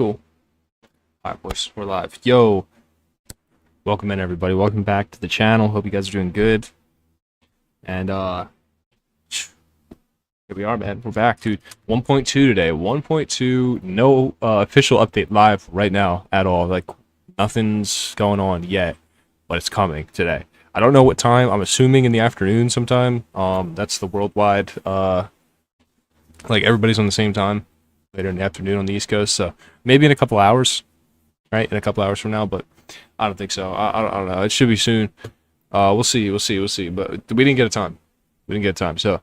Cool. Alright, boys, we're live. Yo, welcome in, everybody. Welcome back to the channel. Hope you guys are doing good. And, here we are, man. We're back, dude. 1.2 today. 1.2, no official update live right now at all. Like, nothing's going on yet, but it's coming today. I don't know what time. I'm assuming in the afternoon sometime. That's the worldwide, like, everybody's on the same time. Later in the afternoon on the East Coast, so maybe in a couple hours, right? In a couple hours from now, but I don't think so. I don't know. It should be soon. We'll see. But we didn't get a time. So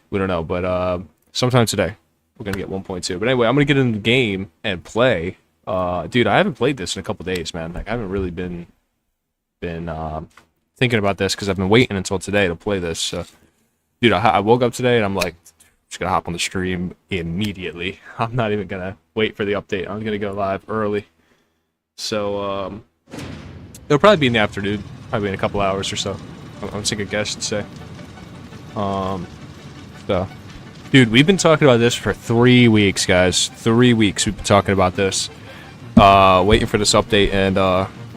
we don't know. But sometime today, we're gonna get 1.2. But anyway, I'm gonna get in the game and play. Dude, I haven't played this in a couple days, man. Like, I haven't really been thinking about this because I've been waiting until today to play this. So, dude, I woke up today and I'm like, just gonna hop on the stream immediately. I'm not even gonna wait for the update. I'm gonna go live early. So it'll probably be in the afternoon, probably in a couple hours or so. I'm sick of guess to say. So, dude, we've been talking about this for 3 weeks, guys. 3 weeks we've been talking about this. Waiting for this update and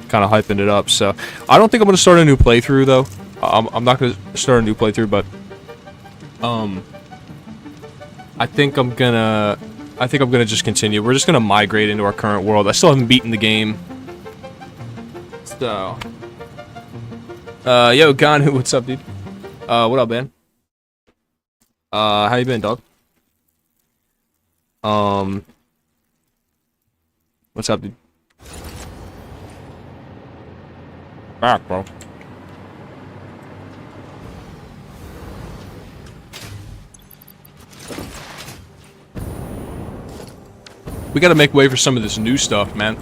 kind of hyping it up. So I don't think I'm gonna start a new playthrough though. I'm not gonna start a new playthrough, but I think I'm gonna just continue. We're just gonna migrate into our current world. I still haven't beaten the game. So, yo, Ganu, what's up, dude? What up, man? How you been, dog? What's up, dude? Back, bro. We gotta make way for some of this new stuff, man.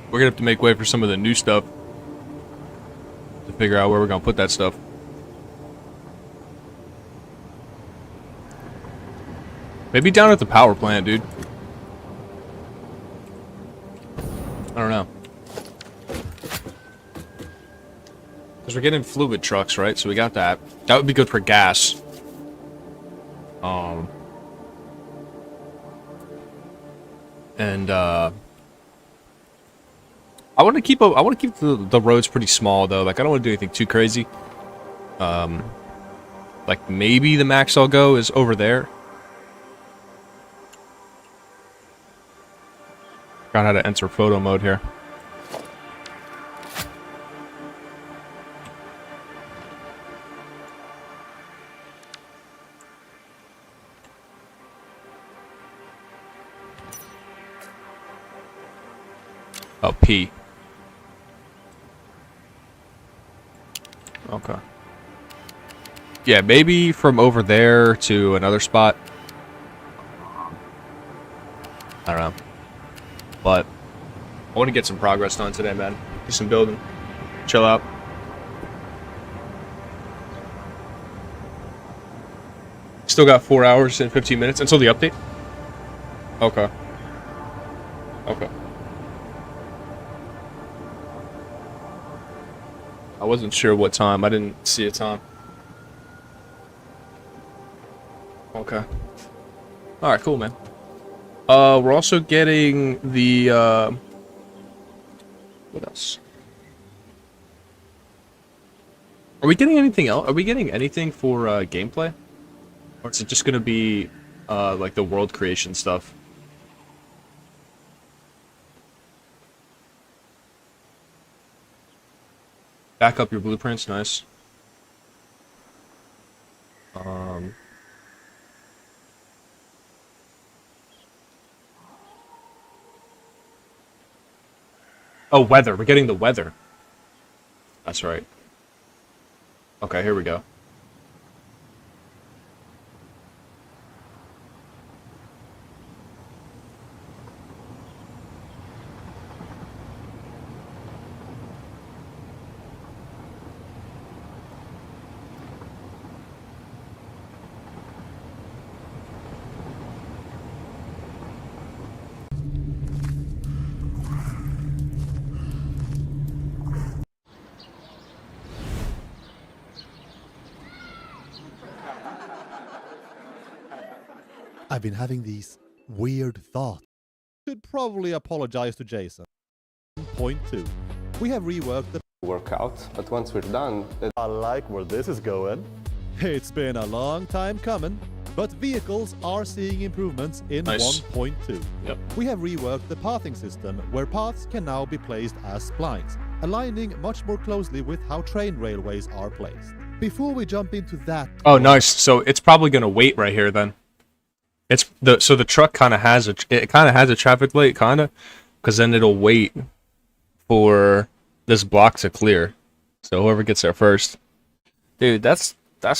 We're gonna have to make way for some of the new stuff to figure out where we're gonna put that stuff. Maybe down at the power plant, dude. I don't know. Because we're getting fluid trucks, right? So we got that. That would be good for gas. I want to keep the roads pretty small though. Like, I don't want to do anything too crazy. Like, maybe the max I'll go is over there. Forgot how to enter photo mode here. Oh, P. Okay. Yeah, maybe from over there to another spot. I don't know. But I want to get some progress done today, man. Do some building. Chill out. Still got 4 hours and 15 minutes until the update? Okay. Okay. I wasn't sure what time. I didn't see a time. Okay. Alright, cool, man. We're also getting the, what else? Are we getting anything else? Are we getting anything for, gameplay? Or is it just gonna be, like the world creation stuff? Back up your blueprints, nice. Oh, weather. We're getting the weather. That's right. Okay, here we go. I've been having these weird thoughts. Should probably apologize to Jason. Point 2. We have reworked the workout, but once we're done, I like where this is going. It's been a long time coming, but vehicles are seeing improvements in Nice. 1.2. Yep. We have reworked the pathing system, where paths can now be placed as splines, aligning much more closely with how train railways are placed. Before we jump into that... Oh, nice. So it's probably gonna wait right here then. So the truck kind of has a traffic light, because then it'll wait for this block to clear. So whoever gets there first, dude, that's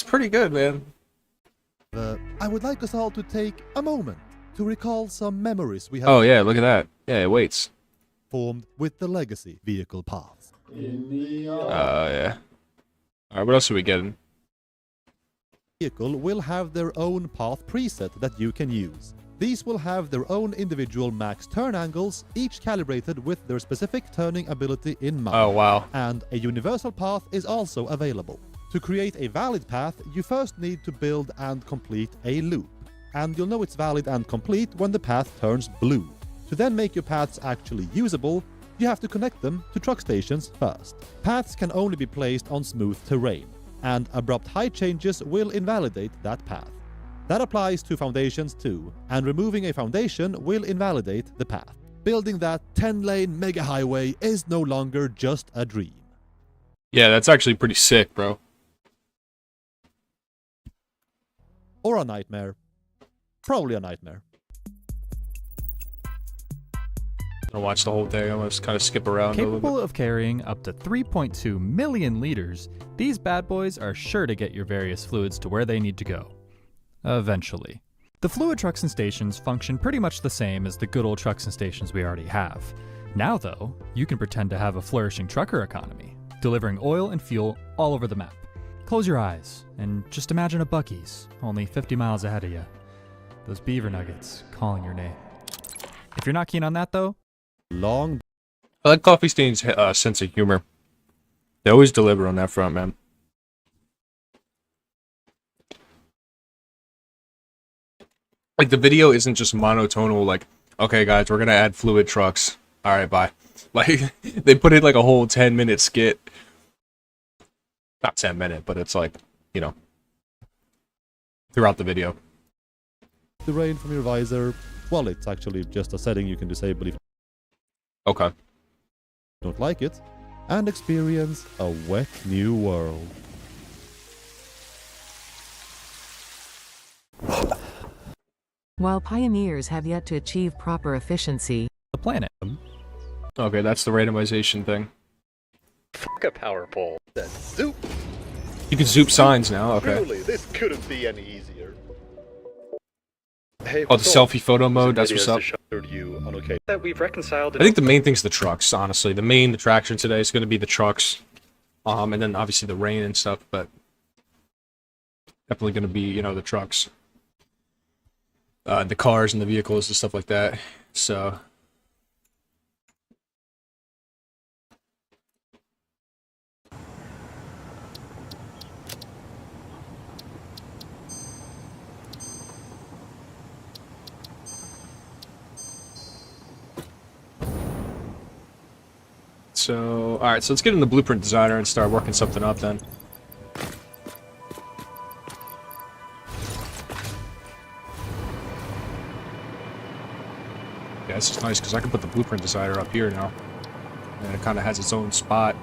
pretty good, man. I would like us all to take a moment to recall some memories we have Oh yeah, look at that. Yeah, it waits. formed with the legacy vehicle paths. Yeah. All right, what else are we getting? Vehicle will have their own path preset that you can use. These will have their own individual max turn angles, each calibrated with their specific turning ability in mind. Oh wow. And a universal path is also available. To create a valid path, you first need to build and complete a loop. And you'll know it's valid and complete when the path turns blue. To then make your paths actually usable, you have to connect them to truck stations first. Paths can only be placed on smooth terrain, and abrupt height changes will invalidate that path. That applies to foundations too, and removing a foundation will invalidate the path. Building that 10-lane mega highway is no longer just a dream. Yeah, that's actually pretty sick, bro. Or a nightmare. Probably a nightmare. I'm gonna watch the whole thing. I'm gonna just kind of skip around a little Capable bit. of carrying up to 3.2 million liters, these bad boys are sure to get your various fluids to where they need to go. Eventually. The fluid trucks and stations function pretty much the same as the good old trucks and stations we already have. Now though, you can pretend to have a flourishing trucker economy, delivering oil and fuel all over the map. Close your eyes and just imagine a Buc-ee's, only 50 miles ahead of you. Those beaver nuggets calling your name. If you're not keen on that though, Long I like Coffee Stain's sense of humor. They always deliver on that front, man. Like, the video isn't just monotonal, like, okay, guys, we're gonna add fluid trucks. Alright, bye. Like, they put in, like, a whole 10-minute skit. Not 10-minute, but it's like, you know, throughout the video. the rain from your visor. Well, it's actually just a setting you can disable if you Okay. don't like it. And experience a wet new world. While pioneers have yet to achieve proper efficiency, the planet. Okay, that's the randomization thing. Fuck a power pole. That zoop. You can zoop signs now, okay. Truly, this couldn't be any easier. Hey, Oh, the selfie photo mode, that's what's up. You on okay. That we've reconciled. I think the main thing's the trucks, honestly. The main attraction today is going to be the trucks. And then obviously the rain and stuff, but definitely going to be, you know, the trucks. The cars and the vehicles and stuff like that. So alright, so let's get in the blueprint designer and start working something up then. Yeah, this is nice because I can put the blueprint designer up here now. And it kind of has its own spot.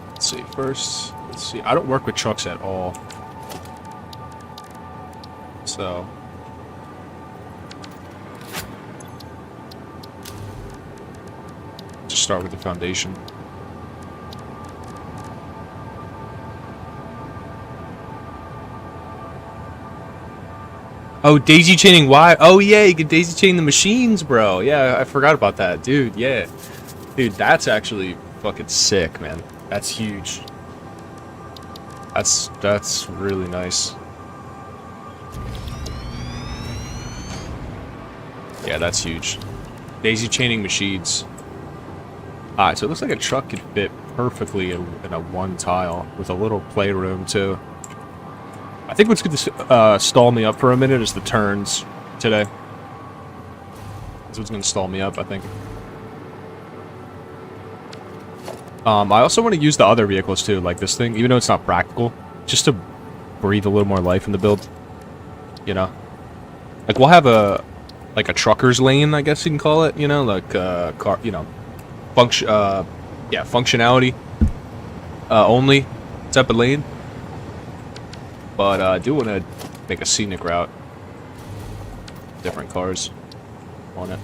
Let's see, first, let's see. I don't work with trucks at all. So just start with the foundation. Oh, daisy chaining why? Oh yeah, you can daisy chain the machines, bro. Yeah, I forgot about that, dude. Yeah. Dude, that's actually fucking sick, man. That's huge. That's really nice. Yeah, that's huge. Daisy chaining machines. Alright, so it looks like a truck could fit perfectly in a one tile with a little playroom too. I think what's going to stall me up for a minute is the turns today. That's what's going to stall me up, I think. I also want to use the other vehicles too, like this thing, even though it's not practical, just to breathe a little more life in the build. You know? Like, we'll have a trucker's lane, I guess you can call it, you know, like, car, you know, functionality, only type of lane. But, I do want to make a scenic route. Different cars on it.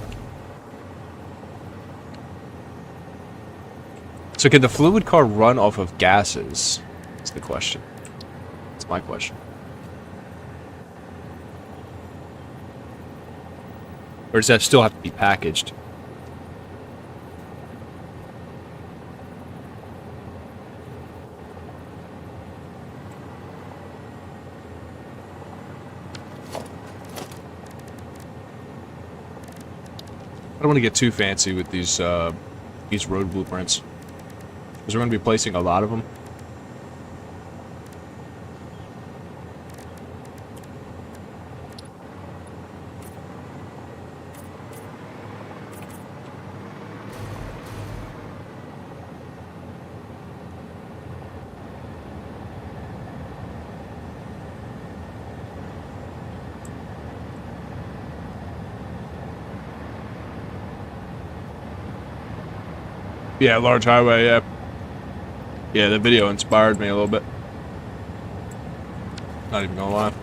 So can the fluid car run off of gases? That's the question. That's my question. Or does that still have to be packaged? I don't want to get too fancy with these road blueprints. Because we're going to be placing a lot of them. Yeah, large highway, yeah. Yeah, the video inspired me a little bit. Not even gonna lie.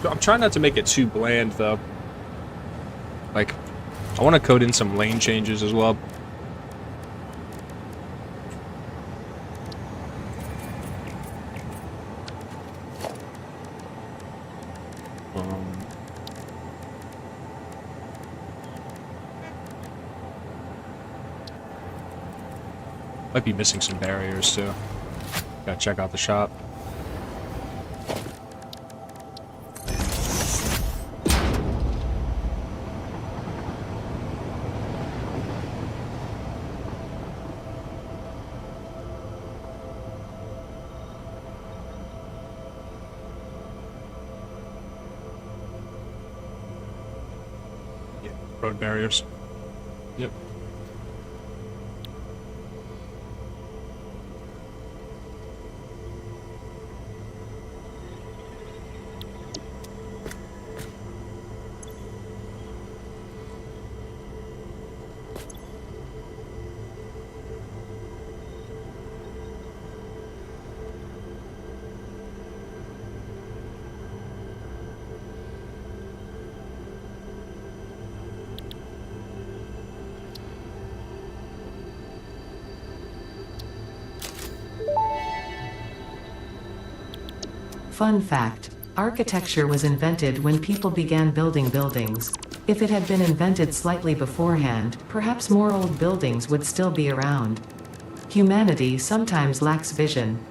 I'm trying not to make it too bland, though. Like, I want to code in some lane changes as well. Might be missing some barriers, too. Gotta check out the shop. Road barriers. Yep. Fun fact: architecture was invented when people began building buildings. If it had been invented slightly beforehand, perhaps more old buildings would still be around. Humanity sometimes lacks vision.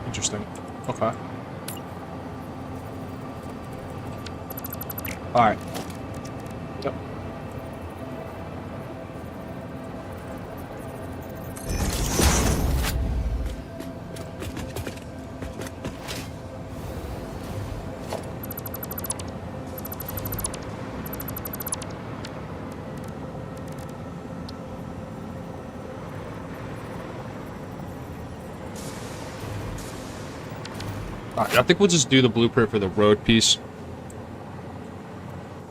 Interesting. Okay. Alright. Yep. Alright, I think we'll just do the blueprint for the road piece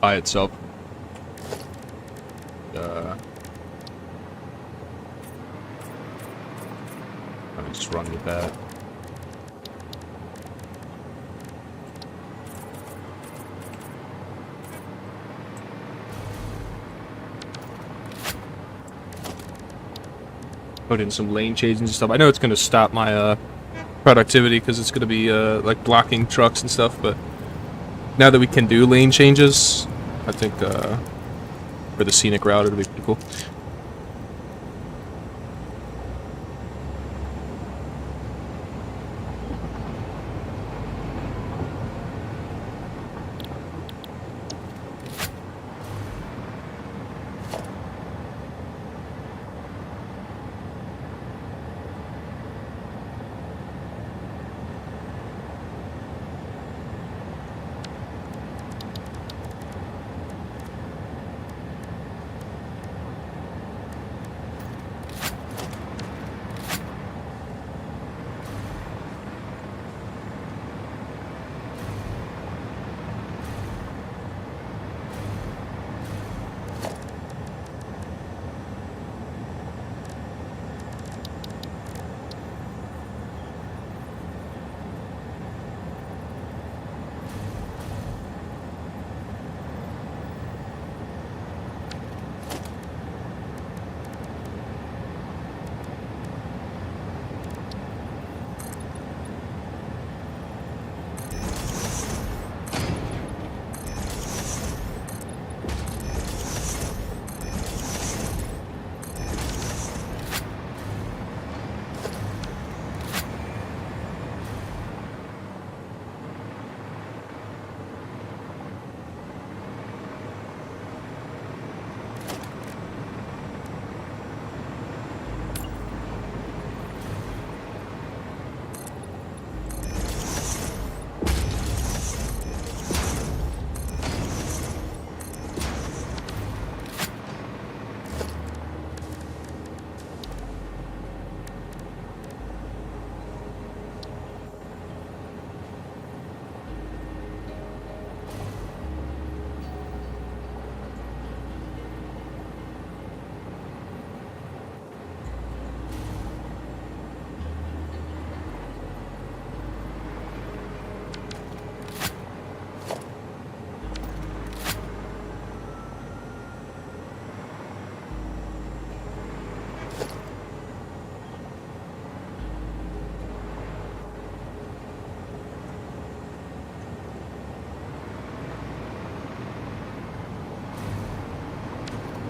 by itself. Let me just run with that. Put in some lane changes and stuff. I know it's going to stop my productivity because it's going to be like blocking trucks and stuff, but now that we can do lane changes, I think for the scenic route it'll be pretty cool.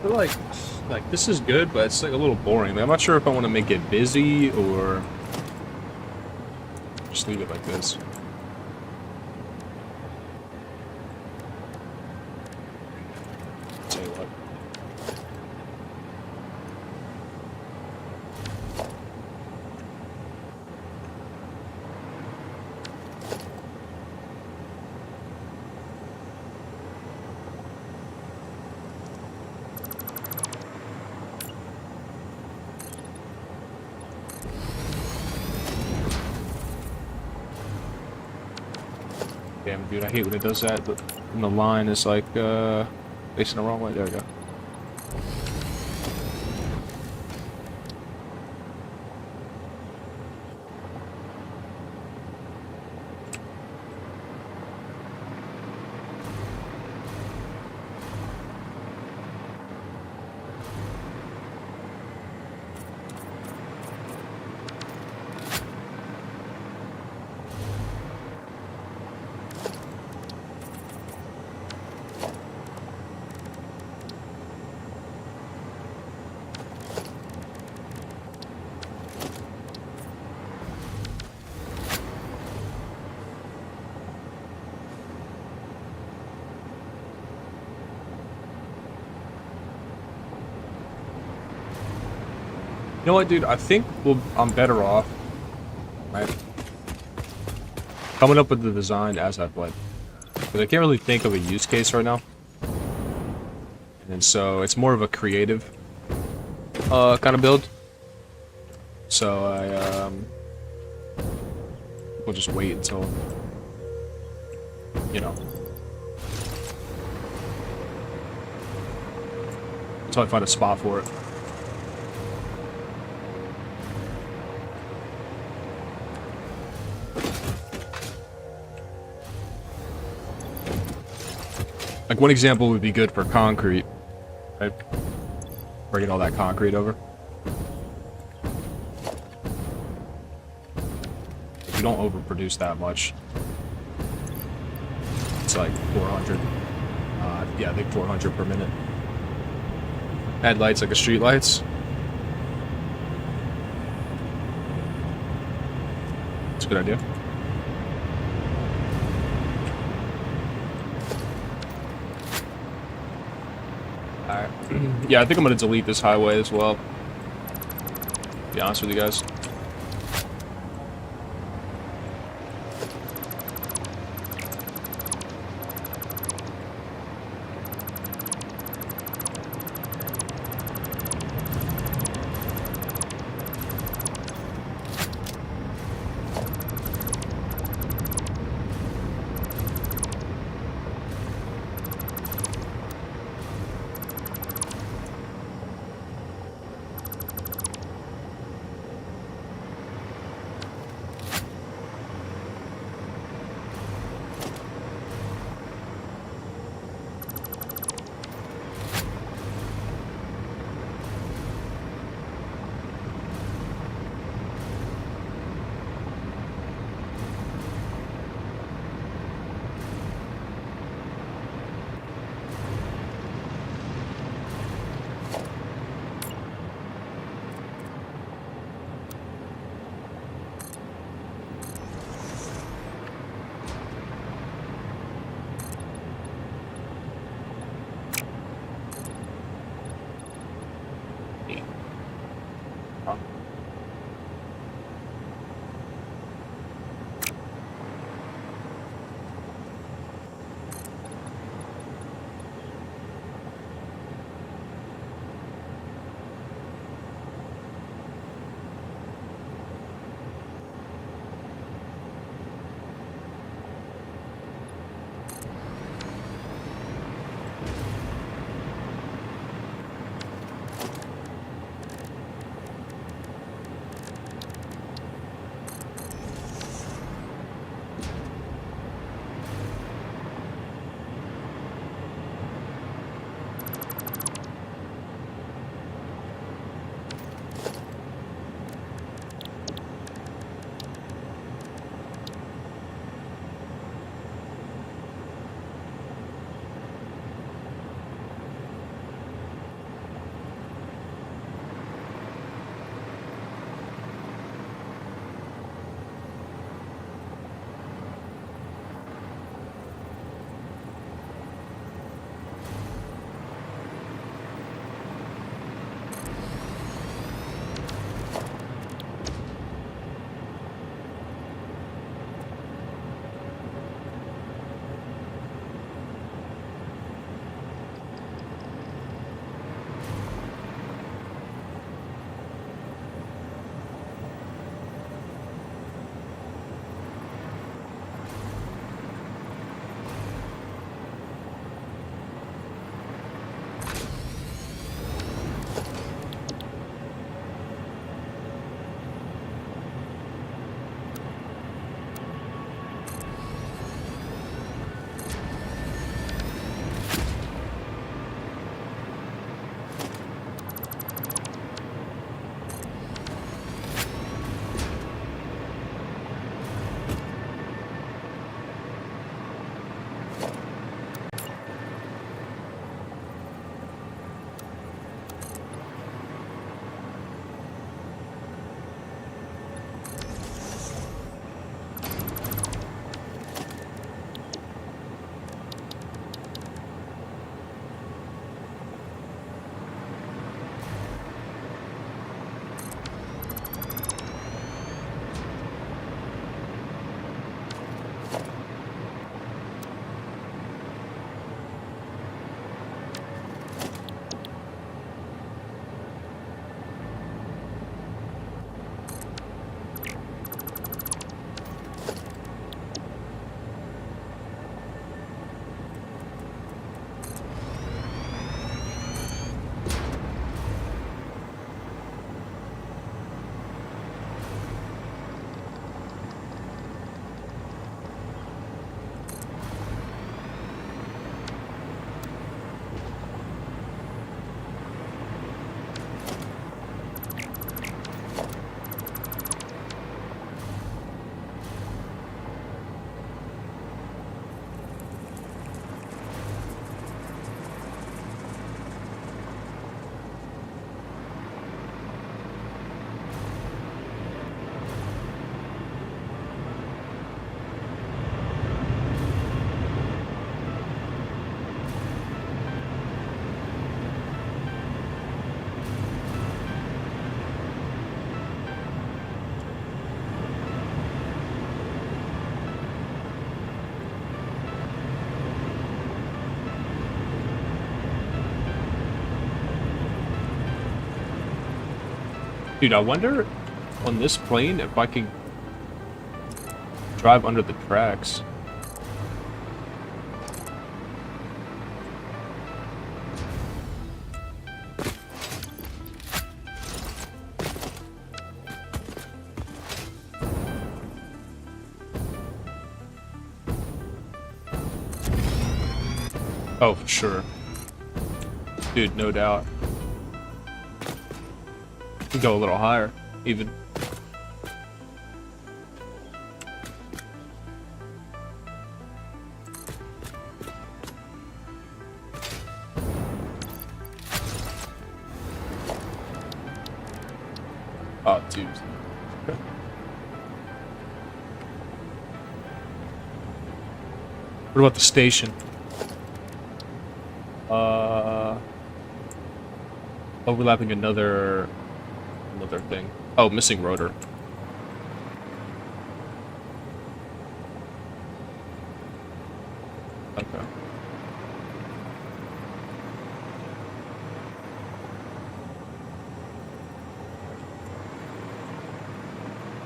I feel like this is good, but it's like a little boring. Like, I'm not sure if I want to make it busy or just leave it like this. Tell you what. Damn, dude, I hate when it does that. And the line is like facing the wrong way. There we go. You know what, dude? I think I'm better off, right, coming up with the design as I play. Because I can't really think of a use case right now. And so it's more of a creative kind of build. So I we'll just wait until, you know, until I find a spot for it. Like, one example would be good for concrete, right? Bringing all that concrete over. You don't overproduce that much. It's like 400. Yeah, I think 400 per minute. Add lights like a street lights. It's a good idea. Alright. Yeah, I think I'm gonna delete this highway as well. To be honest with you guys. Dude, I wonder on this plane if I can drive under the tracks. Oh, for sure. Dude, no doubt. Could go a little higher, even. Oh, dude. What about the station? Overlapping another thing. Oh, missing rotor. Okay.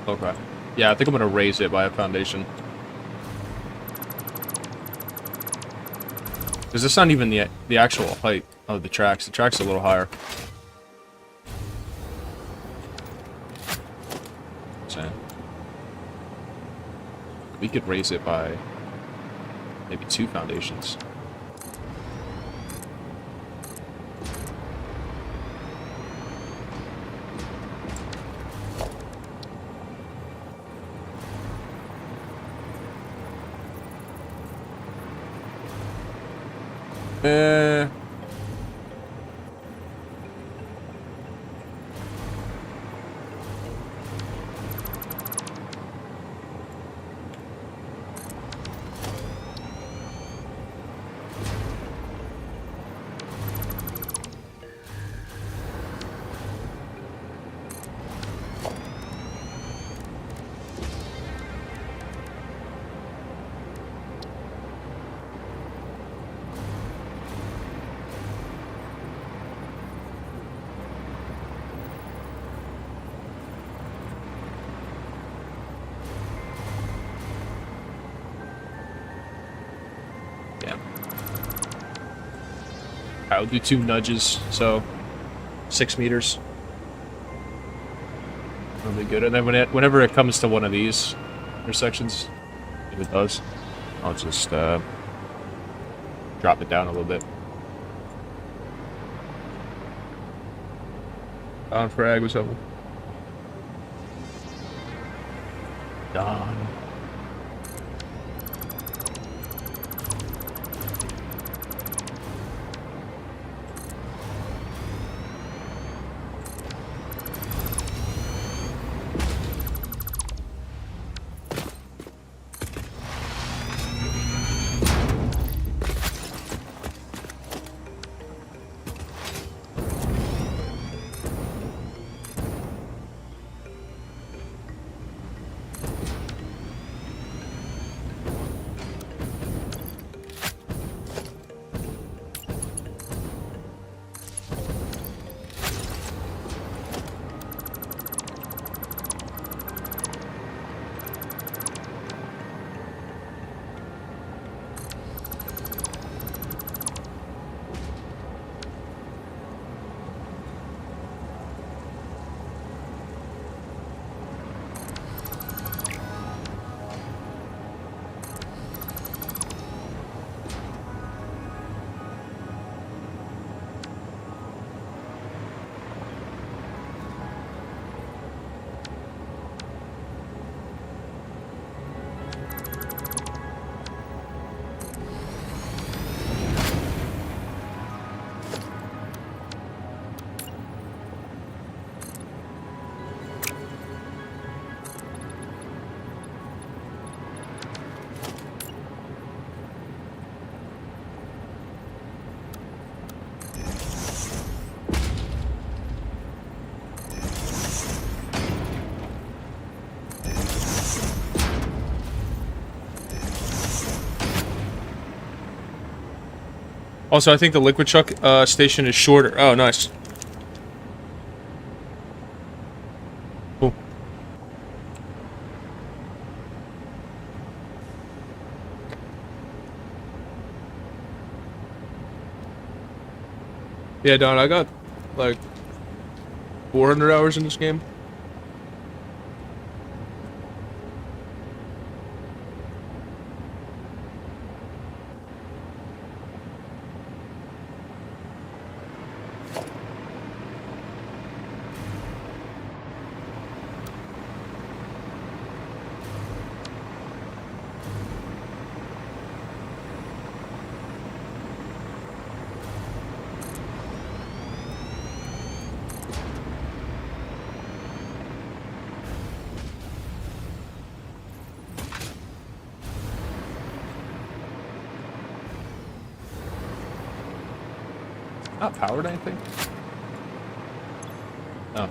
Okay. Yeah, I think I'm gonna raise it by a foundation. Because it's not even the actual height of the tracks. The track's a little higher. So we could raise it by maybe 2 foundations. Yeah. I'll do 2 nudges, so 6 meters. That'll be good. And then whenever it comes to one of these intersections, if it does, I'll just drop it down a little bit. On frag, what's up? Done. Also, I think the liquid truck station is shorter. Oh, nice. Yeah, Don, I got like 400 hours in this game. Not powered anything? Oh.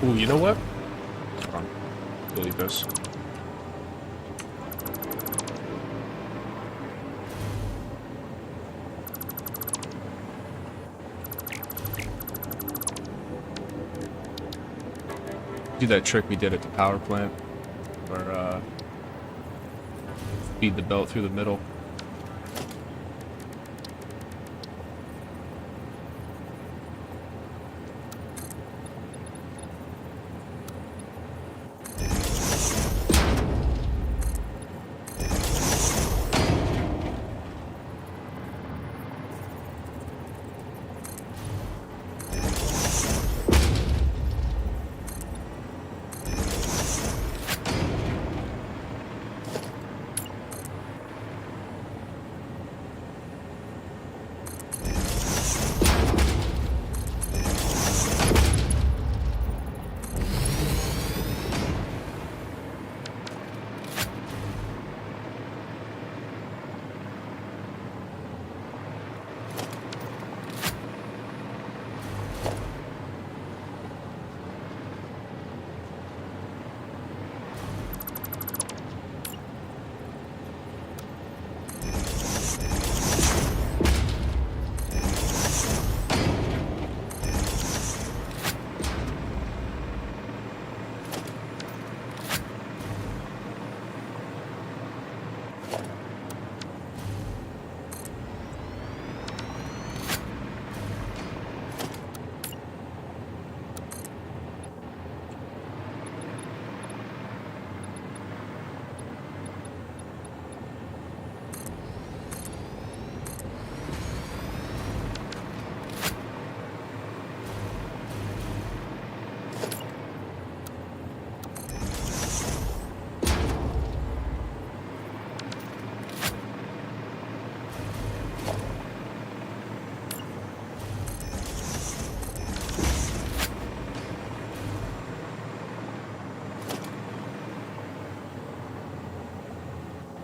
Ooh, you know what? Hold on. Delete this. Do that trick we did at the power plant, where feed the belt through the middle.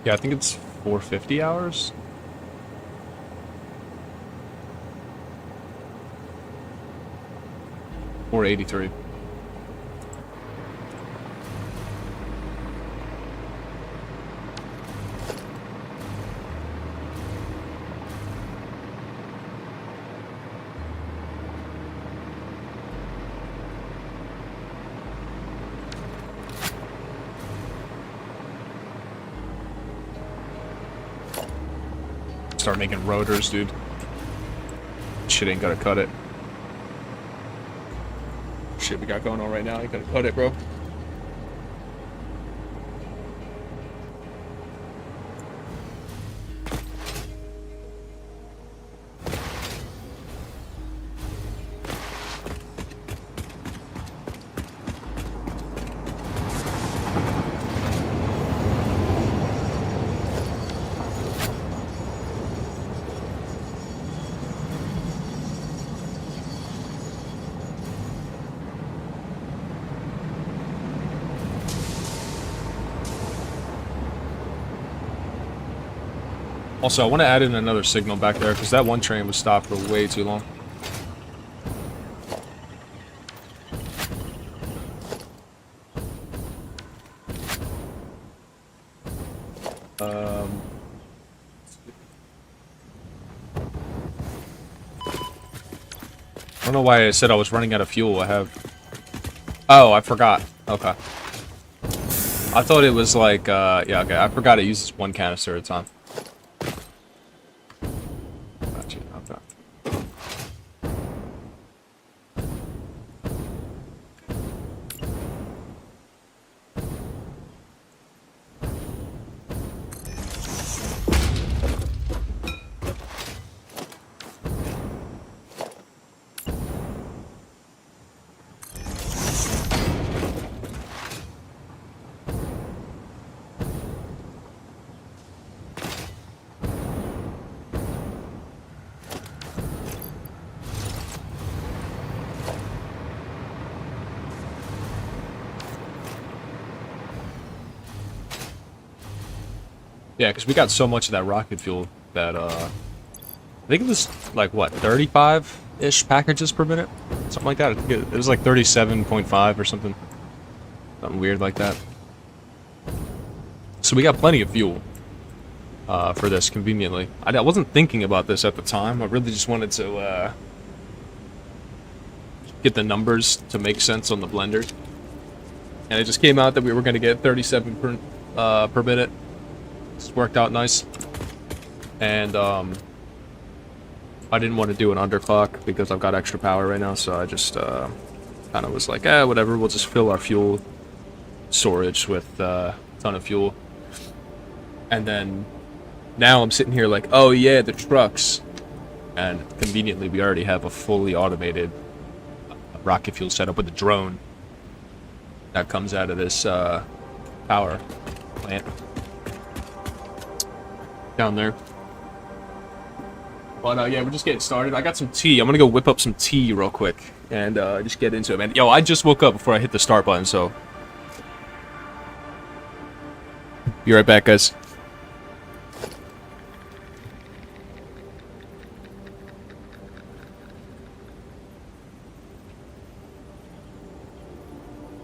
Yeah, I think it's 450 hours. Or 83. Start making rotors, dude. Shit ain't gonna cut it. Shit we got going on right now ain't gonna cut it, bro. Also, I want to add in another signal back there, because that one train was stopped for way too long. I don't know why I said I was running out of fuel. I have... Oh, I forgot. Okay. I thought it was like, yeah, okay. I forgot it uses one canister at a time. Gotcha. Okay. Yeah, because we got so much of that rocket fuel that, I think it was, like, what, 35-ish packages per minute? Something like that. I think it was like 37.5 or something. Something weird like that. So we got plenty of fuel for this, conveniently. I wasn't thinking about this at the time. I really just wanted to get the numbers to make sense on the blender. And it just came out that we were going to get 37 per minute. It's worked out nice. And I didn't want to do an underclock because I've got extra power right now, so I just kind of was like, whatever, we'll just fill our fuel storage with a ton of fuel. And then now I'm sitting here like, oh yeah, the trucks. And conveniently we already have a fully automated rocket fuel setup with a drone that comes out of this power plant down there. But yeah, we're just getting started. I got some tea. I'm gonna go whip up some tea real quick and just get into it, man. Yo, I just woke up before I hit the start button, so be right back, guys.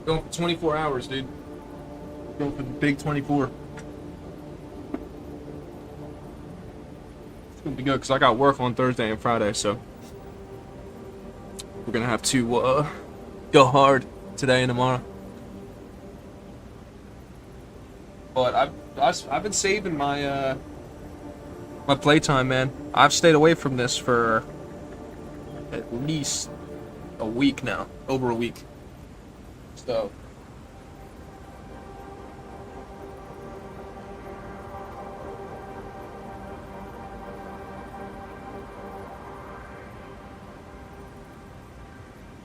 Going for 24 hours, dude. Going for the big 24. It's gonna be good because I got work on Thursday and Friday, so we're gonna have to go hard today and tomorrow. But I've been saving my my playtime, man. I've stayed away from this for at least a week now, over a week. So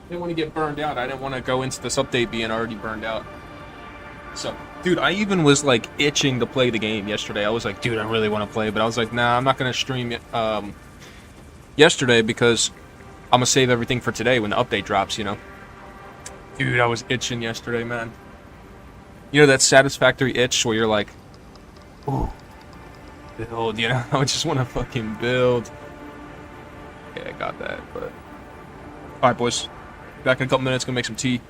I didn't want to get burned out. I didn't want to go into this update being already burned out. So, dude, I even was like itching to play the game yesterday. I was like, dude, I really want to play, but I was like, nah, I'm not gonna stream yesterday because I'm gonna save everything for today when the update drops, you know. Dude, I was itching yesterday, man. You know that satisfactory itch where you're like, ooh, build, you know? I just want to fucking build. Okay, I got that, but... Alright, boys. Back in a couple minutes, gonna make some tea.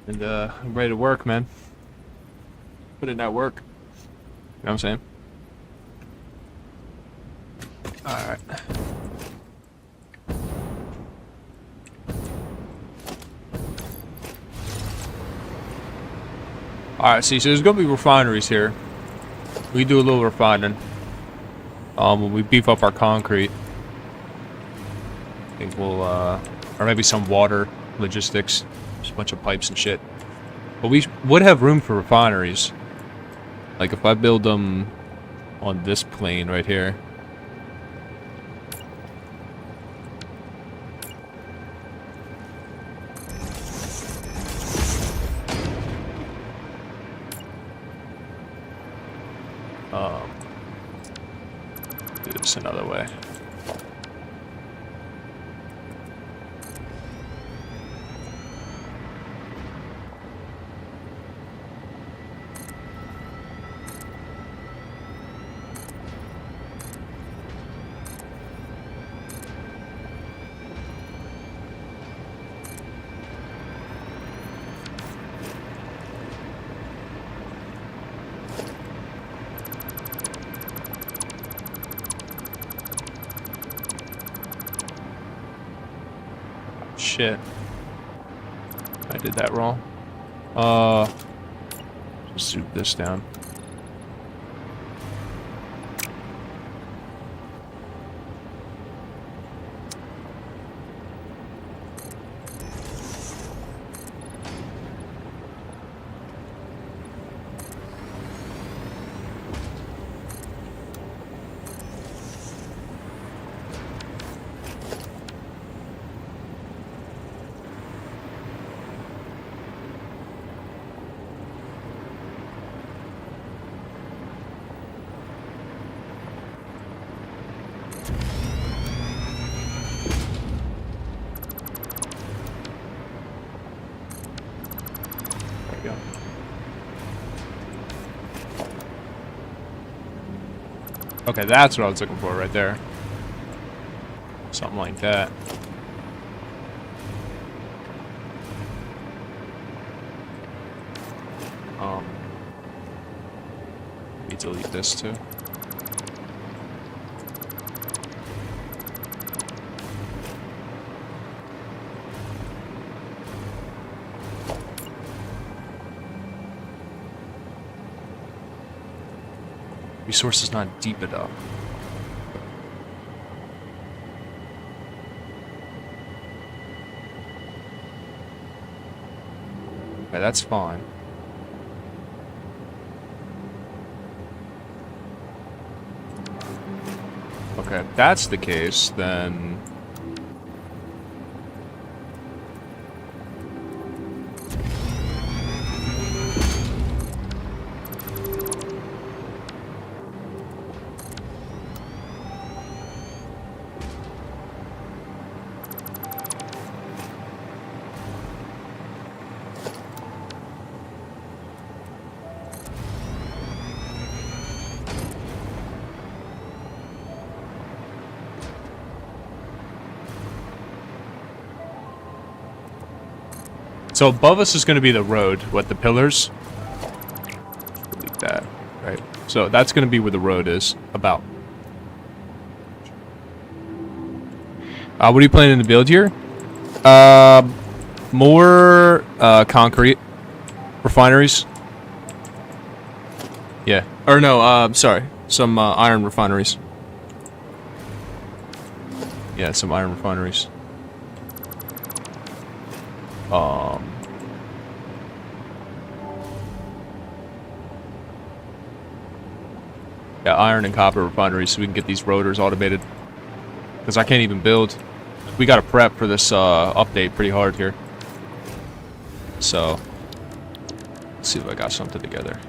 And I'm ready to work, man. Put in that work. You know what I'm saying? Alright. Alright, see, so there's gonna be refineries here. We do a little refining. When we beef up our concrete. I think we'll, or maybe some water logistics. Just a bunch of pipes and shit. But we would have room for refineries. Like if I build them on this plane right here. Do this another way. Shit. I did that wrong. Just zoom this down. Okay, that's what I was looking for right there. Something like that. Need to delete this too. Resource is not deep enough. Okay, that's fine. Okay, if that's the case, then... So above us is going to be the road, what, the pillars? Delete that, right? So that's going to be where the road is, about. What are you planning to build here? More concrete refineries. Yeah, or no, sorry, some iron refineries. Yeah, some iron refineries. Yeah, iron and copper refineries so we can get these rotors automated. Because I can't even build. We gotta prep for this update pretty hard here. So, let's see if I got something together.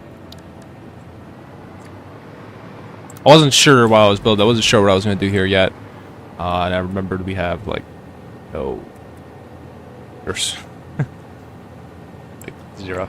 I wasn't sure while I was building. I wasn't sure what I was gonna do here yet. And I remembered we have like no. There's like 0.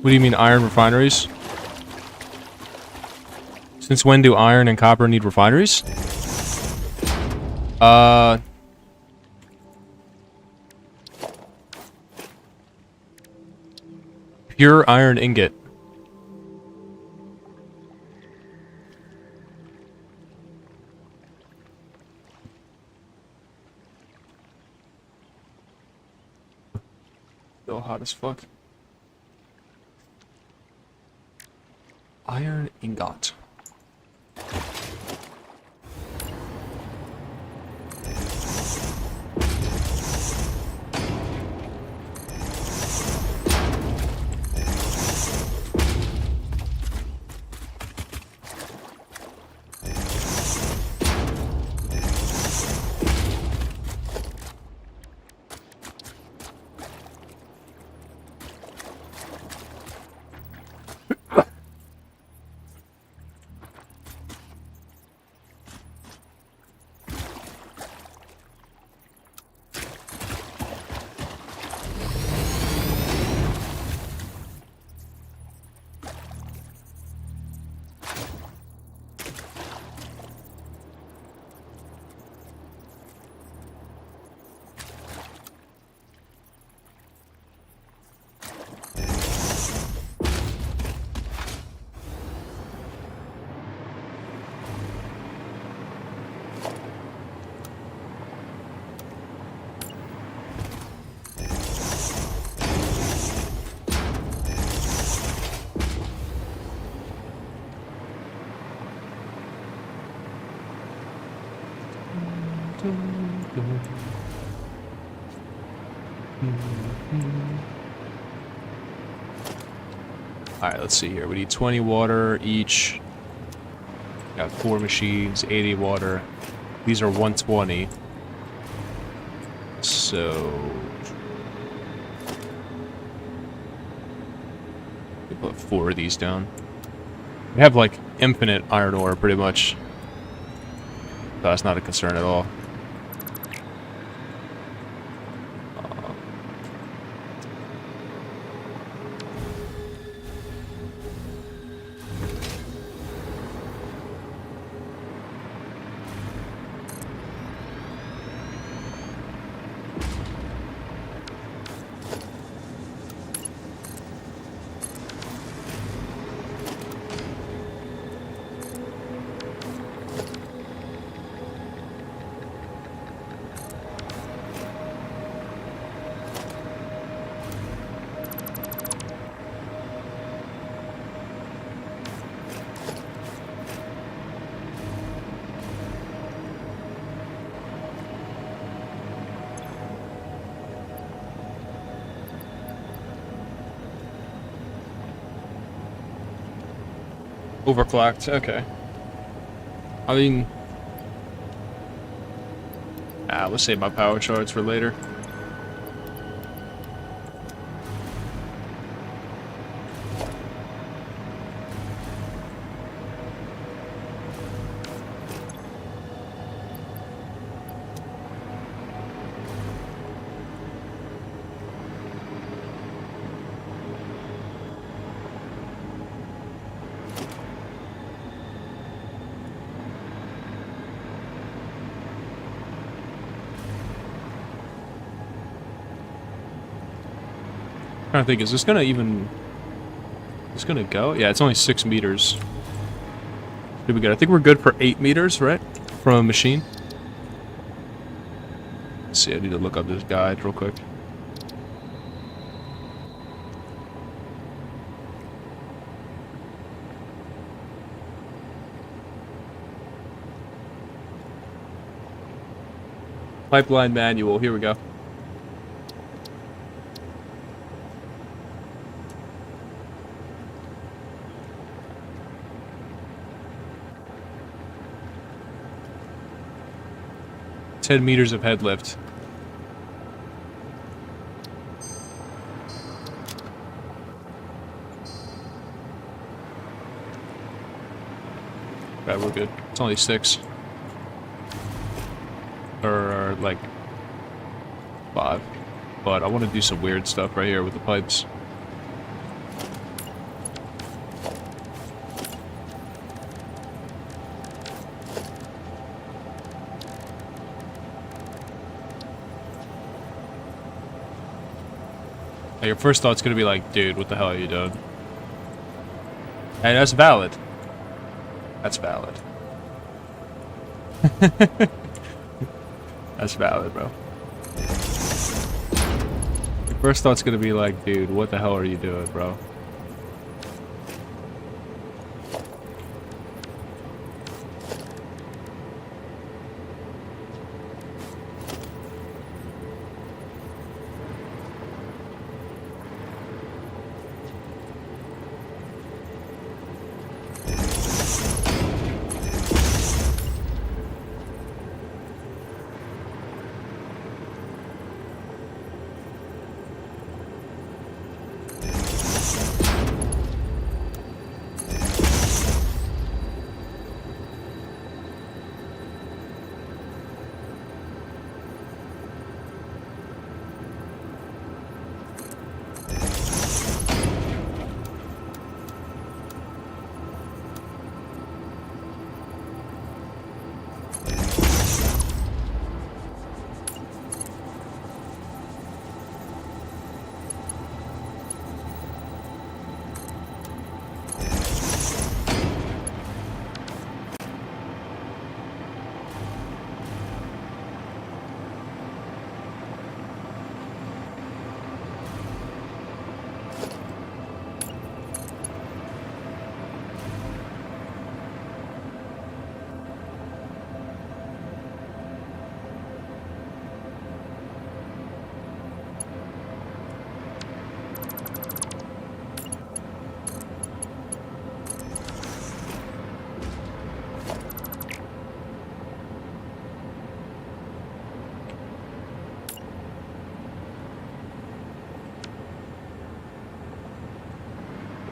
What do you mean, iron refineries? Since when do iron and copper need refineries? Pure iron ingot. Still hot as fuck. Iron ingot. Alright, let's see here. We need 20 water each. Got 4 machines, 80 water. These are 120. So... we put 4 of these down. We have, like, infinite iron ore, pretty much. So that's not a concern at all. Overclocked. Okay. I mean, let's save my power charts for later. Trying to think, is this gonna even... It's gonna go? Yeah, it's only 6 meters. Should be good. I think we're good for 8 meters, right? From a machine. Let's see, I need to look up this guide real quick. Pipeline manual, here we go. Meters of head lift. Okay, we're good. It's only 6. Or like 5. But I want to do some weird stuff right here with the pipes. Your first thought's gonna be like, dude, what the hell are you doing? And that's valid. That's valid. That's valid, bro. Your first thought's gonna be like, dude, what the hell are you doing, bro?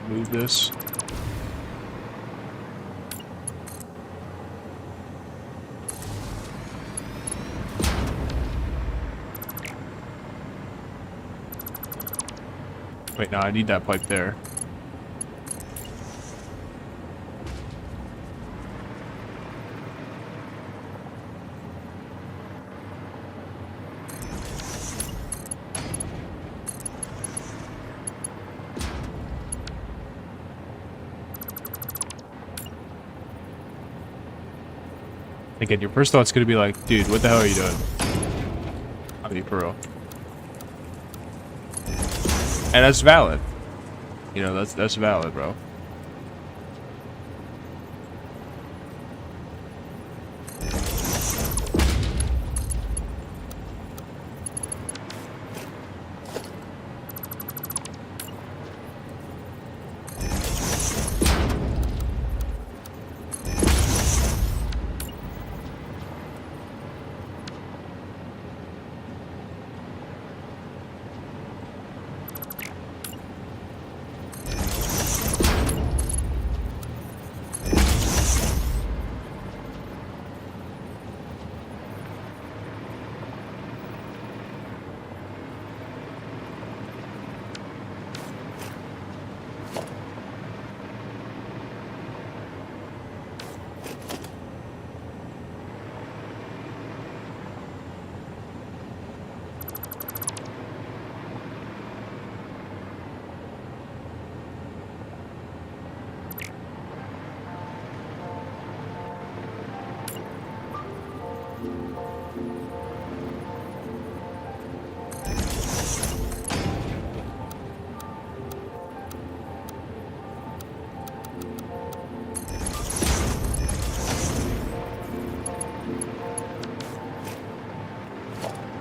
Move this. Wait, no, I need that pipe there. Again, your first thought's gonna be like, dude, what the hell are you doing? I mean, for real. And that's valid. You know, that's valid, bro.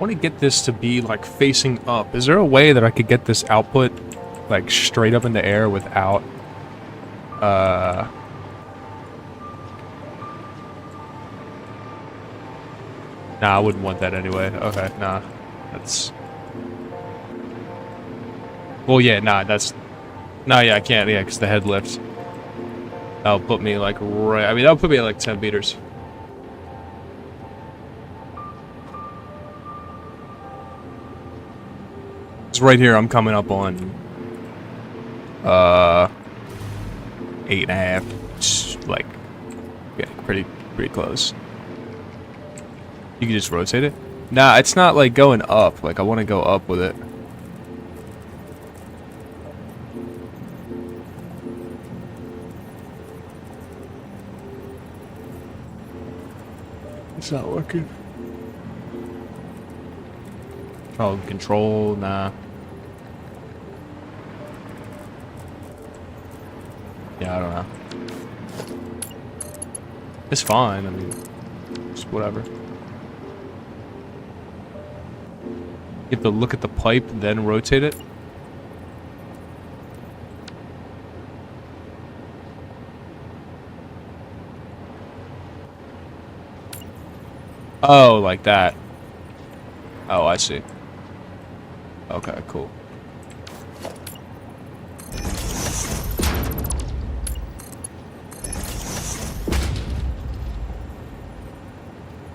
want to get this to be like facing up. Is there a way that I could get this output like straight up in the air without Nah, I wouldn't want that anyway. Okay, nah. That's... Well, yeah, nah, that's... Nah, yeah, I can't, yeah, because the head lifts. That'll put me, like, right... I mean, that'll put me at, like, 10 meters. Because right here, I'm coming up on... 8.5. Just, like... Yeah, pretty close. You can just rotate it? Nah, it's not like going up. Like, I want to go up with it. It's not working. Oh, control, nah. Yeah, I don't know. It's fine, I mean, just whatever. You have to look at the pipe, then rotate it. Oh, like that. Oh, I see. Okay, cool.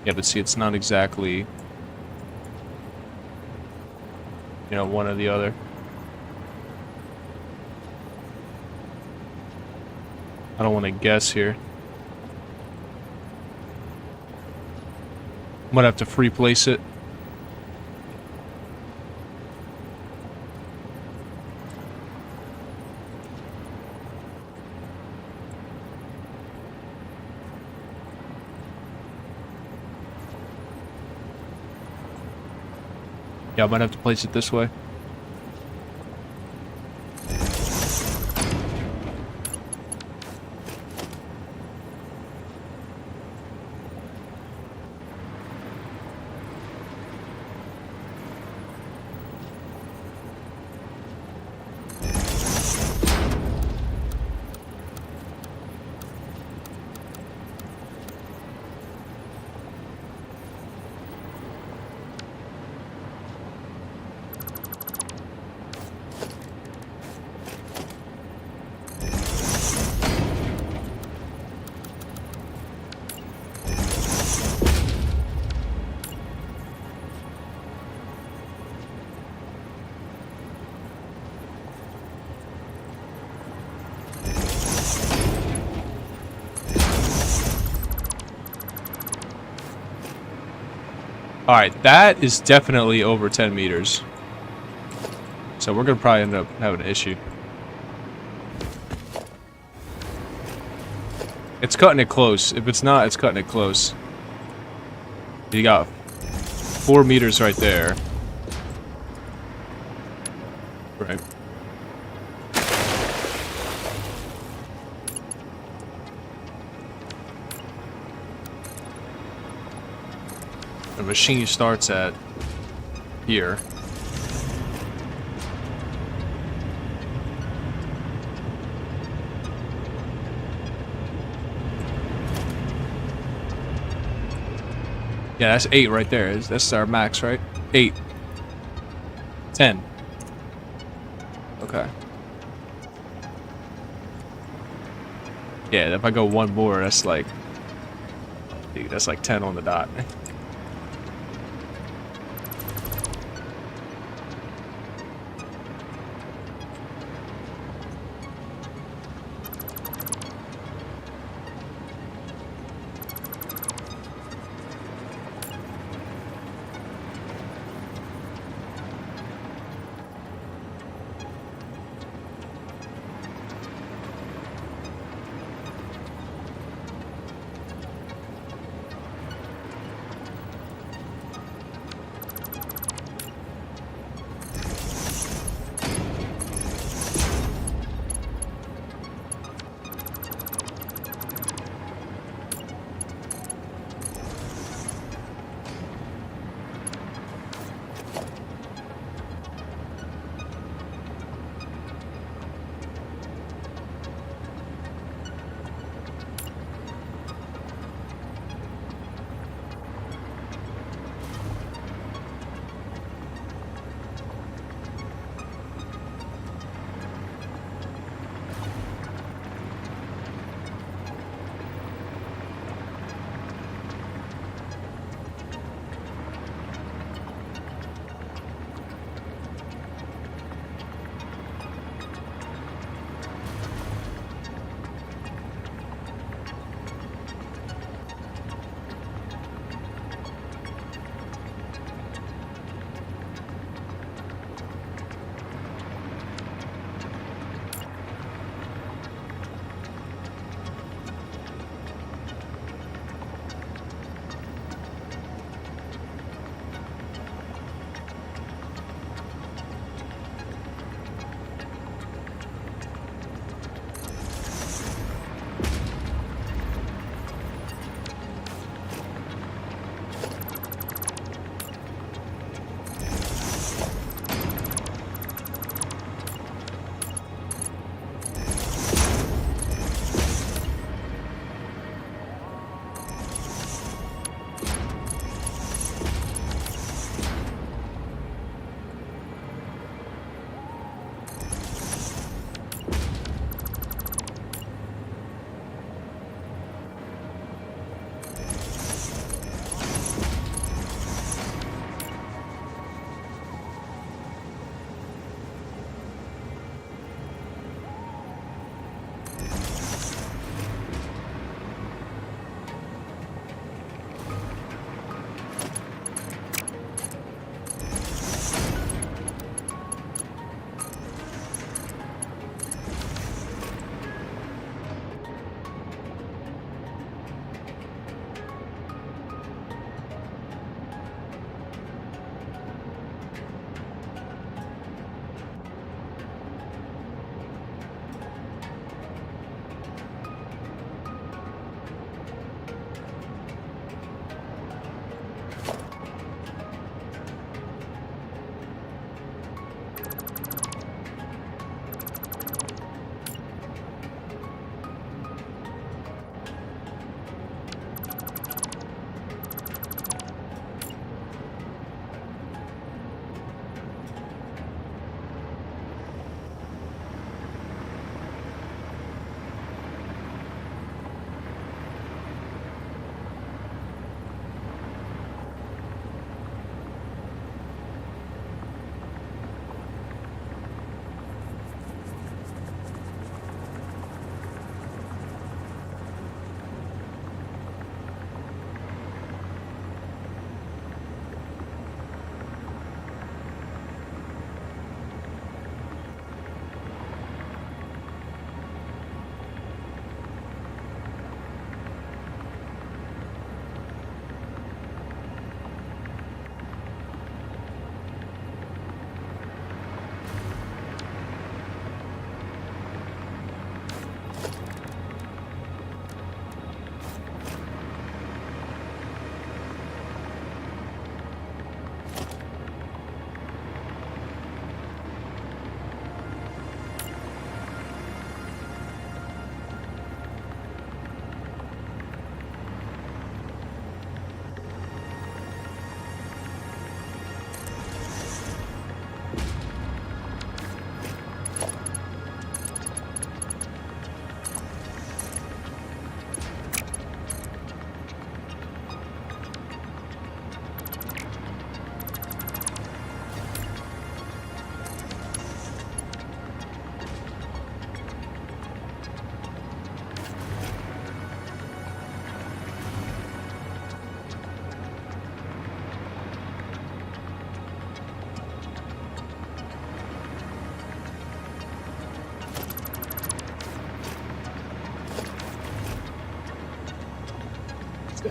Yeah, but see, it's not exactly... You know, one or the other. I don't want to guess here. I'm gonna have to free place it. Yeah, I might have to place it this way. Alright, that is definitely over 10 meters. So we're gonna probably end up having an issue. It's cutting it close. If it's not, it's cutting it close. You got 4 meters right there. Right. The machine starts at here. Yeah, that's 8 right there. That's our max, right? 8. 10. Okay. Yeah, if I go one more, that's like... Dude, that's like 10 on the dot.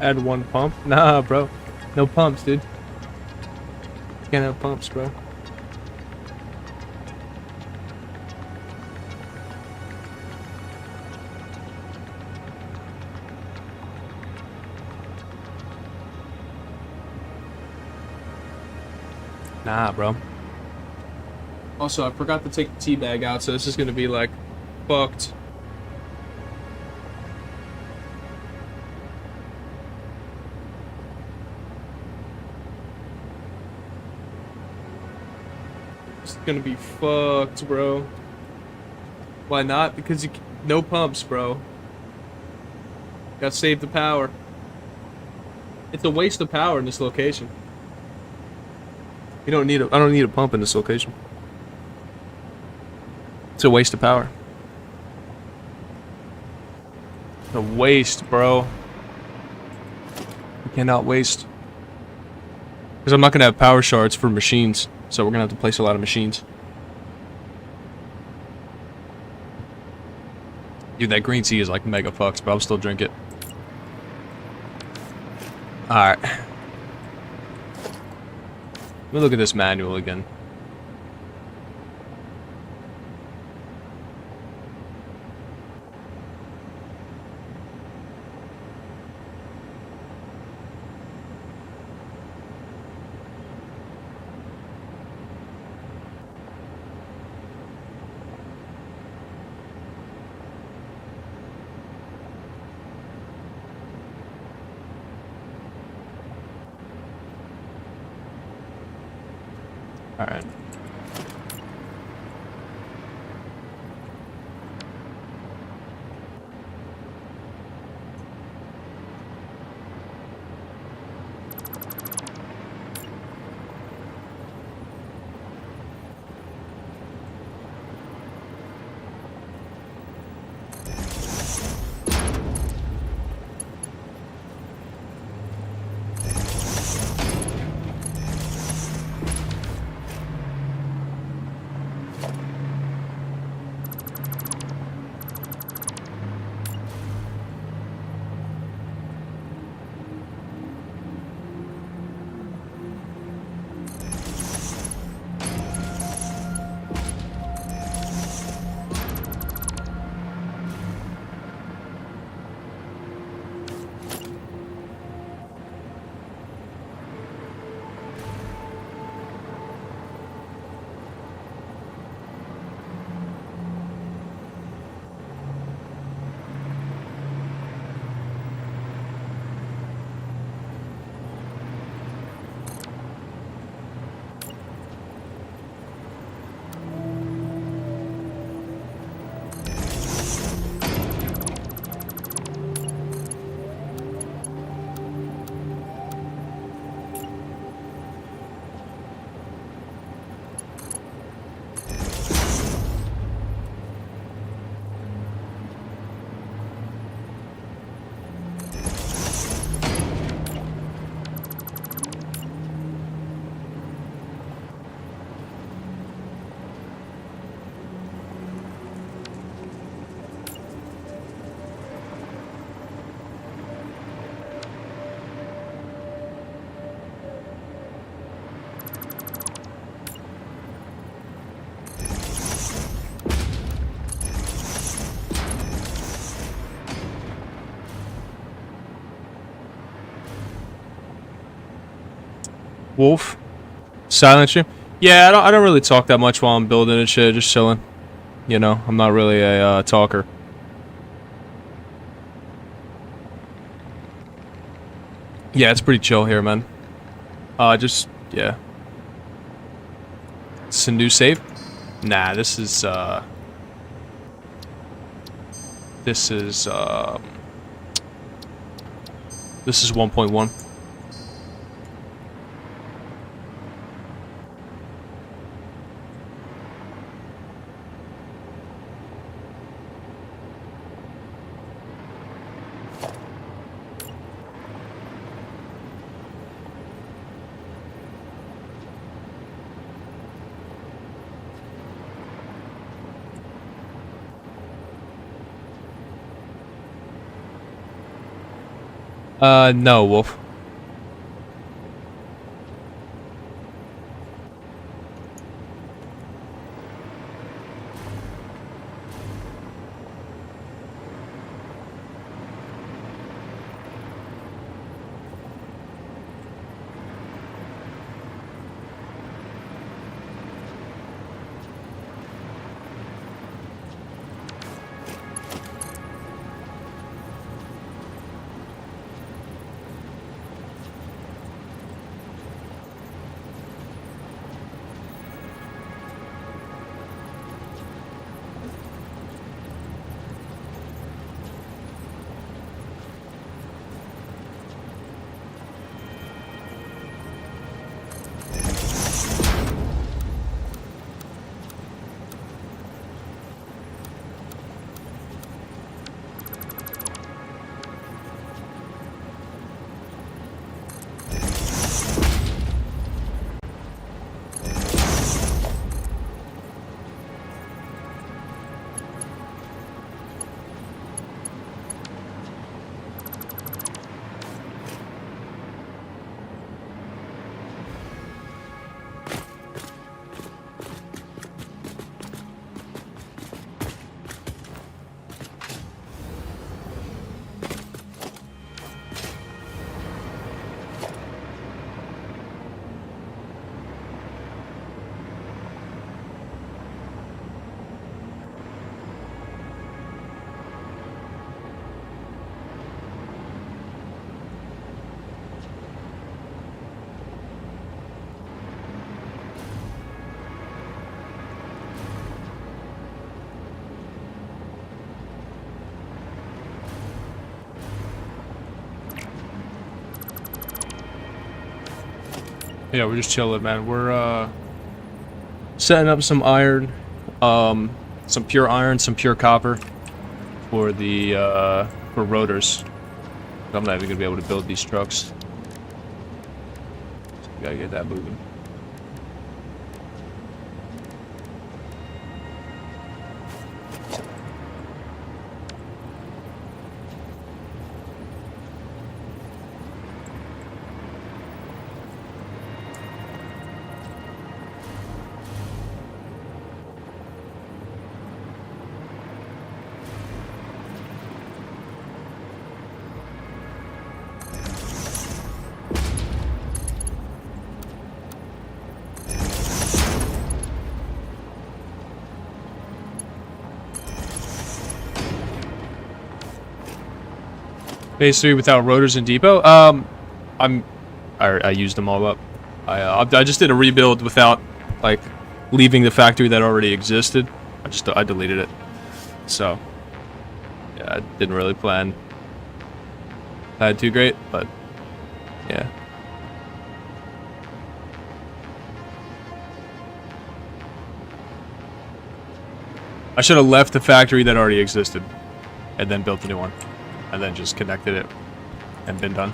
Add one pump? Nah, bro. No pumps, dude. Can't have pumps, bro. Nah, bro. Also, I forgot to take the tea bag out, so this is gonna be like fucked. It's gonna be fucked, bro. Why not? Because no pumps, bro. Gotta save the power. It's a waste of power in this location. I don't need a pump in this location. It's a waste of power. It's a waste, bro. You cannot waste. Because I'm not gonna have power shards for machines, so we're gonna have to place a lot of machines. Dude, that green tea is like mega fucks, but I'll still drink it. Alright. Let me look at this manual again. Alright. Wolf. Silence you. Yeah, I don't really talk that much while I'm building and shit, just chilling. You know, I'm not really a talker. Yeah, it's pretty chill here, man. Yeah. It's a new save? Nah, this is 1.1. No, Wolf. Yeah, we're just chilling, man. We're setting up some iron, some pure iron, some pure copper for the for rotors. I'm not even gonna be able to build these trucks. So we gotta get that moving. Phase 3 without rotors and depot? I used them all up. I just did a rebuild without, like, leaving the factory that already existed. I deleted it. So, yeah, I didn't really plan that too great, but, yeah. I should have left the factory that already existed, and then built a new one. And then just connected it and been done.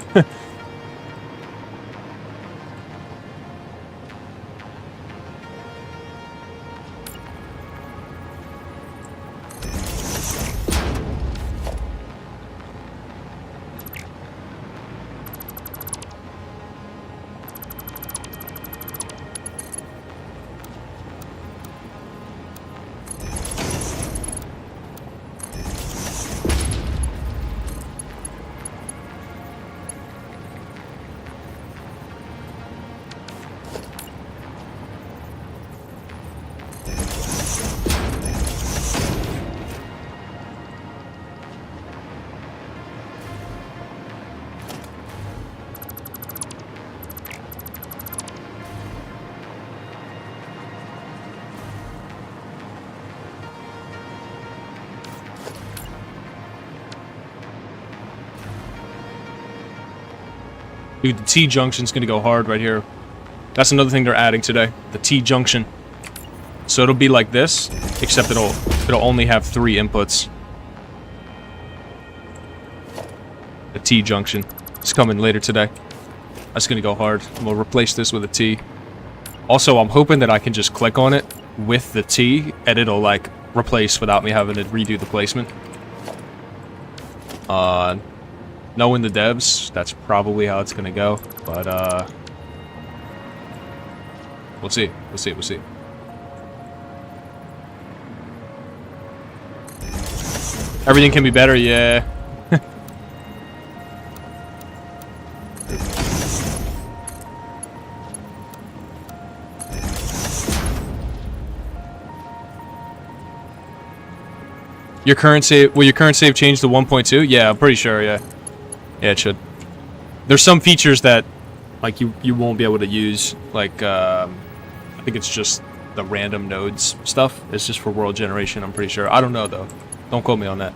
Dude, the T-junction's gonna go hard right here. That's another thing they're adding today. The T-junction. So it'll be like this, except it'll only have 3 inputs. The T-junction. It's coming later today. That's gonna go hard. We'll replace this with a T. Also, I'm hoping that I can just click on it with the T, and it'll, like, replace without me having to redo the placement. Knowing the devs, that's probably how it's gonna go. But we'll see. We'll see. We'll see. Everything can be better, yeah. Your current save, will your current save change to 1.2? Yeah, I'm pretty sure, yeah. Yeah, it should. There's some features that, like, you won't be able to use, like, I think it's just the random nodes stuff. It's just for world generation, I'm pretty sure. I don't know, though. Don't quote me on that.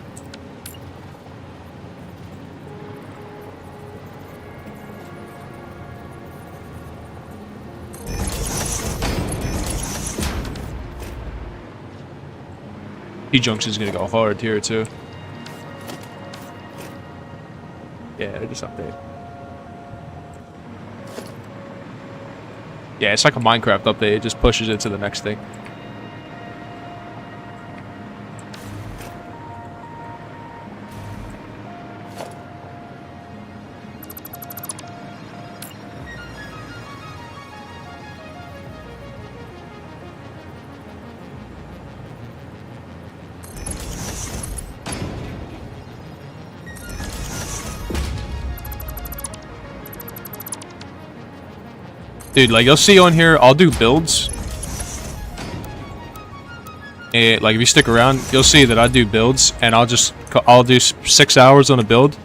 T-Junction's gonna go hard here, too. Yeah, just update. Yeah, it's like a Minecraft update. It just pushes it to the next thing. Dude, like, you'll see on here, I'll do builds. And, like, if you stick around, you'll see that I do builds, and I'll do 6 hours on a build,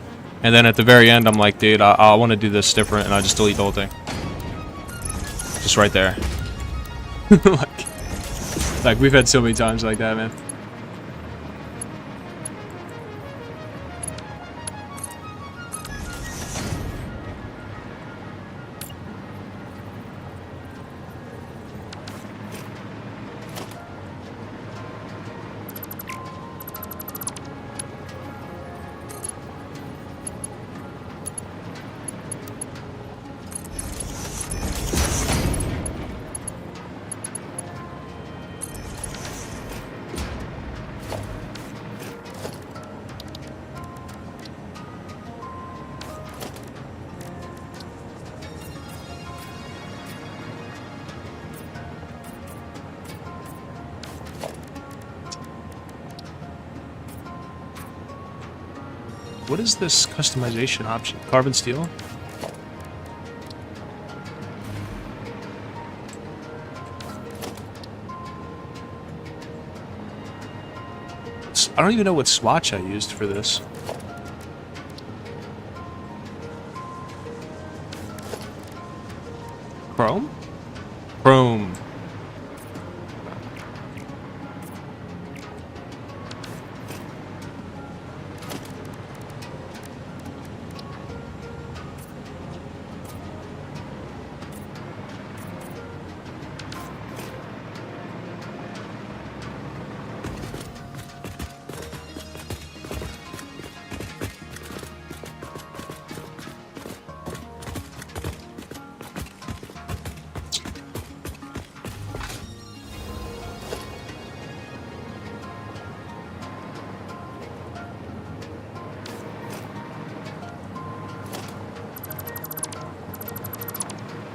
and then at the very end, I'm like, dude, I want to do this different, and I just delete the whole thing. Just right there. like, we've had so many times like that, man. What is this customization option? Carbon steel? I don't even know what swatch I used for this. Chrome? Chrome.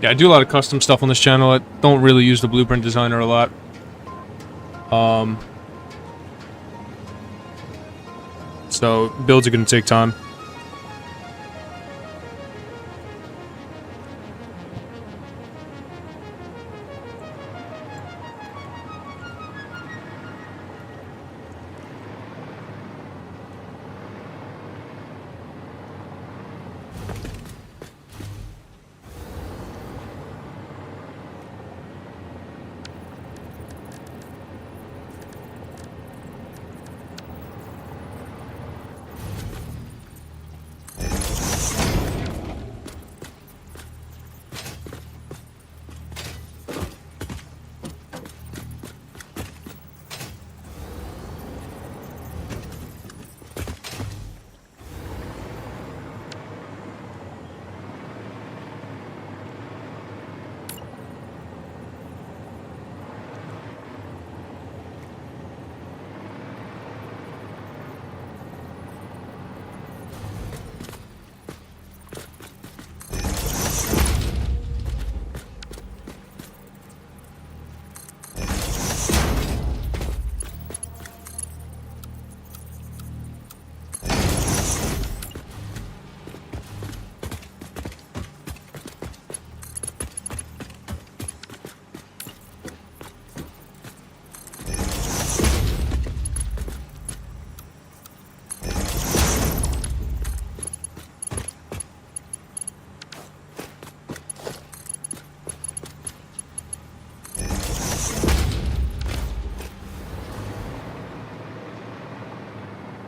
Yeah, I do a lot of custom stuff on this channel. I don't really use the Blueprint Designer a lot. So builds are going to take time.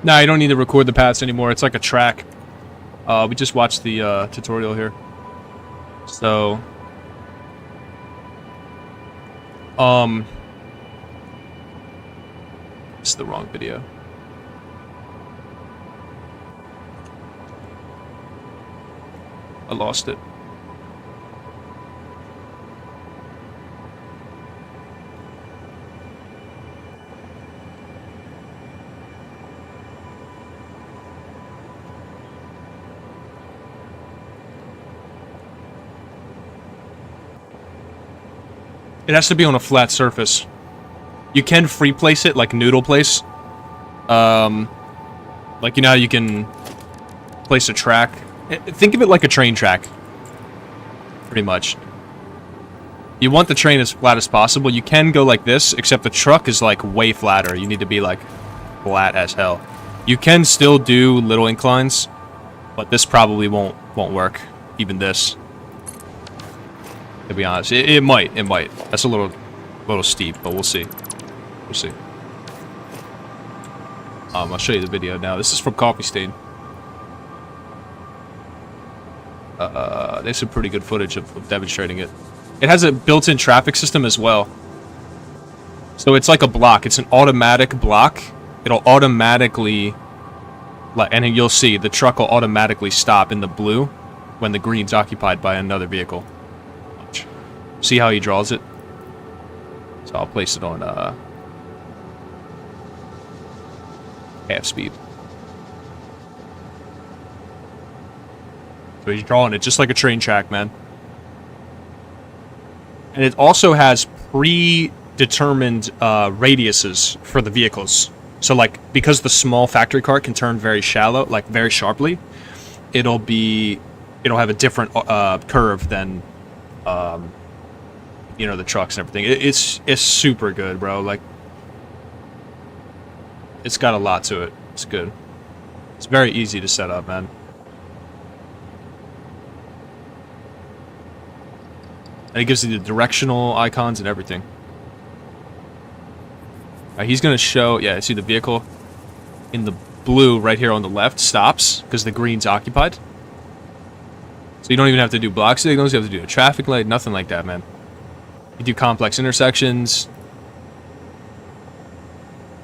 Nah, you don't need to record the paths anymore. It's like a track. We just watched the tutorial here. So, this is the wrong video. I lost it. It has to be on a flat surface. You can free place it like noodle place. Like, you know how you can place a track? Think of it like a train track. Pretty much. You want the train as flat as possible. You can go like this, except the truck is like way flatter. You need to be like flat as hell. You can still do little inclines, but this probably won't work. Even this. To be honest, it might. That's a little steep, but we'll see. We'll see. I'll show you the video now. This is from Coffee Stain. There's some pretty good footage of demonstrating it. It has a built-in traffic system as well. So it's like a block. It's an automatic block. It'll automatically, and you'll see the truck will automatically stop in the blue when the green's occupied by another vehicle. See how he draws it? So I'll place it on half speed. So he's drawing it just like a train track, man. And it also has predetermined radiuses for the vehicles. So like, because the small factory cart can turn very shallow, like very sharply, it'll have a different curve than you know, the trucks and everything. It's super good, bro. Like, it's got a lot to it. It's good. It's very easy to set up, man. And it gives you the directional icons and everything. He's gonna show, yeah, see the vehicle in the blue right here on the left stops because the green's occupied. So you don't even have to do block signals, you have to do a traffic light, nothing like that, man. You do complex intersections.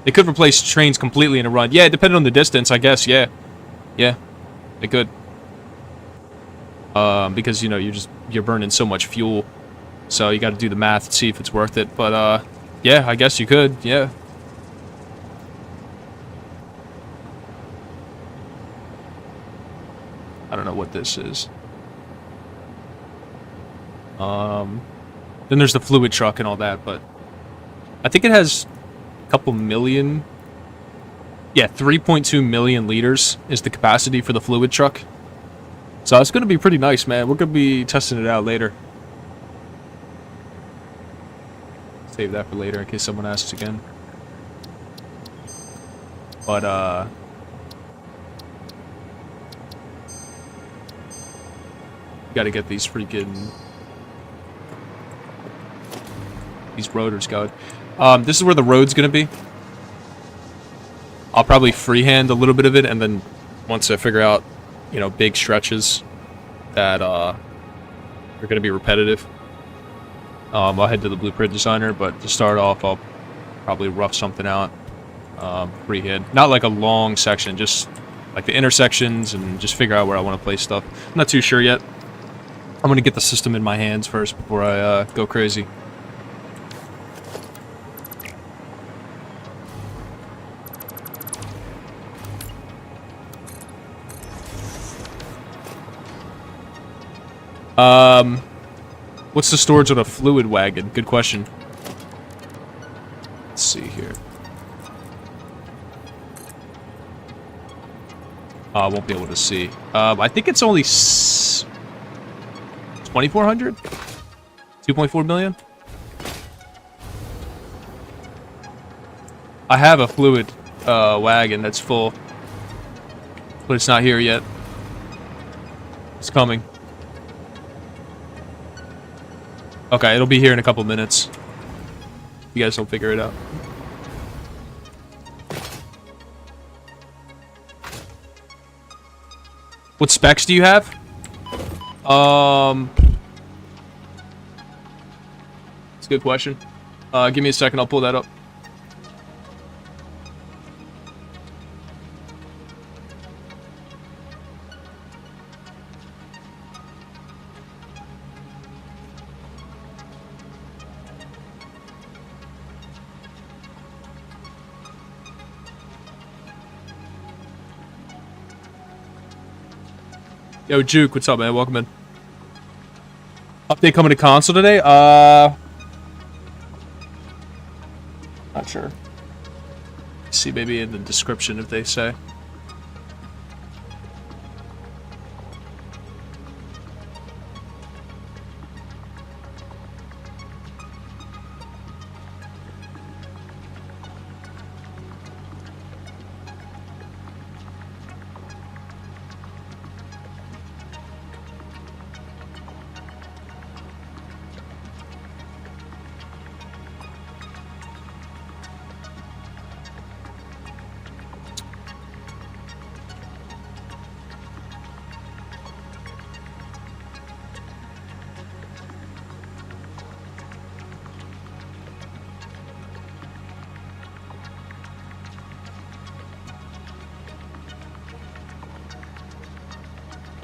They could replace trains completely in a run. Yeah, depending on the distance, I guess, yeah. Yeah, they could. Because, you know, you're burning so much fuel. So you gotta do the math to see if it's worth it. But, yeah, I guess you could, yeah. I don't know what this is. Then there's the fluid truck and all that, but I think it has a couple million. Yeah, 3.2 million liters is the capacity for the fluid truck. So it's going to be pretty nice, man. We're going to be testing it out later. Save that for later in case someone asks again. But, you got to get these freaking... these rotors going. This is where the road's gonna be. I'll probably freehand a little bit of it, and then once I figure out, you know, big stretches that are gonna be repetitive, I'll head to the blueprint designer. But to start off, I'll probably rough something out freehand. Not like a long section, just like the intersections, and just figure out where I want to place stuff. I'm not too sure yet. I'm gonna get the system in my hands first before I go crazy. What's the storage on a fluid wagon? Good question. Let's see here. I won't be able to see. I think it's only 2,400? 2.4 million? I have a fluid wagon that's full, but it's not here yet. It's coming. Okay, it'll be here in a couple minutes. You guys don't figure it out. What specs do you have? It's a good question. Give me a second, I'll pull that up. Yo, Juke, what's up, man? Welcome in. Update coming to console today? Not sure. See, maybe in the description if they say.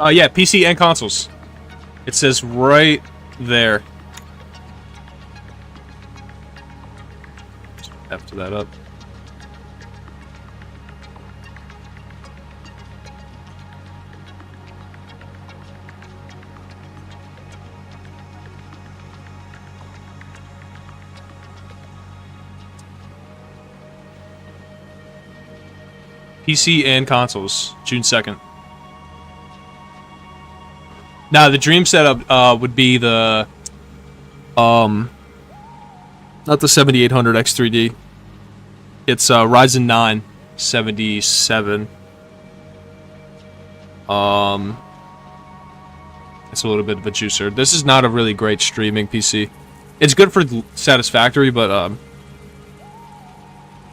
Yeah, PC and consoles. It says right there. After that up. PC and consoles, June 2nd. Now, the dream setup would be the not the 7800 X3D. It's Ryzen 9 77. It's a little bit of a juicer. This is not a really great streaming PC. It's good for Satisfactory, but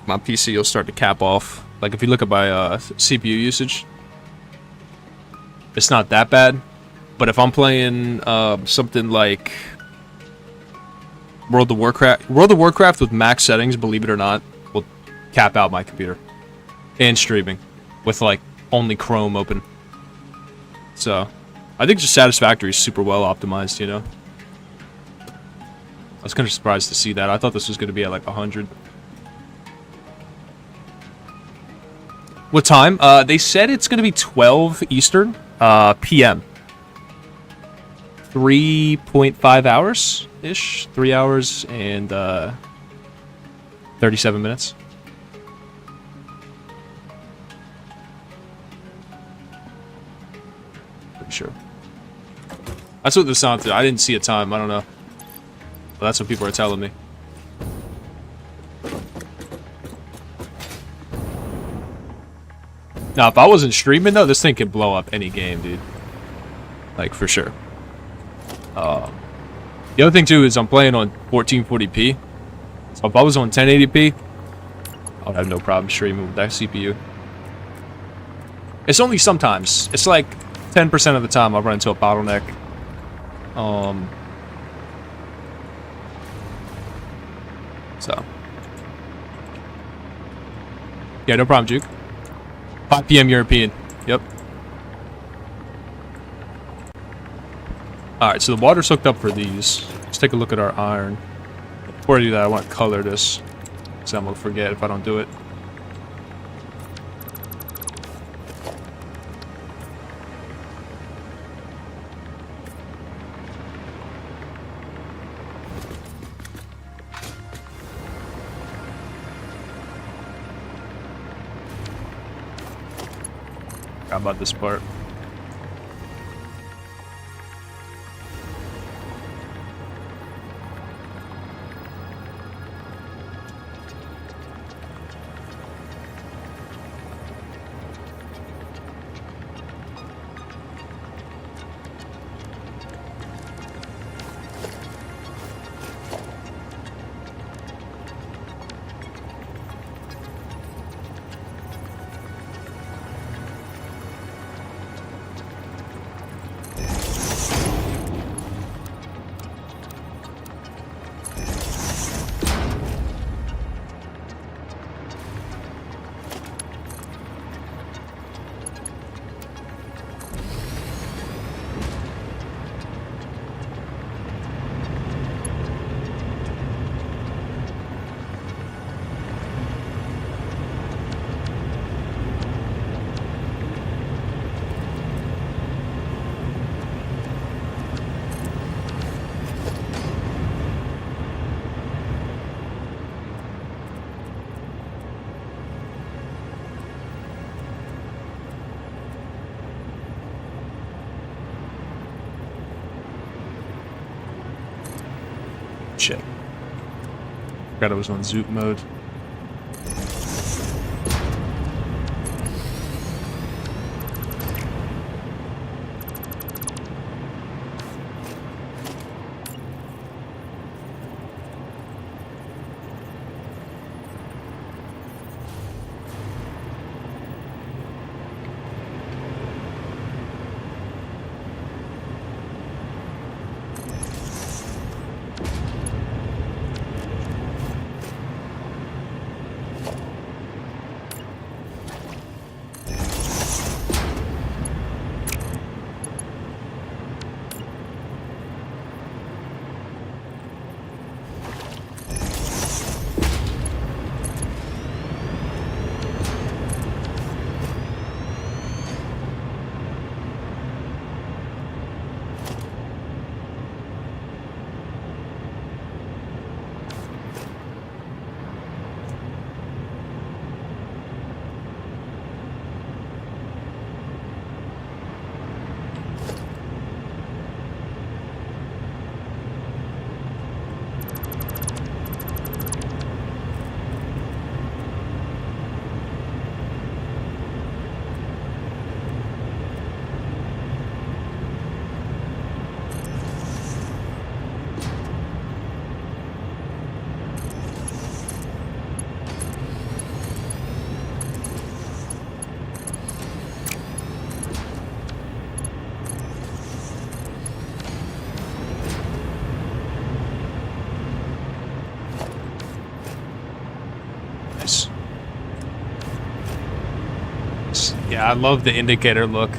my PC will start to cap off. Like if you look at my CPU usage, it's not that bad. But if I'm playing something like World of Warcraft with max settings, believe it or not, will cap out my computer. And streaming with like only Chrome open. So, I think just Satisfactory is super well optimized, you know. I was kind of surprised to see that. I thought this was going to be at like 100. What time? They said it's going to be 12 Eastern PM. 3.5 hours-ish. 3 hours and 37 minutes. Pretty sure. That's what this sounded. I didn't see a time. I don't know. But that's what people are telling me. Now, if I wasn't streaming, though, this thing could blow up any game, dude. Like, for sure. The other thing, too, is I'm playing on 1440p. So if I was on 1080p, I would have no problem streaming with that CPU. It's only sometimes. It's like 10% of the time I'll run into a bottleneck. So. Yeah, no problem, Juke. 5 PM European. Yep. Alright, so the water's hooked up for these. Let's take a look at our iron. Before I do that, I want to color this. Because I'm going to forget if I don't do it. How about this part? shit. Forgot it was on zoot mode. Nice. Yeah, I love the indicator look.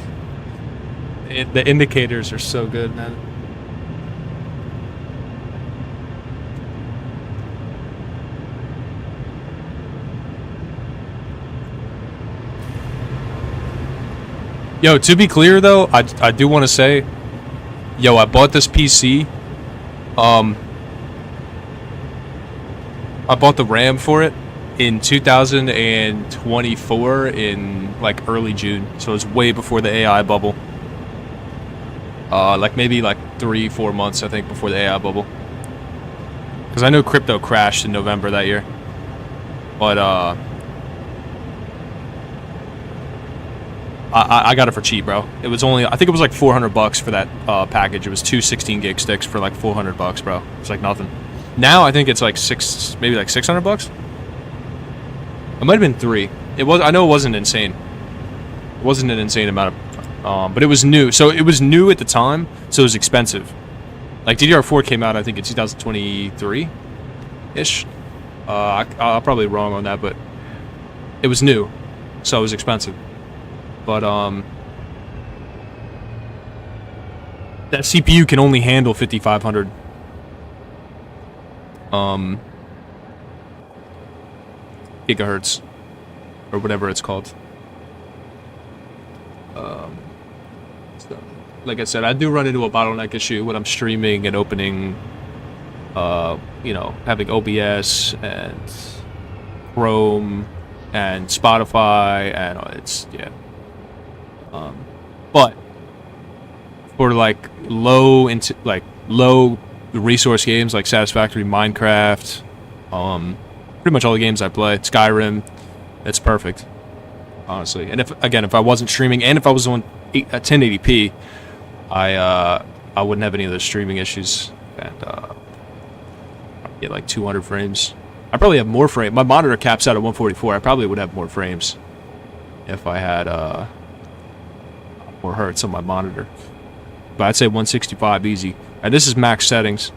The indicators are so good, man. Yo, to be clear though, I do want to say, yo, I bought this PC. I bought the RAM for it in 2024 in like early June, so it was way before the AI bubble. Like maybe like 3-4 months I think before the AI bubble. Because I know crypto crashed in November that year. But I got it for cheap, bro. It was only, I think it was like $400 for that package. It was two 16 gig sticks for like $400, bro. It's like nothing. Now I think it's like maybe like $600. It might have been 3. It was. I know it wasn't insane. It wasn't an insane amount of, but it was new. So it was new at the time, so it was expensive. Like DDR4 came out, I think, in 2023 ish. I'm probably wrong on that, but it was new, so it was expensive. But that CPU can only handle 5500 gigahertz or whatever it's called. So, like I said, I do run into a bottleneck issue when I'm streaming and opening, you know, having OBS and Chrome and Spotify, and it's, yeah. But for like low resource games like Satisfactory, Minecraft, pretty much all the games I play, Skyrim, it's perfect, honestly. And if I wasn't streaming and if I was on 1080p, I wouldn't have any of those streaming issues, and I'd get like 200 frames. I probably have more frames. My monitor caps out at 144. I probably would have more frames if I had more hertz on my monitor. But I'd say 165 easy. And this is max settings.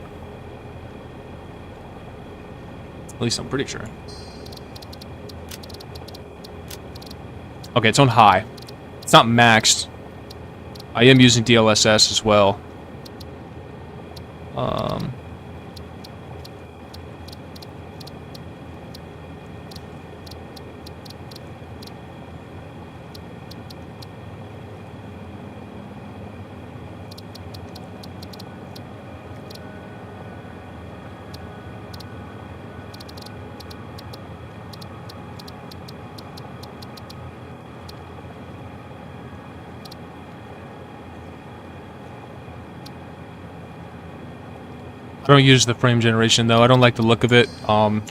At least I'm pretty sure. Okay, it's on high. It's not maxed. I am using DLSS as well. don't use the frame generation though. I don't like the look of it. The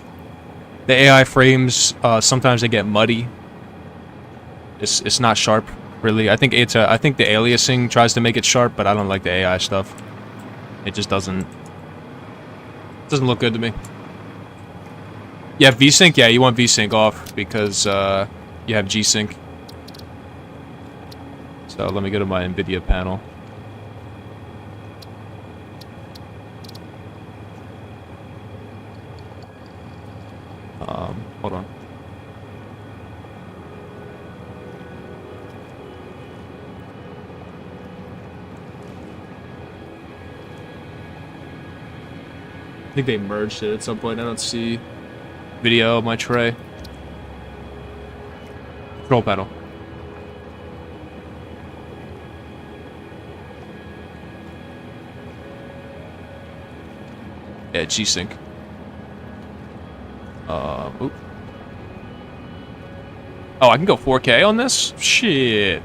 AI frames sometimes they get muddy. It's not sharp, really. I think the aliasing tries to make it sharp, but I don't like the AI stuff. It just doesn't look good to me. Yeah, VSync. Yeah, you want VSync off because you have G-Sync. So let me go to my NVIDIA panel. Hold on. I think they merged it at some point. I don't see video of my tray. Control panel. Yeah, G-Sync. Oop. Oh, I can go 4K on this? Shit.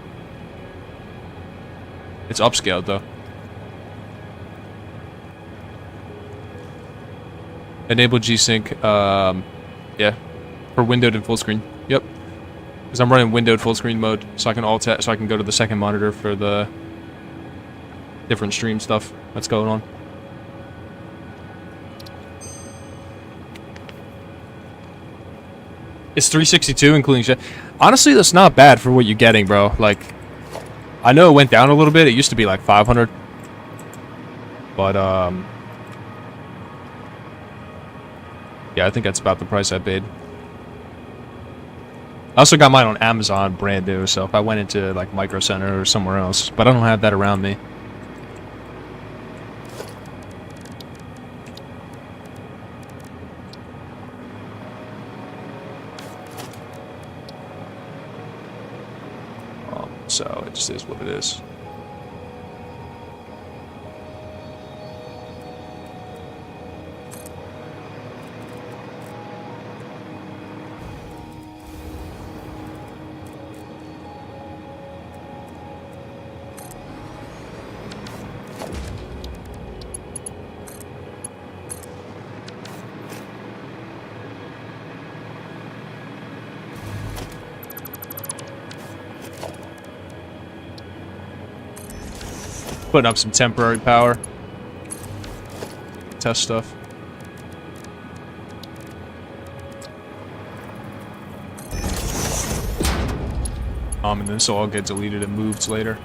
It's upscaled, though. Enable G-Sync, yeah. For windowed and full screen. Yep. Because I'm running windowed full screen mode, so I can so I can go to the second monitor for the different stream stuff that's going on. It's 362 including shit. Honestly, that's not bad for what you're getting, bro. Like, I know it went down a little bit. It used to be like 500. But, yeah, I think that's about the price I paid. I also got mine on Amazon, brand new, so if I went into, like, Micro Center or somewhere else. But I don't have that around me. So it just is what it is. Putting up some temporary power. Test stuff. And this will all get deleted and moved later.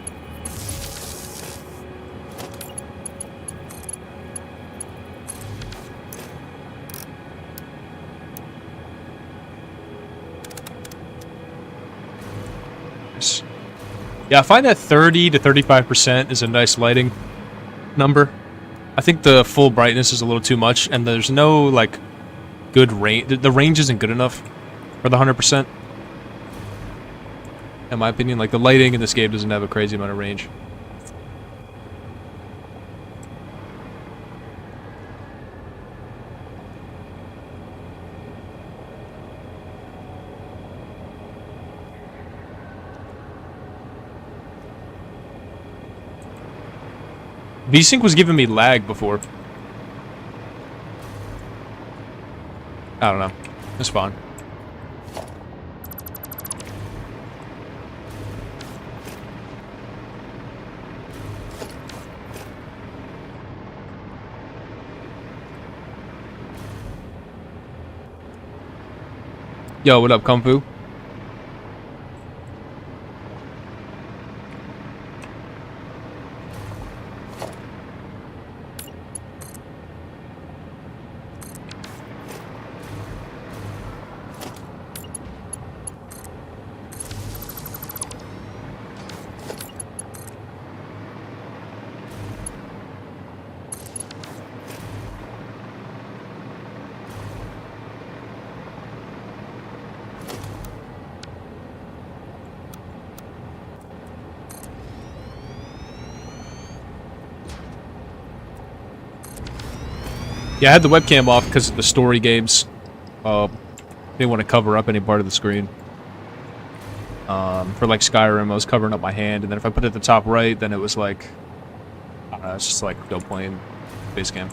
Nice. Yeah, I find that 30 to 35% is a nice lighting number. I think the full brightness is a little too much, and there's no, like, good range. The range isn't good enough for the 100%. In my opinion, like, the lighting in this game doesn't have a crazy amount of range. VSync was giving me lag before. I don't know. It's fine. Yo, what up, Kung Fu? Yeah, I had the webcam off because of the story games. Didn't want to cover up any part of the screen. For like Skyrim, I was covering up my hand, and then if I put it at the top right, then it was like, it's just like no playing base cam.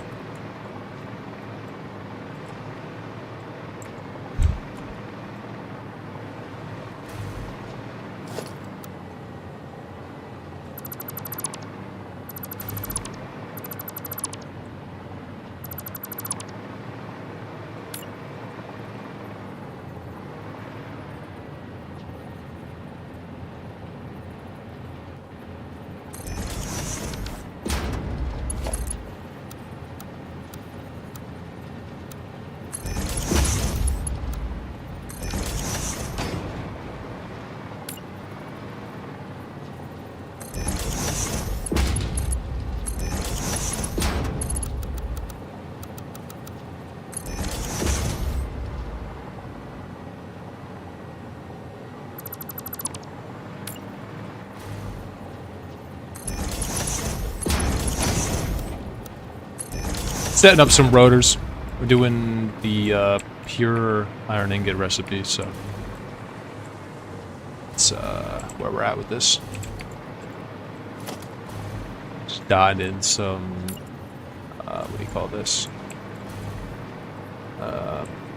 setting up some rotors. We're doing the pure iron ingot recipe, so that's where we're at with this. Just dyed in some what do you call this?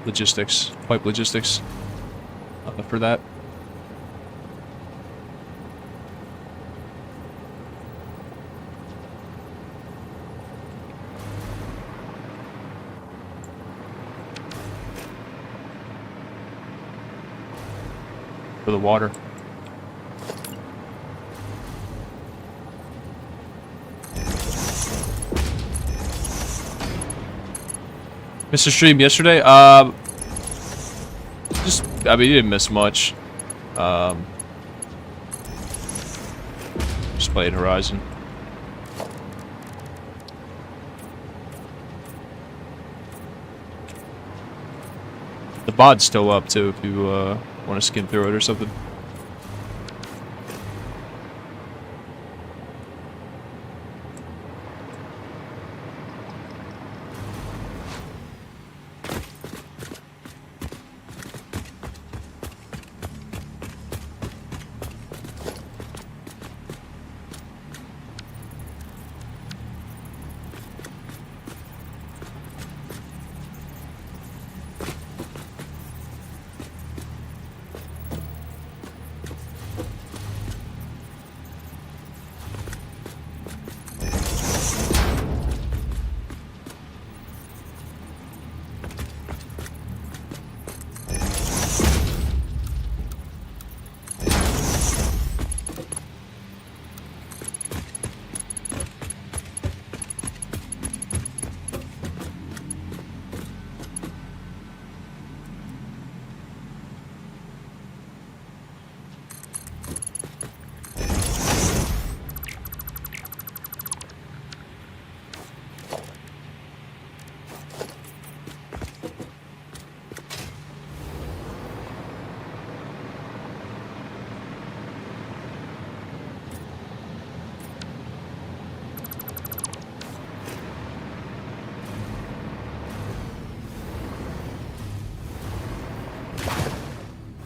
Logistics, pipe logistics for that. For the water. Mr. Stream yesterday, just, I mean, you didn't miss much. Just played Horizon. The bod's still up too if you want to skim through it or something.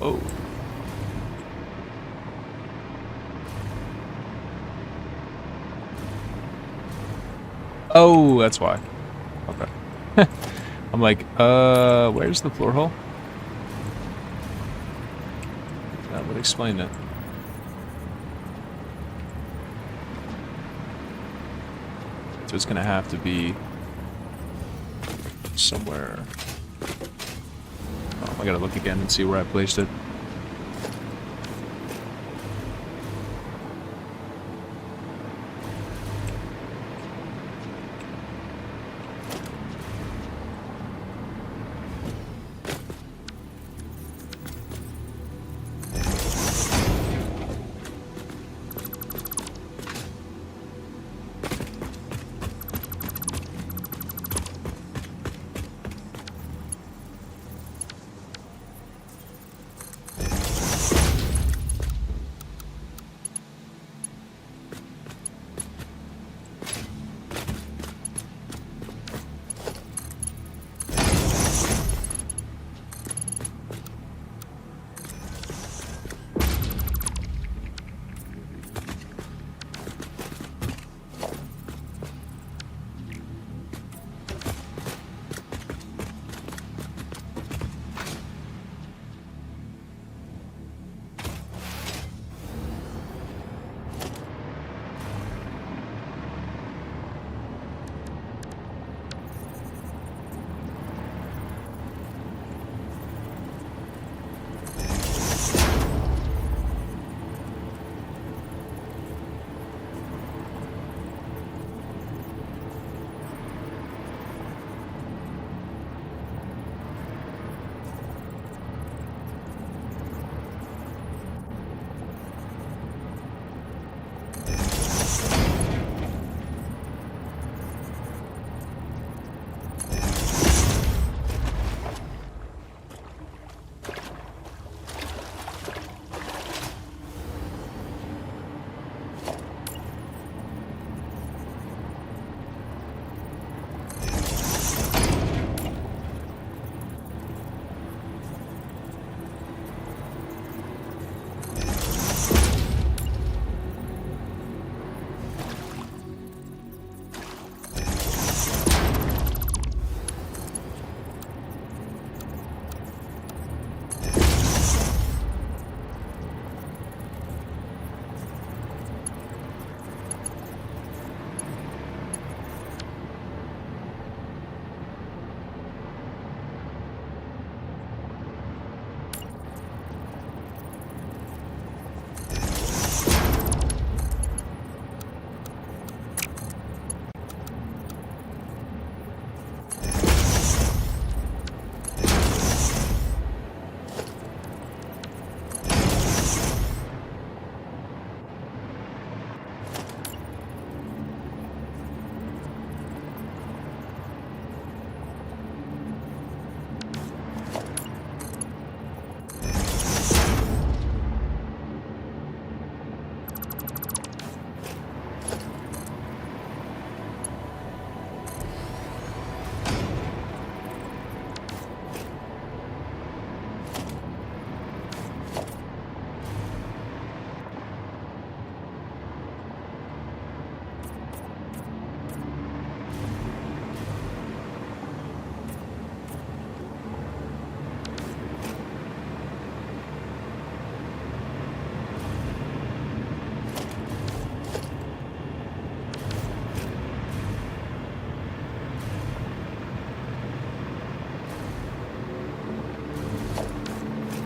Oh. Oh, that's why. Okay. I'm like, where's the floor hole? That would explain it. So it's gonna have to be somewhere. Oh, I gotta look again and see where I placed it.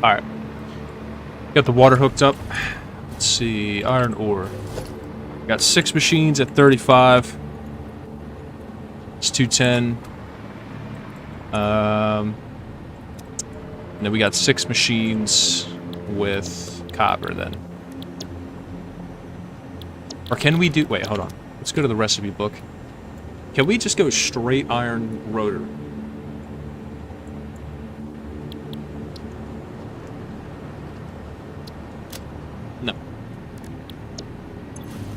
Alright. Got the water hooked up. Let's see. Iron ore. Got 6 machines at 35. It's 210. And then we got 6 machines with copper then. Or can we do... Wait, hold on. Let's go to the recipe book. Can we just go straight iron rotor? No.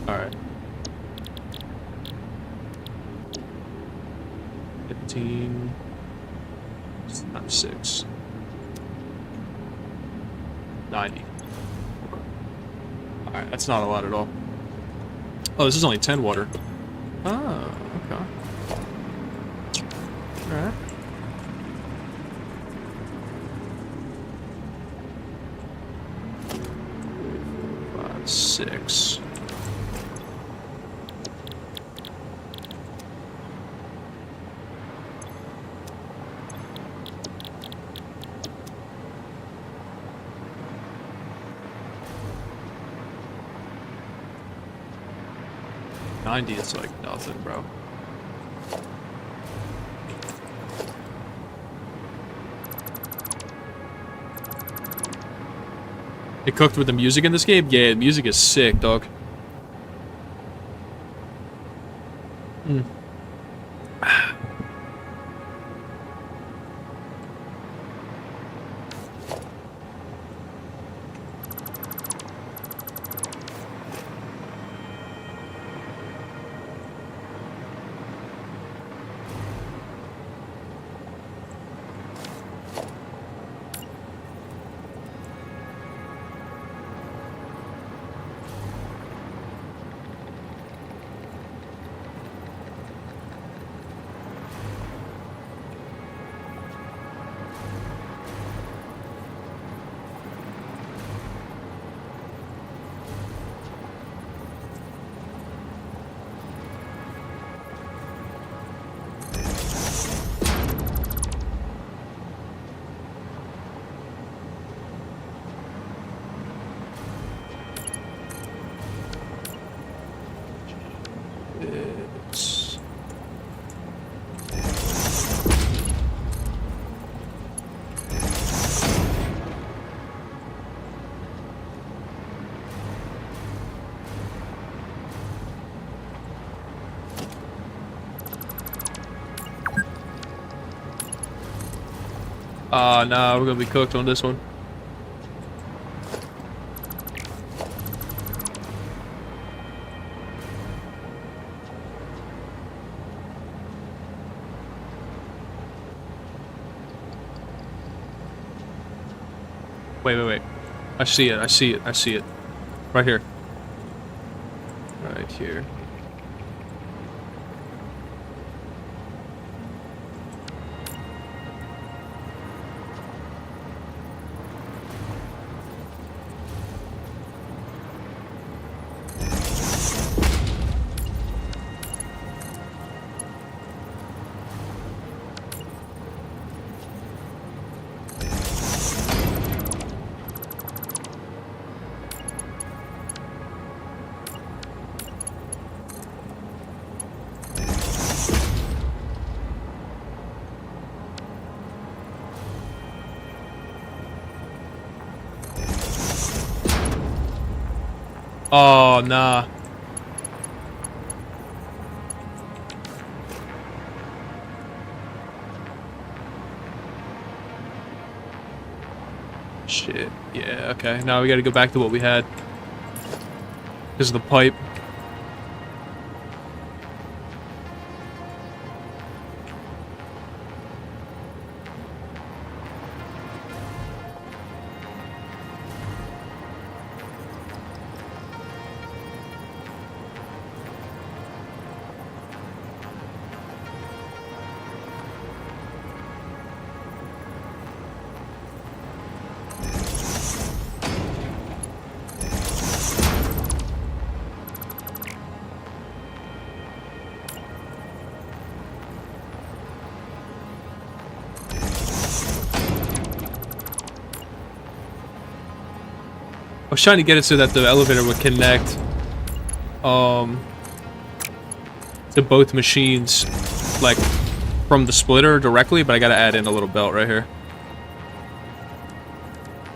Alright. 15 times 6. 90. Alright, that's not a lot at all. Oh, this is only 10 water. Oh, okay. Alright. Five, 6. Is like nothing, bro. It cooked with the music in this game? Yeah, the music is sick, dog. Hmm. It's... nah, we're gonna be cooked on this one. Wait. I see it. Right here. Right here. Oh, nah. Shit. Yeah, okay. Now we gotta go back to what we had. Because of the pipe. was trying to get it so that the elevator would connect to both machines, like from the splitter directly, but I gotta add in a little belt right here.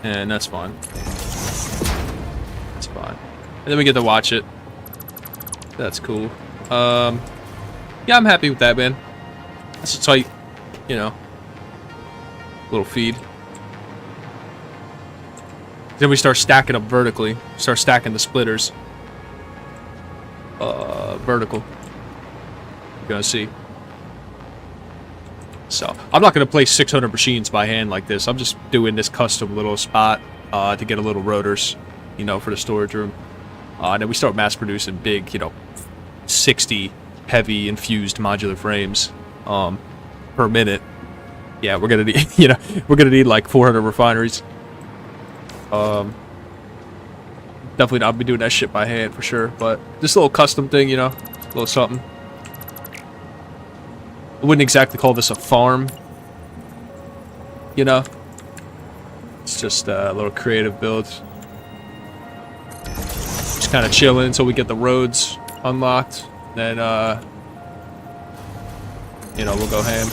And that's fine. That's fine. And then we get to watch it. That's cool. Yeah, I'm happy with that, man. That's a tight, you know, little feed. Then we start stacking up vertically. Start stacking the splitters. Vertical. You're gonna see. So, I'm not gonna place 600 machines by hand like this. I'm just doing this custom little spot to get a little rotors, you know, for the storage room. And then we start mass producing big, you know, 60 heavy infused modular frames per minute. Yeah, we're gonna need, you know, we're gonna need like 400 refineries. Definitely not be doing that shit by hand for sure, but this little custom thing, you know, a little something. I wouldn't exactly call this a farm, you know. It's just a little creative build. Just kind of chilling until we get the roads unlocked. Then, you know, we'll go ham.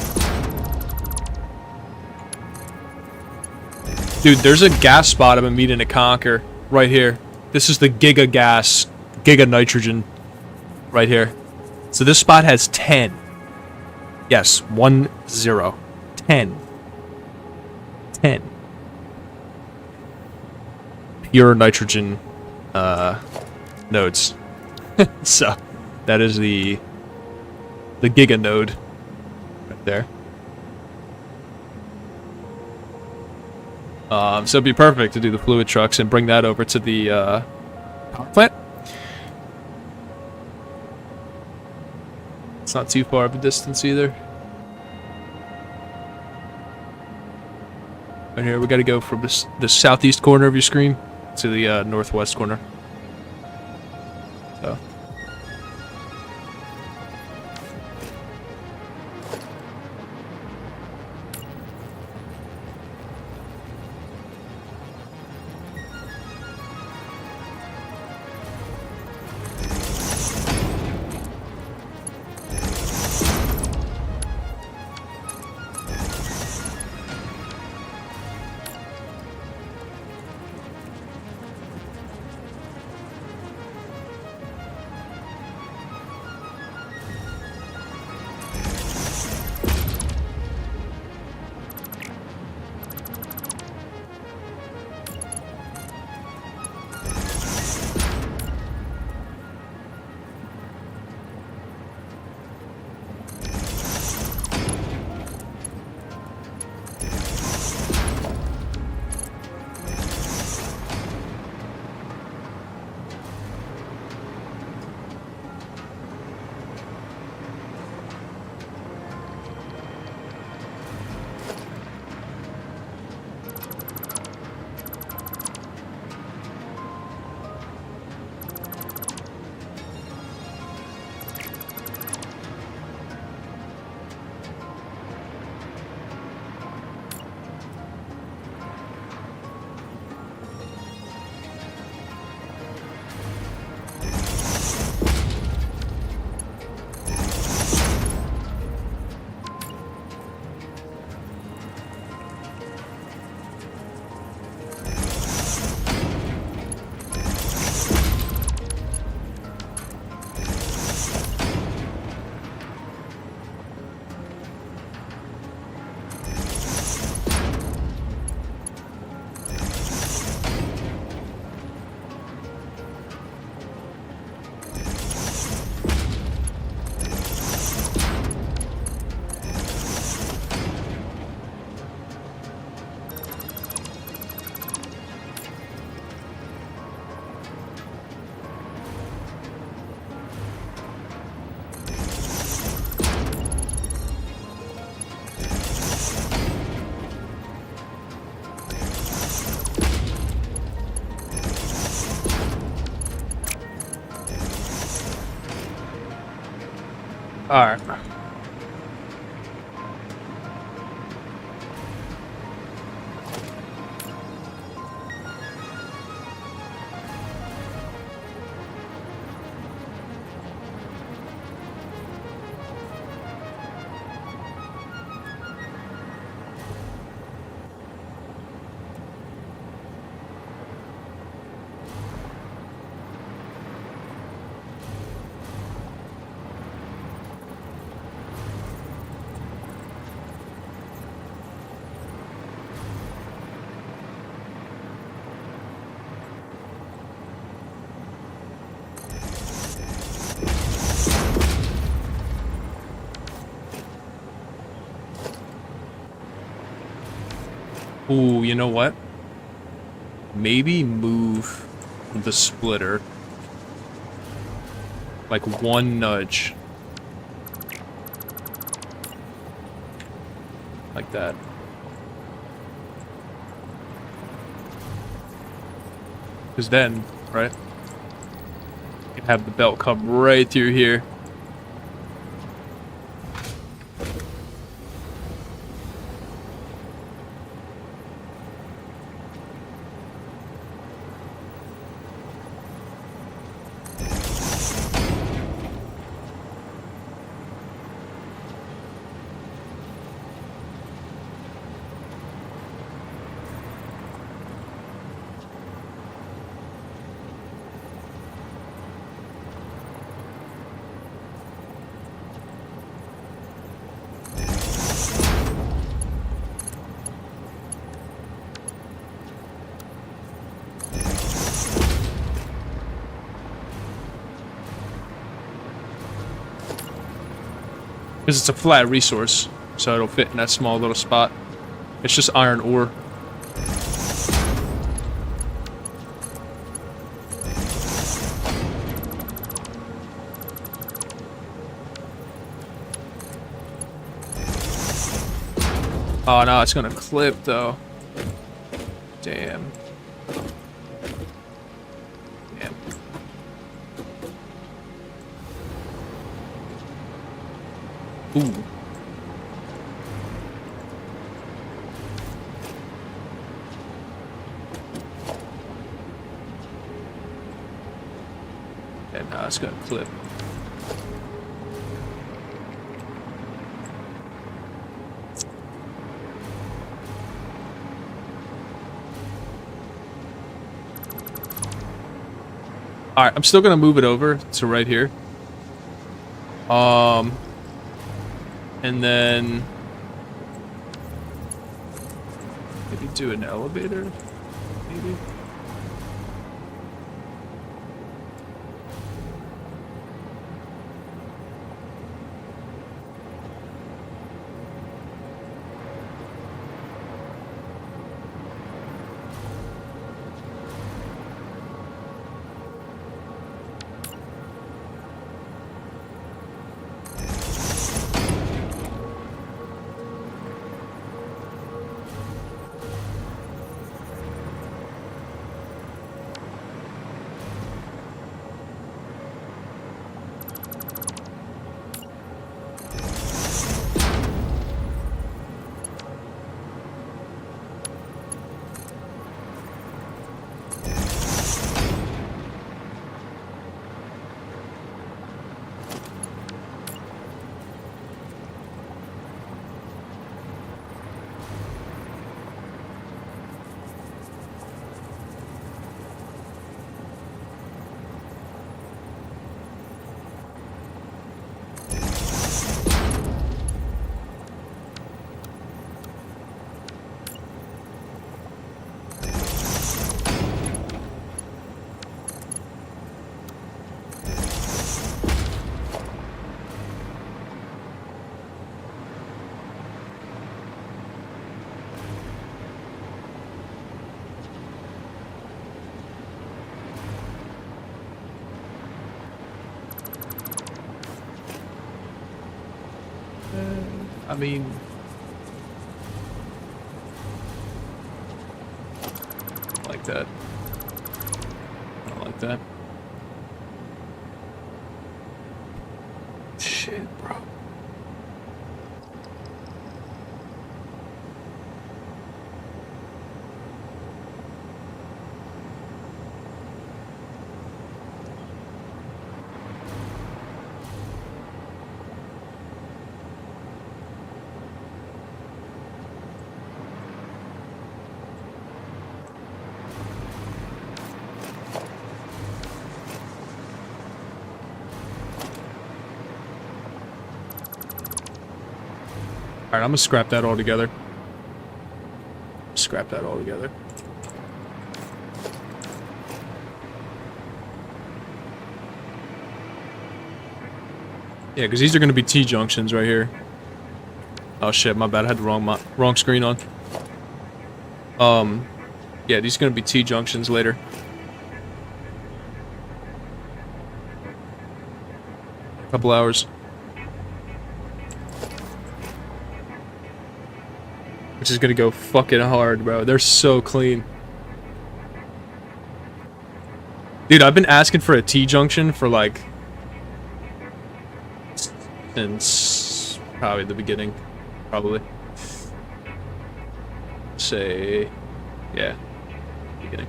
Dude, there's a gas spot I've been meaning to conquer right here. This is the Giga Gas, Giga Nitrogen right here. So this spot has 10. Yes, 1, 0. 10. 10. Pure nitrogen nodes. So that is the Giga node right there. So it'd be perfect to do the fluid trucks and bring that over to the power plant. It's not too far of a distance either. Right here, we got to go from the southeast corner of your screen to the northwest corner. So. Alright. Ooh, you know what? Maybe move the splitter. Like one nudge. Like that. Because then, right? You can have the belt come right through here. Because it's a flat resource, so it'll fit in that small little spot. It's just iron ore. Oh no, it's gonna clip though. Damn. Damn. Ooh. And now it's gonna clip. Alright, I'm still gonna move it over to right here. And then maybe do an elevator, maybe. I mean, like that. I don't like that. Shit, bro. Alright, I'm gonna scrap that all together. Scrap that all together. Yeah, because these are gonna be T-junctions right here. Oh shit, my bad, I had the wrong screen on. Yeah, these are gonna be T-junctions later. Couple hours. Which is gonna go fucking hard, bro. They're so clean. Dude, I've been asking for a T-junction for like since probably the beginning. Probably. Say, yeah, beginning.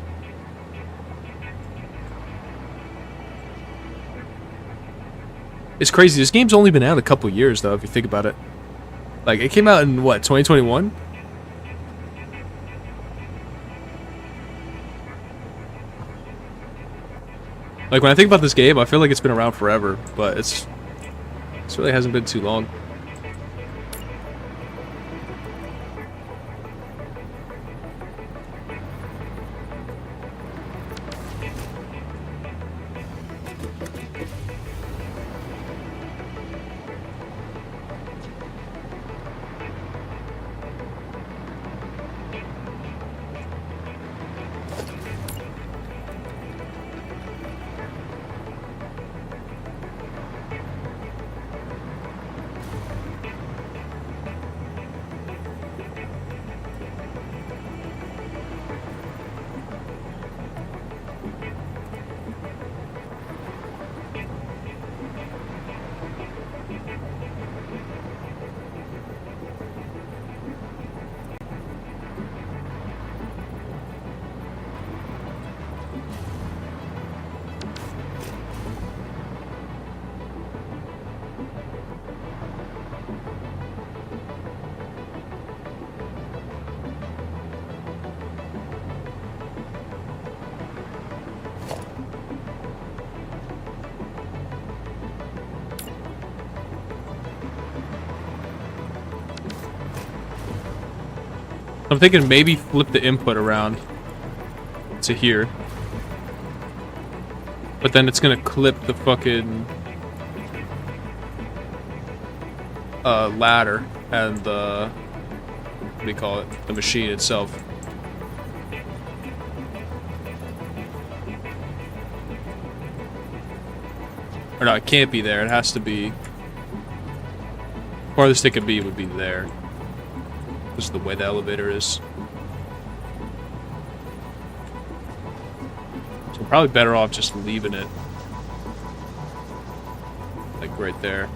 It's crazy. This game's only been out a couple years, though, if you think about it. Like, it came out in, what, 2021? Like, when I think about this game, I feel like it's been around forever, but it really hasn't been too long. I'm thinking maybe flip the input around to here. But then it's gonna clip the fucking ladder and the, what do you call it? The machine itself. Or no, it can't be there. It has to be, farthest it could be would be there. This is the way the elevator is. So probably better off just leaving it like right there.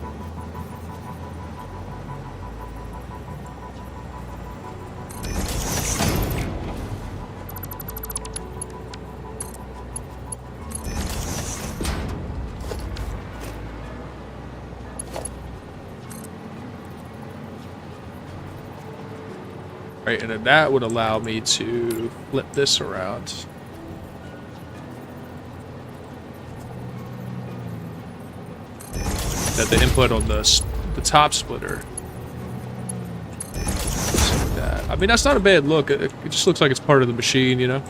Right, and then that would allow me to flip this around. That the input on the top splitter. Like that. I mean, that's not a bad look. It just looks like it's part of the machine, you know?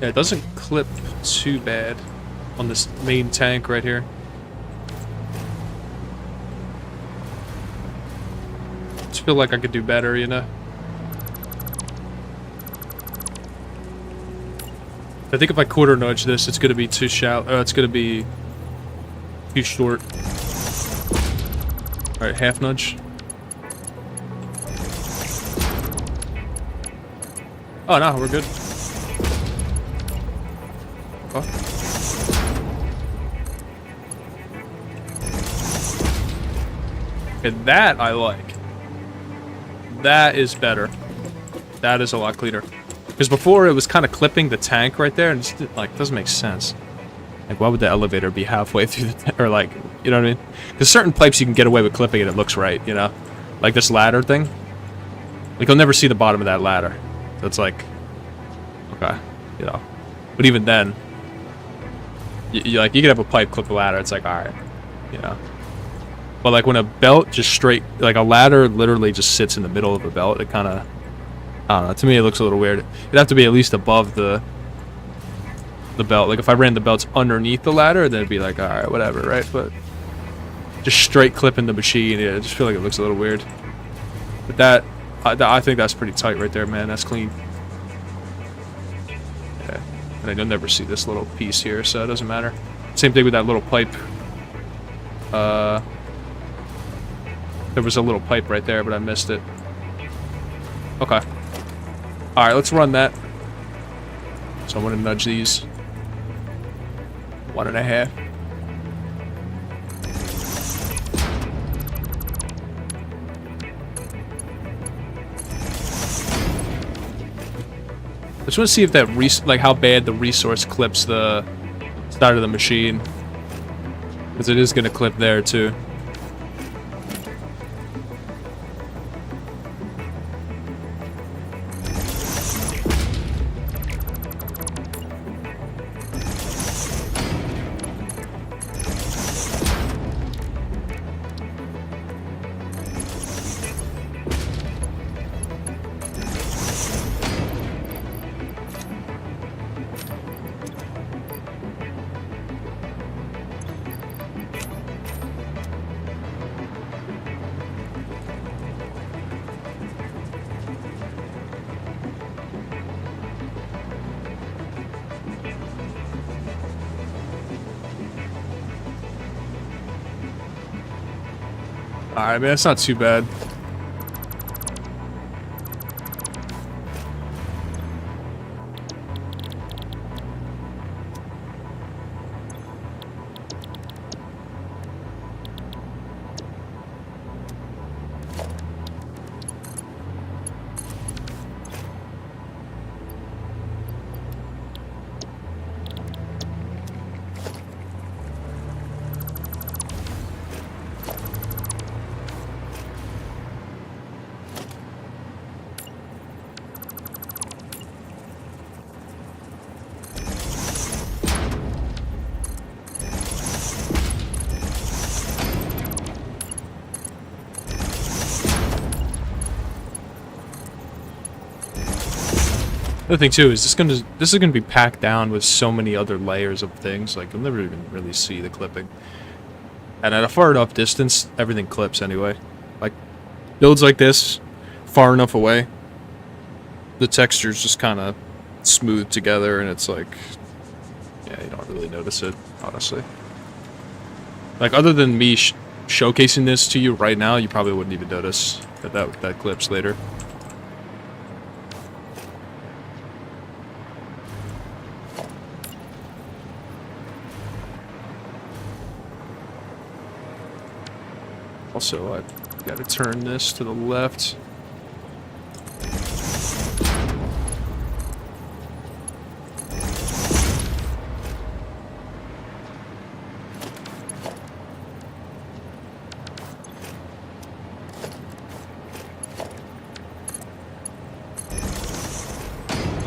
Yeah, it doesn't clip too bad on this main tank right here. Just feel like I could do better, you know? I think if I quarter nudge this, it's gonna be too shallow. It's gonna be too short. All right, half nudge. Oh no, we're good. Oh. Okay, that I like. That is better. That is a lot cleaner. Because before it was kind of clipping the tank right there, and it just, like, doesn't make sense. Like, why would the elevator be halfway through the or like, you know what I mean? Because certain pipes you can get away with clipping and it looks right, you know? Like this ladder thing. Like, you'll never see the bottom of that ladder. So it's like, okay, you know. But even then, you like, you could have a pipe clip the ladder, it's like, alright, you know. But like when a belt just straight, like a ladder literally just sits in the middle of a belt, it kind of, I don't know, to me it looks a little weird. It'd have to be at least above the the belt. Like if I ran the belts underneath the ladder, then it'd be like, all right, whatever, right? But just straight clipping the machine, yeah, I just feel like it looks a little weird. But that, I think that's pretty tight right there, man. That's clean. Yeah, and then you'll never see this little piece here, so it doesn't matter. Same thing with that little pipe. There was a little pipe right there, but I missed it. Okay. All right, let's run that. So I'm gonna nudge these. 1.5. I just want to see if that like how bad the resource clips the side of the machine, because it is gonna clip there too. Alright, man, that's not too bad. The thing too is this is gonna be packed down with so many other layers of things. Like you'll never even really see the clipping. And at a far enough distance, everything clips anyway. Like builds like this, far enough away, the texture's just kind of smooth together, and it's like, yeah, you don't really notice it, honestly. Like other than me showcasing this to you right now, you probably wouldn't even notice that clips later. Also, I've got to turn this to the left.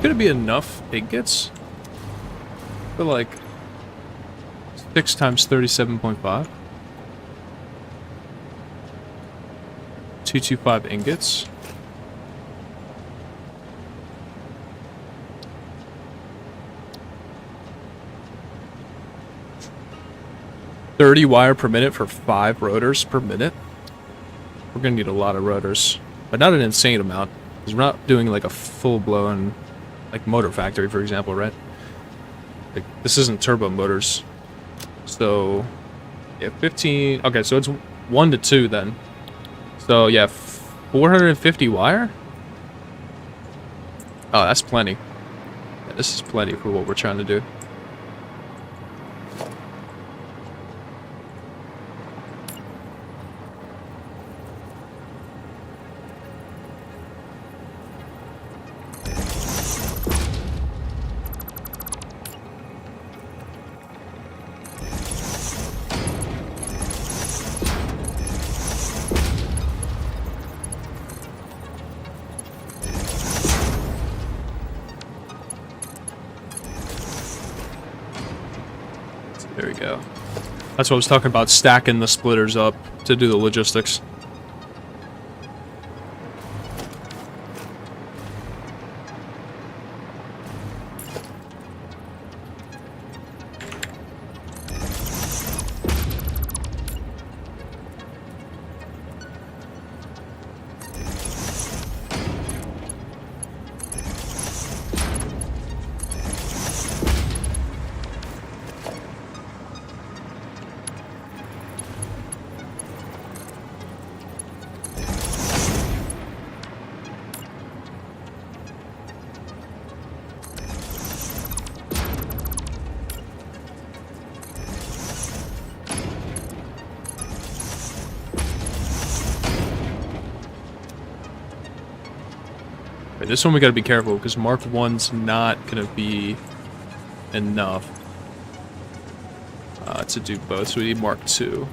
Could it be enough ingots for like 6 times 37.5? 225 ingots. $30 wire per minute for 5 rotors per minute. We're gonna need a lot of rotors, but not an insane amount, because we're not doing like a full-blown like motor factory, for example, right? Like this isn't turbo motors. So yeah, 15. Okay, so it's 1 to 2 then. So yeah, 450 wire? Oh, that's plenty. Yeah, this is plenty for what we're trying to do. There we go. That's what I was talking about, stacking the splitters up to do the logistics. This one we gotta be careful because Mark 1's not gonna be enough to do both, so we need Mark 2.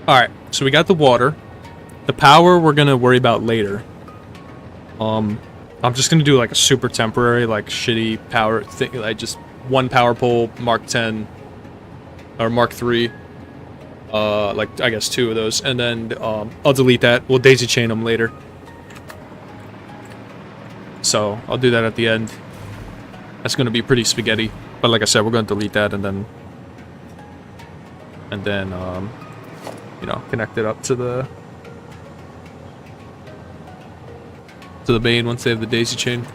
Alright, so we got the water. The power we're gonna worry about later. I'm just gonna do like a super temporary, like shitty power thing, like just one power pole, Mark 10 or Mark 3. Like I guess 2 of those, and then I'll delete that. We'll daisy chain them later. So I'll do that at the end. That's gonna be pretty spaghetti, but like I said, we're gonna delete that and then you know, connect it up to the main once they have the daisy chain.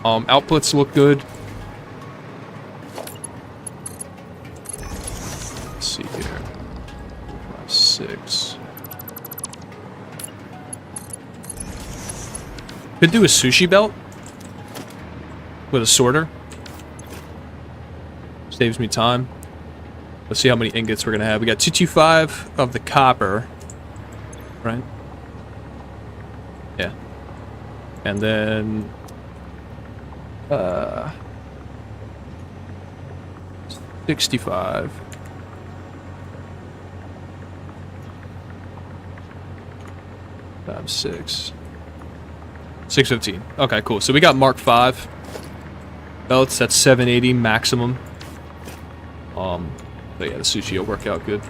Outputs look good. Let's see here. 6. Could do a sushi belt with a sorter. Saves me time. Let's see how many ingots we're gonna have. We got 225 of the copper, right? Yeah. And then 65. Five, 6. 615. Okay, cool. So we got Mark 5 belts. That's 780 maximum. But yeah, the sushi will work out good.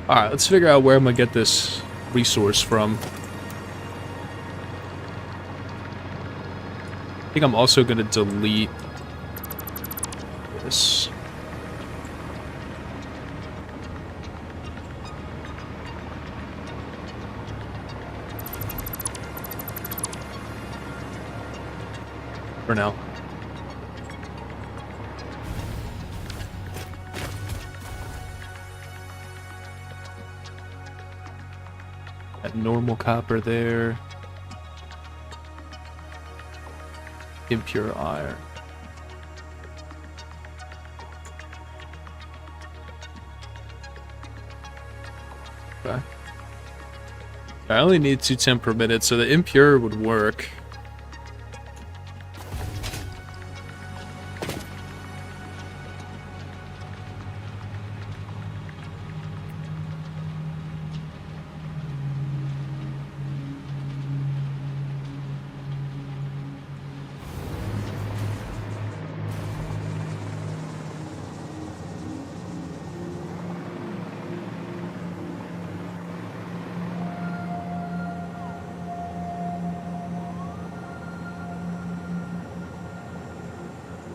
Alright, let's figure out where I'm gonna get this resource from. I think I'm also gonna delete this. For now. That normal copper there. Impure iron. Okay. I only need 210 per minute, so the impure would work.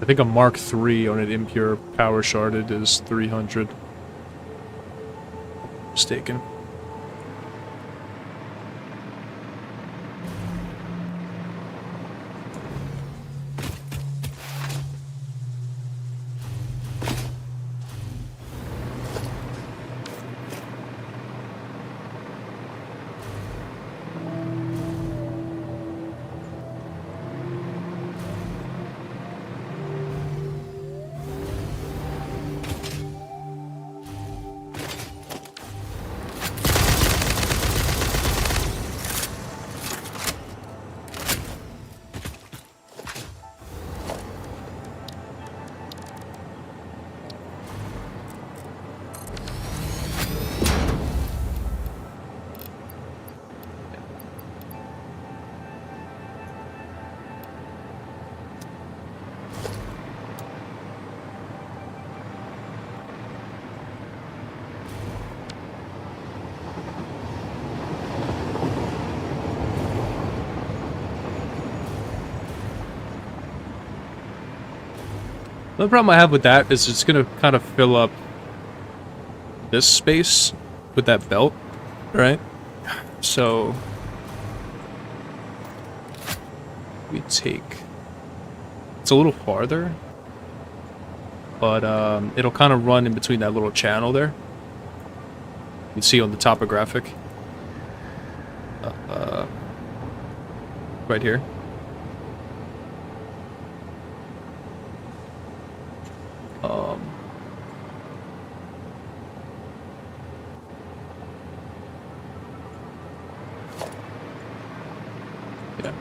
I think a Mark III on an impure power sharded is 300. Mistaken. The problem I have with that is it's going to kind of fill up this space with that belt, right? So we take... It's a little farther, but it'll kind of run in between that little channel there. You can see on the topographic. Right here. Yeah.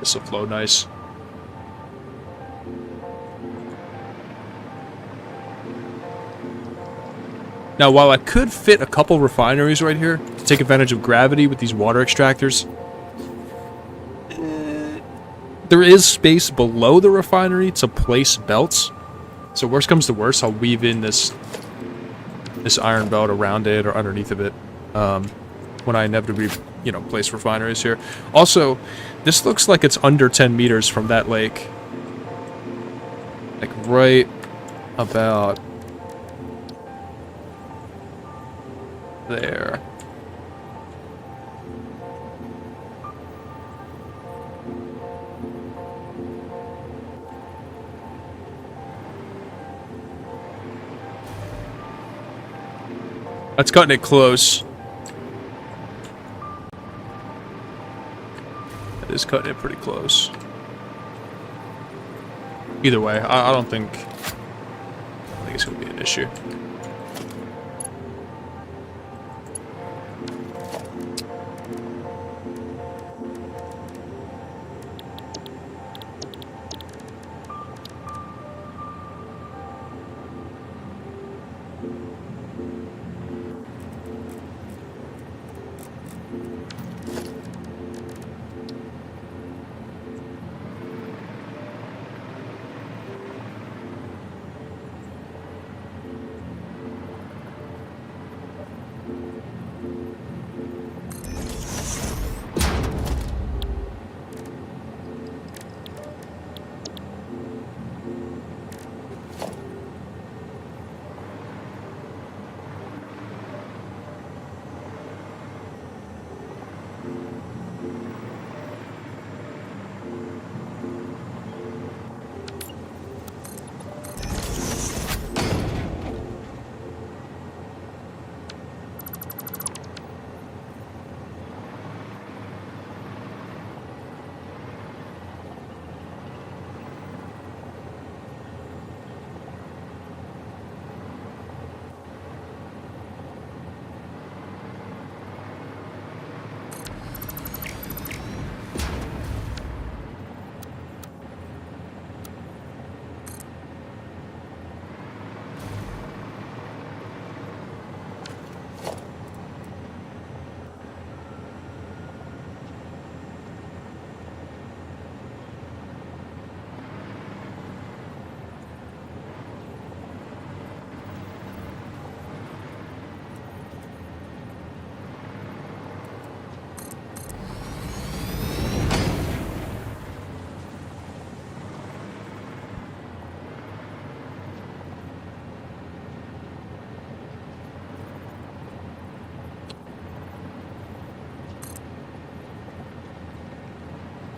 This will flow nice. Now, while I could fit a couple refineries right here to take advantage of gravity with these water extractors, there is space below the refinery to place belts. So worst comes to worst, I'll weave in this iron belt around it or underneath of it when I inevitably, you know, place refineries here. Also, this looks like it's under 10 meters from that lake. Like right about there. That's cutting it close. That is cutting it pretty close. Either way, I don't think it's going to be an issue.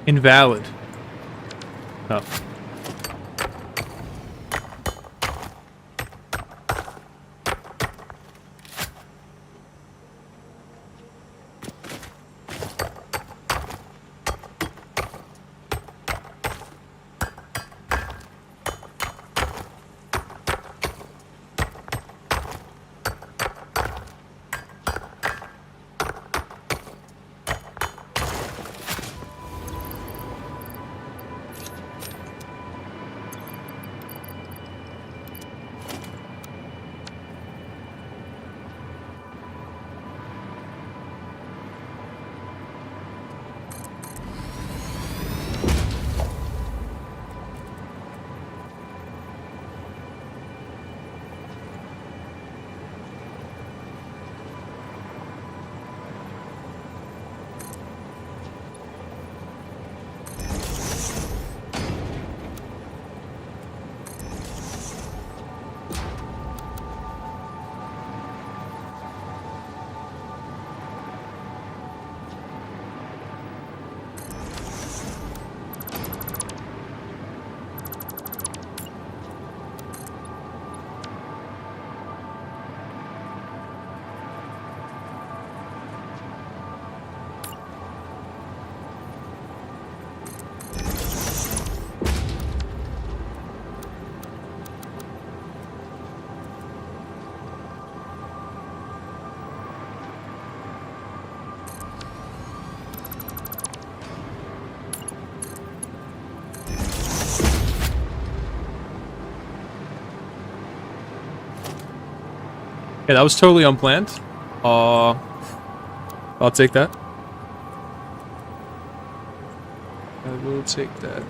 Invalid. Oh. Yeah, that was totally unplanned. I'll take that. I will take that.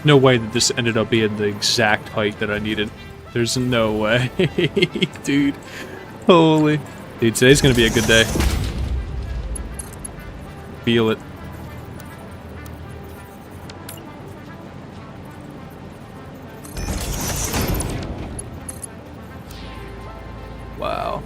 No way that this ended up being the exact height that I needed. There's no way. Dude. Holy. Dude, today's gonna be a good day. Feel it. Wow.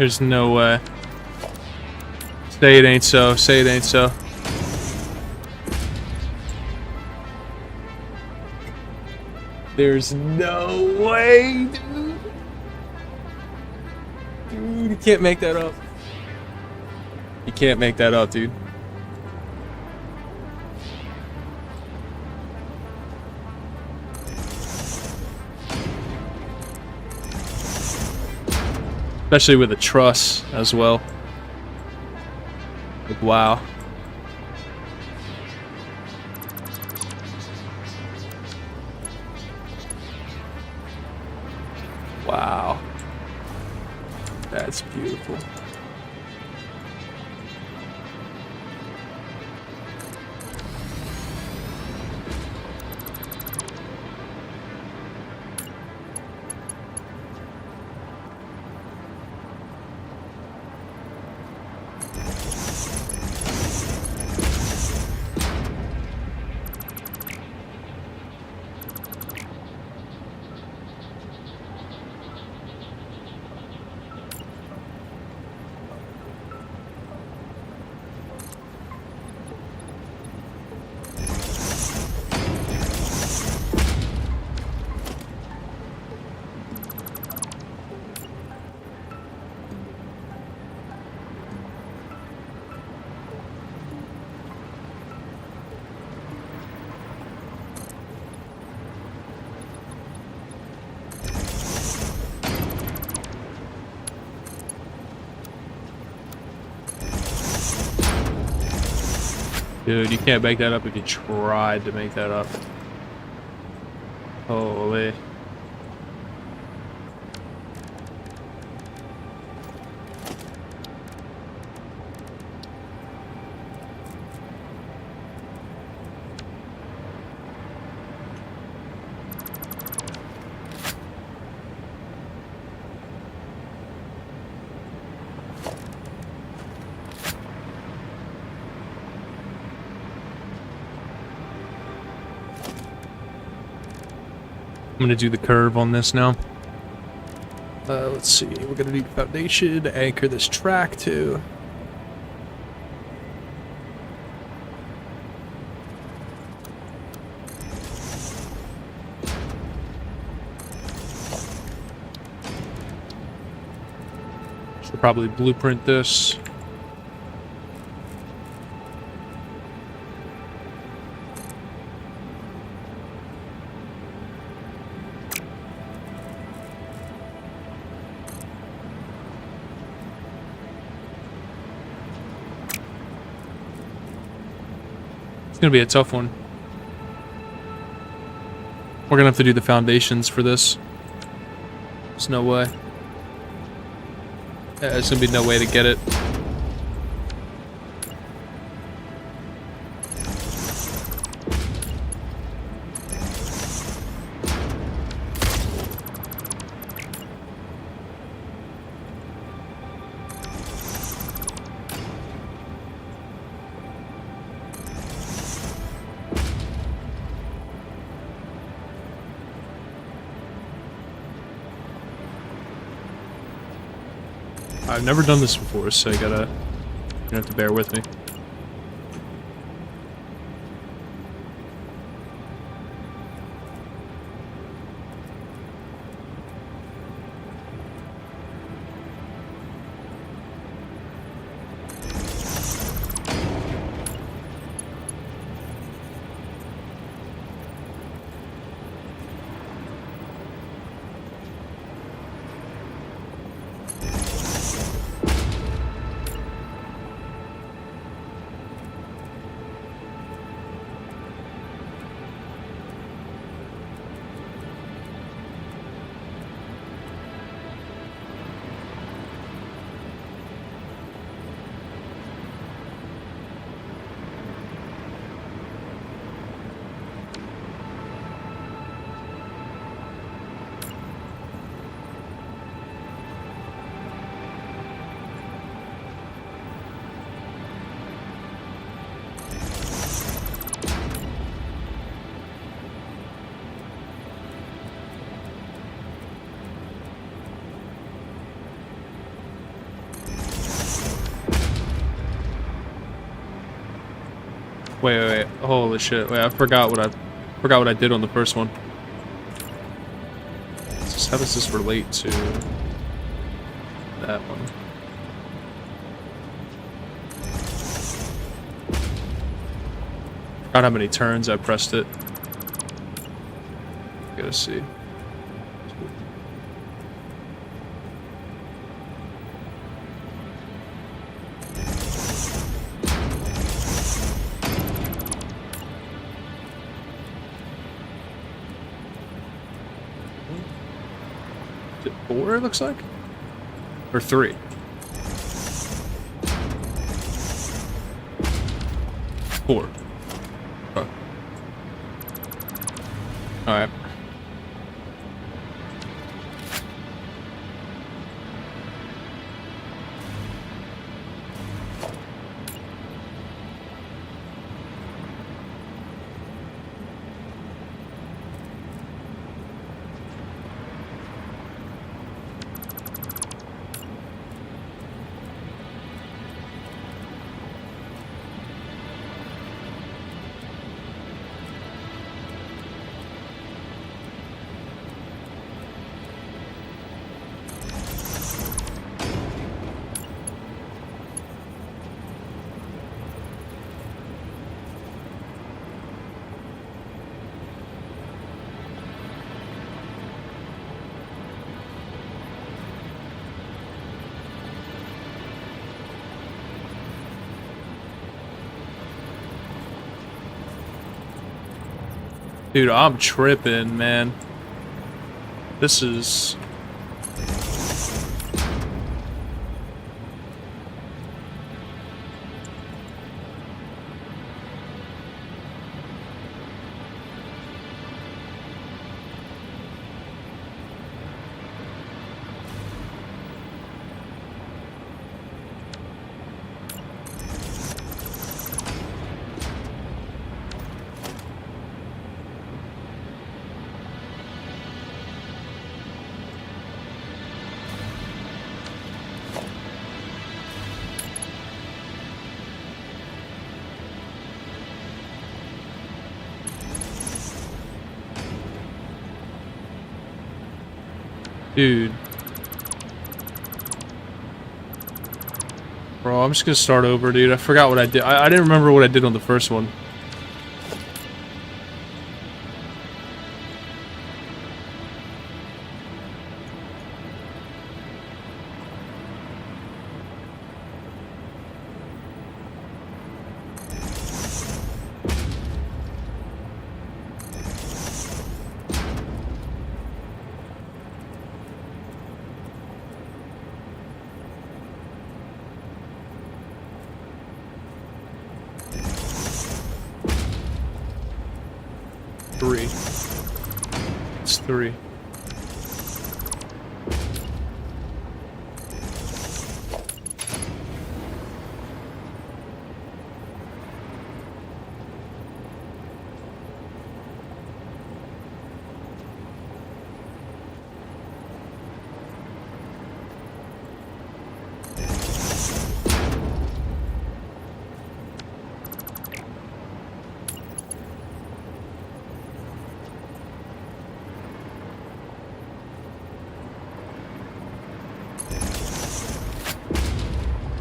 There's no way. Say it ain't so. Say it ain't so. There's no way, dude. Dude, you can't make that up. You can't make that up, dude. Especially with a truss as well. Like, wow. Wow. That's beautiful. Dude, you can't make that up if you tried to make that up. Holy. I'm gonna do the curve on this now. Let's see, we're gonna do foundation to anchor this track to. Should probably blueprint this. Gonna be a tough one. We're gonna have to do the foundations for this. There's no way. Yeah, there's gonna be no way to get it. I've never done this before, so you're gonna have to bear with me. Wait. Holy shit. Wait, I forgot what I did on the first one. How does this relate to that one? Forgot how many turns I pressed it. Gotta see. Is it 4, it looks like? Or 3? 4. Oh. Alright. Dude, I'm tripping, man. This is... Dude. Bro, I'm just gonna start over, dude. I forgot what I did. I didn't remember what I did on the first one. Three. It's 3.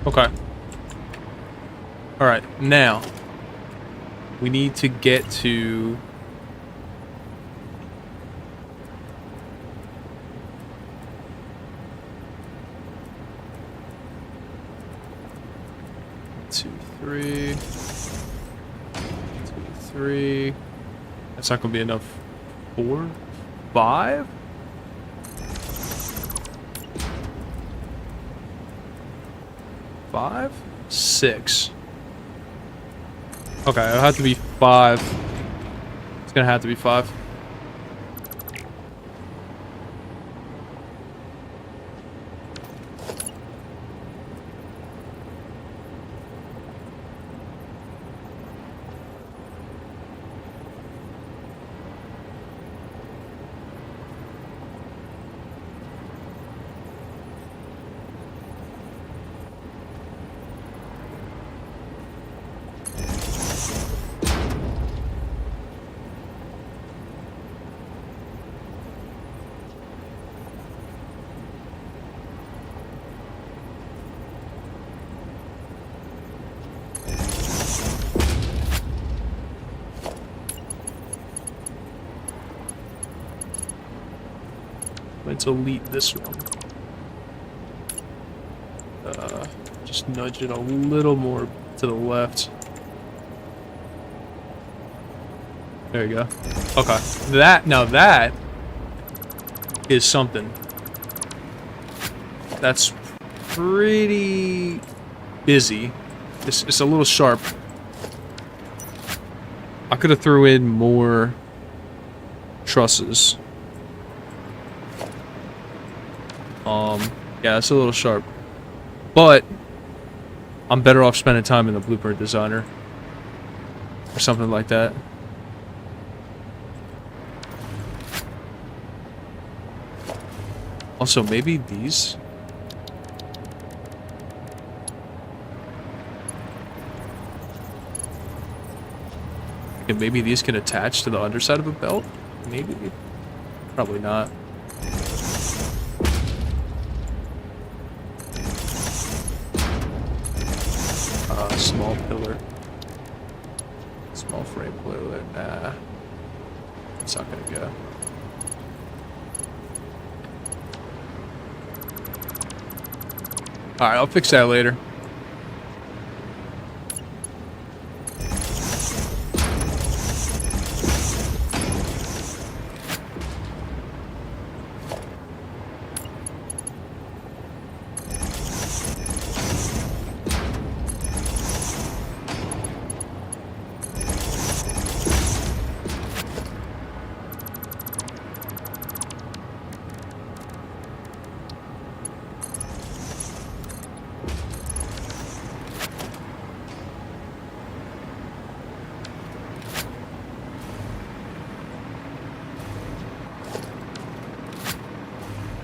Okay. Alright, now we need to get to two, three. That's not gonna be enough. 4, 5. Five, 6. Okay, it'll have to be 5. It's gonna have to be 5. Trying to delete this one. Just nudge it a little more to the left. There you go. Okay. That is something. That's pretty busy. It's a little sharp. I could have threw in more trusses. Yeah, it's a little sharp. But I'm better off spending time in the blueprint designer or something like that. Also, maybe these. Okay, maybe these can attach to the underside of a belt? Maybe. Probably not. Small pillar. Small frame pillar. Nah. It's not gonna go. Alright, I'll fix that later.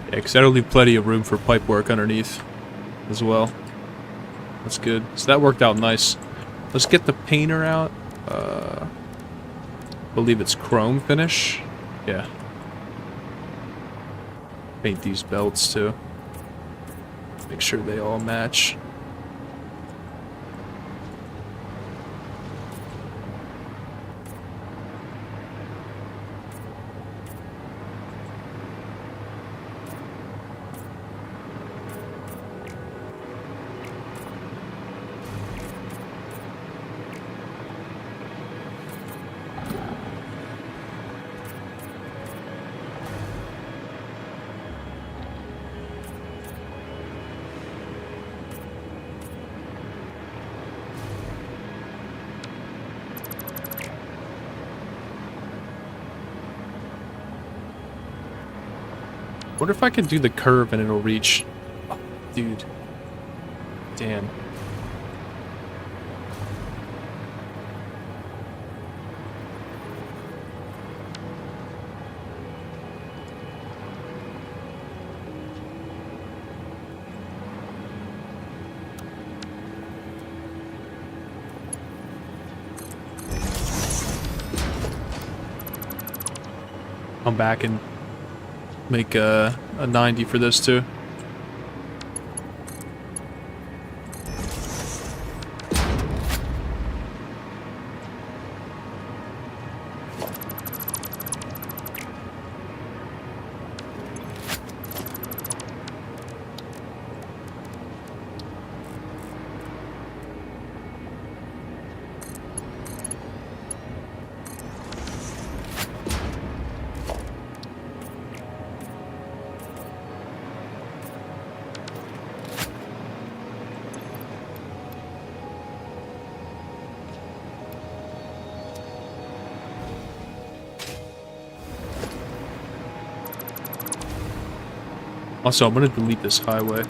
Yeah, because that'll leave plenty of room for pipe work underneath as well. That's good. So that worked out nice. Let's get the painter out. Believe it's chrome finish. Yeah. Paint these belts too. Make sure they all match. Wonder if I can do the curve and it'll reach. Oh, dude. Damn. Come back and make a 90 for this too. Also, I'm gonna delete this highway.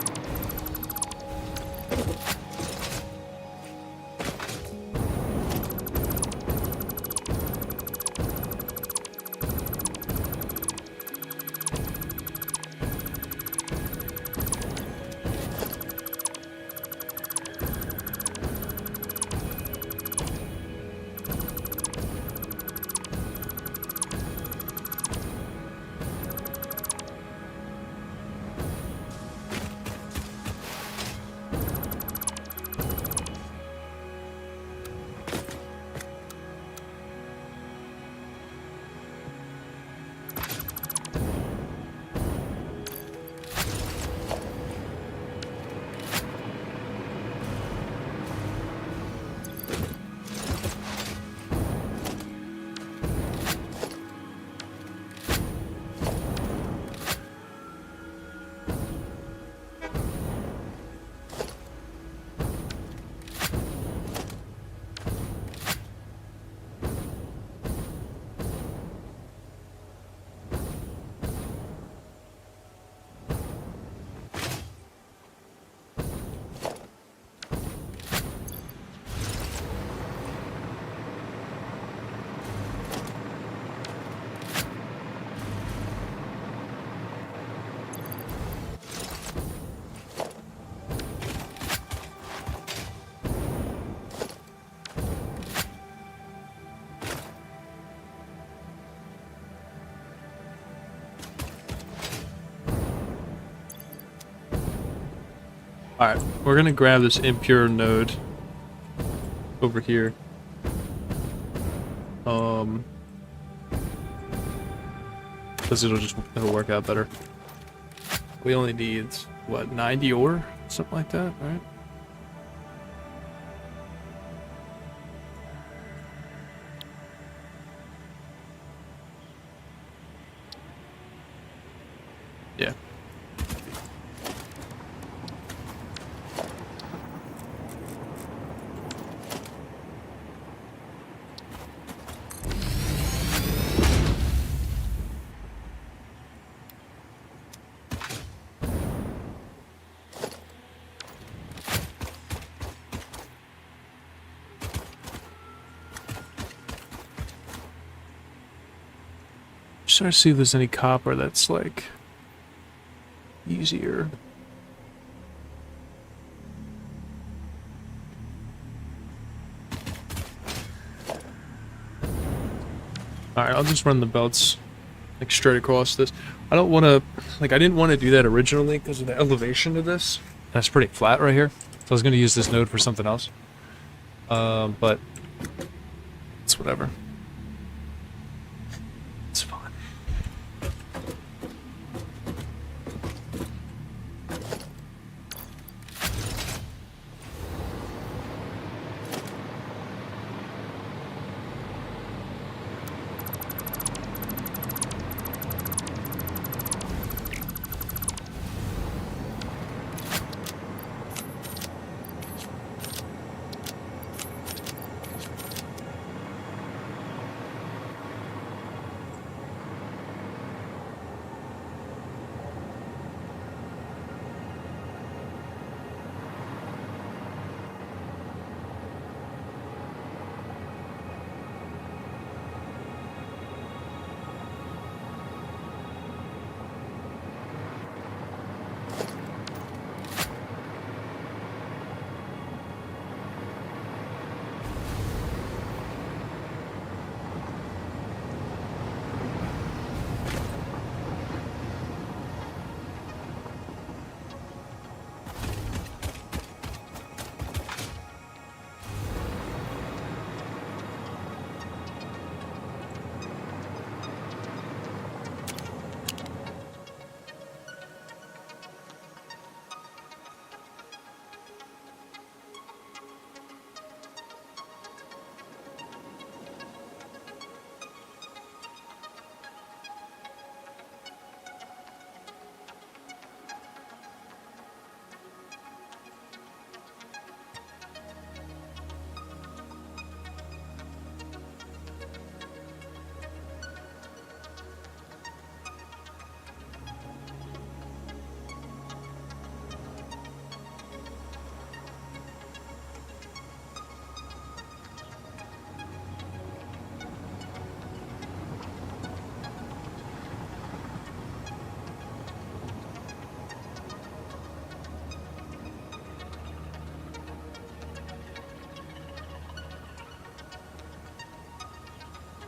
Alright, we're gonna grab this impure node over here. Because it'll work out better. We only need, what, 90 ore? Something like that, right? Yeah. Just trying to see if there's any copper that's like easier. Alright, I'll just run the belts like straight across this. I don't want to, like, I didn't want to do that originally because of the elevation of this. That's pretty flat right here. So I was going to use this node for something else. But it's whatever. It's fine.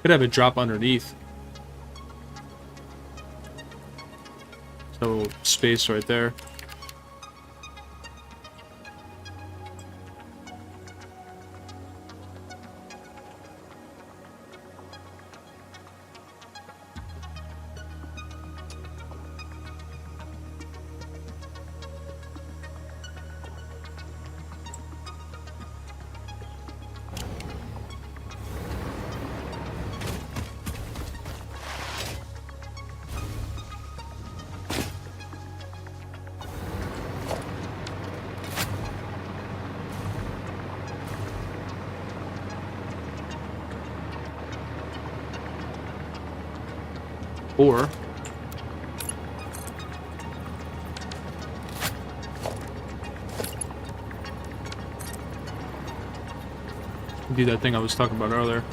Could have it drop underneath. So space right there. Or do that thing I was talking about earlier.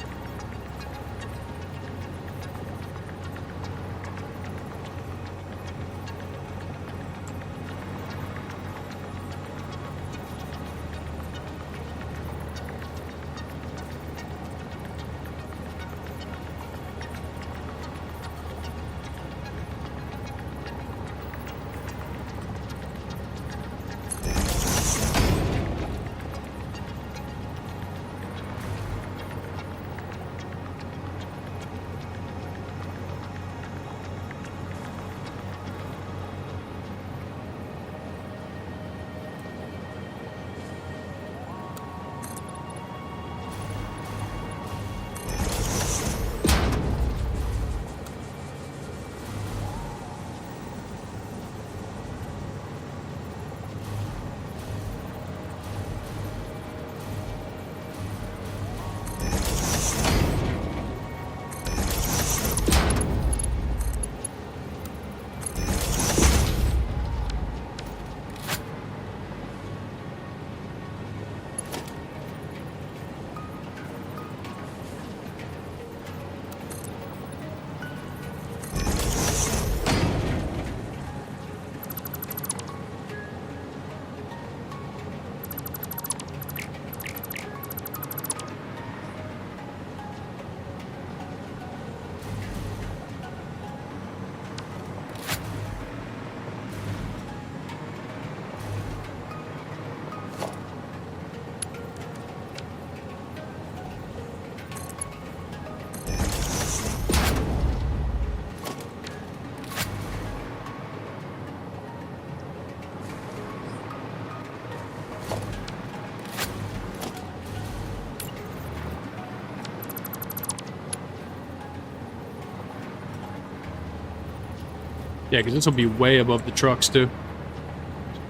Yeah, because this will be way above the trucks, too.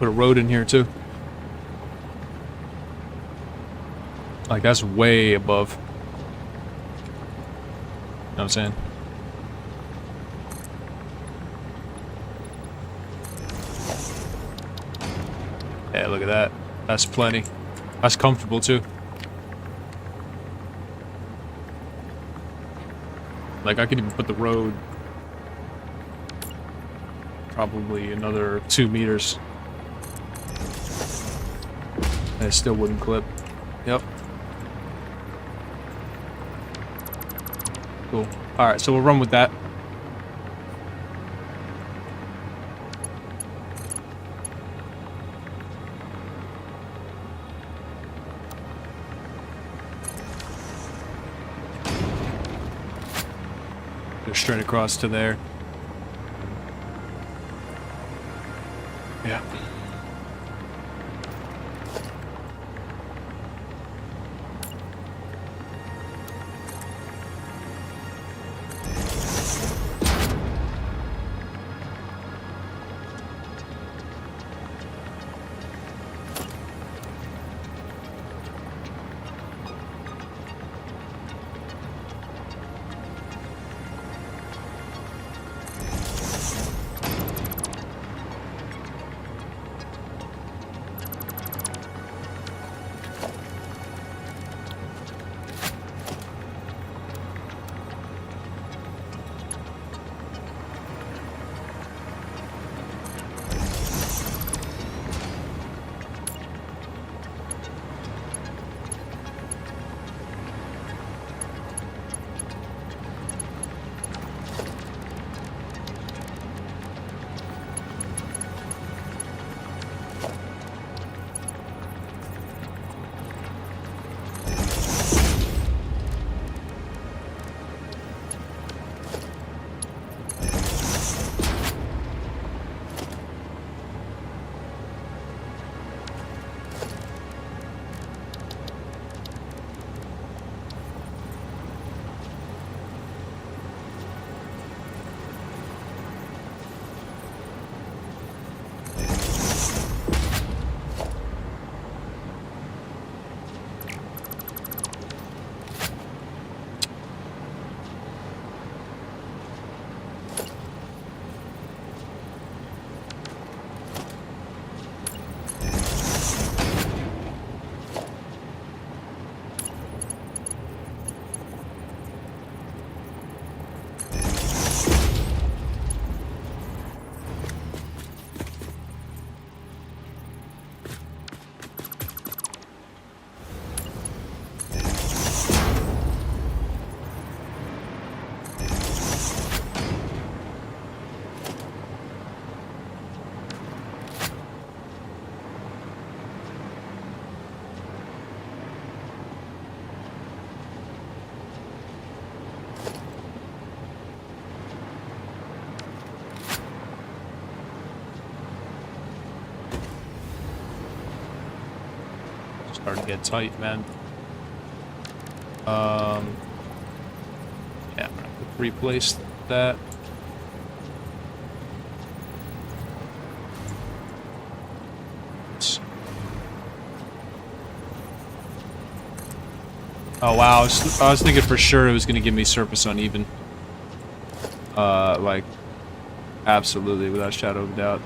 Put a road in here, too. Like, that's way above. You know what I'm saying? Yeah, look at that. That's plenty. That's comfortable, too. Like, I could even put the road probably another 2 meters. And it still wouldn't clip. Yep. Cool. Alright, so we'll run with that. Go straight across to there. Yeah. Starting to get tight, man. Yeah, I'm gonna replace that. Oh wow, I was thinking for sure it was gonna give me surface uneven. Like, absolutely, without a shadow of a doubt.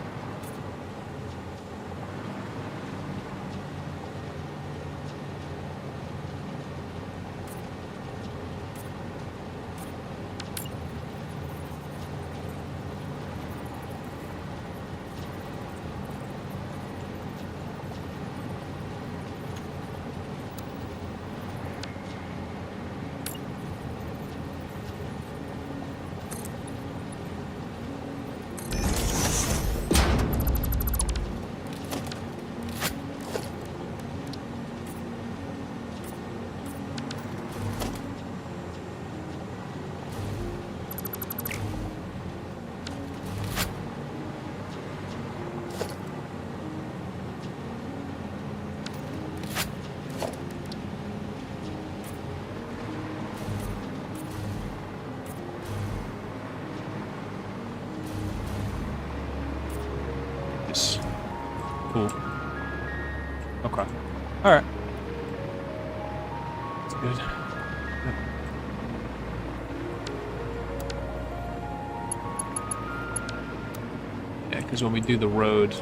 Yeah, because when we do the road,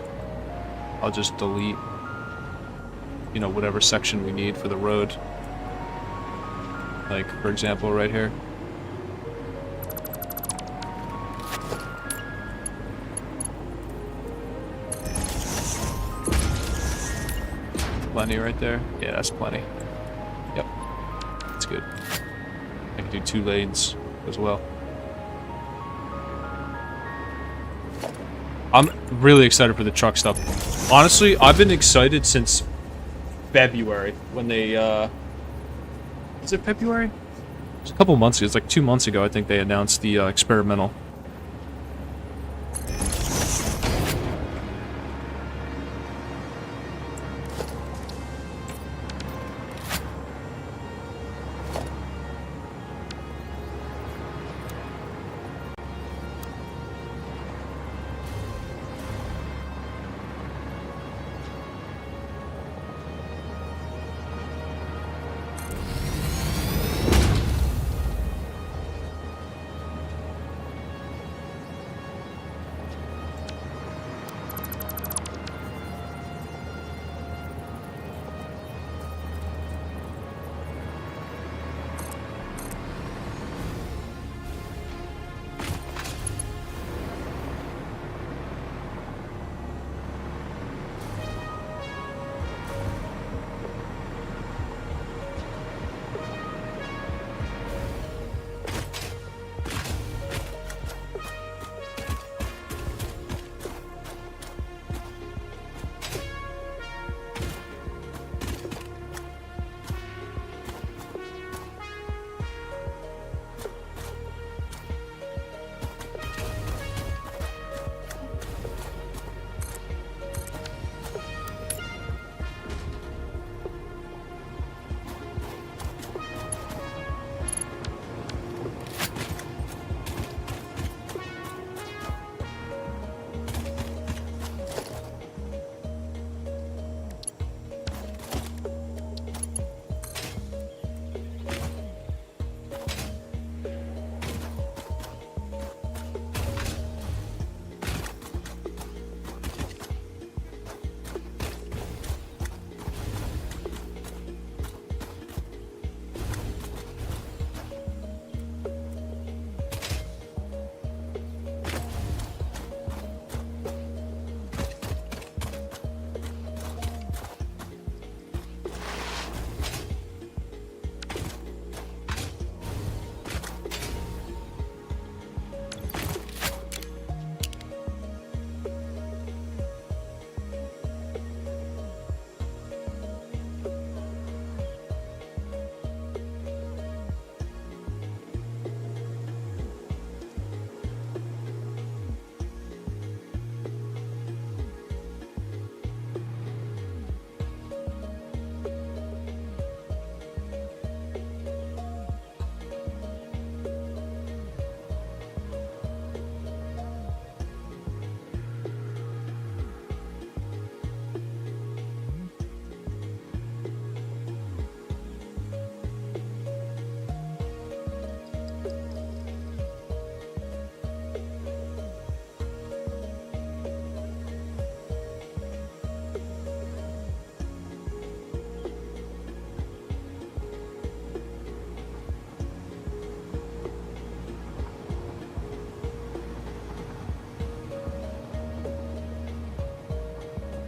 I'll just delete, you know, whatever section we need for the road. Like, for example, right here. Plenty right there. Yeah, that's plenty. Yep. That's good. I can do 2 lanes as well. I'm really excited for the truck stuff. Honestly, I've been excited since February when they, is it February? It was a couple months ago. It's like 2 months ago, I think they announced the experimental.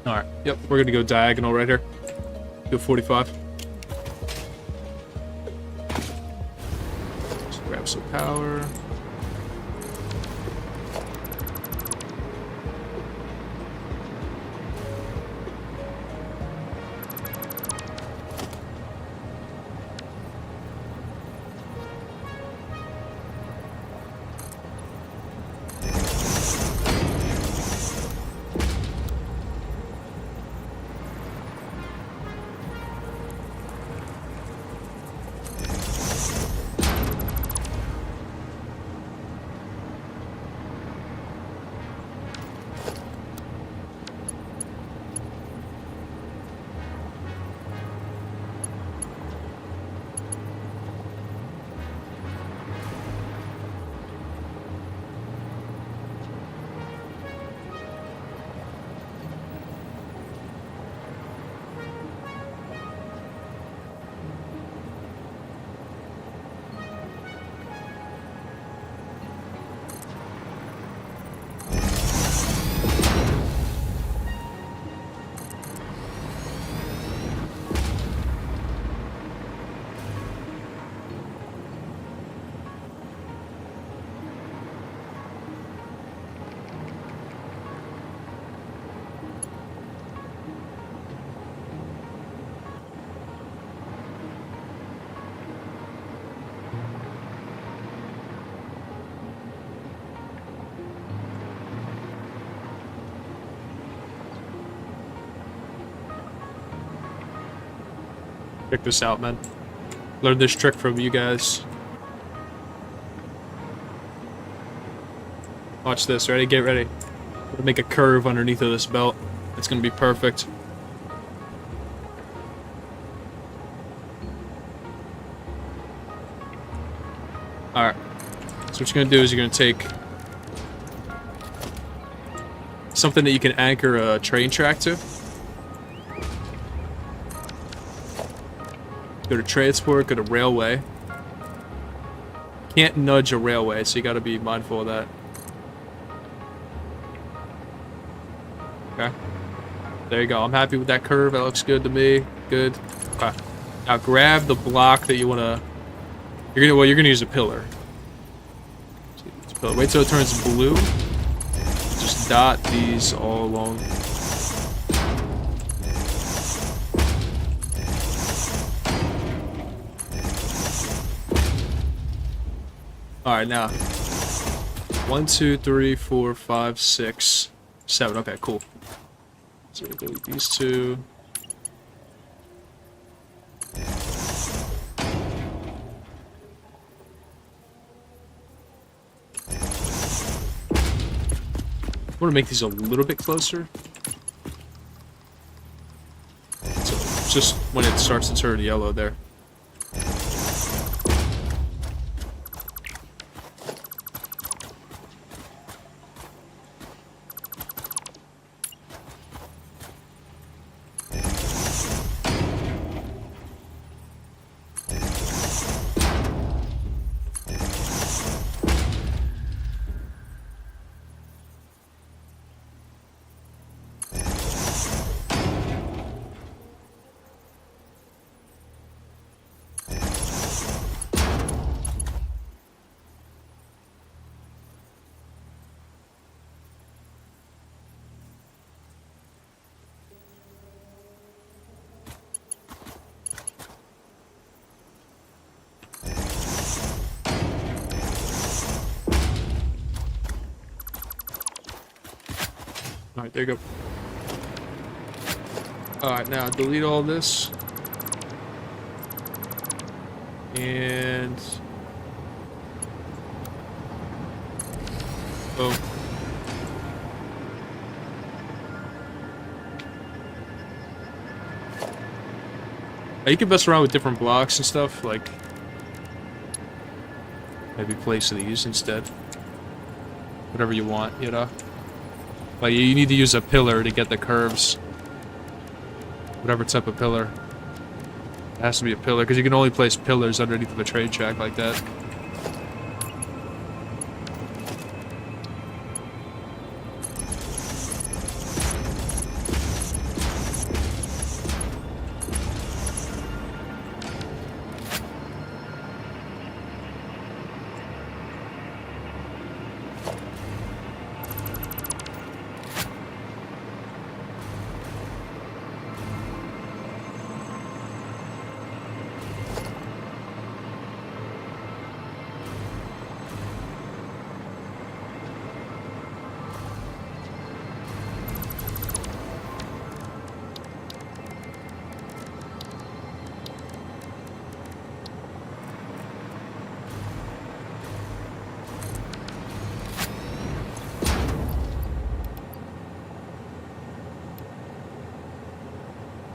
Alright, yep, we're gonna go diagonal right here. Go 45. Just grab some power. Check this out, man. Learned this trick from you guys. Watch this. Ready? Get ready. I'm gonna make a curve underneath of this belt. It's gonna be perfect. Alright. So what you're gonna do is you're gonna take something that you can anchor a train track to. Go to transport, go to railway. Can't nudge a railway, so you gotta be mindful of that. Okay. There you go. I'm happy with that curve. That looks good to me. Good. Okay. Now grab the block that you wanna. You're gonna use a pillar. Wait till it turns blue. Just dot these all along. Alright, now. 1, 2, 3, 4, 5, 6, 7. Okay, cool. So we delete these two. I want to make these a little bit closer. So just when it starts to turn yellow there. Alright, there you go. Alright, now delete all this. And... oh. You can mess around with different blocks and stuff, like... maybe place these instead. Whatever you want, you know? Like, you need to use a pillar to get the curves. Whatever type of pillar. It has to be a pillar, because you can only place pillars underneath of a train track like that.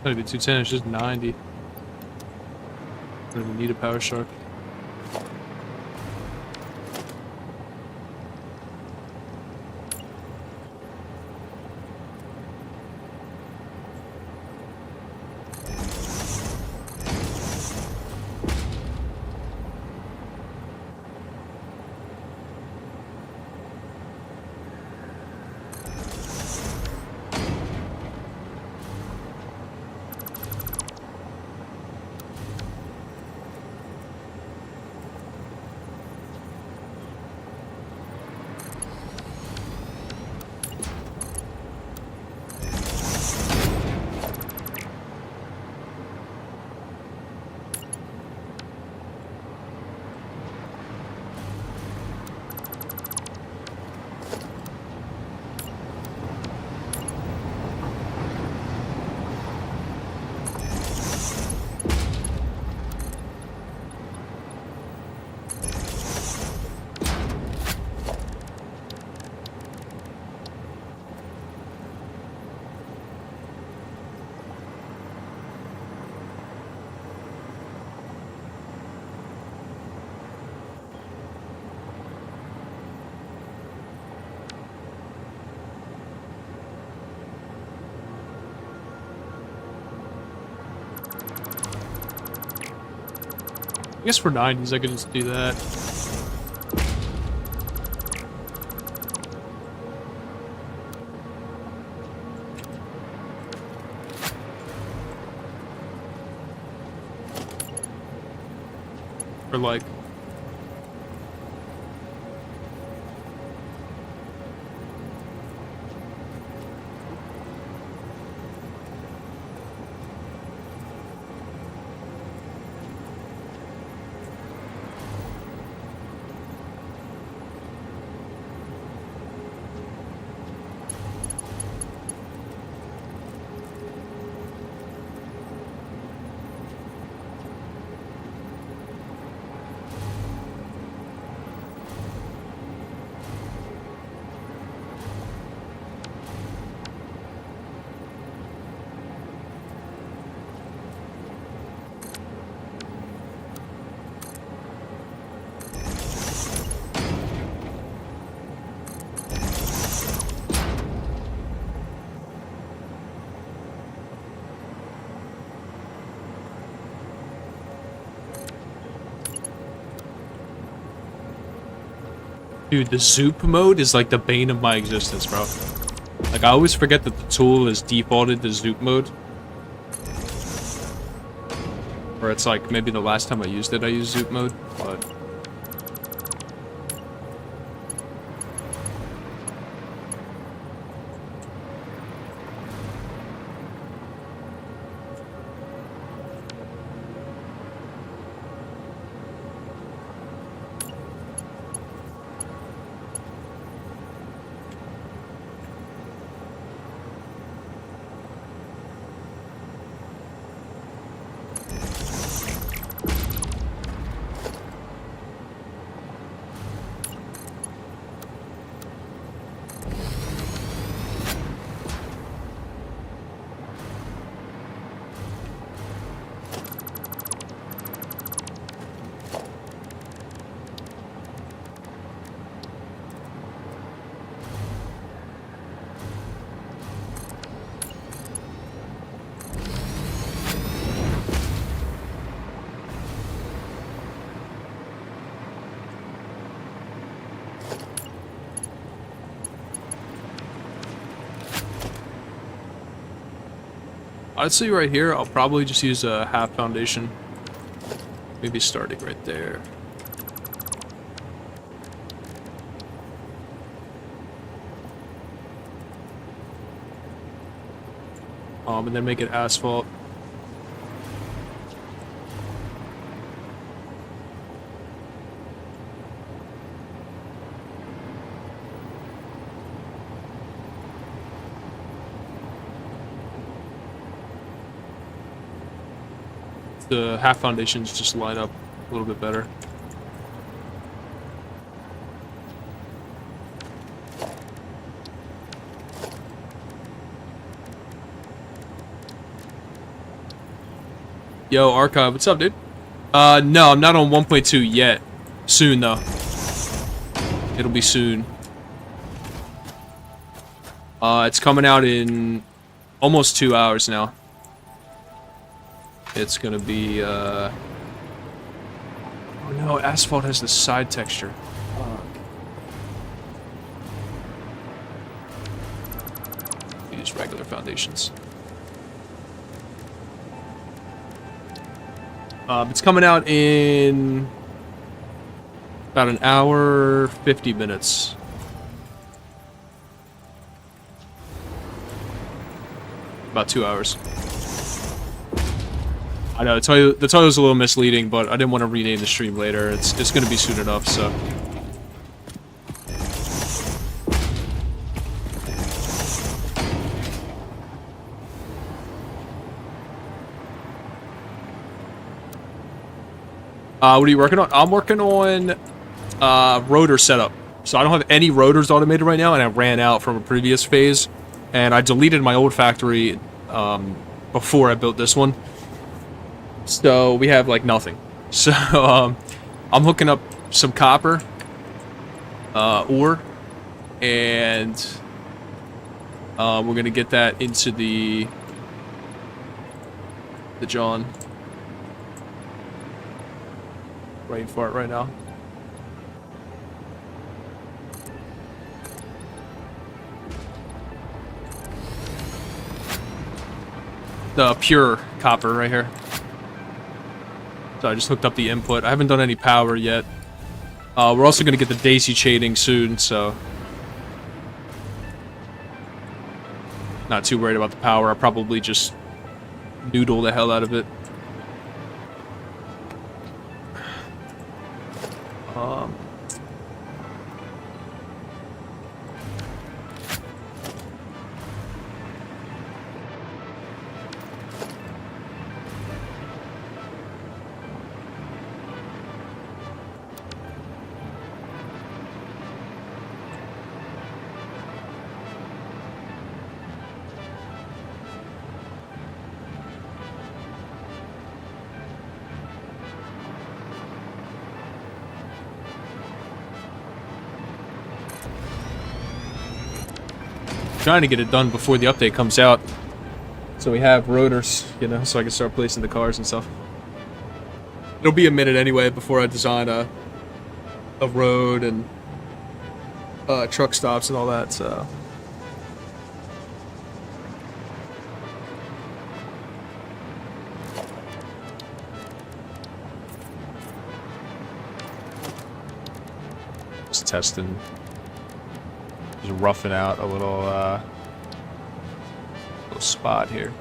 Not even 210, it's just 90. Don't even need a power shark. I guess for 90s, I could just do that. Or like... Dude, the zoop mode is like the bane of my existence, bro. Like, I always forget that the tool is defaulted to zoop mode. Or it's like, maybe the last time I used it, I used zoop mode, but... I'd say right here, I'll probably just use a half foundation. Maybe starting right there. And then make it asphalt. The half foundations just line up a little bit better. Yo, Archive, what's up, dude? No, I'm not on 1.2 yet. Soon, though. It'll be soon. It's coming out in almost 2 hours now. It's gonna be, oh no, asphalt has the side texture. Fuck. Use regular foundations. It's coming out in about an hour, 50 minutes. About 2 hours. I know, the title was a little misleading, but I didn't want to rename the stream later. It's going to be soon enough, so. What are you working on? I'm working on rotor setup. So I don't have any rotors automated right now, and I ran out from a previous phase. And I deleted my old factory before I built this one. So we have like nothing. So I'm hooking up some copper ore, and we're gonna get that into the John. brain fart right now. The pure copper right here. So I just hooked up the input. I haven't done any power yet. We're also going to get the daisy shading soon, so not too worried about the power. I'll probably just noodle the hell out of it. Trying to get it done before the update comes out, so we have rotors, you know, so I can start placing the cars and stuff. It'll be a minute anyway before I design a road and truck stops and all that. So just testing. Just roughing out a little spot here.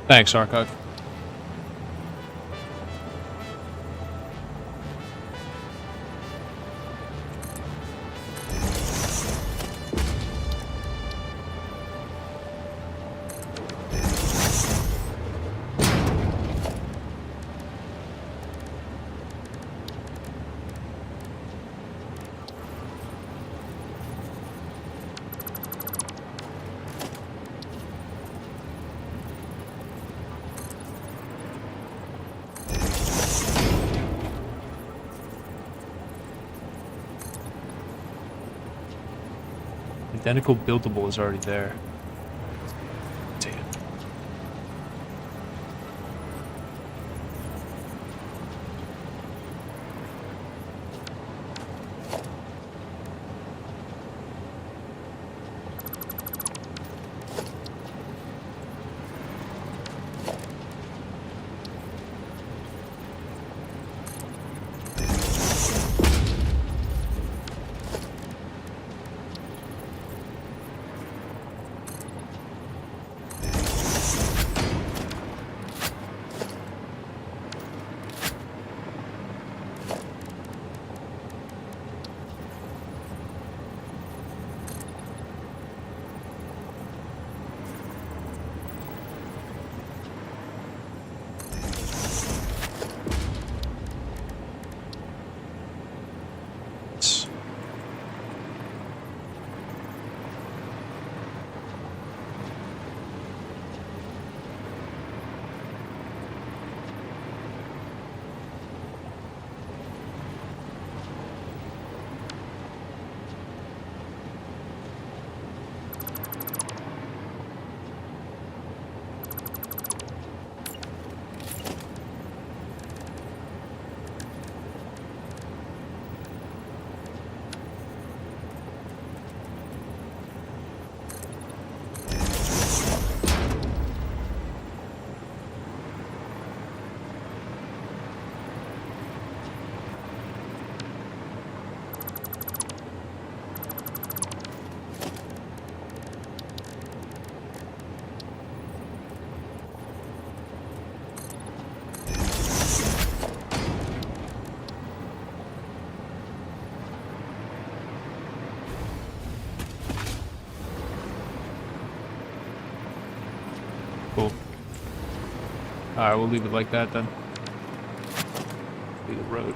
Thanks, Archive. Identical buildable is already there. Damn. Alright, we'll leave it like that then. Be the road.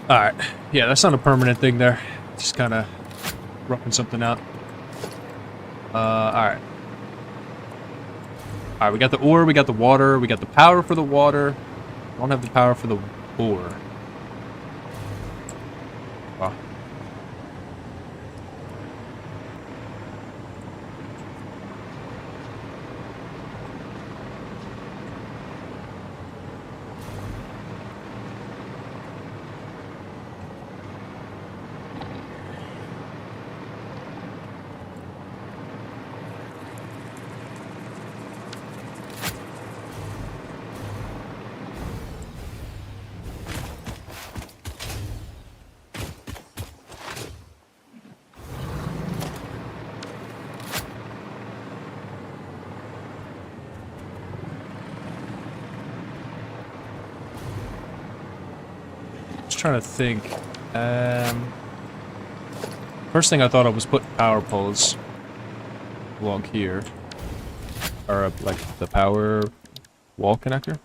Alright. Yeah, that's not a permanent thing there. Just kind of roughing something out. Alright. Alright, we got the ore, we got the water, we got the power for the water. Don't have the power for the ore. Wow. Trying to think. First thing I thought of was putting power poles along here, or like the power wall connector.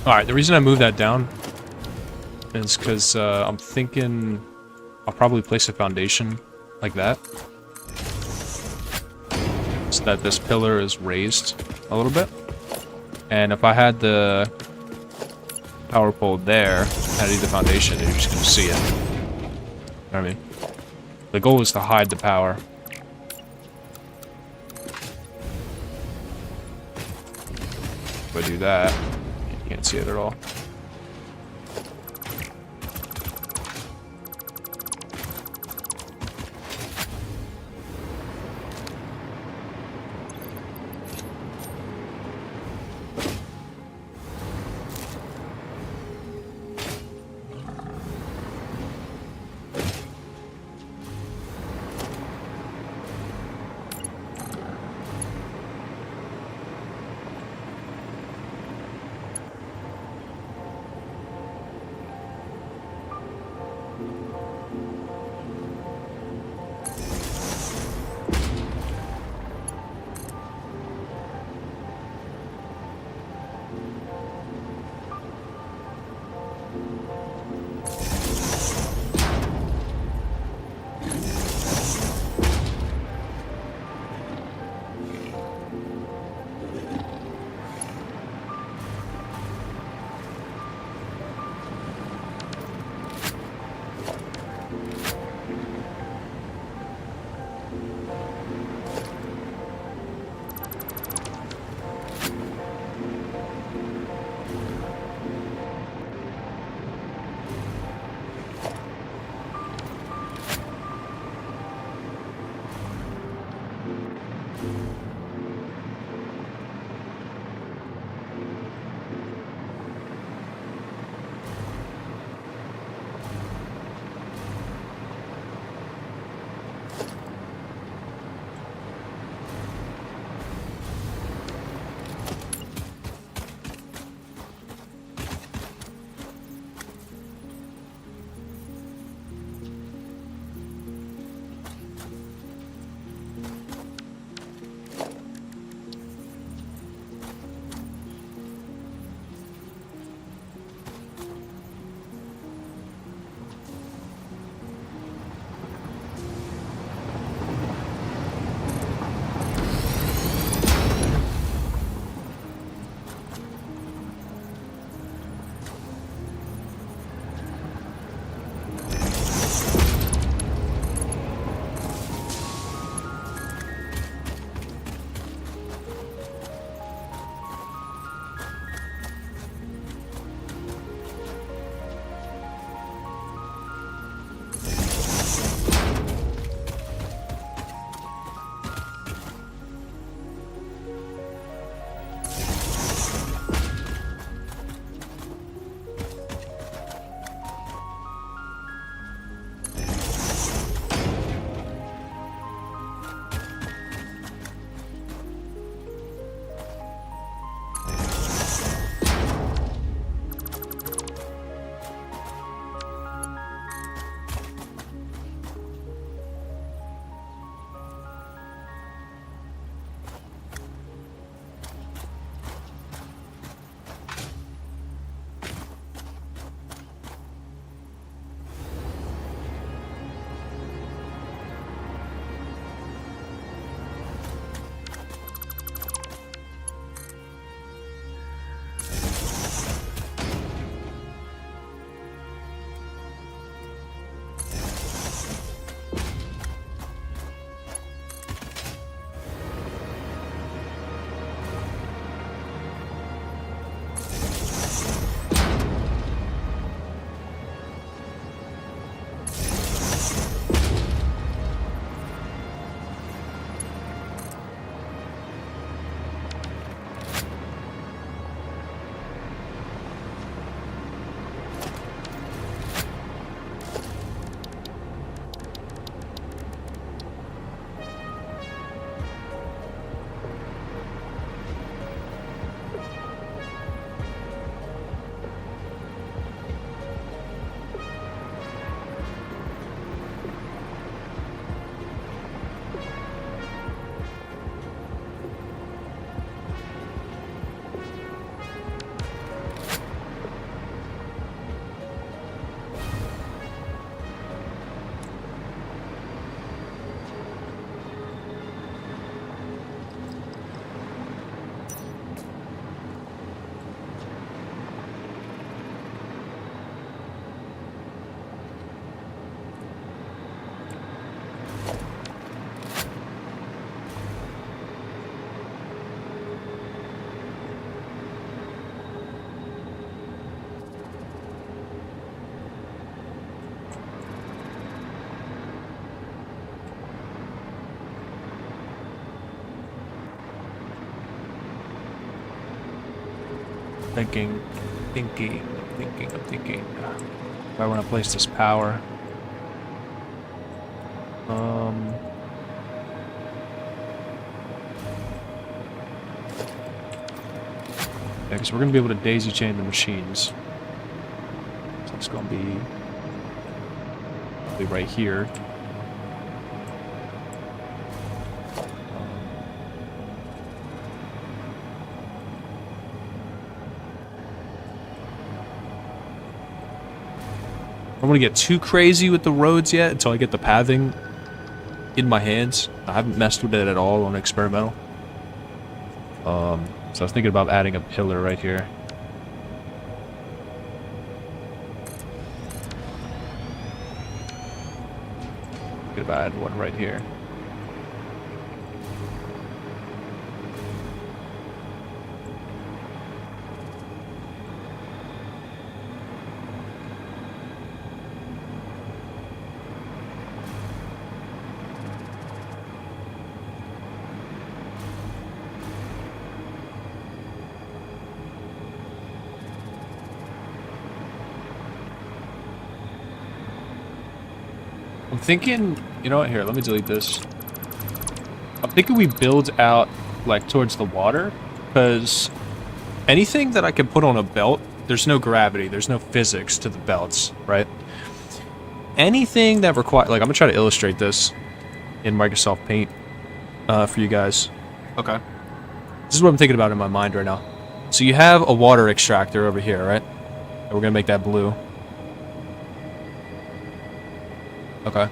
Alright, the reason I moved that down is because I'm thinking I'll probably place a foundation like that. So that this pillar is raised a little bit. And if I had the power pole there, I need the foundation, and you're just gonna see it. You know what I mean? The goal is to hide the power. If I do that, you can't see it at all. thinking. I'm thinking. If I want to place this power. Yeah, because we're going to be able to daisy chain the machines. So it's going to be probably right here. I don't want to get too crazy with the roads yet until I get the pathing in my hands. I haven't messed with it at all on experimental. So I was thinking about adding a pillar right here. Thinking about adding one right here. I'm thinking, you know what, here, let me delete this. I'm thinking we build out, like, towards the water, because anything that I can put on a belt, there's no gravity, there's no physics to the belts, right? Anything that requires, like, I'm gonna try to illustrate this in Microsoft Paint for you guys. Okay. This is what I'm thinking about in my mind right now. So you have a water extractor over here, right? And we're gonna make that blue. Okay.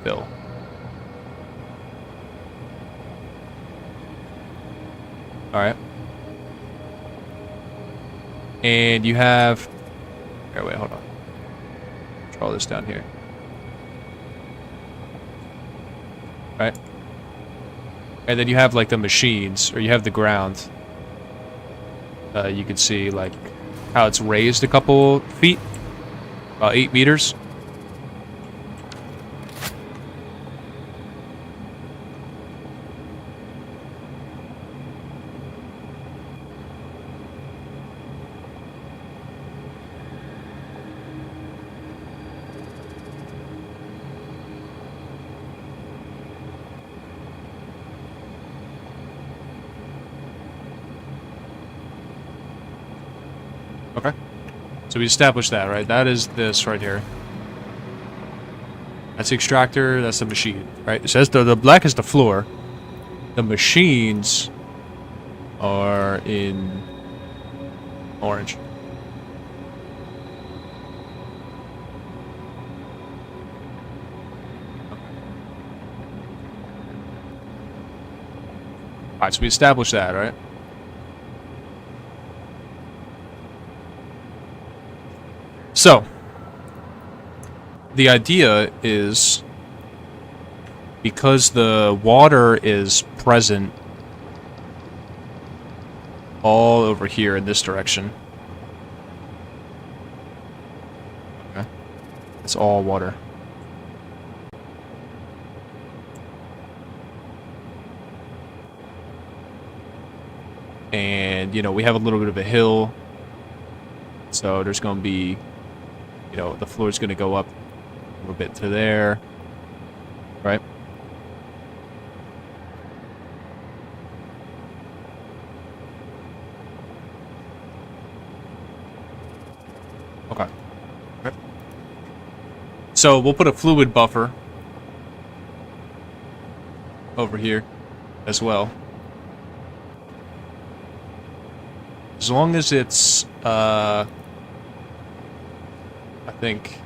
Bill. Alright. And you have... Here, wait, hold on. Draw this down here. Alright. And then you have, like, the machines, or you have the ground. You can see, like, how it's raised a couple feet. About 8 meters. Okay. So we established that, right? That is this right here. That's the extractor, that's the machine, right? It says the black is the floor. The machines are in orange. Alright, so we established that, right? So, the idea is, because the water is present all over here in this direction. Okay. It's all water. And, you know, we have a little bit of a hill. So there's going to be, you know, the floor is going to go up a little bit to there. Right? Okay. Okay. So we'll put a fluid buffer over here as well. As long as it's, I think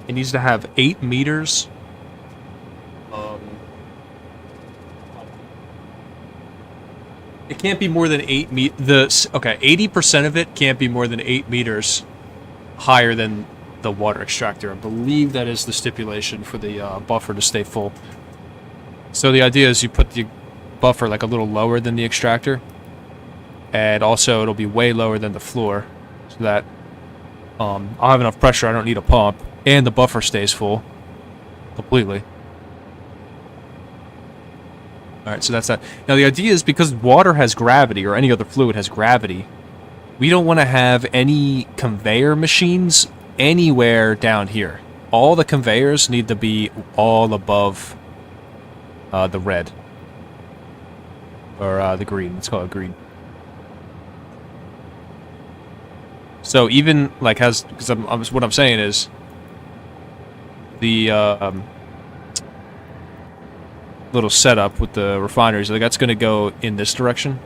it needs to have 8 meters. It can't be more than 8 meters. Okay, 80% of it can't be more than 8 meters higher than the water extractor. I believe that is the stipulation for the buffer to stay full. So the idea is you put the buffer like a little lower than the extractor, and also it'll be way lower than the floor, so that I'll have enough pressure, I don't need a pump, and the buffer stays full completely. Alright, so that's that. Now the idea is because water has gravity, or any other fluid has gravity, we don't want to have any conveyor machines anywhere down here. All the conveyors need to be all above the red. Or the green. Let's call it green. So even, like, because what I'm saying is, the little setup with the refineries, like, that's going to go in this direction.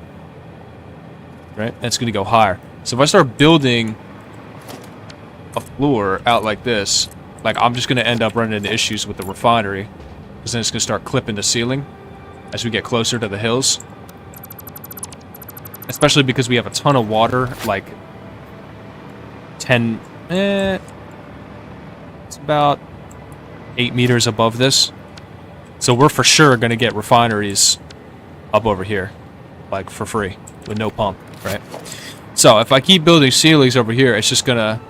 Right? And it's going to go higher. So if I start building a floor out like this, like, I'm just going to end up running into issues with the refinery. Because then it's going to start clipping the ceiling as we get closer to the hills. Especially because we have a ton of water, like 10, it's about 8 meters above this. So we're for sure going to get refineries up over here, like for free, with no pump, right? So if I keep building ceilings over here, it's just going to,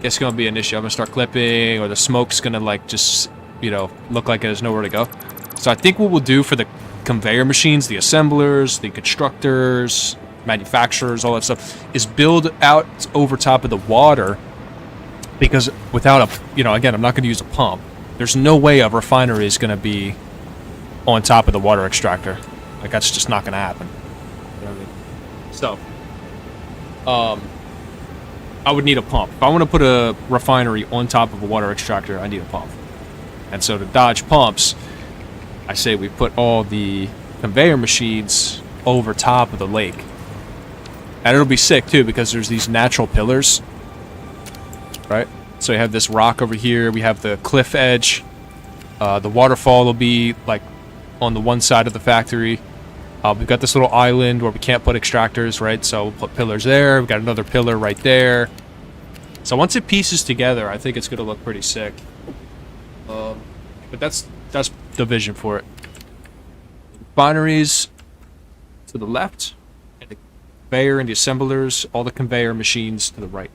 it's going to be an issue. I'm going to start clipping, or the smoke's going to, like, just, you know, look like there's nowhere to go. So I think what we'll do for the conveyor machines, the assemblers, the constructors, manufacturers, all that stuff, is build out over top of the water, because without a, you know, again, I'm not going to use a pump. There's no way a refinery is going to be on top of the water extractor. Like, that's just not going to happen. You know what I mean? So, I would need a pump. If I want to put a refinery on top of a water extractor, I need a pump. And so to dodge pumps, I say we put all the conveyor machines over top of the lake. And it'll be sick, too, because there's these natural pillars. Right? So you have this rock over here. We have the cliff edge. The waterfall will be, like, on the one side of the factory. We've got this little island where we can't put extractors, right? So we'll put pillars there. We've got another pillar right there. So once it pieces together, I think it's going to look pretty sick. But that's the vision for it. Refineries to the left, and the conveyor and the assemblers, all the conveyor machines to the right.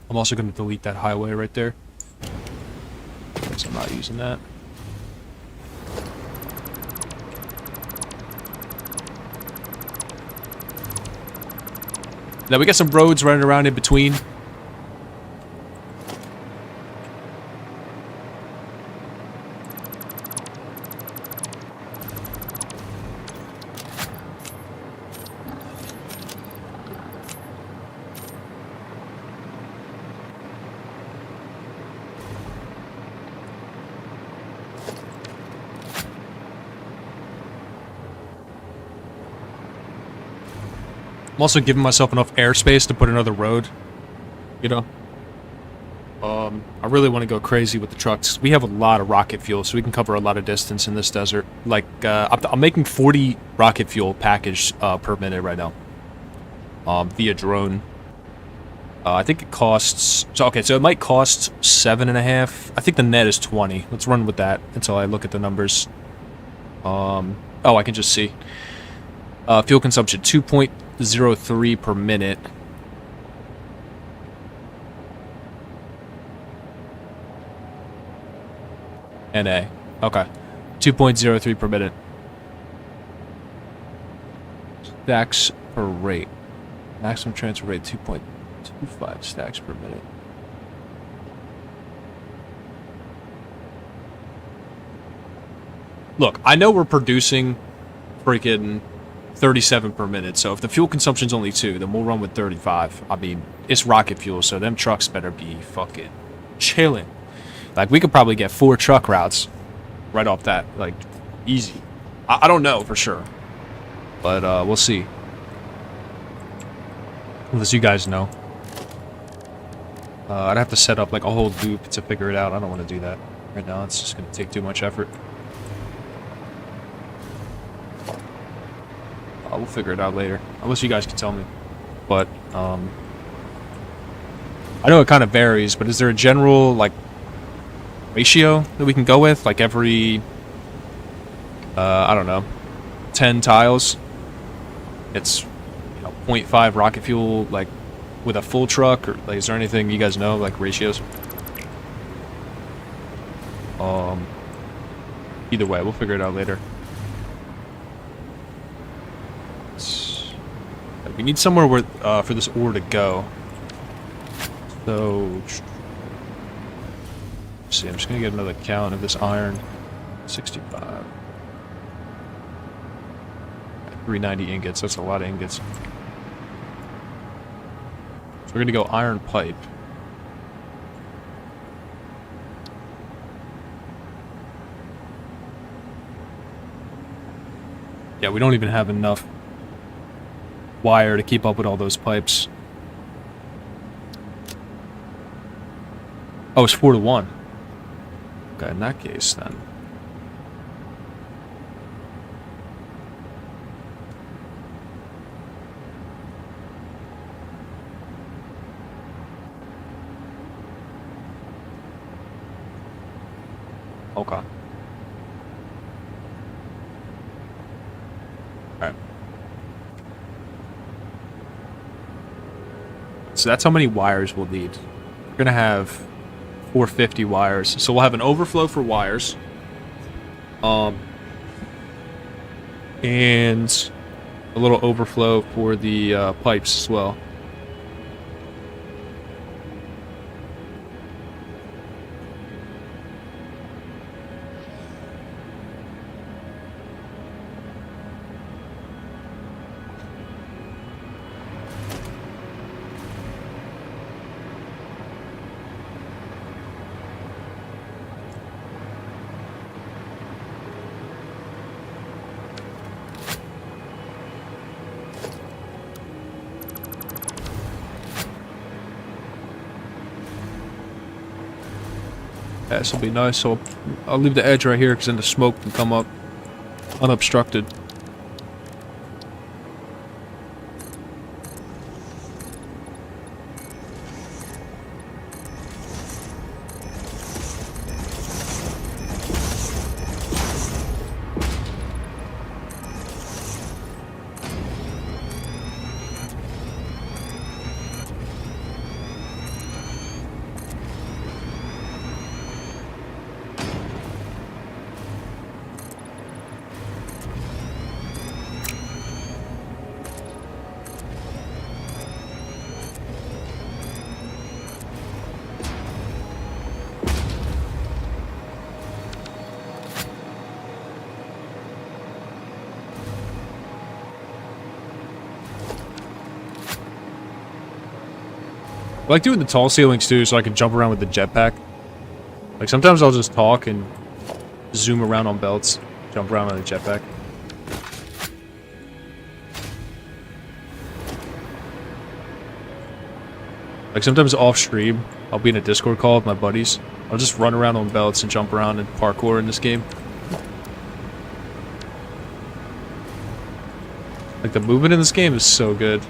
I'm also going to delete that highway right there, because I'm not using that. Now we got some roads running around in between. I'm also giving myself enough airspace to put another road, you know. I really want to go crazy with the trucks. We have a lot of rocket fuel, so we can cover a lot of distance in this desert. Like, I'm making 40 rocket fuel package per minute right now, via drone. I think it costs, so it might cost 7.5. I think the net is 20. Let's run with that until I look at the numbers. Oh, I can just see. Fuel consumption, 2.03 per minute. NA. Okay. 2.03 per minute. Stacks per rate. Maximum transfer rate, 2.25 stacks per minute. Look, I know we're producing freaking 37 per minute, so if the fuel consumption's only 2, then we'll run with 35. I mean, it's rocket fuel, so them trucks better be fucking chilling. Like, we could probably get 4 truck routes right off that, like, easy. I don't know for sure, but we'll see. Unless you guys know. I'd have to set up, like, a whole loop to figure it out. I don't want to do that right now. It's just going to take too much effort. We'll figure it out later. Unless you guys can tell me. But, I know it kind of varies, but is there a general, like, ratio that we can go with? Like, every, I don't know, 10 tiles, it's, you know, 0.5 rocket fuel, like, with a full truck, or like, is there anything you guys know, like ratios? Either way, we'll figure it out later. We need somewhere where for this ore to go. So, let's see, I'm just gonna get another count of this iron. 65. 390 ingots. That's a lot of ingots. So we're gonna go iron pipe. Yeah, we don't even have enough wire to keep up with all those pipes. Oh, it's 4-1. Okay, in that case, then. Okay. Alright. So that's how many wires we'll need. We're gonna have 450 wires. So we'll have an overflow for wires. And a little overflow for the pipes as well. This will be nice, so I'll leave the edge right here because then the smoke can come up unobstructed. I like doing the tall ceilings too, so I can jump around with the jetpack. Like sometimes I'll just talk and zoom around on belts, jump around on the jetpack. Like sometimes off stream, I'll be in a Discord call with my buddies. I'll just run around on belts and jump around and parkour in this game. Like the movement in this game is so good.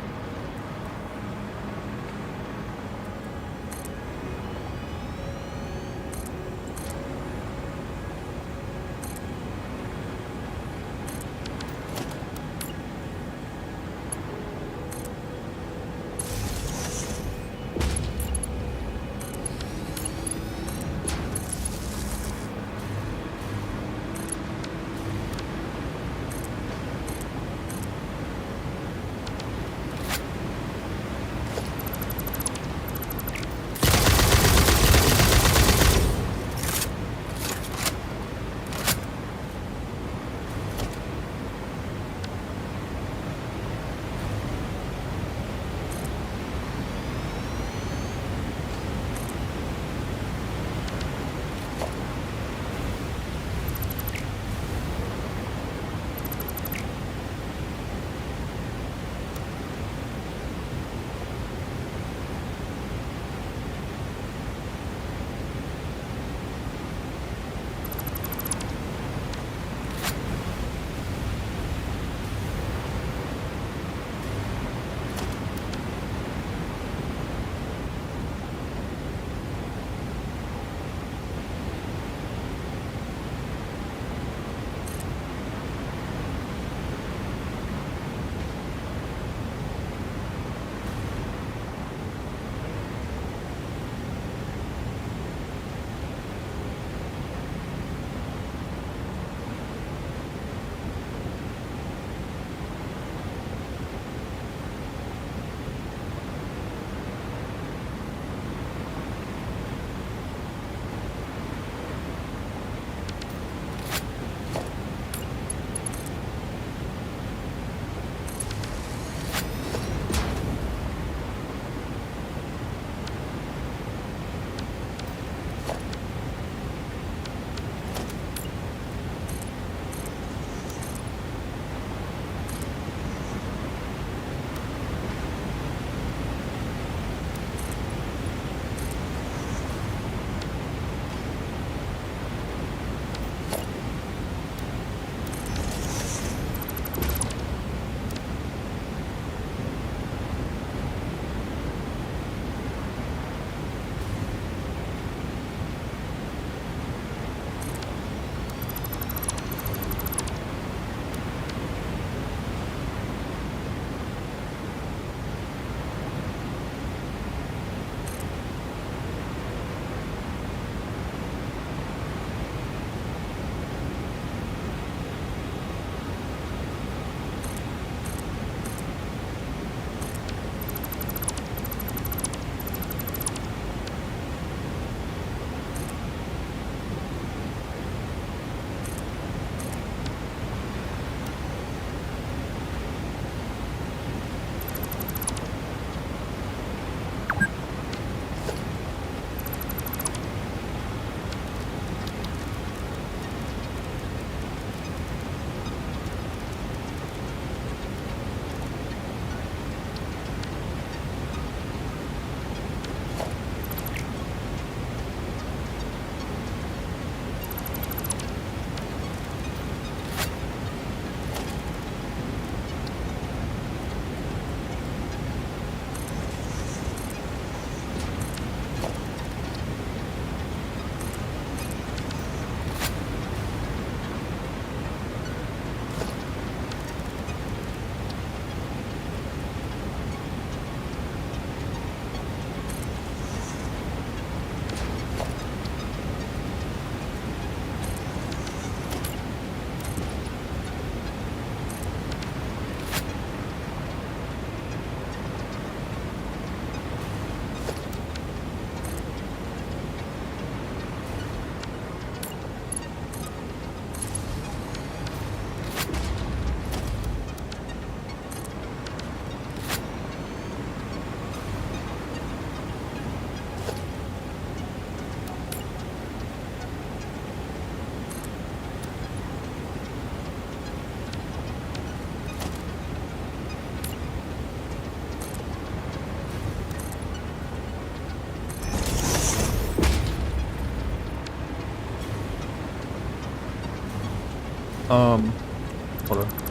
Hold on.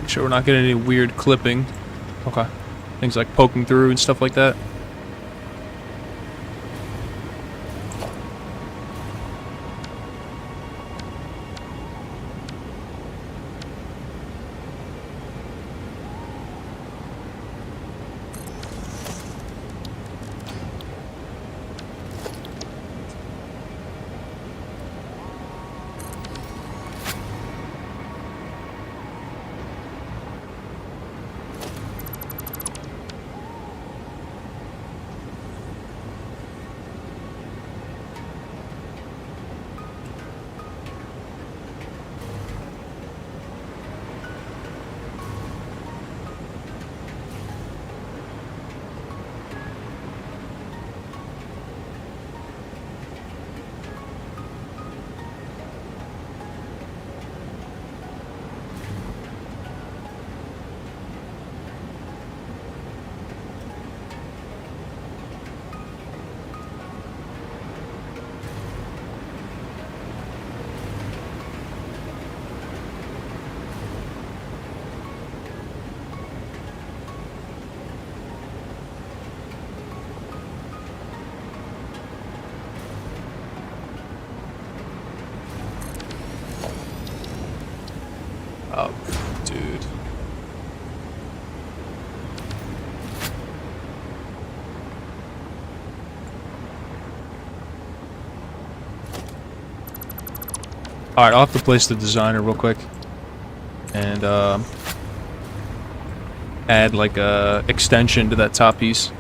Make sure we're not getting any weird clipping. Okay. Things like poking through and stuff like that. Oh, dude. Alright, I'll have to place the designer real quick. And, add like a extension to that top piece.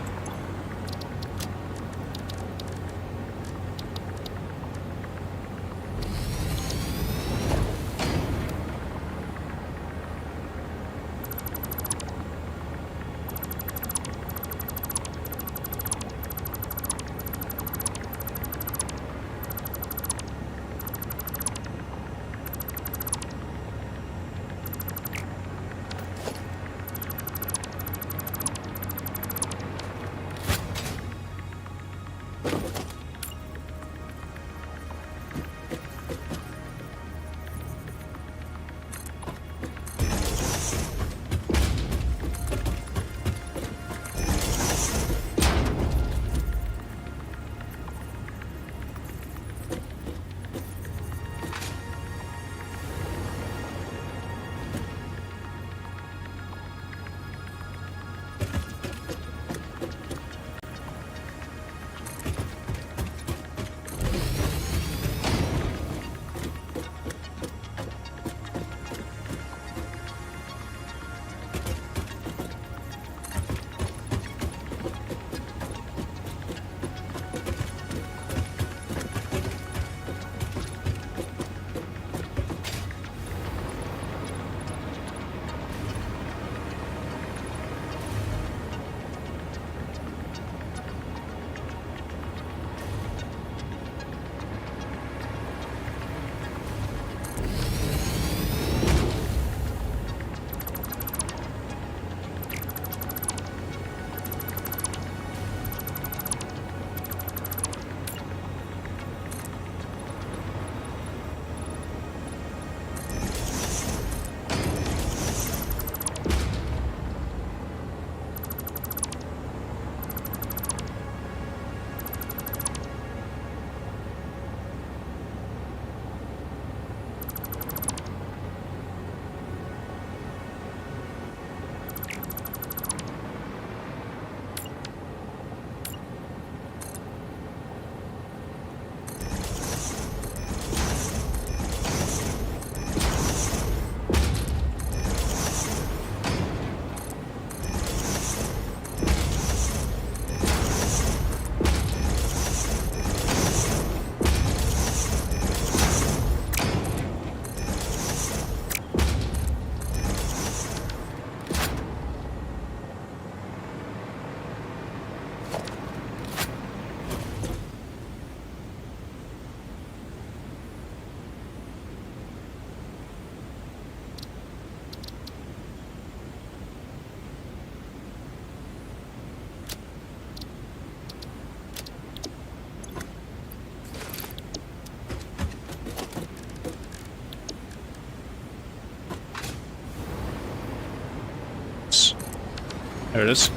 There it is.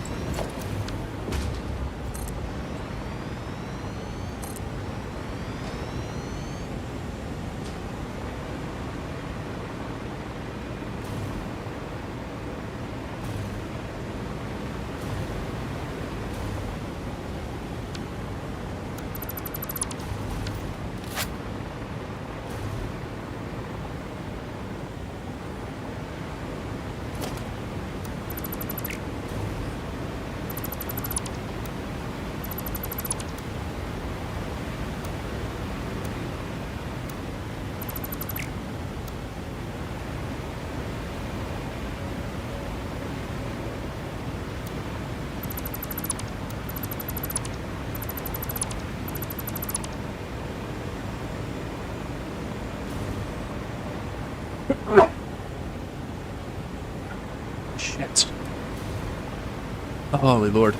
Shit. Oh, holy Lord.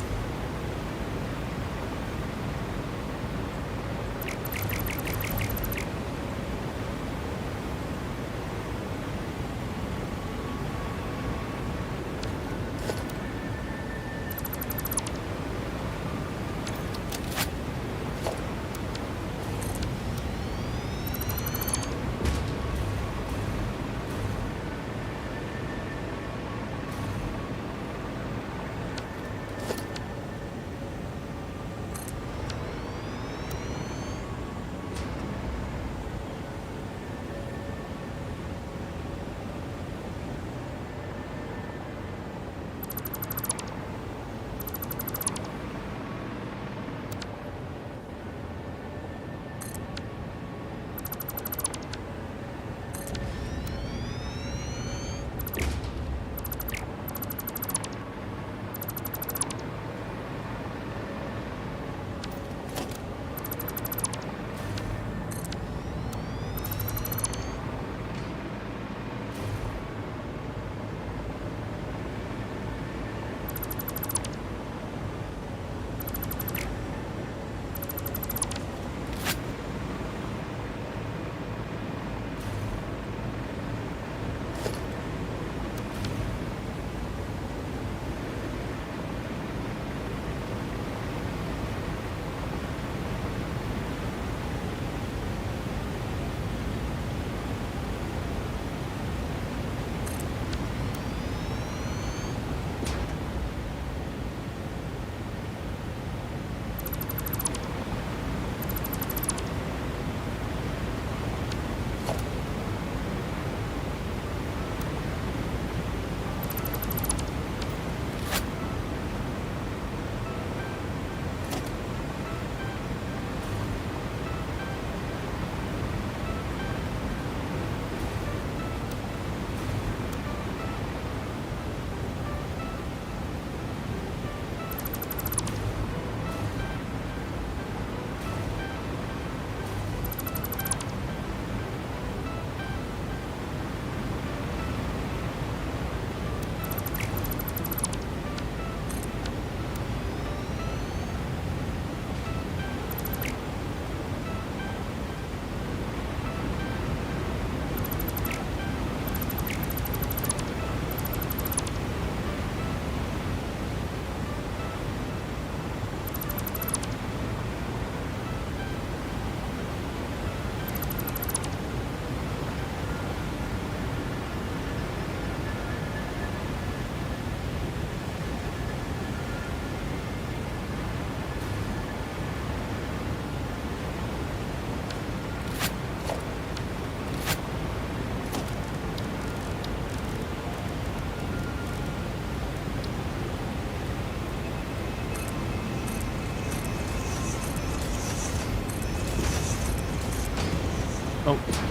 Oh.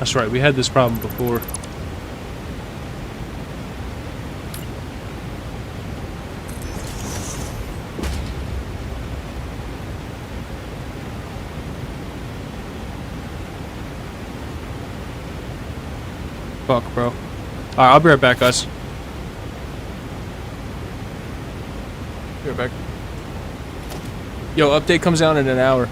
That's right, we had this problem before. Fuck, bro. Alright, I'll be right back, guys. Be right back. Yo, update comes out in an hour.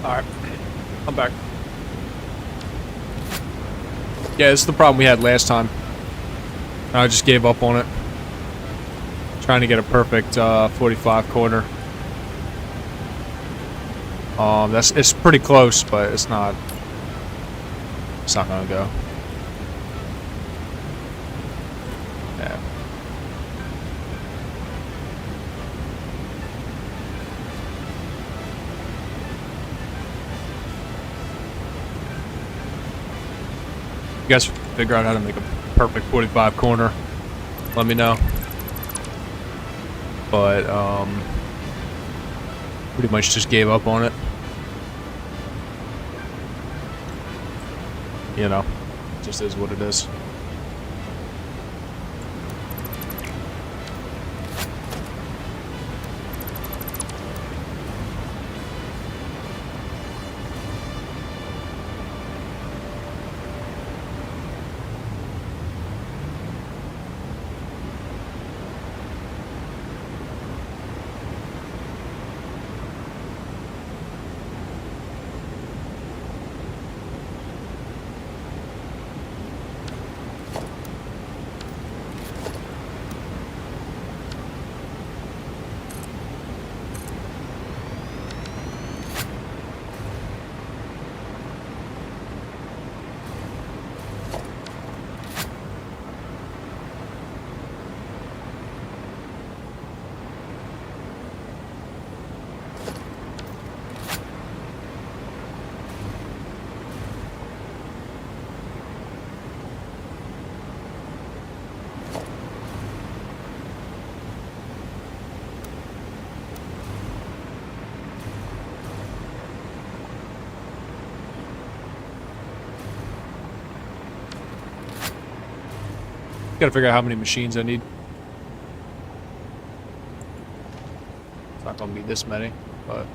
Alright. I'm back. Yeah, this is the problem we had last time. I just gave up on it. Trying to get a perfect 45 corner. It's pretty close, but it's not gonna go. Yeah. You guys figure out how to make a perfect 45 corner, let me know. But, pretty much just gave up on it. You know, just is what it is. Gotta figure out how many machines I need. It's not gonna be this many, but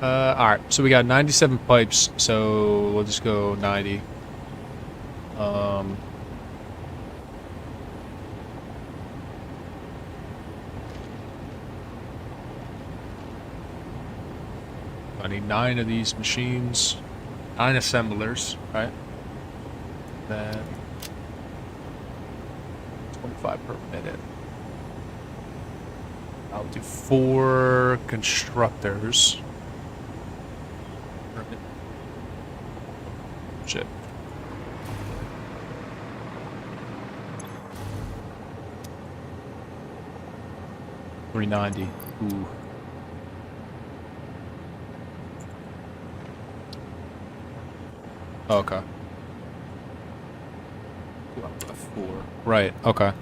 alright, so we got 97 pipes, so we'll just go 90. I need 9 of these machines, 9 assemblers, right? Then 25 per minute. I'll do 4 constructors. Shit. $390. Ooh. Okay. 4. Right, okay.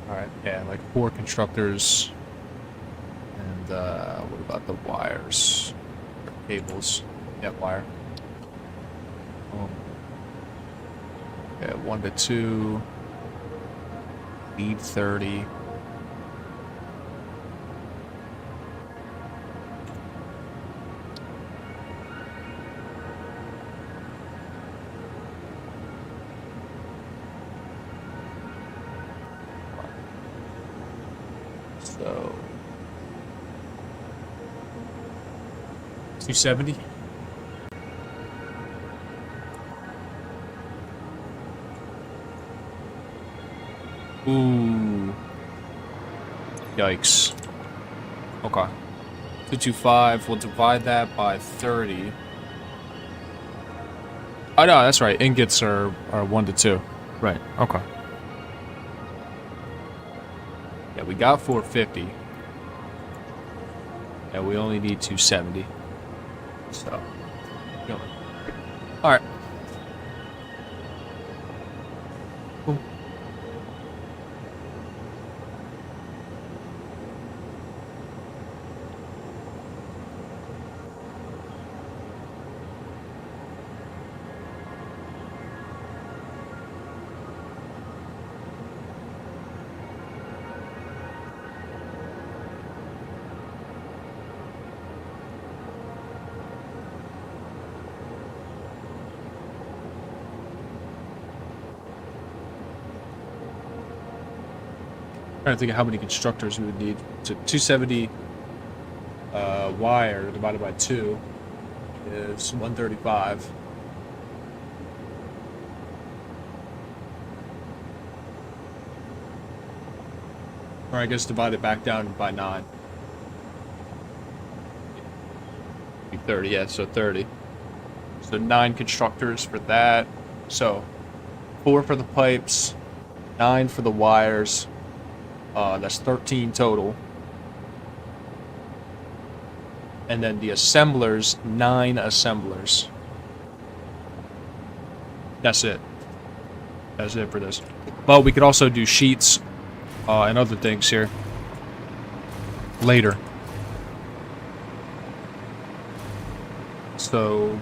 Alright, yeah, like 4 constructors. And, what about the wires? Or cables? Yeah, wire. Yeah, 1 to 2. Lead 30. So 270. Ooh. Yikes. Okay. 225. We'll divide that by 30. Oh no, that's right. Ingots are 1 to 2. Right. Okay. Yeah, we got 450. And we only need 270. So, alright. Cool. Trying to think of how many constructors we would need. So 270 wire divided by 2 is 135. Or I guess divide it back down by 9. Be 30, yeah, so 30. So 9 constructors for that. So 4 for the pipes, 9 for the wires. That's 13 total. And then the assemblers, 9 assemblers. That's it. That's it for this. But we could also do sheets and other things here later. So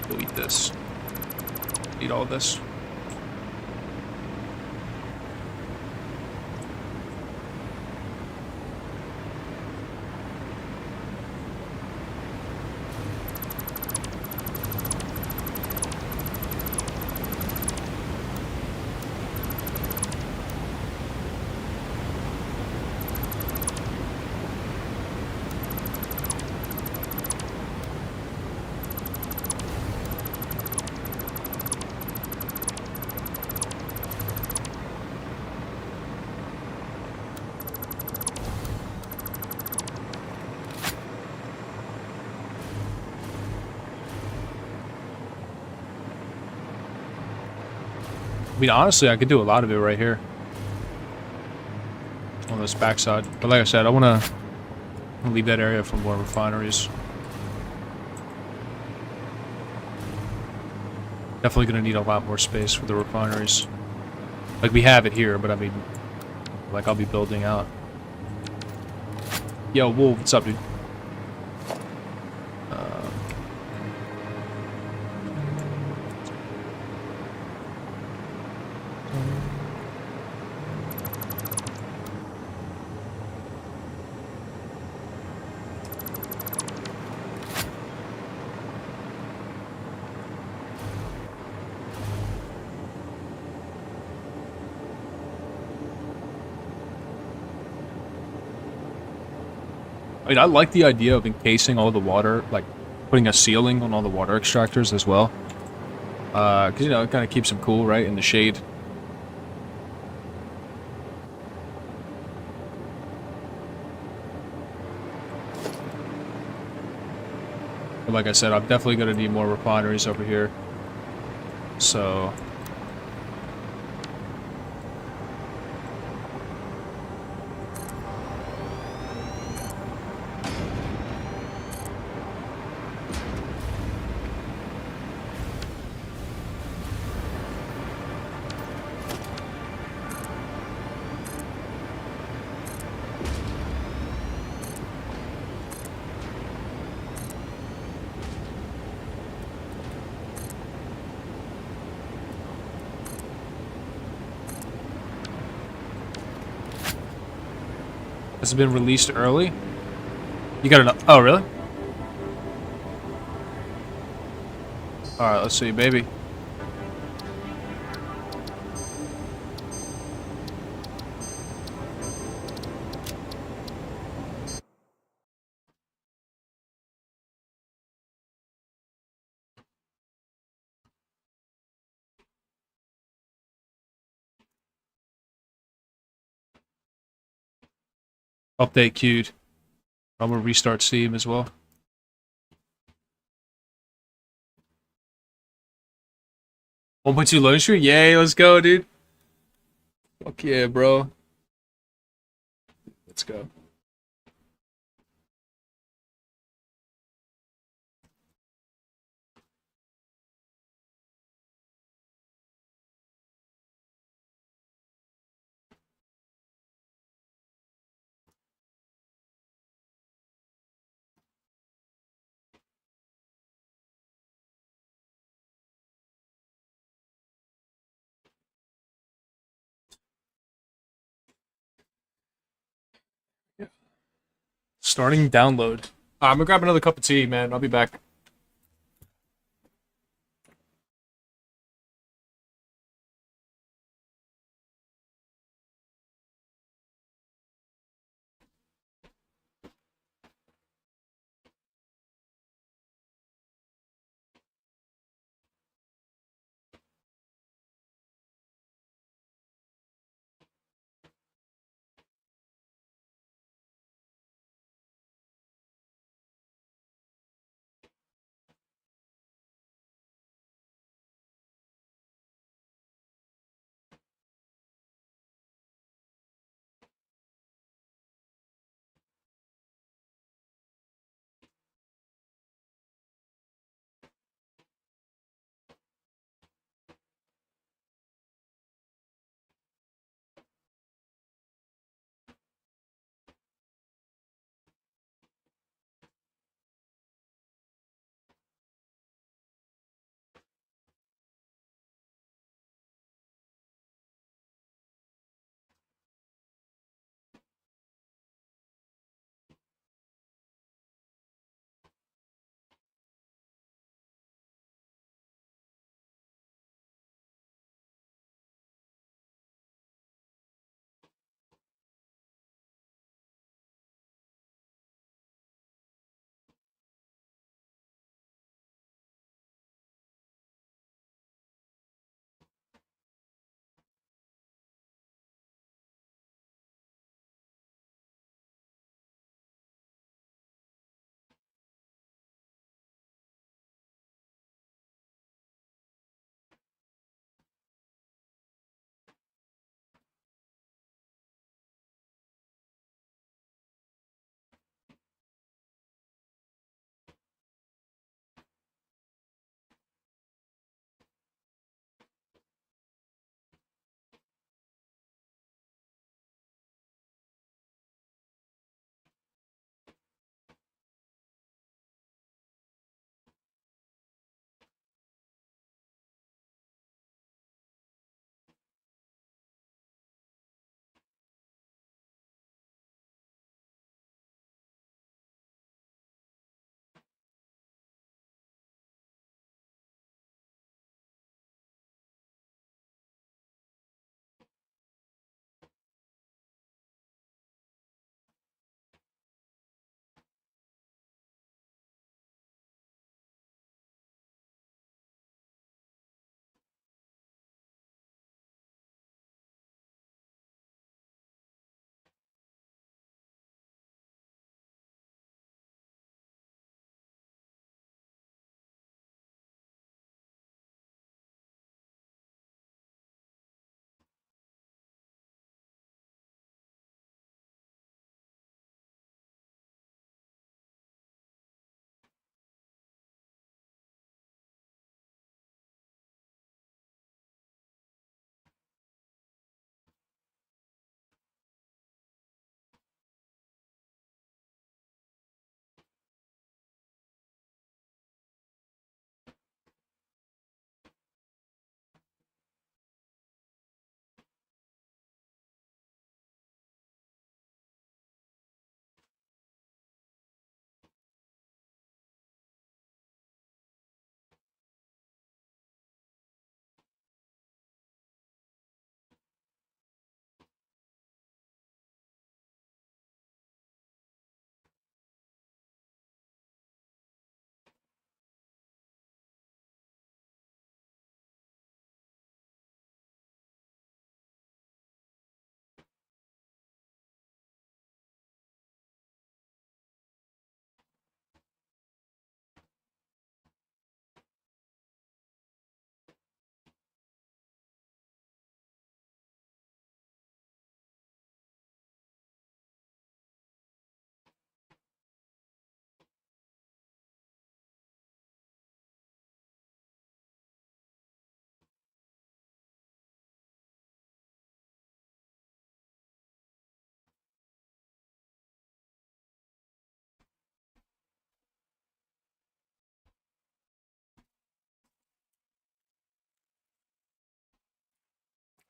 we'll eat this. Eat all this. I mean, honestly, I could do a lot of it right here. On this backside. But like I said, I want to leave that area for more refineries. Definitely going to need a lot more space for the refineries. Like, we have it here, but I mean, like, I'll be building out. Yo, Wolf, what's up, dude? I mean, I like the idea of encasing all the water, like putting a ceiling on all the water extractors as well. Because, you know, it kind of keeps them cool, right, in the shade. But like I said, I'm definitely going to need more refineries over here. So has it been released early? You got enough? Oh, really? Alright, let's see, baby. Update queued. I'm gonna restart Steam as well. $1.2 loading screen? Yay, let's go, dude. Fuck yeah, bro. Let's go. Starting download. I'm gonna grab another cup of tea, man. I'll be back.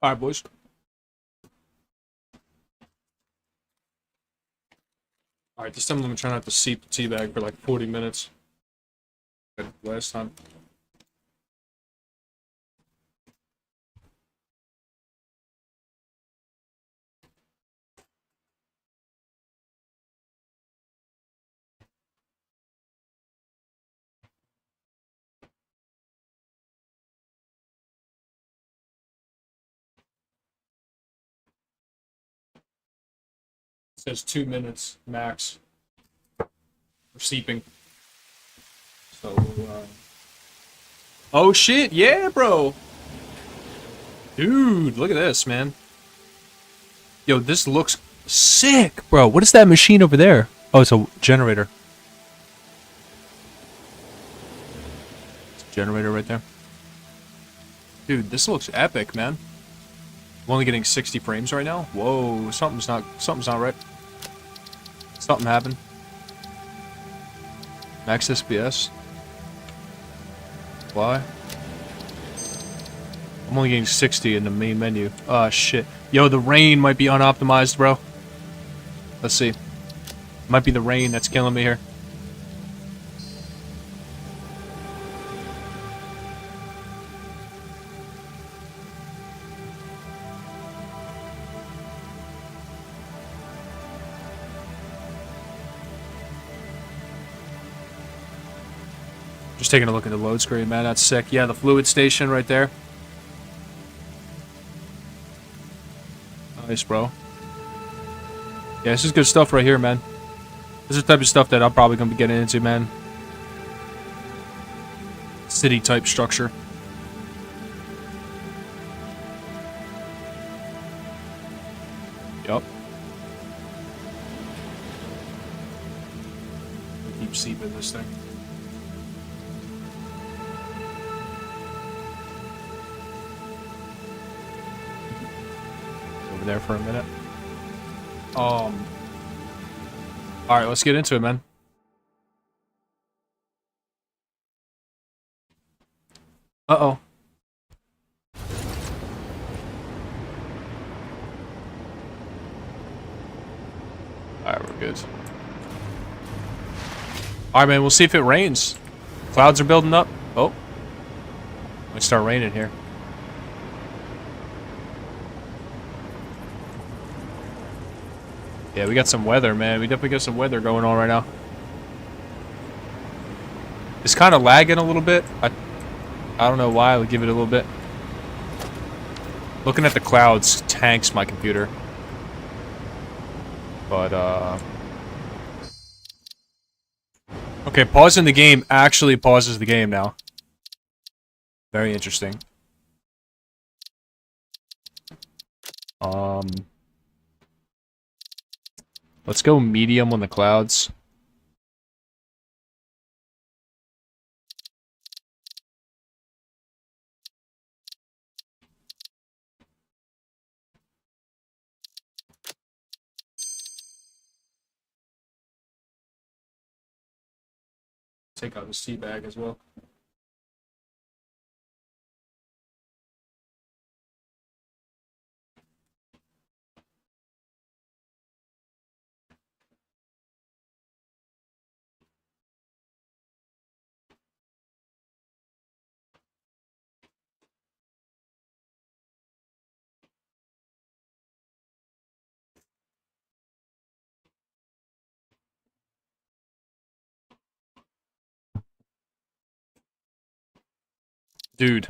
All right, boys. All right, this time I'm trying not to seep the tea bag for like 40 minutes. Last time. It says 2 minutes max for seeping. So, oh shit, yeah, bro. Dude, look at this, man. Yo, this looks sick, bro. What is that machine over there? Oh, it's a generator. It's a generator right there. Dude, this looks epic, man. I'm only getting 60 frames right now. Whoa, something's not right. Something happened. Max SPS. Why? I'm only getting 60 in the main menu. Oh shit. Yo, the rain might be unoptimized, bro. Let's see. Might be the rain that's killing me here. Just taking a look at the load screen, man. That's sick. Yeah, the fluid station right there. Nice, bro. Yeah, this is good stuff right here, man. This is the type of stuff that I'm probably going to be getting into, man. City type structure. Yup. Keep seeping this thing. Over there for a minute. Alright, let's get into it, man. Uh-oh. Alright, we're good. Alright, man, we'll see if it rains. Clouds are building up. Oh. Might start raining here. Yeah, we got some weather, man. We definitely got some weather going on right now. It's kind of lagging a little bit. I don't know why. I'll give it a little bit. Looking at the clouds tanks my computer. But, okay, pausing the game actually pauses the game now. Very interesting. Let's go medium on the clouds. Take out this tea bag as well. Dude.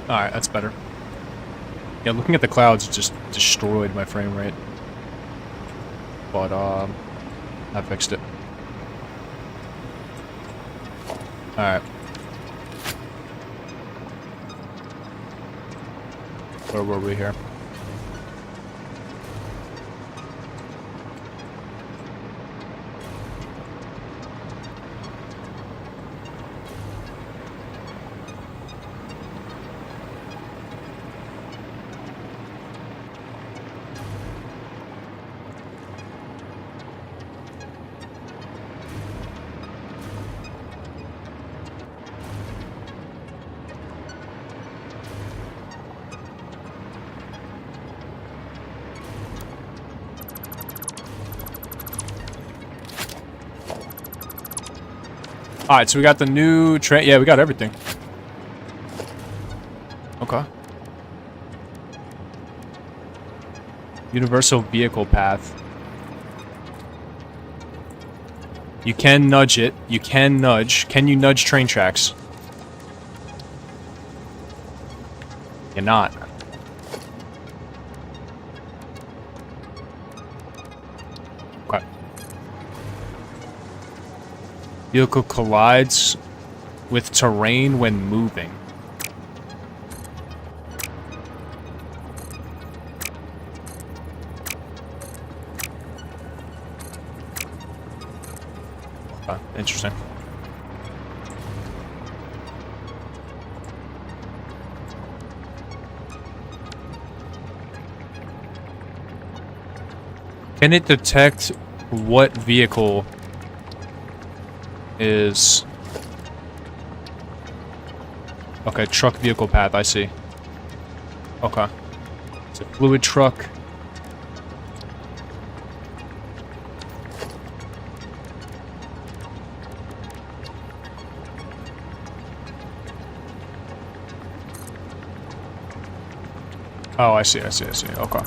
Alright, that's better. Yeah, looking at the clouds just destroyed my frame rate. But, I fixed it. Alright. Where were we here? All right, so we got the new train. Yeah, we got everything. Okay. Universal vehicle path. You can nudge it. You can nudge. Can you nudge train tracks? You're not. Okay. Vehicle collides with terrain when moving. Okay, interesting. Can it detect what vehicle is... Okay, truck vehicle path, I see. Okay. It's a fluid truck. Oh, I see. Okay.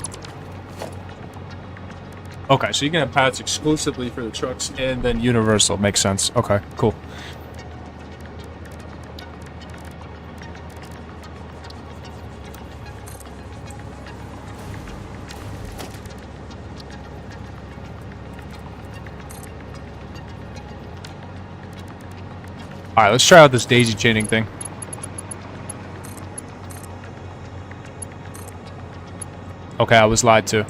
Okay, so you can have paths exclusively for the trucks and then universal. Makes sense. Okay, cool. Alright, let's try out this daisy chaining thing. Okay, I was lied to.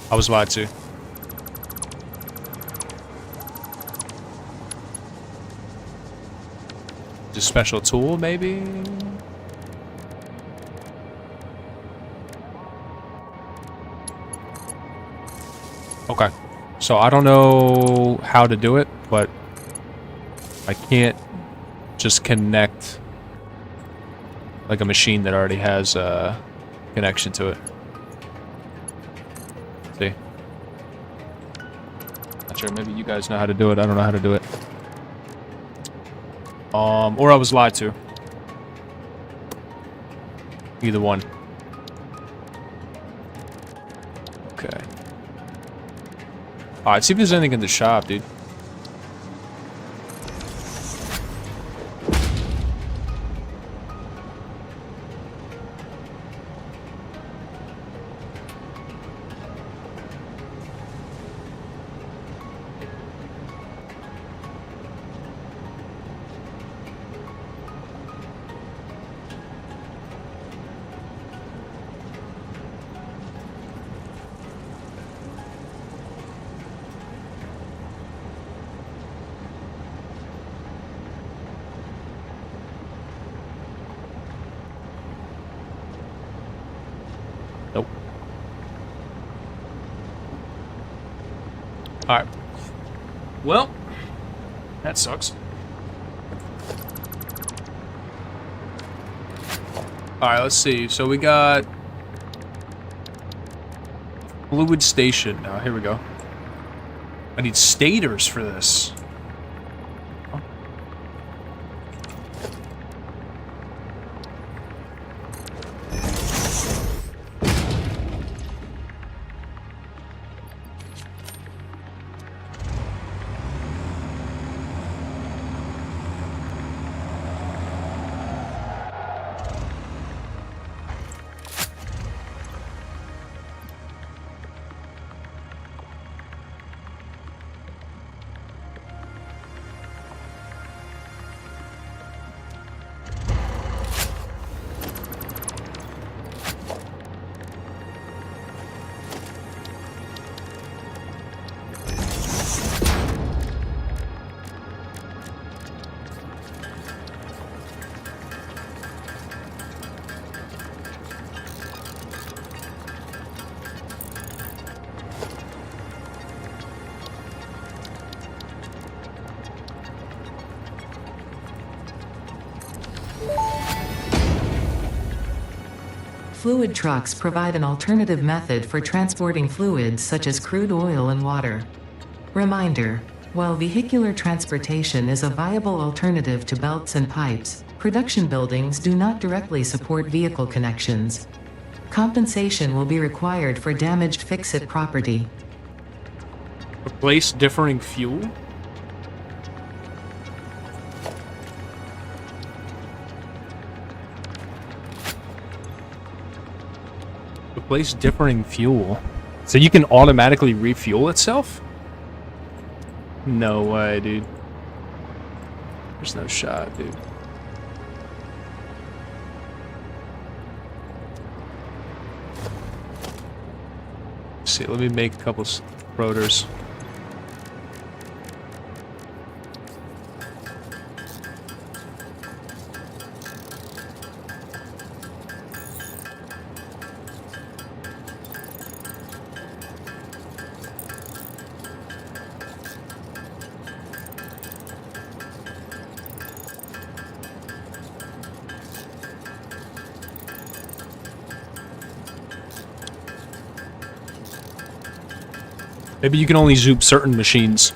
I was lied to. Just a special tool, maybe? Okay. So I don't know how to do it, but I can't just connect like a machine that already has a connection to it. See? Not sure, maybe you guys know how to do it. I don't know how to do it. Or I was lied to. Either one. Okay. Alright, see if there's anything in the shop, dude. Nope. Alright. Well, that sucks. Alright, let's see. So we got fluid station. Now, here we go. I need stators for this. fluid trucks provide an alternative method for transporting fluids such as crude oil and water. Reminder: while vehicular transportation is a viable alternative to belts and pipes, production buildings do not directly support vehicle connections. Compensation will be required for damaged fix-it property. Replace differing fuel? Replace differing fuel. So you can automatically refuel itself? No way, dude. There's no shot, dude. Let's see, let me make a couple rotors. Maybe you can only zoop certain machines.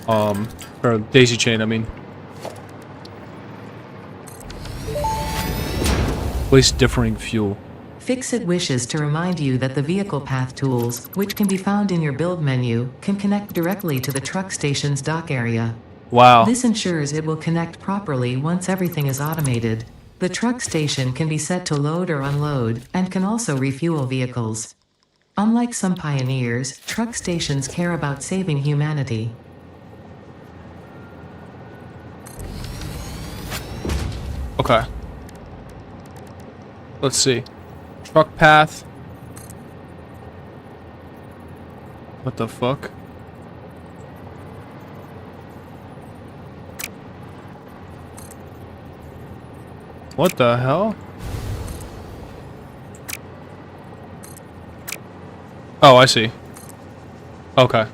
Or daisy chain, I mean. Place differing fuel. Fix-It wishes to remind you that the vehicle path tools, which can be found in your build menu, can connect directly to the truck station's dock area. Wow. This ensures it will connect properly once everything is automated. The truck station can be set to load or unload, and can also refuel vehicles. Unlike some pioneers, truck stations care about saving humanity. Okay. Let's see. Truck path. What the fuck? What the hell? Oh, I see. Okay.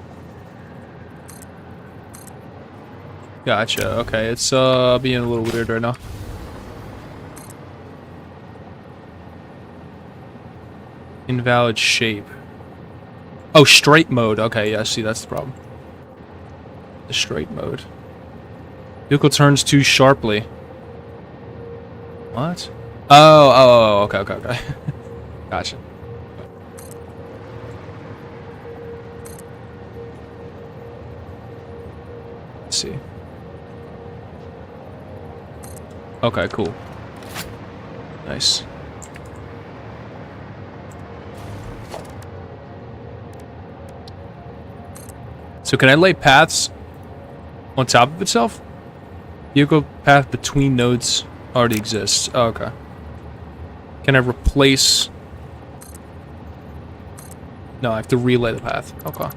Gotcha. Okay, it's being a little weird right now. Invalid shape. Oh, straight mode. Okay, yeah, see, that's the problem. The straight mode. Vehicle turns too sharply. What? Oh, okay. Gotcha. Let's see. Okay, cool. Nice. So can I lay paths on top of itself? Vehicle path between nodes already exists. Oh, okay. Can I replace... No, I have to relay the path. Okay.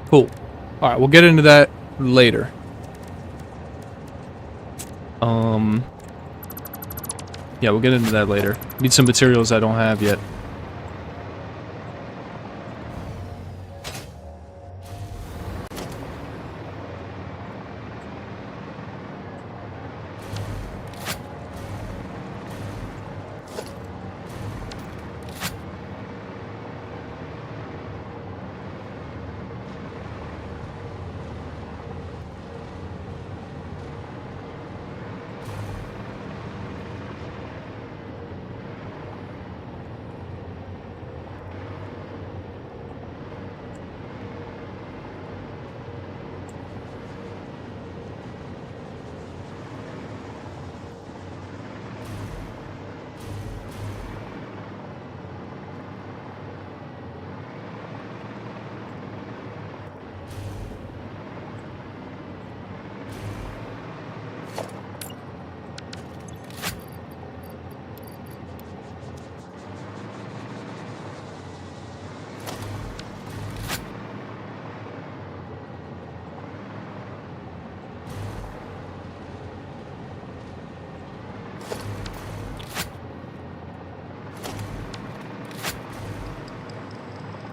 Cool. Alright, we'll get into that later. Yeah, we'll get into that later. Need some materials I don't have yet.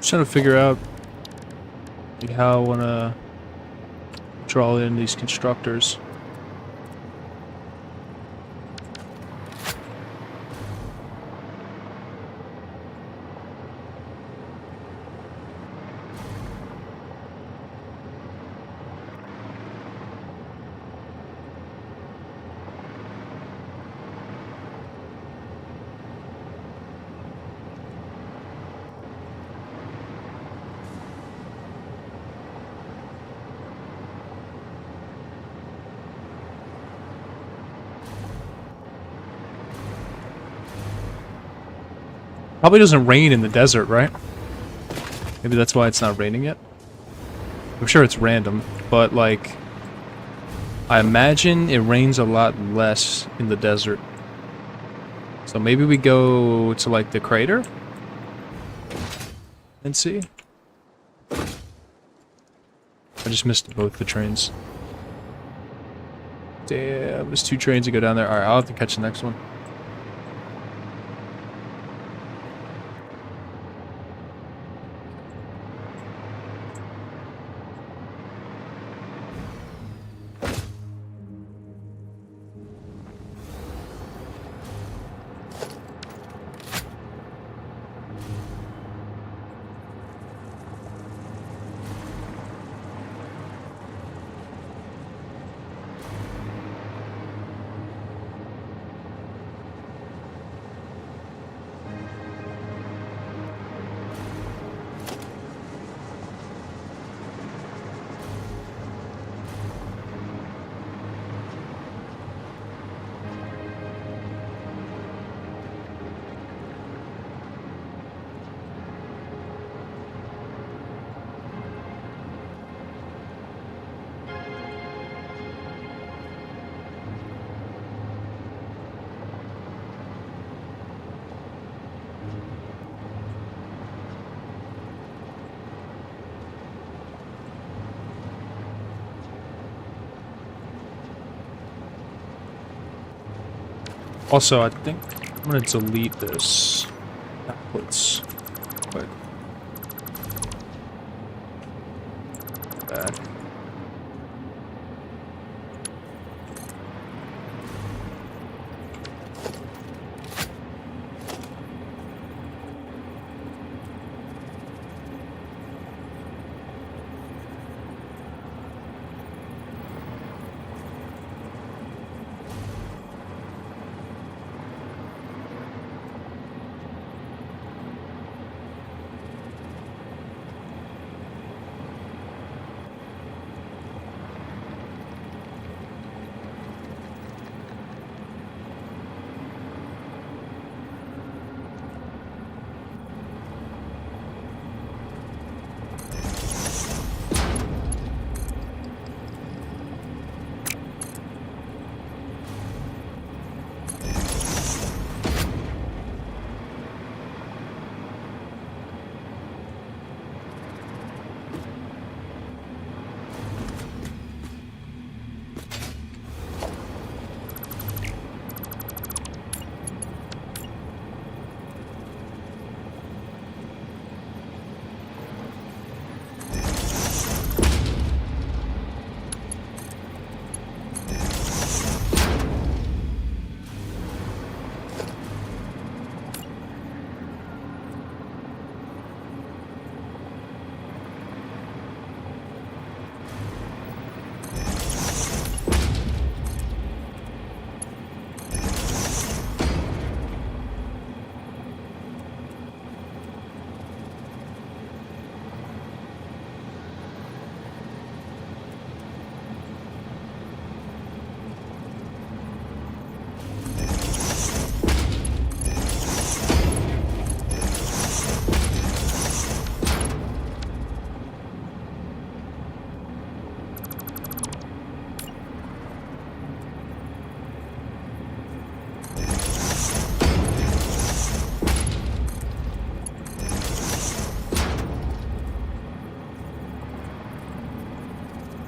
Just trying to figure out how I want to draw in these constructors. Probably doesn't rain in the desert, right? Maybe that's why it's not raining yet. I'm sure it's random, but like, I imagine it rains a lot less in the desert. So maybe we go to like the crater and see. I just missed both the trains. Damn, there's 2 trains to go down there. Alright, I'll have to catch the next one. Also, I think I'm gonna delete this outputs. But bad.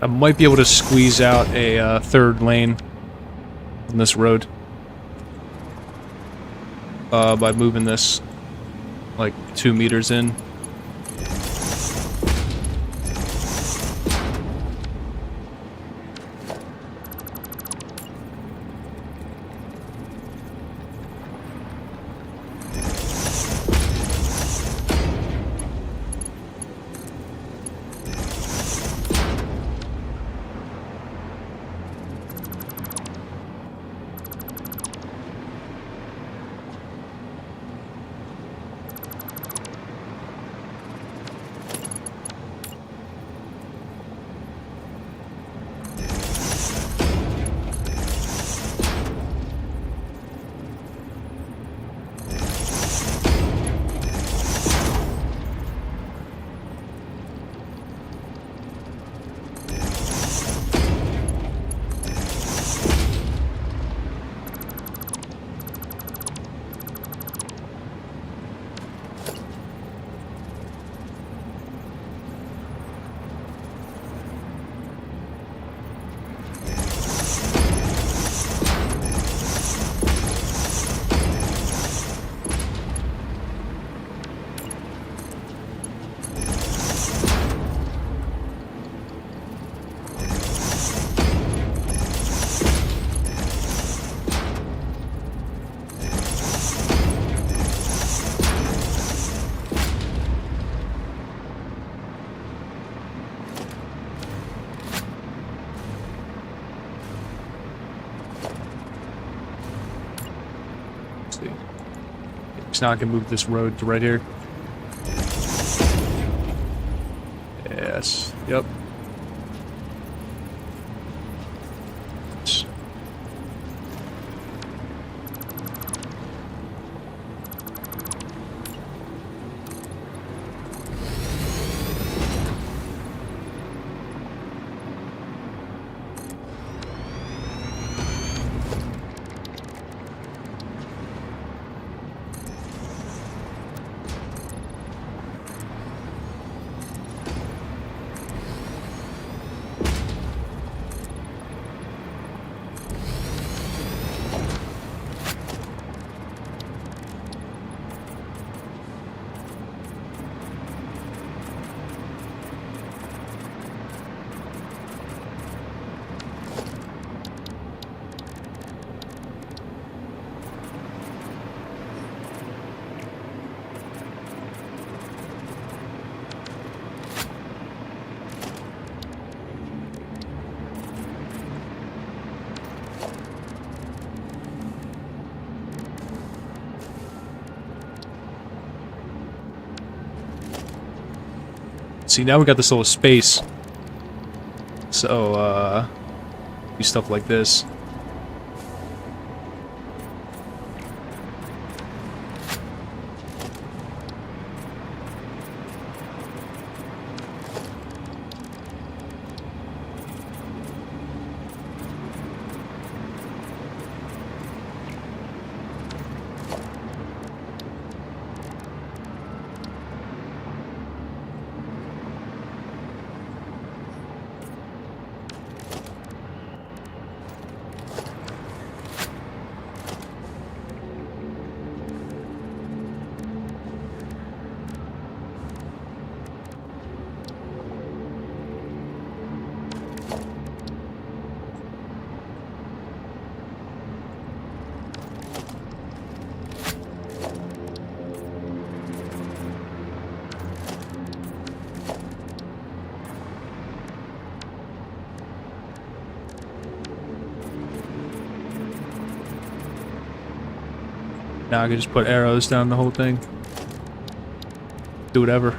I might be able to squeeze out a third lane on this road by moving this like 2 meters in. works. Now I can move this road to right here. Yes. Yep. See, now we got this little space. So, do stuff like this. Now I can just put arrows down the whole thing. Do whatever.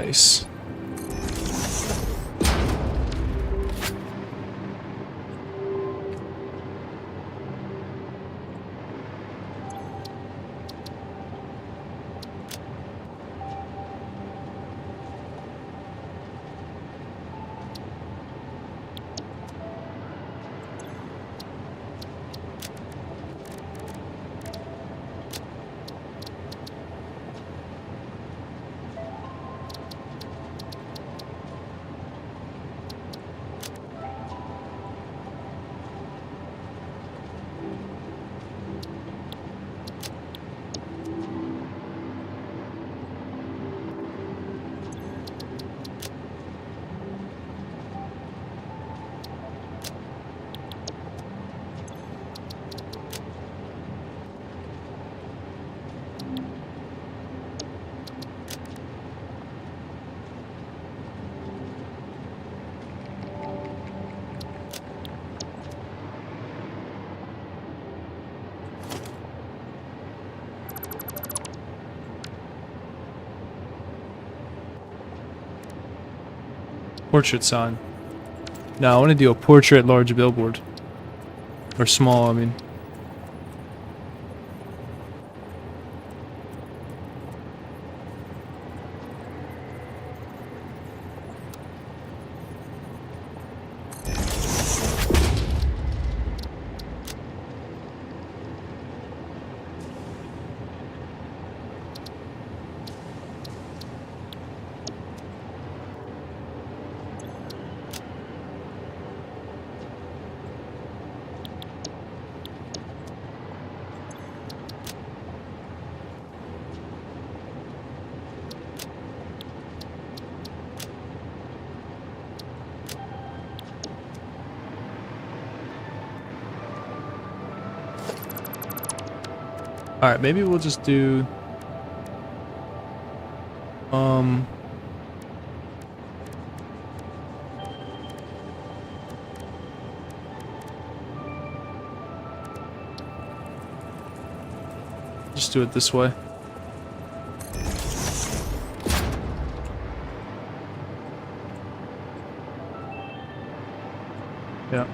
Nice. Portrait sign. No, I want to do a portrait large billboard. Or small, I mean. Alright, maybe we'll just do... Just do it this way. Yeah.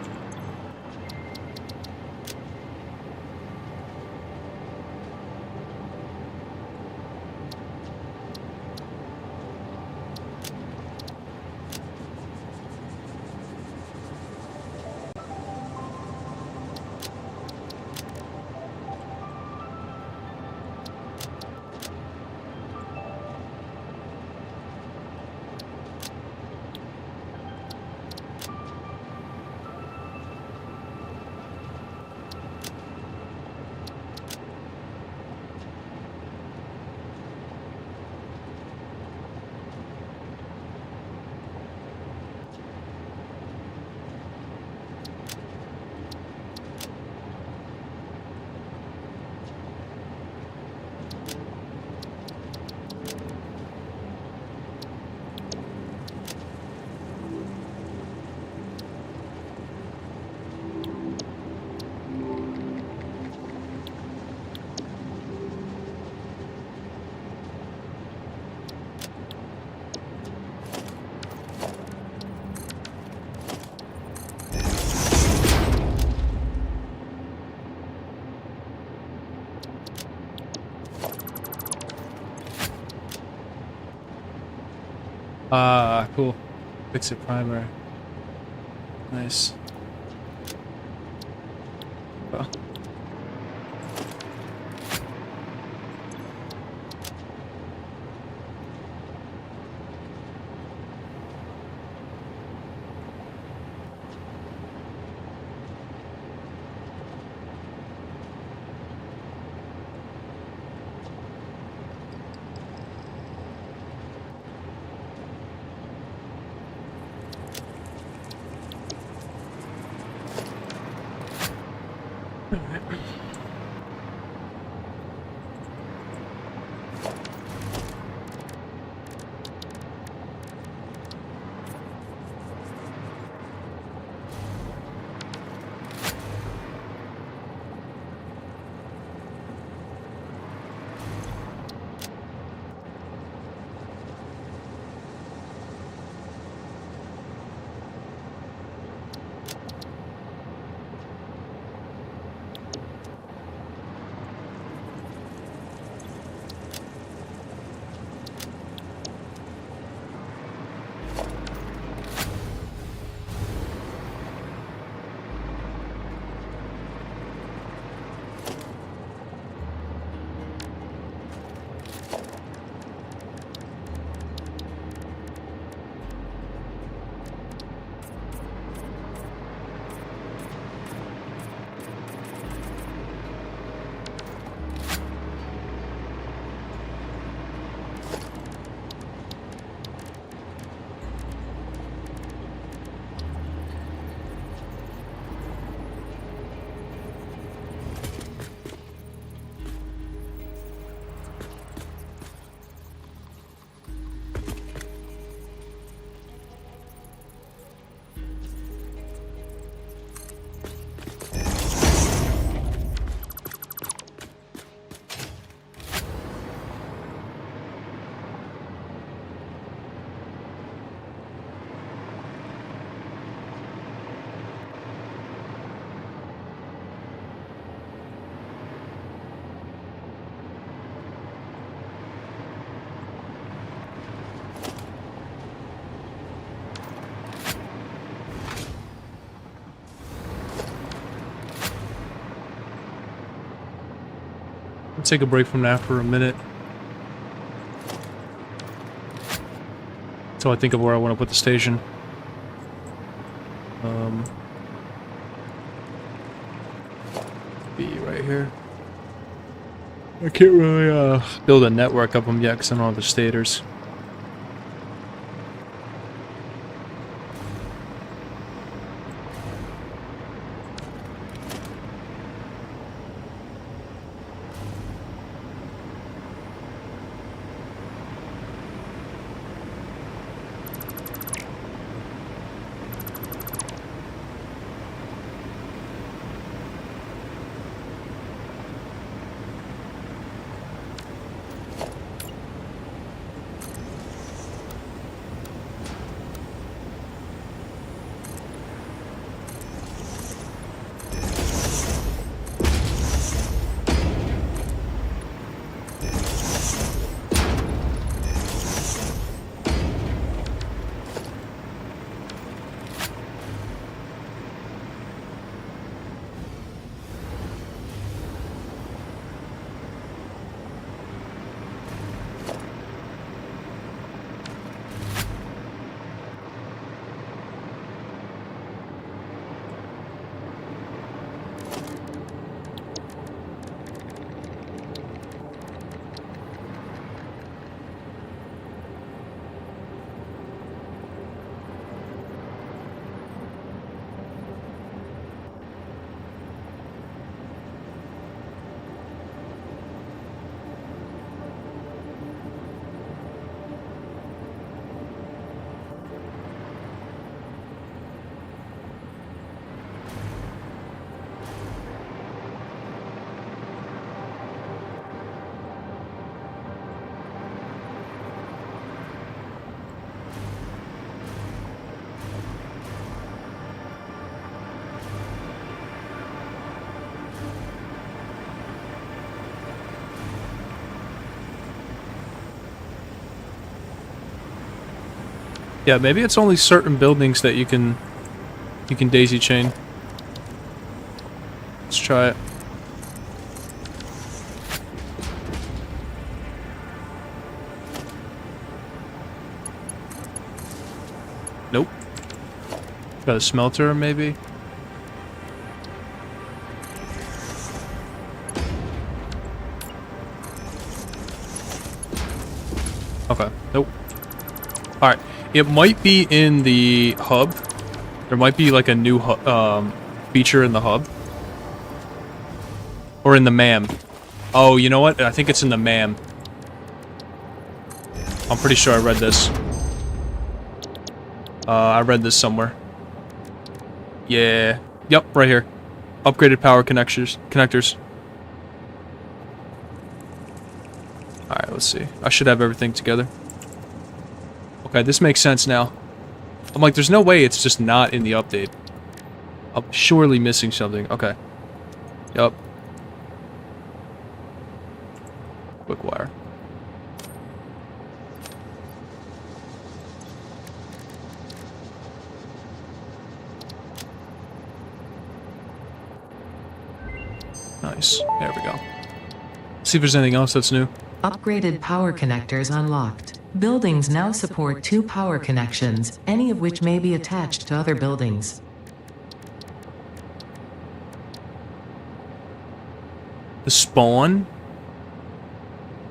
Ah, cool. Fix it primary. Nice. Oh. take a break from that for a minute. Until I think of where I want to put the station. Be right here. I can't really build a network of them yet because I don't have the stators. Yeah, maybe it's only certain buildings that you can daisy chain. Let's try it. Nope. Got a smelter, maybe? Okay, nope. Alright, it might be in the hub. There might be like a new feature in the hub. Or in the MAM. Oh, you know what? I think it's in the MAM. I'm pretty sure I read this. I read this somewhere. Yeah. Yep, right here. Upgraded power connectors. Alright, let's see. I should have everything together. Okay, this makes sense now. I'm like, there's no way it's just not in the update. I'm surely missing something. Okay. Yup. Quick wire. Nice. There we go. See if there's anything else that's new. Upgraded power connectors unlocked. Buildings now support 2 power connections, any of which may be attached to other buildings. The spawn?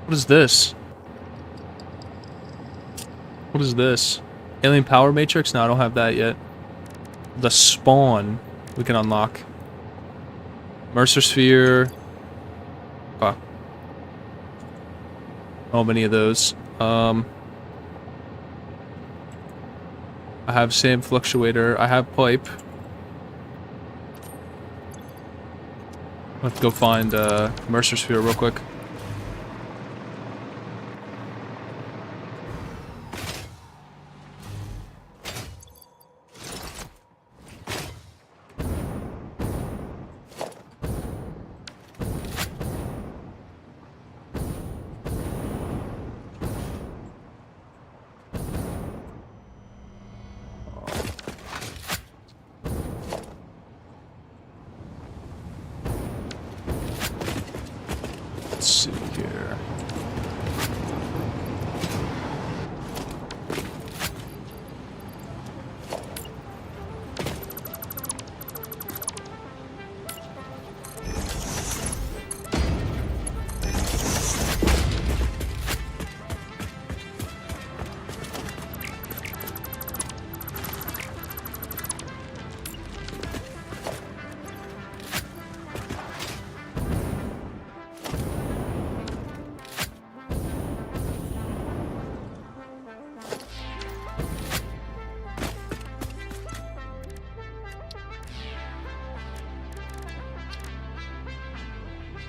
What is this? What is this? Alien power matrix? No, I don't have that yet. The spawn we can unlock. Mercer sphere. Okay. Oh, many of those. I have sand fluctuator. I have pipe. Let's go find Mercer sphere real quick.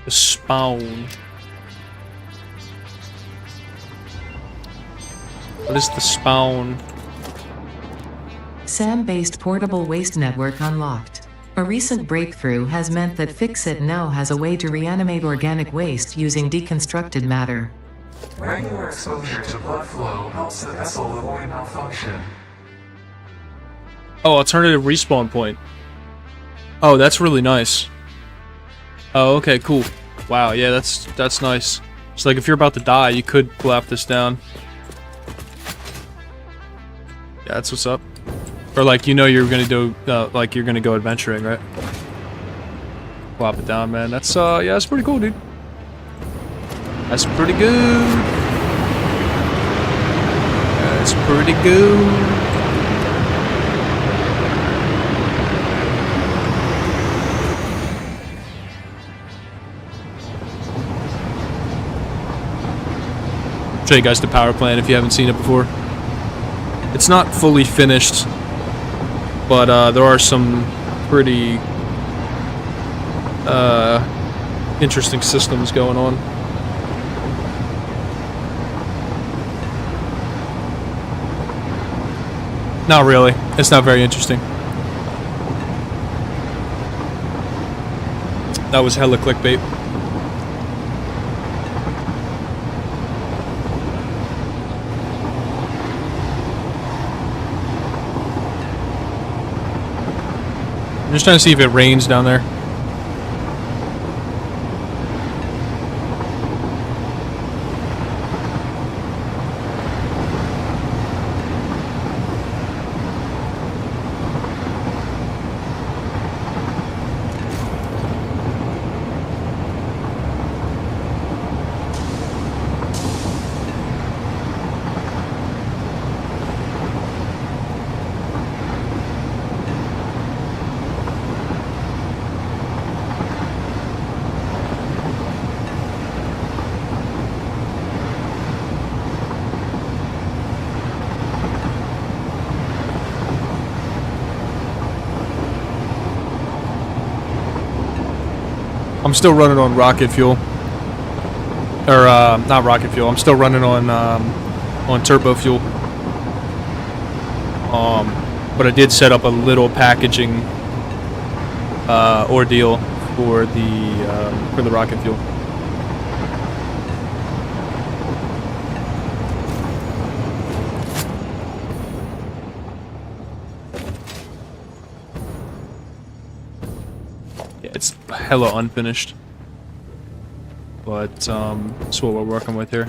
The spawn. What is the spawn? SAM-based portable waste network unlocked. A recent breakthrough has meant that Fixit now has a way to reanimate organic waste using deconstructed matter. Regular exposure to blood flow helps the vessel avoid malfunction. Oh, alternative respawn point. Oh, that's really nice. Oh, okay, cool. Wow, yeah, that's nice. It's like if you're about to die, you could plop this down. Yeah, that's what's up. Or like, you know you're gonna do, like you're gonna go adventuring, right? Plop it down, man. That's, yeah, that's pretty cool, dude. That's pretty good. That's pretty good. Show you guys the power plant if you haven't seen it before. It's not fully finished, but there are some pretty interesting systems going on. Not really. It's not very interesting. That was hella clickbait. I'm just trying to see if it rains down there. I'm still running on rocket fuel. Or, not rocket fuel. I'm still running on turbo fuel. But I did set up a little packaging ordeal for the rocket fuel. It's hella unfinished, but that's what we're working with here.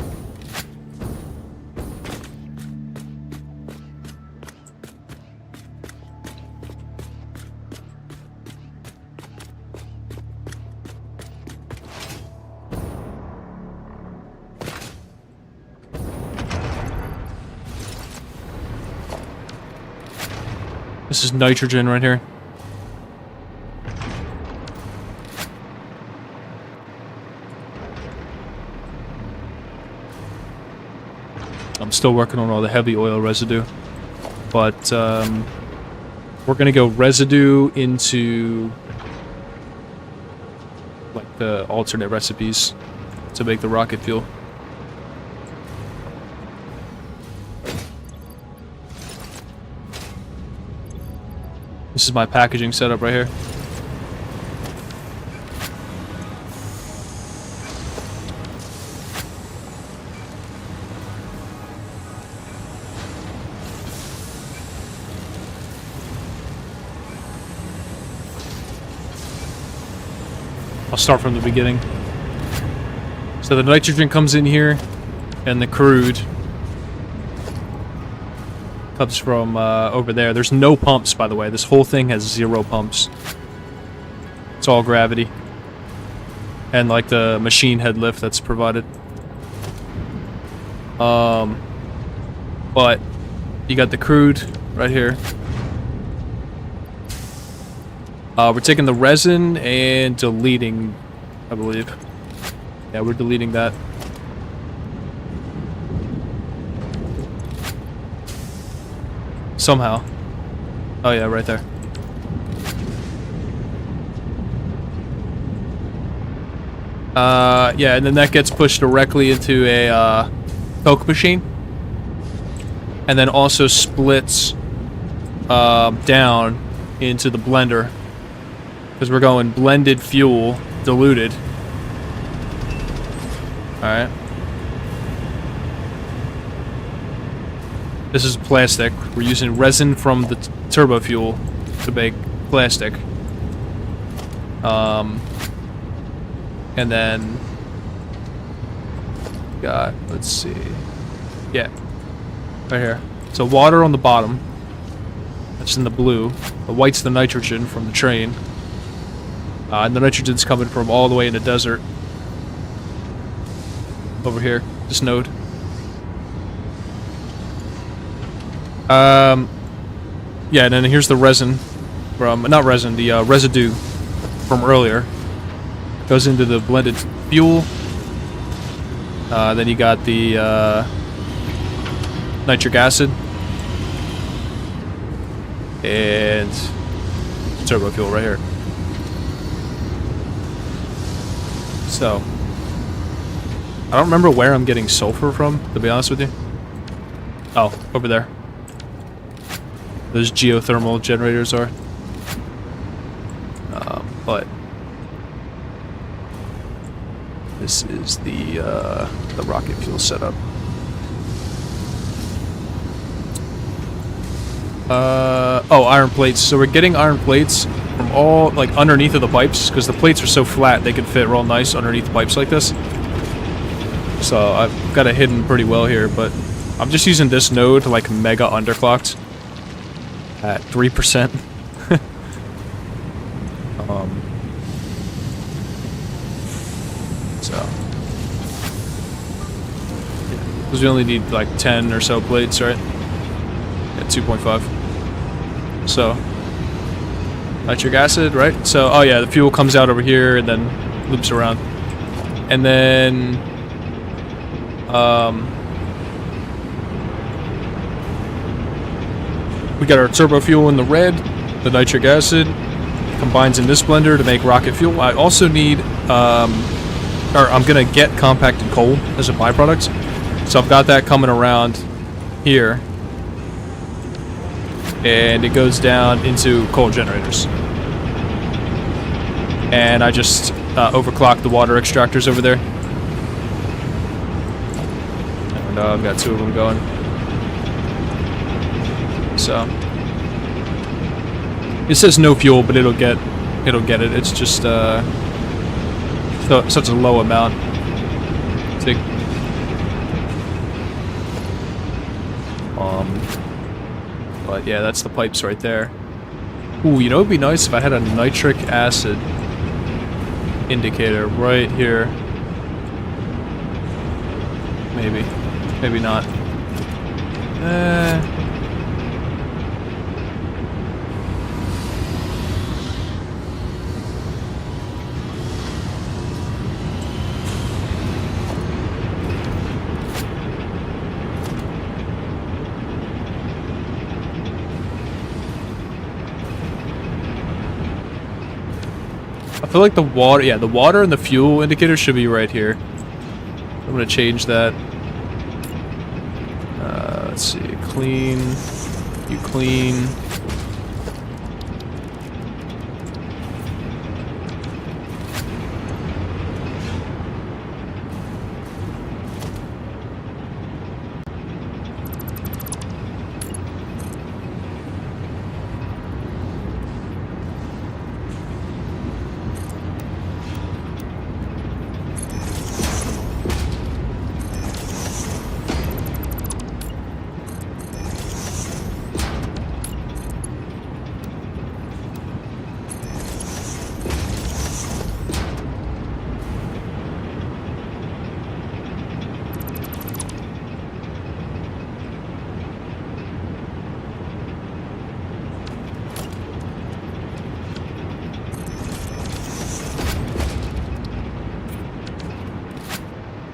This is nitrogen right here. I'm still working on all the heavy oil residue, but we're gonna go residue into like the alternate recipes to make the rocket fuel. This is my packaging setup right here. I'll start from the beginning. So the nitrogen comes in here, and the crude comes from over there. There's no pumps, by the way. This whole thing has 0 pumps. It's all gravity. And like the machine head lift that's provided. But you got the crude right here. We're taking the resin and deleting, I believe. Yeah, we're deleting that. Somehow. Oh yeah, right there. Yeah, and then that gets pushed directly into a Coke machine. And then also splits down into the blender. Because we're going blended fuel, diluted. Alright. This is plastic. We're using resin from the turbo fuel to make plastic. And then got, let's see. Yeah. Right here. So water on the bottom. That's in the blue. The white's the nitrogen from the train. And the nitrogen's coming from all the way in the desert. Over here. This node. Yeah, and then here's the resin from, not resin, the residue from earlier. Goes into the blended fuel. Then you got the nitric acid. And turbo fuel right here. So, I don't remember where I'm getting sulfur from, to be honest with you. Oh, over there. Those geothermal generators are. But this is the rocket fuel setup. Oh, iron plates. So we're getting iron plates from all, like, underneath of the pipes, because the plates are so flat they can fit real nice underneath pipes like this. So I've got it hidden pretty well here, but I'm just using this node to, like, mega underclocked at 3%. So yeah, because we only need like 10 or so plates, right? Yeah, 2.5. So nitric acid, right? So oh yeah, the fuel comes out over here and then loops around, and then we got our turbo fuel in the red. The nitric acid combines in this blender to make rocket fuel. I also need, or I'm gonna get compacted coal as a byproduct. So I've got that coming around here, and it goes down into coal generators. And I just overclocked the water extractors over there. And I've got 2 of them going. So it says no fuel, but it'll get it. It's just such a low amount. But yeah, that's the pipes right there. Ooh, you know, it'd be nice if I had a nitric acid indicator right here. Maybe not. I feel like the water and the fuel indicator should be right here. I'm gonna change that. Let's see, clean, you clean.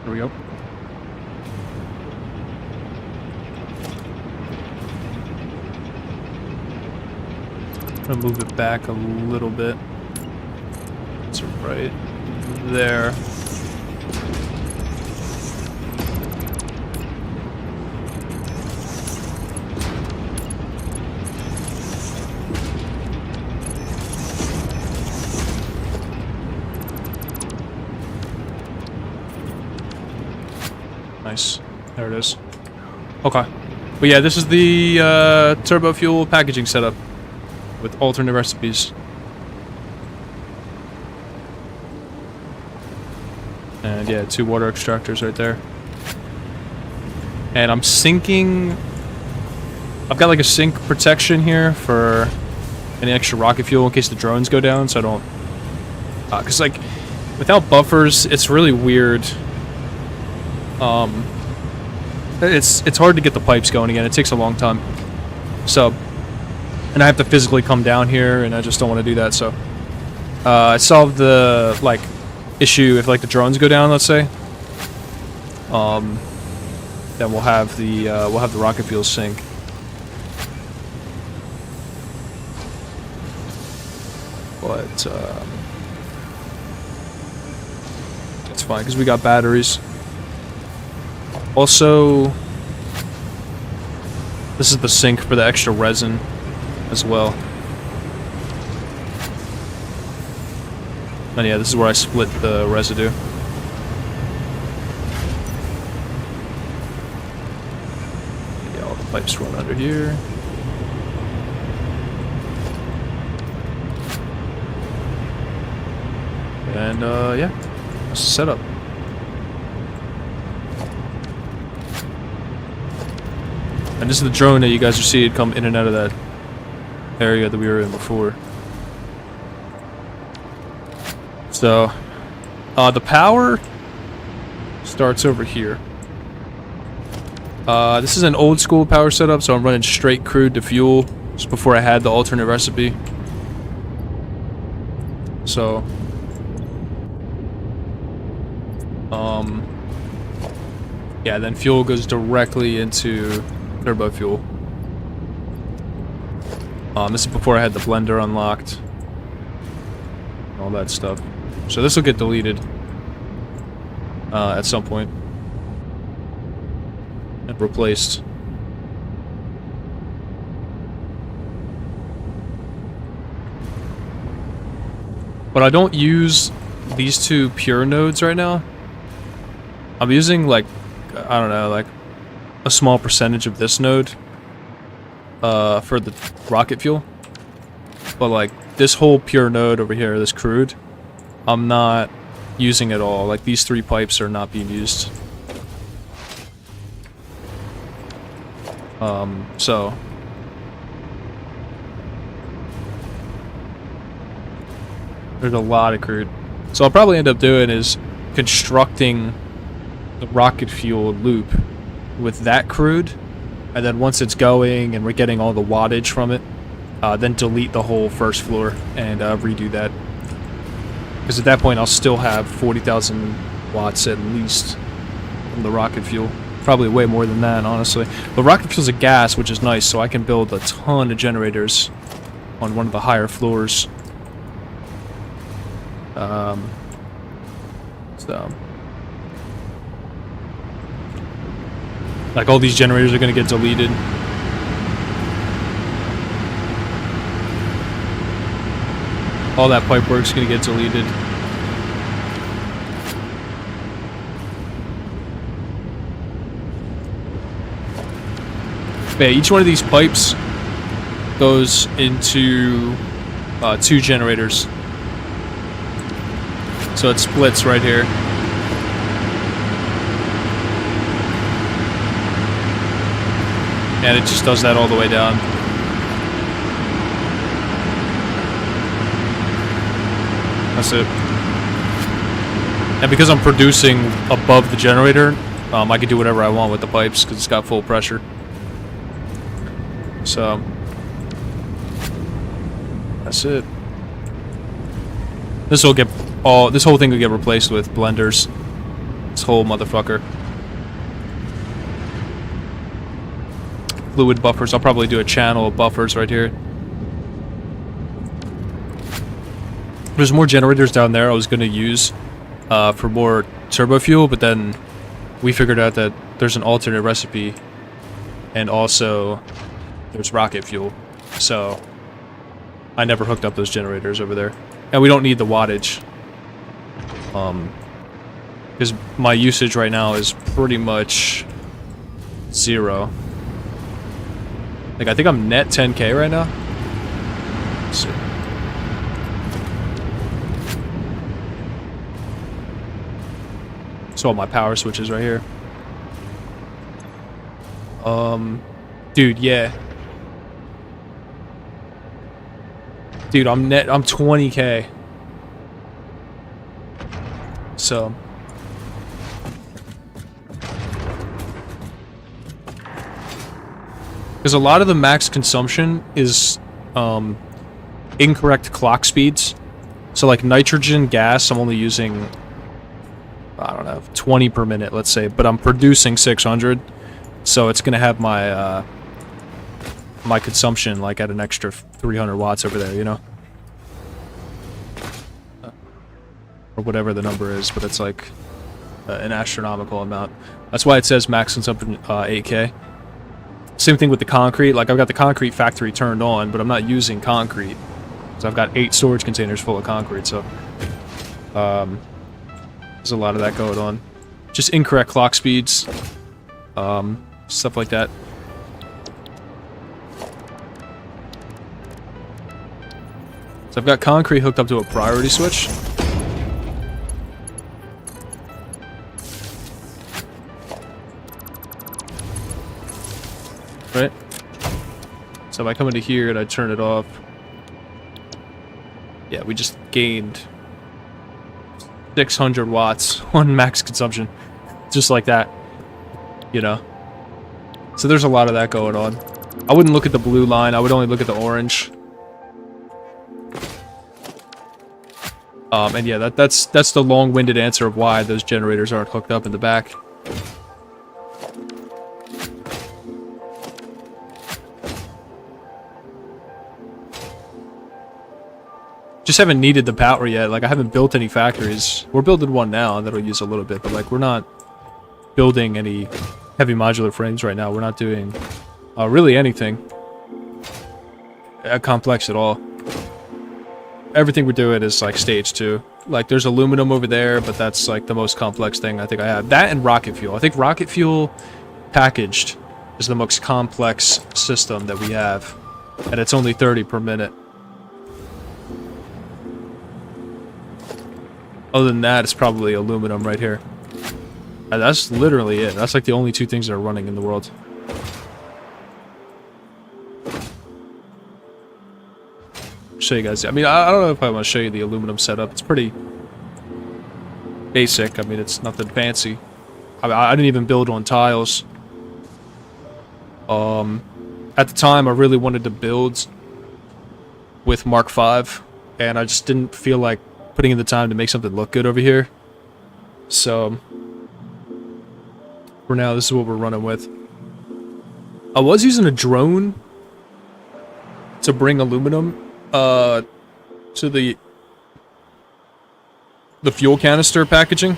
There we go. I'm gonna move it back a little bit. It's right there. There it is. Okay. But yeah, this is the turbo fuel packaging setup with alternate recipes. And yeah, 2 water extractors right there. And I'm sinking... I've got like a sink protection here for any extra rocket fuel in case the drones go down, so I don't... Because like, without buffers, it's really weird. It's hard to get the pipes going again. It takes a long time. So, and I have to physically come down here, and I just don't want to do that, so... I solved the, like, issue if, like, the drones go down, let's say. Then we'll have the rocket fuel sink. But, it's fine, because we got batteries. Also, this is the sink for the extra resin as well. And yeah, this is where I split the residue. Yeah, all the pipes run under here. And yeah, that's the setup. And this is the drone that you guys are seeing come in and out of that area that we were in before. So, the power starts over here. This is an old school power setup, so I'm running straight crude to fuel just before I had the alternate recipe. So, yeah, then fuel goes directly into turbo fuel. This is before I had the blender unlocked. All that stuff. So this will get deleted at some point and replaced. But I don't use these 2 pure nodes right now. I'm using like, I don't know, like a small percentage of this node for the rocket fuel. But like this whole pure node over here, this crude, I'm not using at all. Like these 3 pipes are not being used. So there's a lot of crude. So I'll probably end up doing is constructing the rocket fuel loop with that crude, and then once it's going and we're getting all the wattage from it, then delete the whole first floor and redo that. Because at that point I'll still have 40,000 watts at least from the rocket fuel. Probably way more than that, honestly. But rocket fuel's a gas, which is nice, so I can build a ton of generators on one of the higher floors. So, like, all these generators are going to get deleted. All that pipe work's going to get deleted. But yeah, each one of these pipes goes into 2 generators. So it splits right here. And it just does that all the way down. That's it. And because I'm producing above the generator, I can do whatever I want with the pipes because it's got full pressure. So that's it. This whole thing will get replaced with blenders. This whole motherfucker. Fluid buffers. I'll probably do a channel of buffers right here. There's more generators down there I was going to use for more turbo fuel, but then we figured out that there's an alternate recipe and also there's rocket fuel. So I never hooked up those generators over there. And we don't need the wattage. Because my usage right now is pretty much 0. Like, I think I'm net 10K right now. Let's see. So all my power switches right here. Dude, yeah. Dude, I'm 20K. So. Because a lot of the max consumption is, incorrect clock speeds. So like nitrogen gas, I'm only using, I don't know, 20 per minute, let's say, but I'm producing 600. So it's gonna have my, my consumption like at an extra 300 watts over there, you know? Or whatever the number is, but it's like an astronomical amount. That's why it says max consumption 8K. Same thing with the concrete. Like, I've got the concrete factory turned on, but I'm not using concrete. So I've got 8 storage containers full of concrete, so there's a lot of that going on. Just incorrect clock speeds, stuff like that. So I've got concrete hooked up to a priority switch. Right? So if I come into here and I turn it off, yeah, we just gained 600 watts on max consumption. Just like that. You know? So there's a lot of that going on. I wouldn't look at the blue line, I would only look at the orange. And yeah, that's the long-winded answer of why those generators aren't hooked up in the back. Just haven't needed the power yet. Like, I haven't built any factories. We're building one now that'll use a little bit, but like, we're not building any heavy modular frames right now. We're not doing really anything complex at all. Everything we're doing is like stage 2. Like, there's aluminum over there, but that's like the most complex thing I think I have. That and rocket fuel. I think rocket fuel packaged is the most complex system that we have, and it's only 30 per minute. Other than that, it's probably aluminum right here. And that's literally it. That's like the only 2 things that are running in the world. Show you guys. I mean, I don't know if I want to show you the aluminum setup. It's pretty basic. I mean, it's nothing fancy. I mean, I didn't even build on tiles. At the time, I really wanted to build with Mark V, and I just didn't feel like putting in the time to make something look good over here. So, for now, this is what we're running with. I was using a drone to bring aluminum to the fuel canister packaging.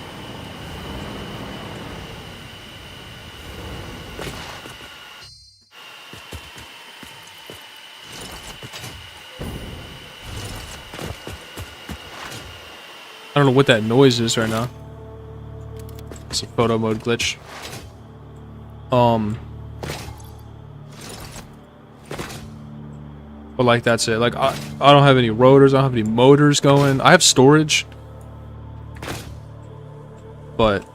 I don't know what that noise is right now. It's a photo mode glitch. But like, that's it. Like, I don't have any rotors, I don't have any motors going. I have storage. But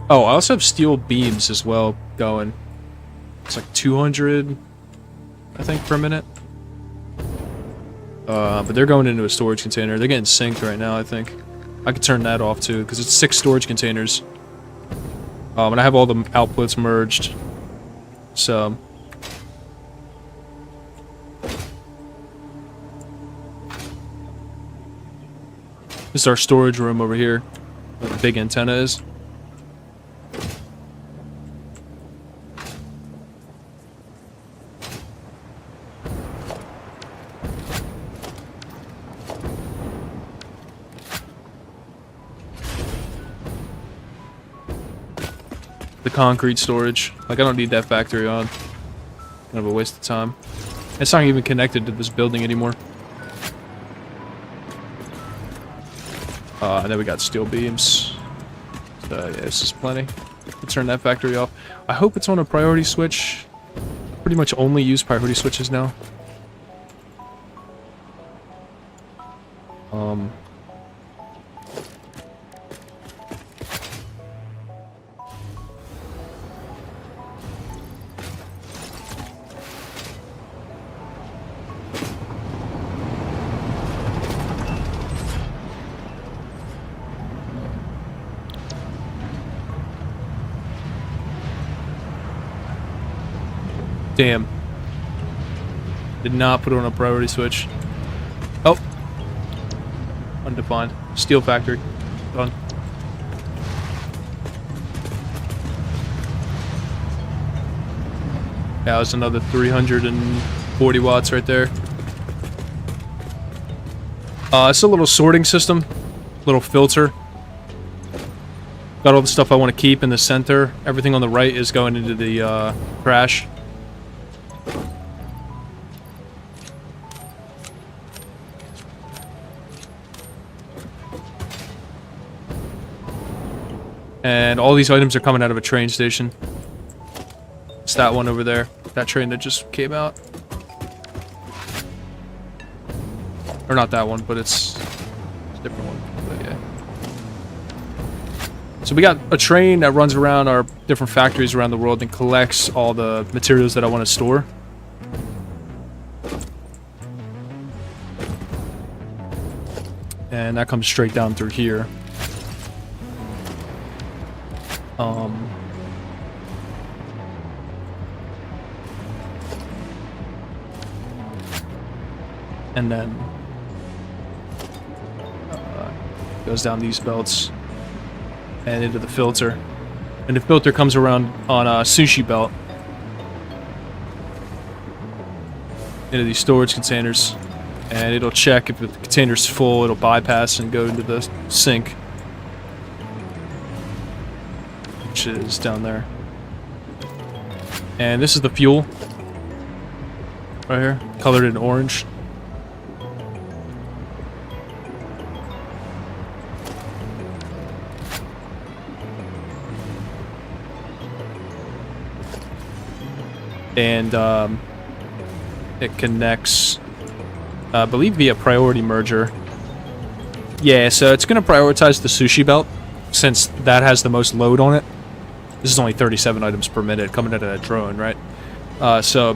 oh, I also have steel beams as well going. It's like 200, I think, per minute. But they're going into a storage container. They're getting synced right now, I think. I could turn that off too, because it's 6 storage containers. And I have all the outputs merged. So this is our storage room over here, where the big antenna is. The concrete storage. Like, I don't need that factory on. Kind of a waste of time. It's not even connected to this building anymore. And then we got steel beams. So yeah, this is plenty. to turn that factory off. I hope it's on a priority switch. Pretty much only use priority switches now. Damn. Did not put it on a priority switch. Oh. Undefined. Steel factory. Done. Yeah, that's another 340 watts right there. It's a little sorting system. Little filter. Got all the stuff I want to keep in the center. Everything on the right is going into the crash. And all these items are coming out of a train station. It's that one over there. That train that just came out. Or not that one, but it's a different one. But yeah. So we got a train that runs around our different factories around the world and collects all the materials that I want to store. And that comes straight down through here. And then goes down these belts and into the filter. And the filter comes around on a sushi belt into these storage containers. And it'll check if the container's full, it'll bypass and go into the sink, which is down there. And this is the fuel right here, colored in orange. And it connects, I believe, via priority merger. Yeah, so it's going to prioritize the sushi belt since that has the most load on it. This is only 37 items per minute coming out of that drone, right? So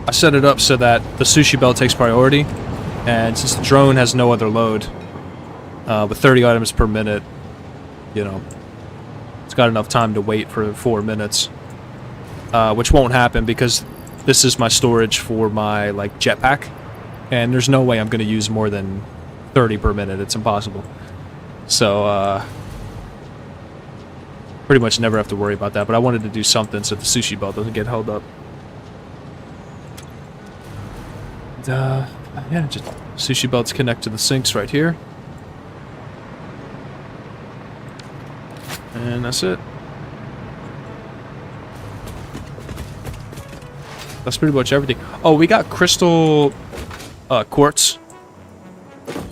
I set it up so that the sushi belt takes priority, and since the drone has no other load, with 30 items per minute, you know, it's got enough time to wait for 4 minutes, which won't happen because this is my storage for my like jetpack, and there's no way I'm going to use more than 30 per minute. It's impossible. So pretty much never have to worry about that. But I wanted to do something so the sushi belt doesn't get held up. And, yeah, just sushi belts connect to the sinks right here. And that's it. That's pretty much everything. Oh, we got crystal quartz.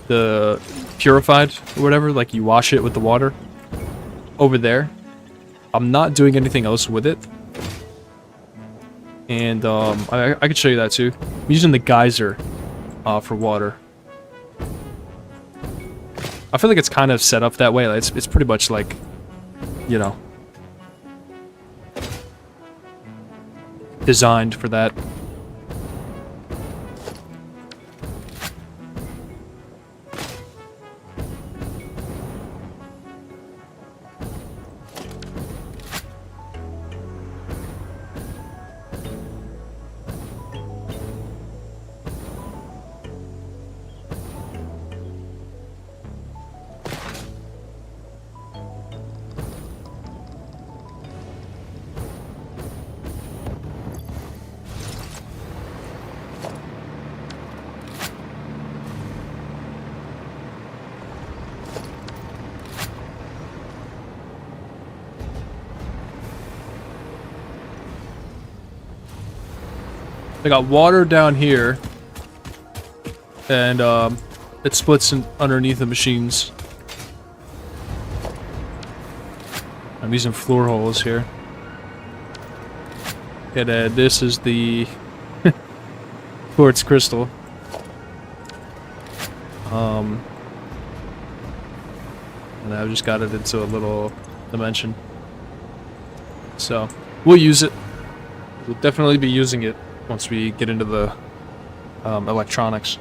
The purified or whatever, like you wash it with the water. Over there. I'm not doing anything else with it. And I could show you that too. I'm using the geyser for water. I feel like it's kind of set up that way. Like it's pretty much like, you know, designed for that. I got water down here, and it splits in underneath the machines. I'm using floor holes here. And this is the quartz crystal. And I've just got it into a little dimension. So, we'll use it. We'll definitely be using it once we get into the electronics.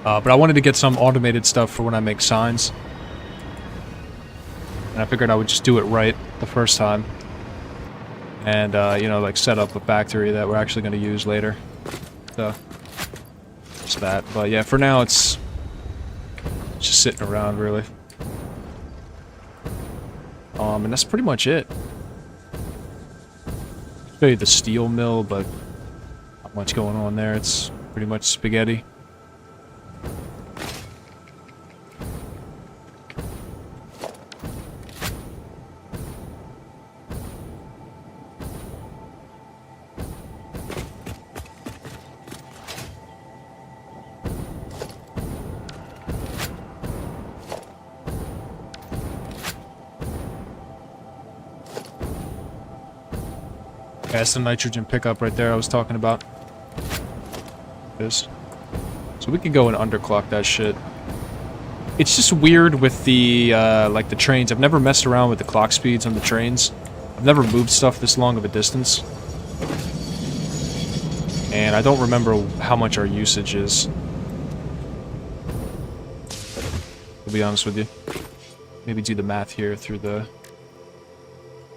But I wanted to get some automated stuff for when I make signs. And I figured I would just do it right the first time. And, you know, like set up a factory that we're actually going to use later. So, just that. But yeah, for now it's just sitting around, really. And that's pretty much it. Show you the steel mill, but not much going on there. It's pretty much spaghetti. That's the nitrogen pickup right there I was talking about. So we can go and underclock that shit. It's just weird with the, like the trains. I've never messed around with the clock speeds on the trains. I've never moved stuff this long of a distance. And I don't remember how much our usage is. To be honest with you. Maybe do the math here through the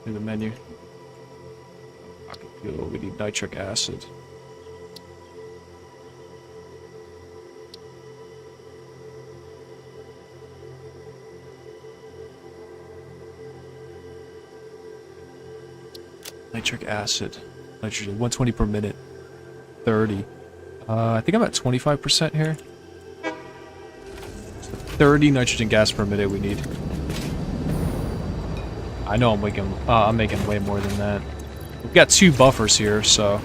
menu. We need nitric acid. Nitric acid. Nitrogen, 120 per minute. 30. I think I'm at 25% here. 30 nitrogen gas per minute we need. I know I'm making way more than that. We've got 2 buffers here, so...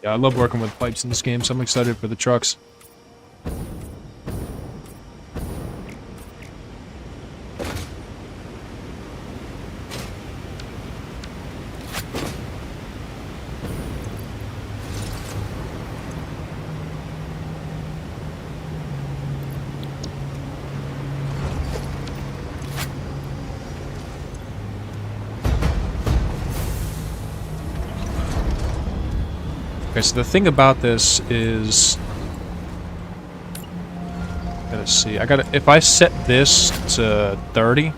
Yeah, I love working with pipes in this game, so I'm excited for the trucks. Okay, so the thing about this is, let's see, if I set this to 30,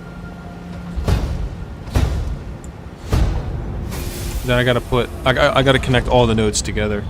then I gotta connect all the nodes together.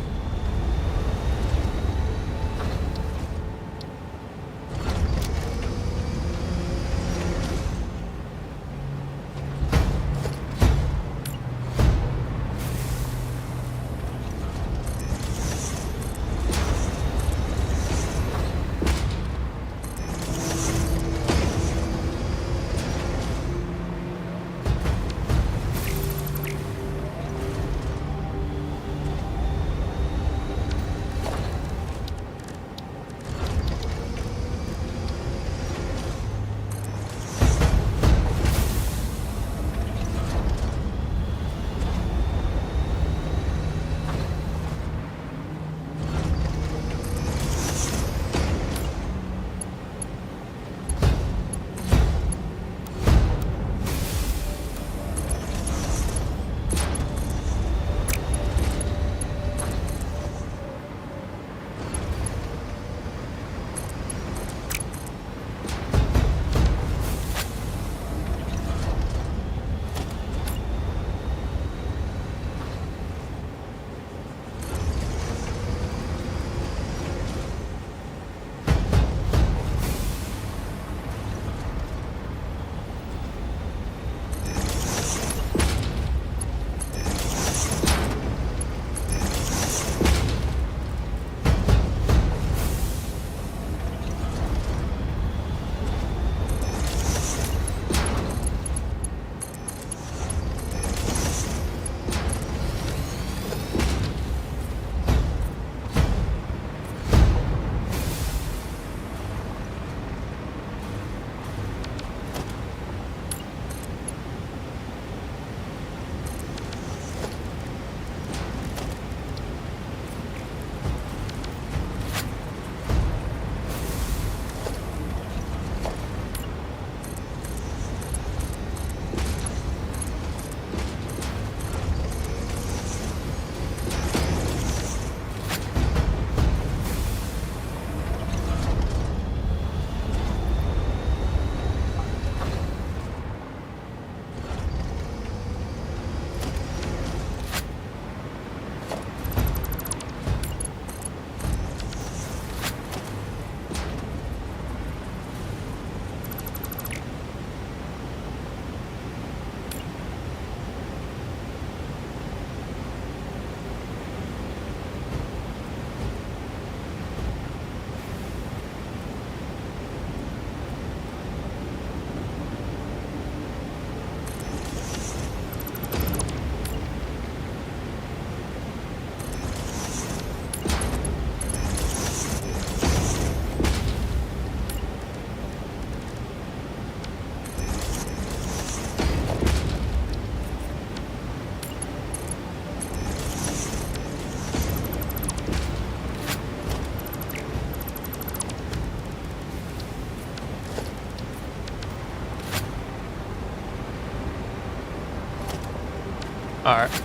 Alright.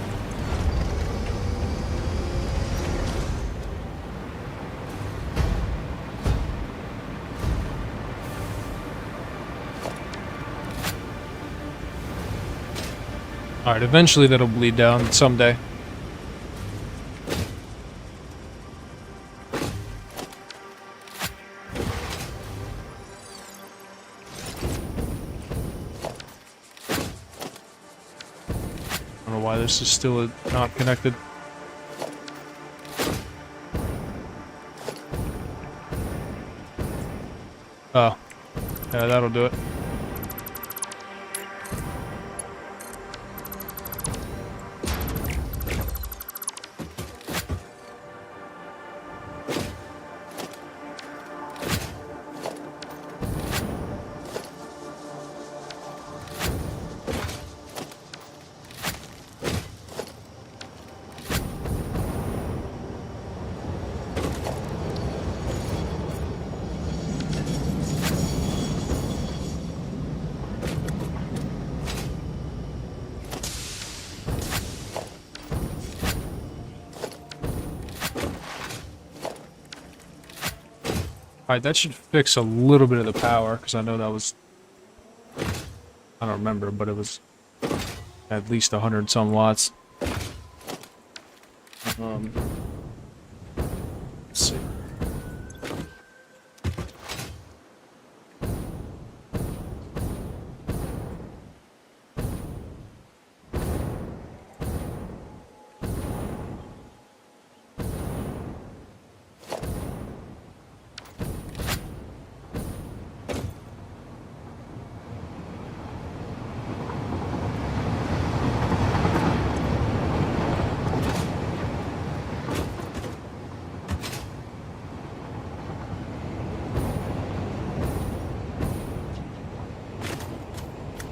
Alright, eventually that'll bleed down someday. I don't know why this is still not connected. Oh. Yeah, that'll do it. Alright, that should fix a little bit of the power, because I know that was... I don't remember, but it was at least 100 some watts. Let's see.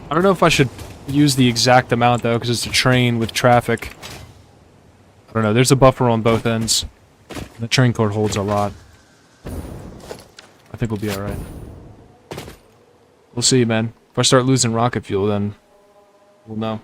I don't know if I should use the exact amount though, because it's a train with traffic. I don't know, there's a buffer on both ends. The train cord holds a lot. I think we'll be alright. We'll see, man. If I start losing rocket fuel, then we'll know.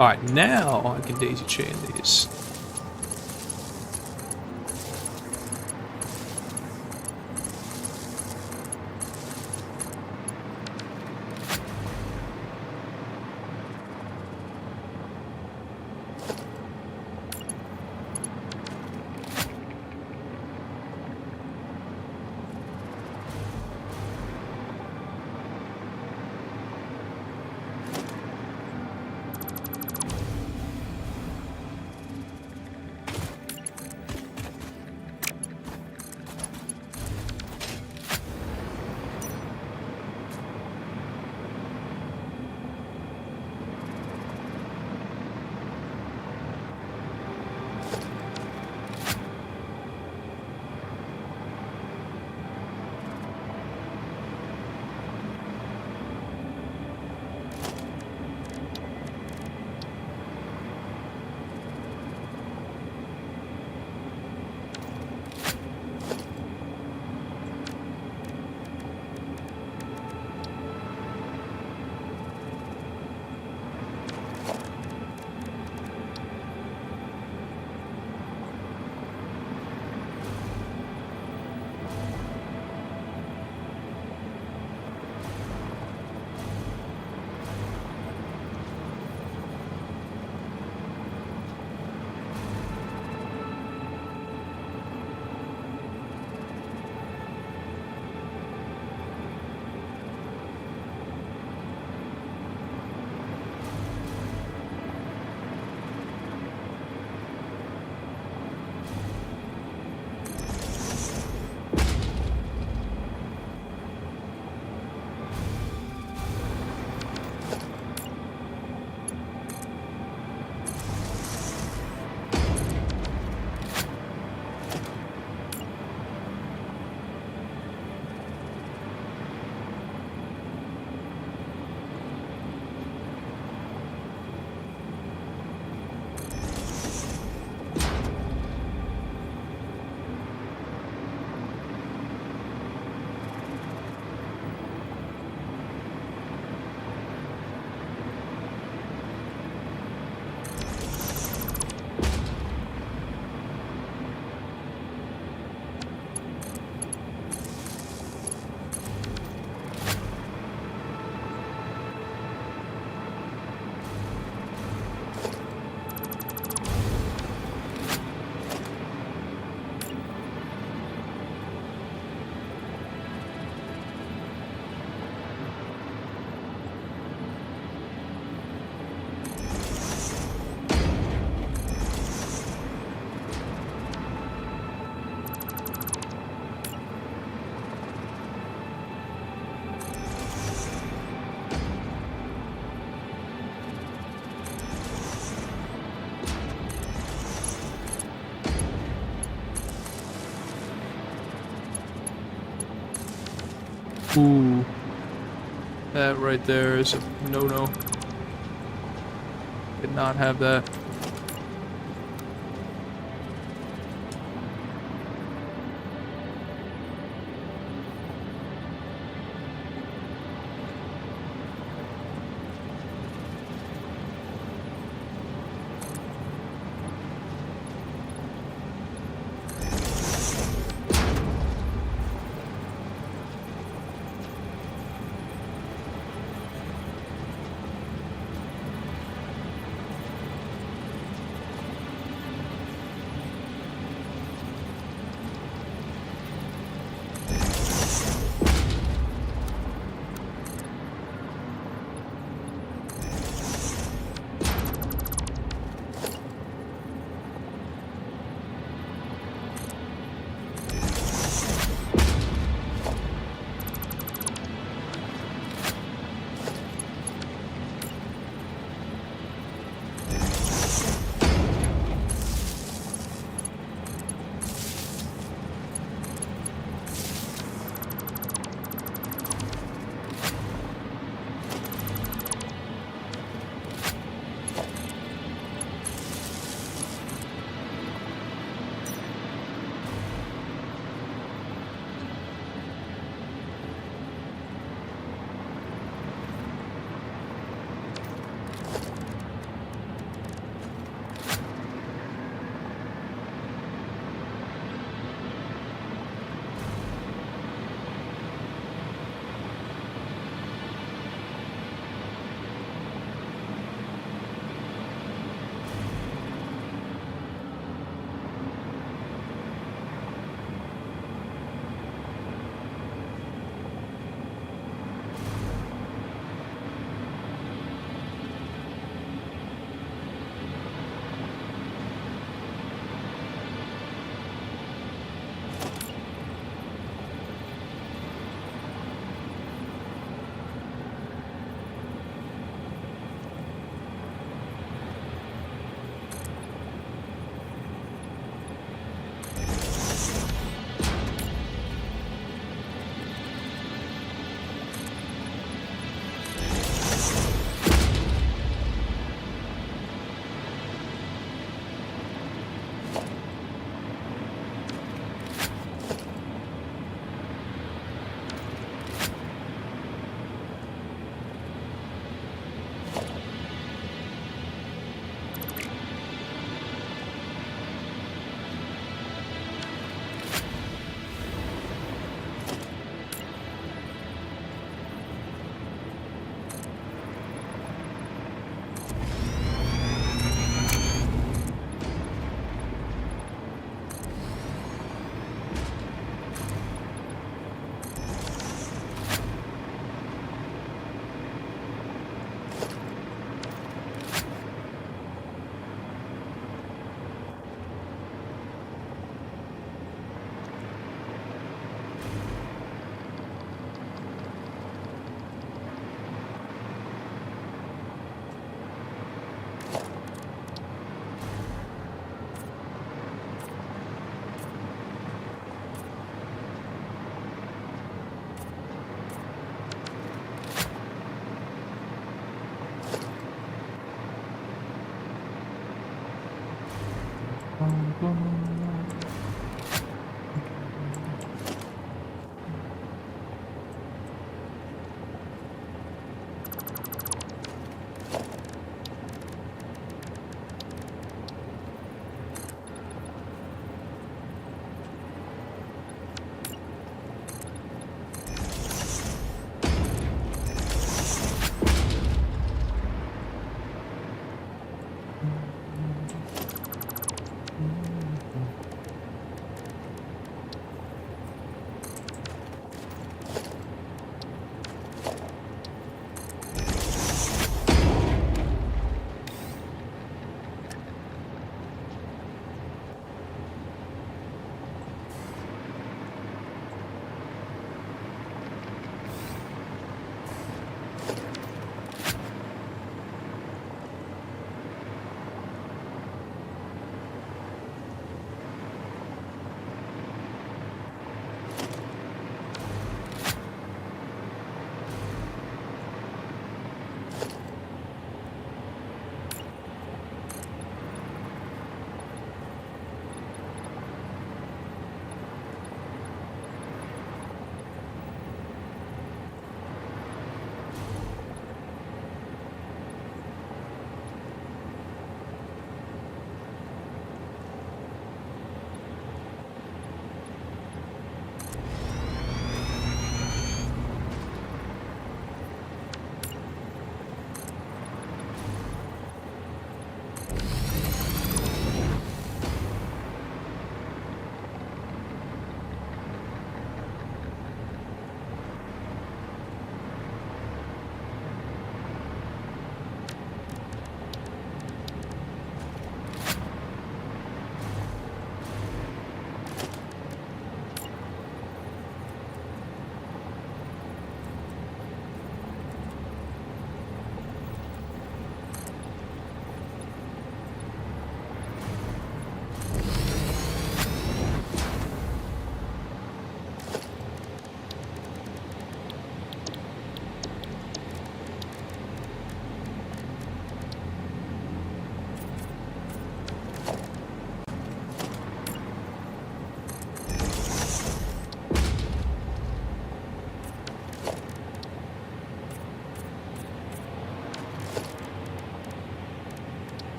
Alright, now I can daisy chain these. Ooh. That right there is a no-no. Did not have that.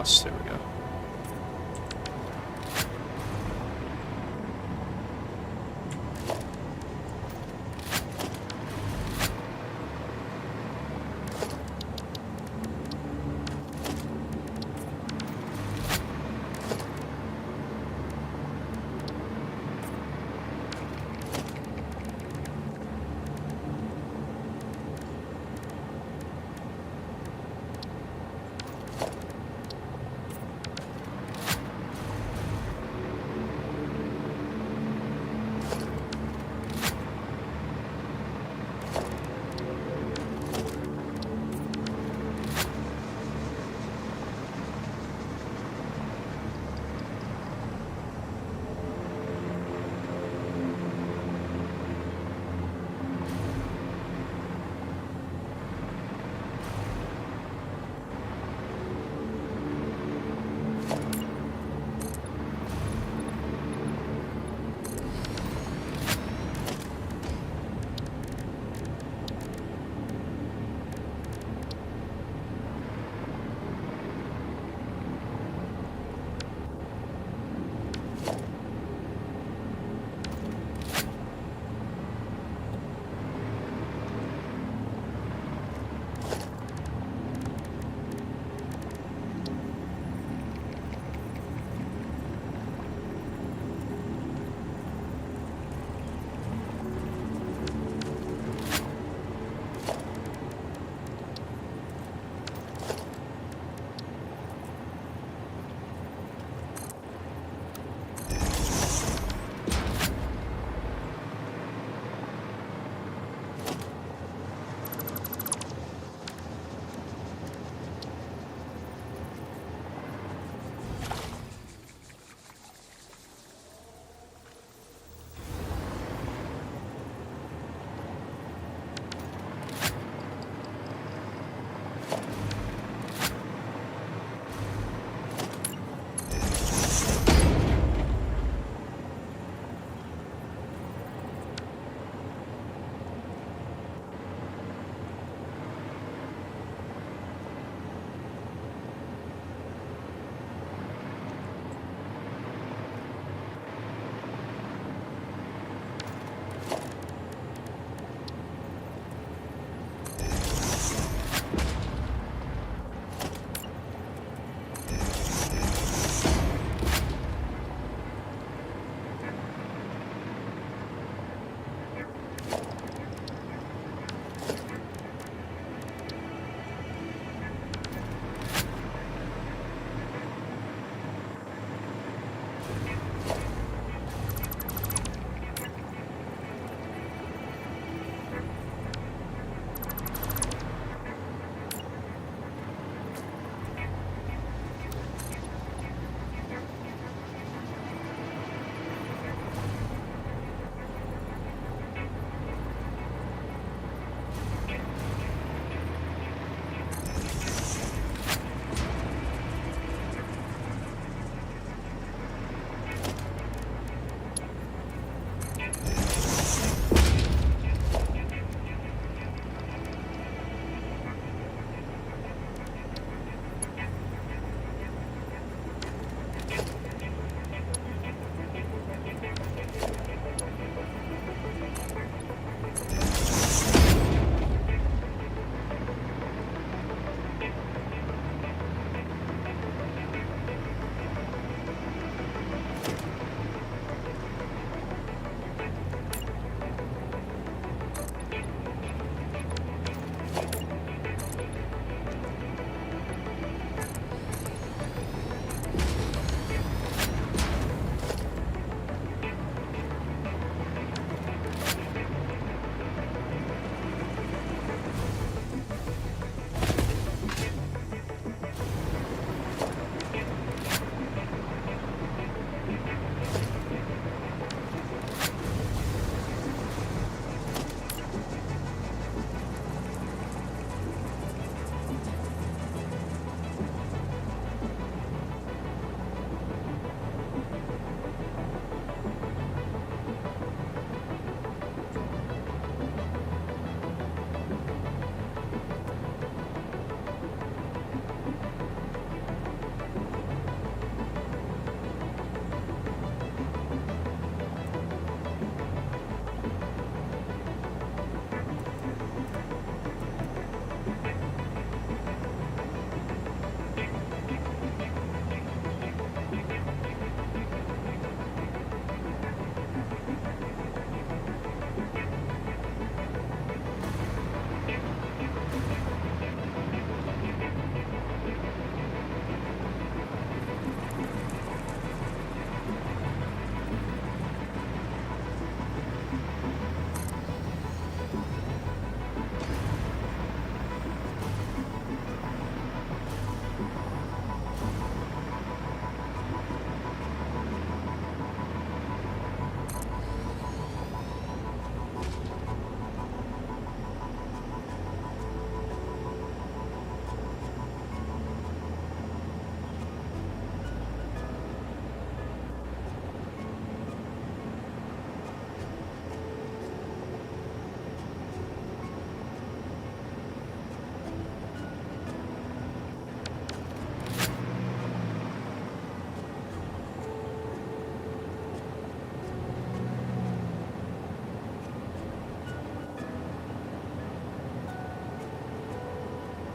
Yes, there we go.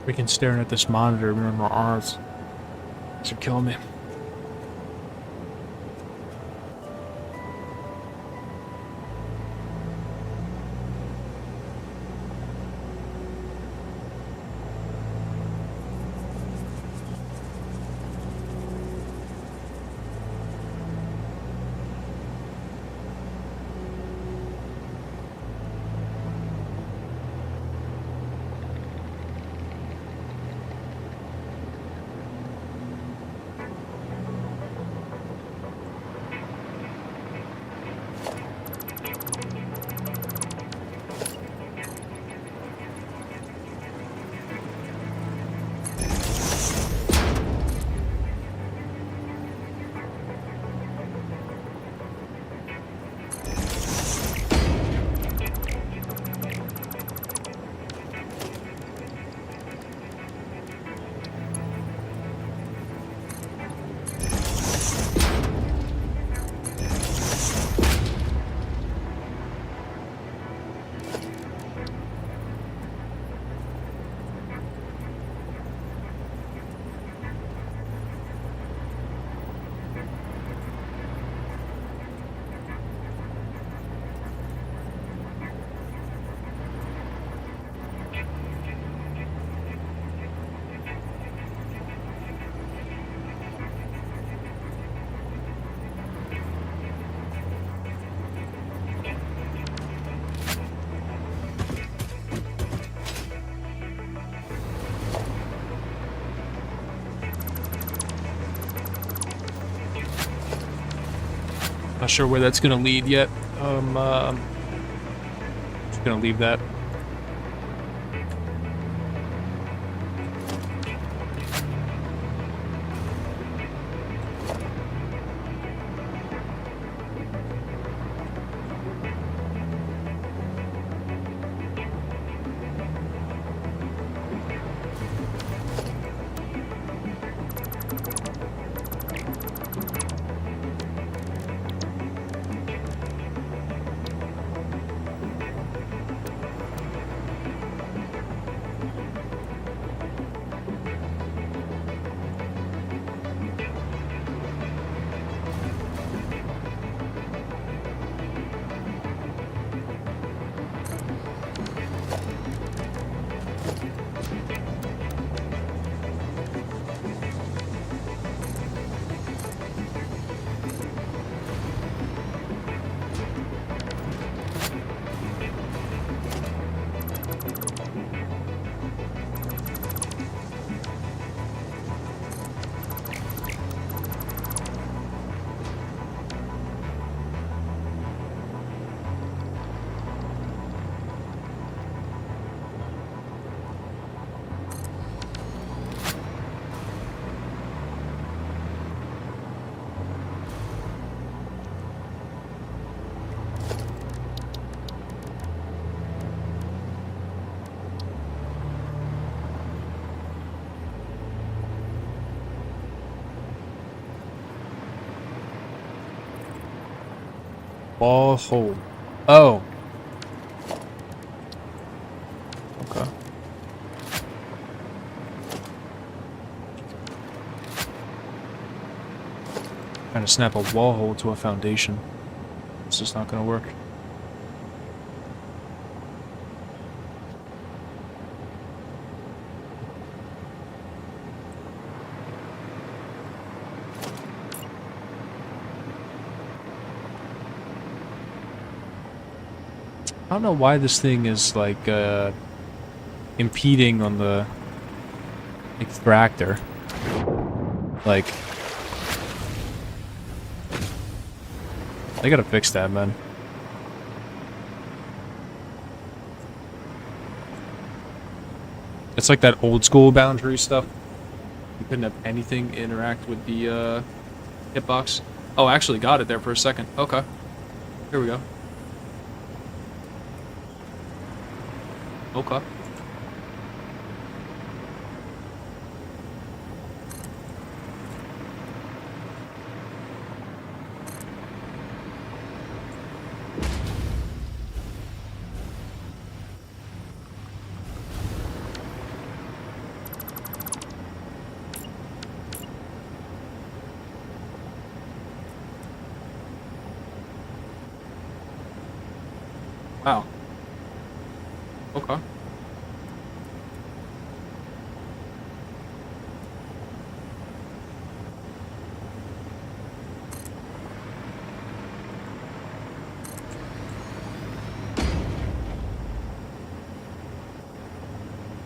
Freaking staring at this monitor in my eyes. Should kill me. Not sure where that's gonna lead yet. Just gonna leave that. Ball hole. Oh. Okay. Trying to snap a wall hole to a foundation. It's just not gonna work. I don't know why this thing is like impeding on the extractor. Like, they gotta fix that, man. It's like that old school boundary stuff. You couldn't have anything interact with the hitbox. Oh, I actually got it there for a second. Okay. Here we go. Okay. Wow. Okay.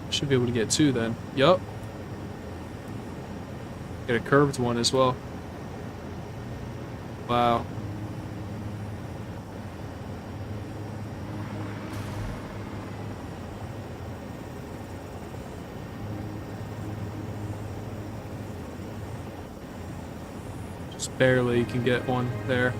Should be able to get two then. Yup. Get a curved one as well. Wow. Just barely can get one there.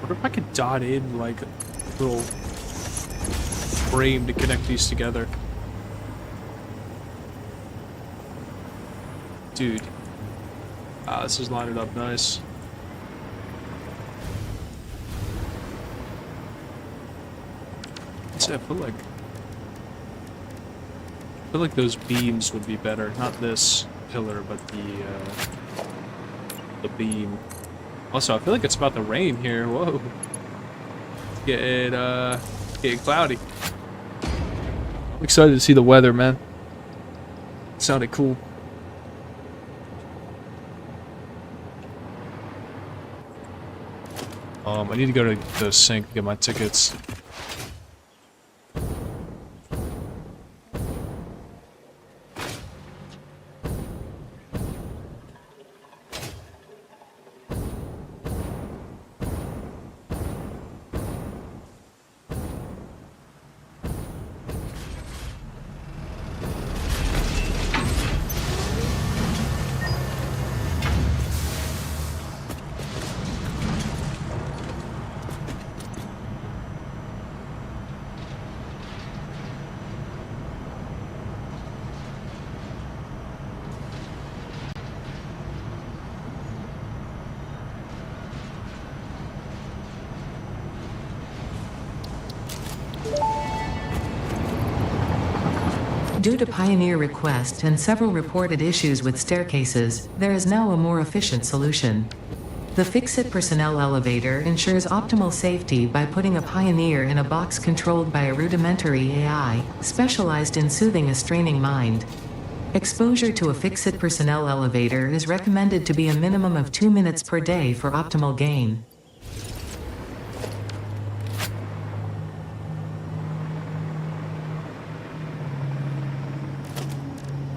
What if I could dot in like a little frame to connect these together? Dude. Ah, this is lining up nice. I feel like those beams would be better. Not this pillar, but the beam. Also, I feel like it's about to rain here. Whoa. Getting cloudy. I'm excited to see the weather, man. It sounded cool. I need to go to the sink to get my tickets. Due to Pioneer request and several reported issues with staircases, there is now a more efficient solution. The Fix-It personnel elevator ensures optimal safety by putting a Pioneer in a box controlled by a rudimentary AI, specialized in soothing a straining mind. Exposure to a Fix-It personnel elevator is recommended to be a minimum of 2 minutes per day for optimal gain.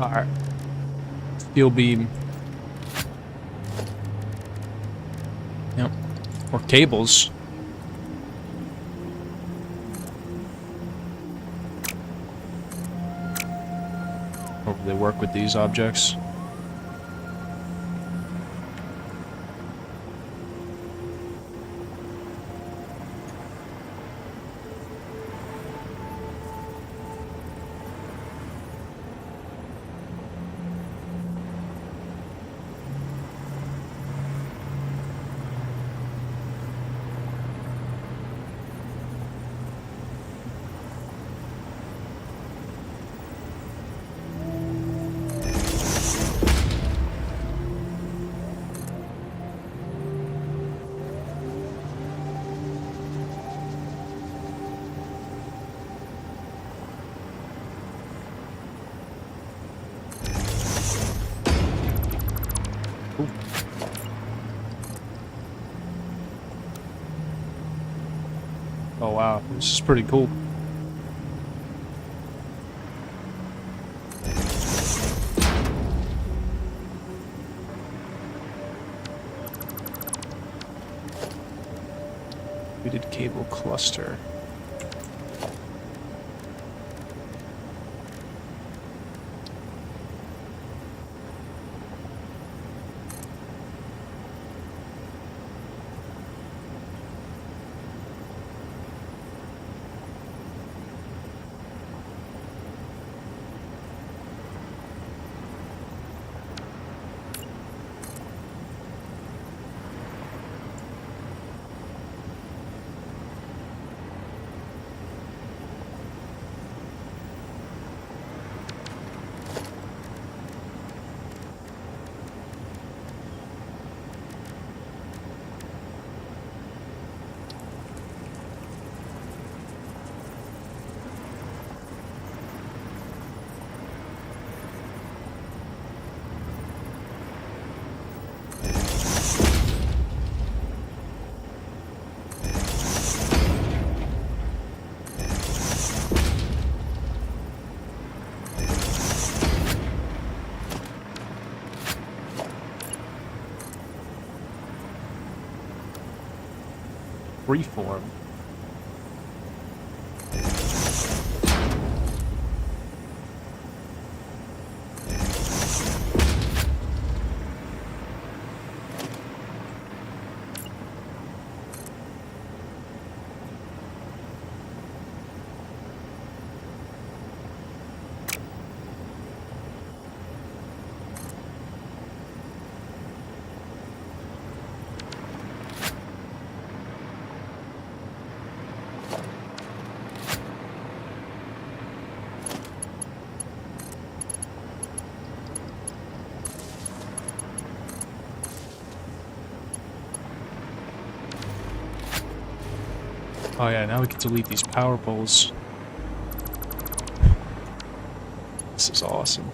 Alright. Steel beam. Yep. Or cables. Or do they work with these objects? Oh wow, this is pretty cool. We did cable cluster. freeform. Oh yeah, now we can delete these power poles. This is awesome.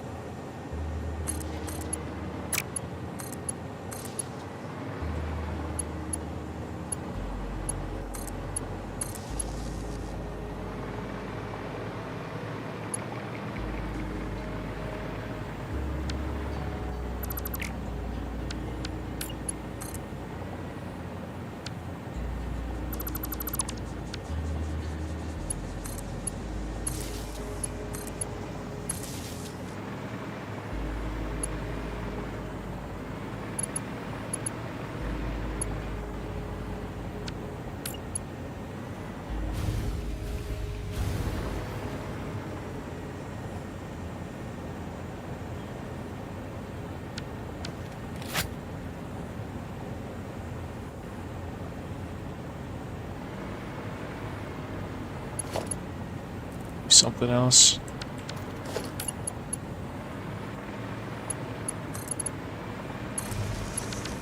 Something else.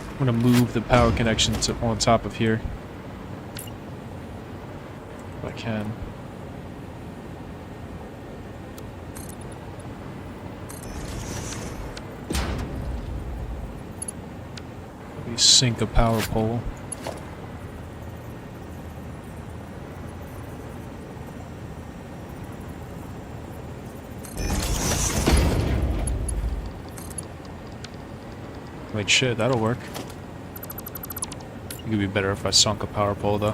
I'm gonna move the power connection to on top of here. If I can. Maybe sink a power pole. Wait, shit, that'll work. I think it'd be better if I sunk a power pole, though.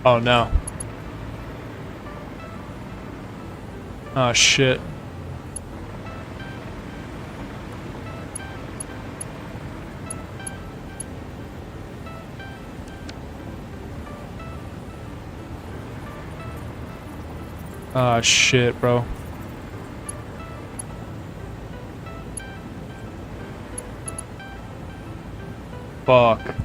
Oh no. Oh shit. Ah, shit, bro. Fuck.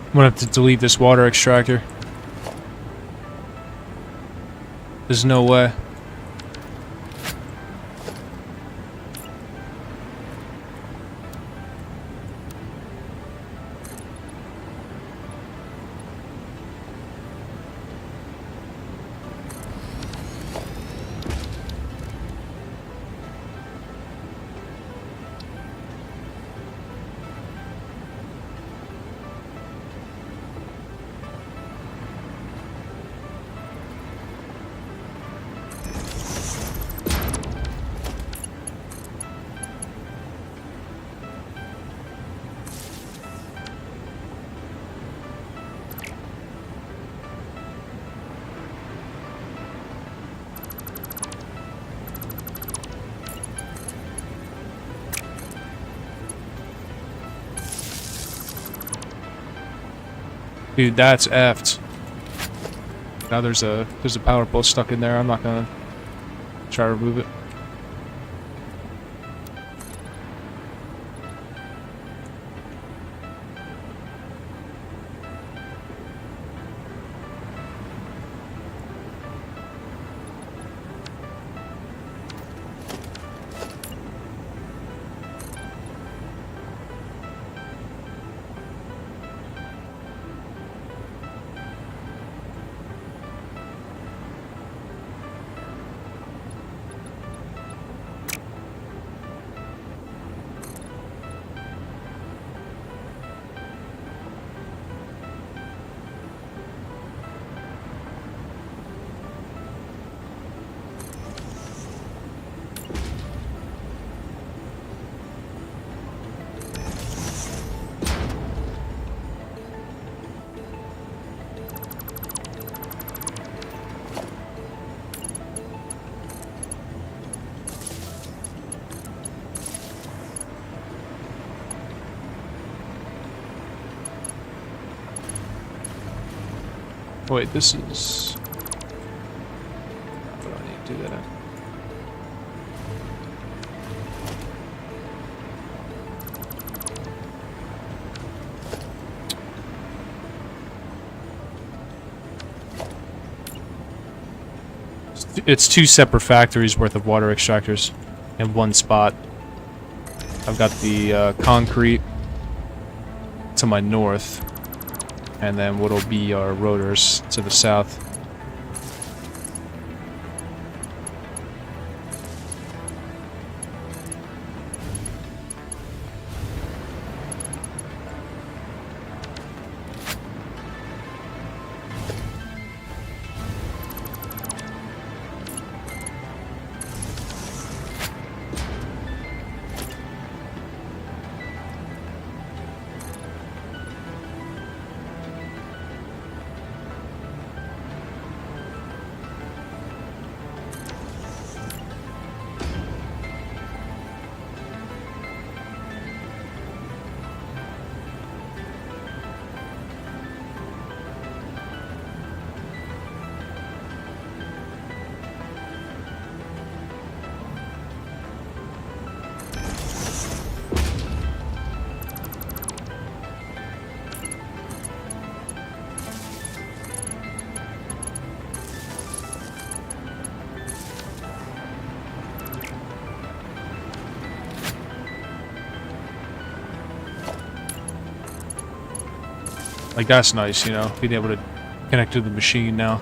I'm gonna have to delete this water extractor. There's no way. Dude, that's effed. Now there's a power pole stuck in there. I'm not gonna try to remove it. Wait, this is... What do I need to do that in? It's 2 separate factories worth of water extractors in one spot. I've got the concrete to my north, and then what'll be our rotors to the south. Like, that's nice, you know, being able to connect to the machine now.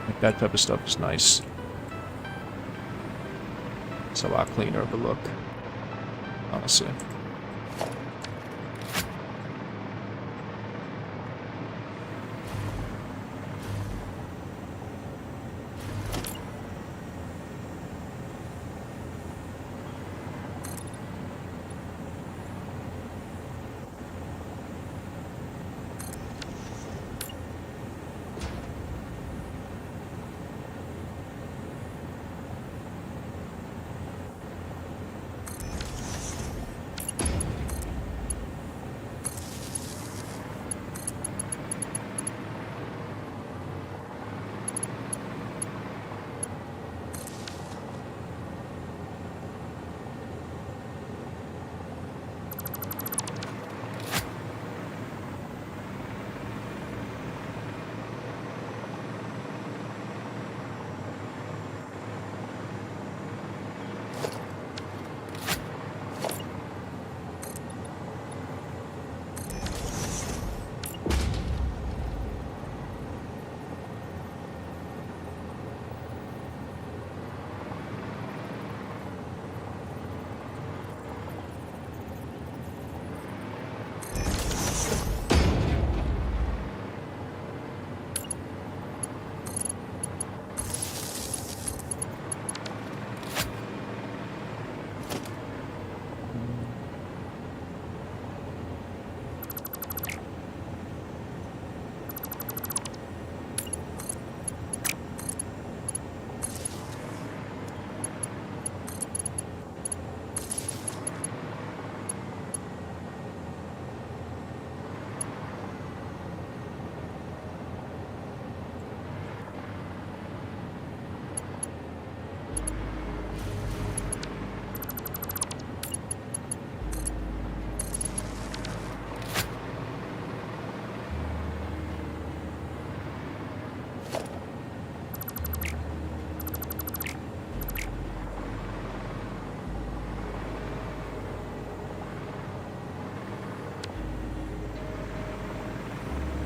Like, that type of stuff is nice. It's a lot cleaner of a look, honestly.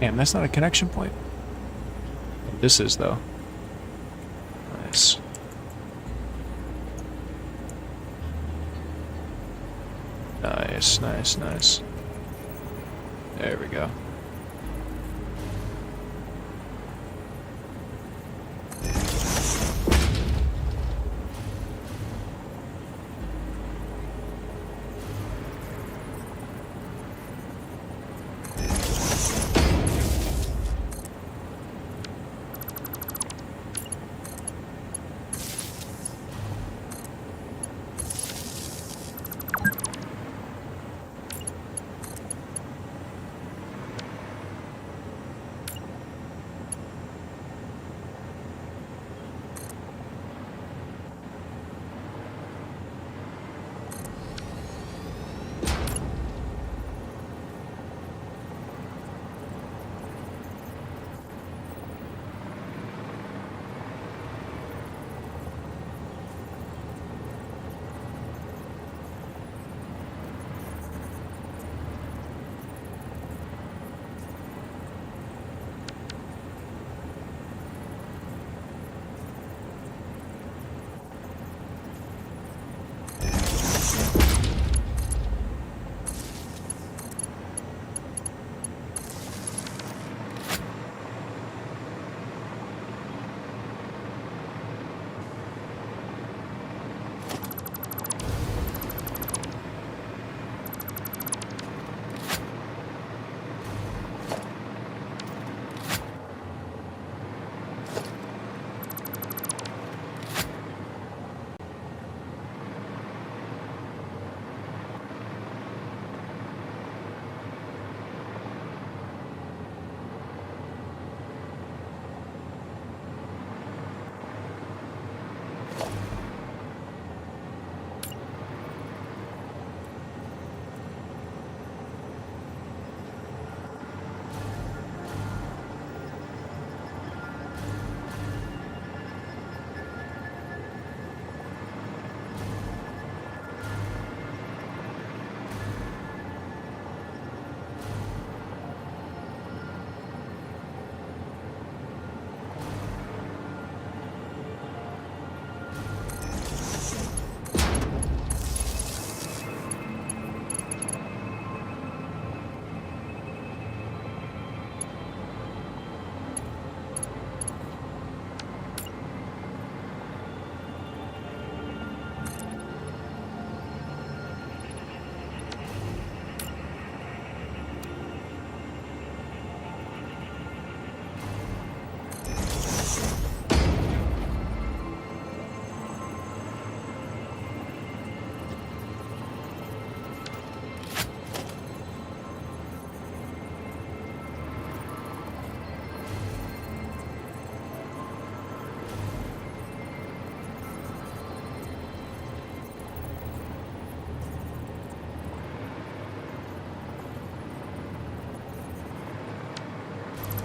Damn, that's not a connection point. This is, though. Nice. Nice, nice, nice. There we go.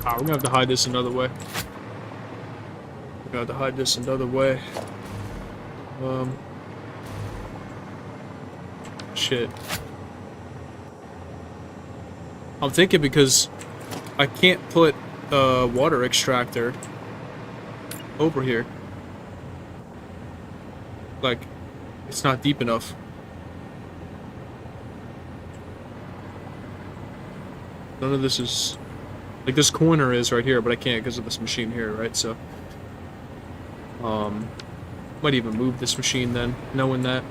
Ah, we're gonna have to hide this another way. We're gonna have to hide this another way. Shit. I'm thinking because I can't put a water extractor over here. Like, it's not deep enough. None of this is... Like, this corner is right here, but I can't because of this machine here, right? So, might even move this machine then, knowing that.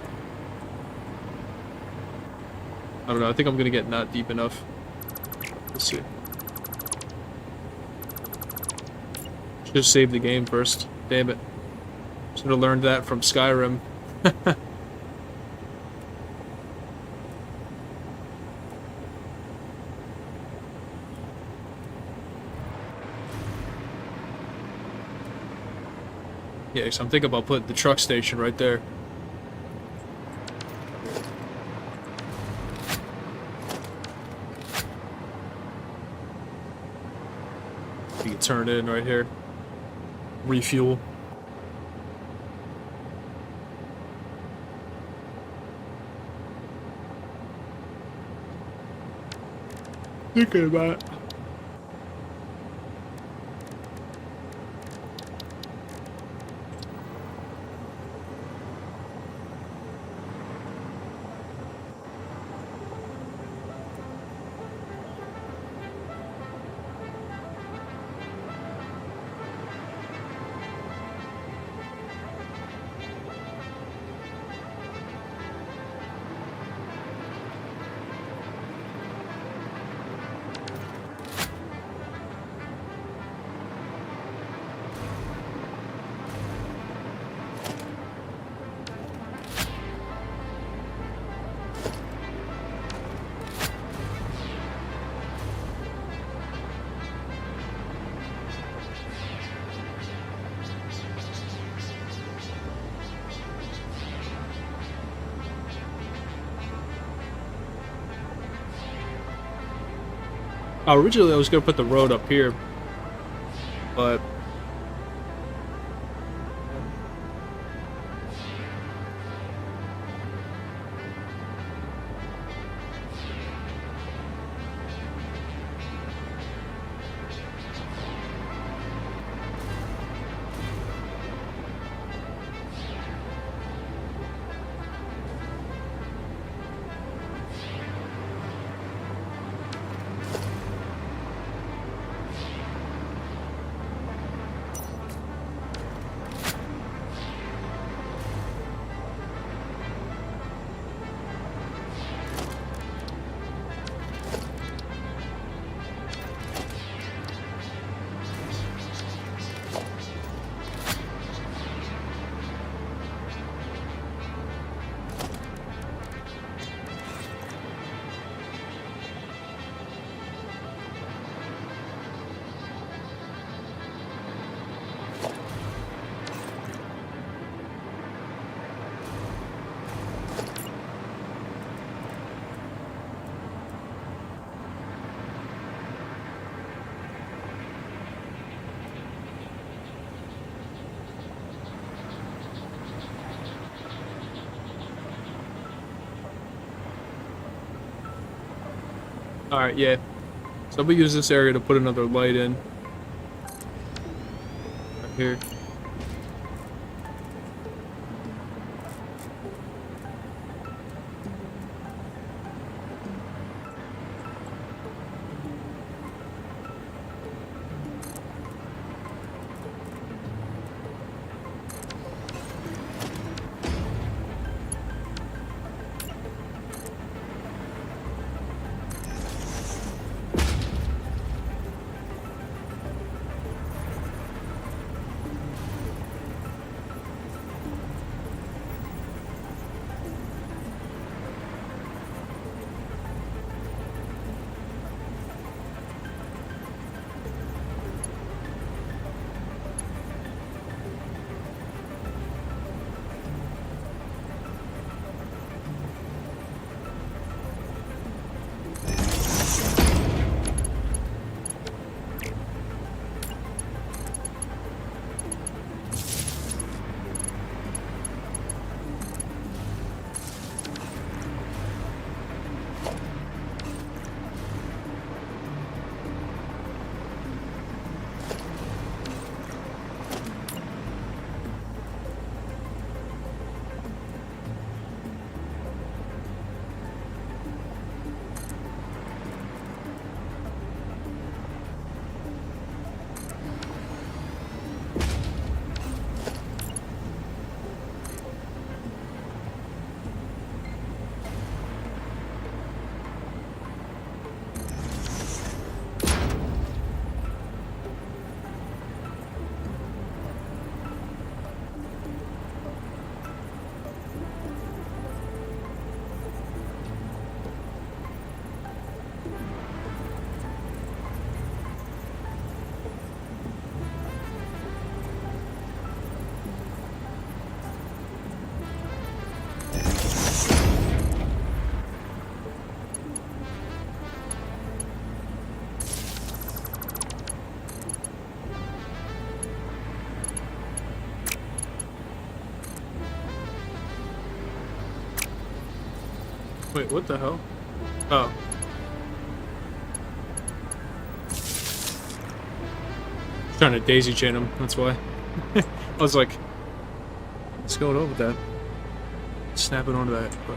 I don't know, I think I'm gonna get not deep enough. Let's see. Should have saved the game first. Damn it. Should have learned that from Skyrim. Yeah, so I'm thinking about putting the truck station right there. You can turn it in right here. Refuel. Look at that. Originally I was gonna put the road up here, but alright, yeah. So I'm gonna use this area to put another light in. Right here. Wait, what the hell? Oh. Trying to daisy chain him, that's why. I was like, what's going on with that? Snapping onto that, but...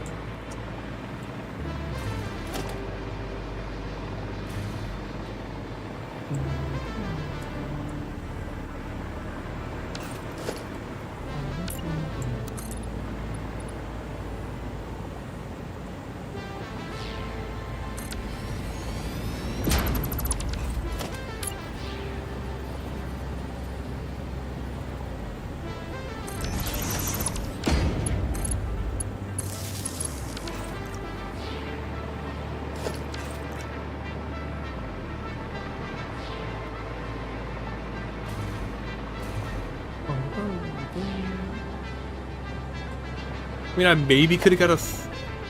I mean, I maybe could have got a,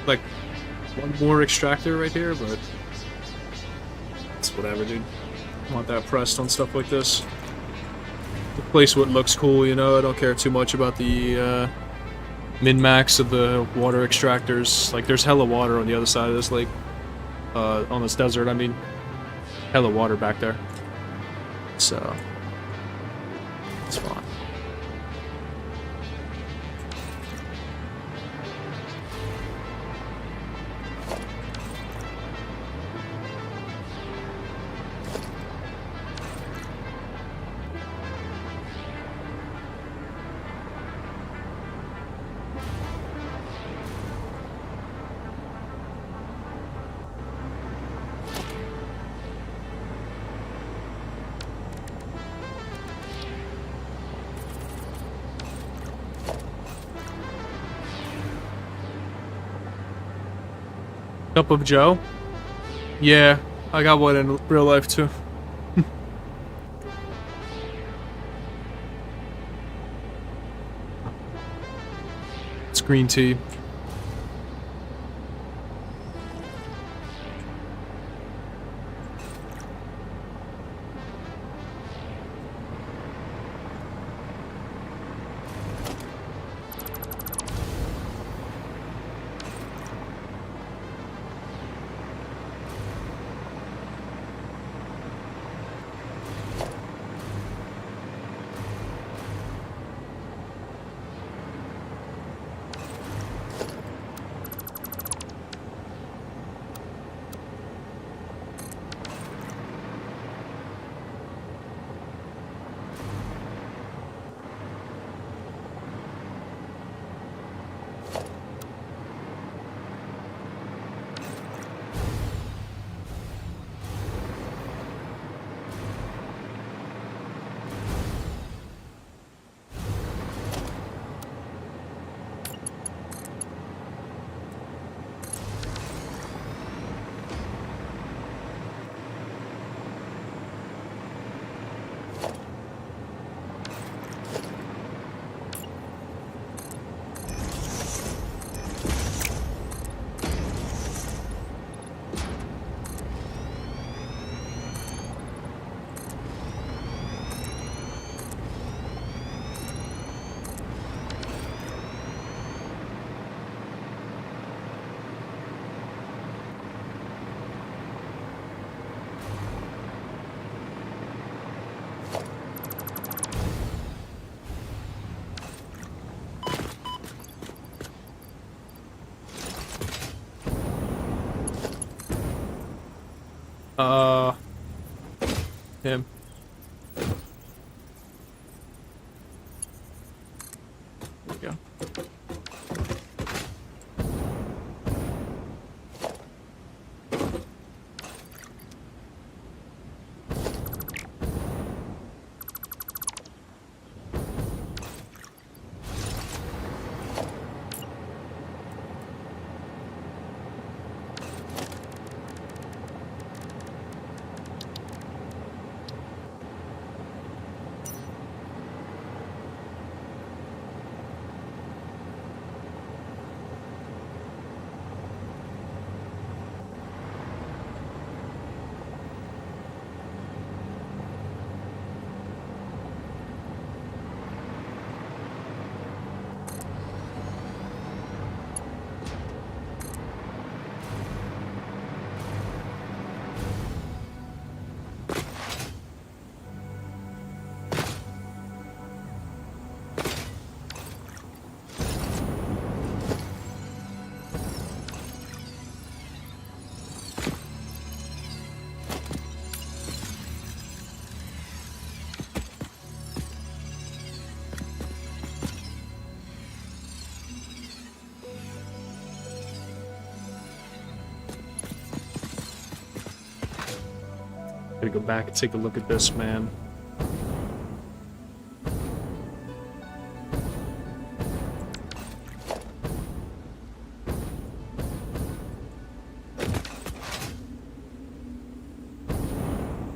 like, one more extractor right here, but it's whatever, dude. I want that pressed on stuff like this. Replace what looks cool, you know. I don't care too much about the min-max of the water extractors. Like, there's hella water on the other side of this lake. On this desert, I mean. Hella water back there. So, it's fine. Cup of Joe? Yeah, I got one in real life too. It's green tea. Him. There we go. Gotta go back and take a look at this, man.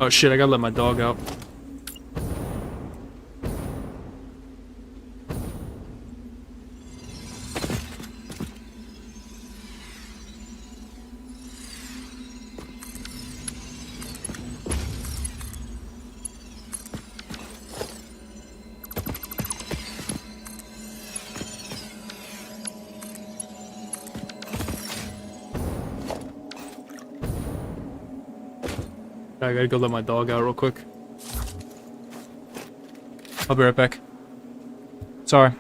Oh shit, I gotta let my dog out. I gotta go let my dog out real quick. I'll be right back. Sorry.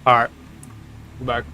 Alright. Go back.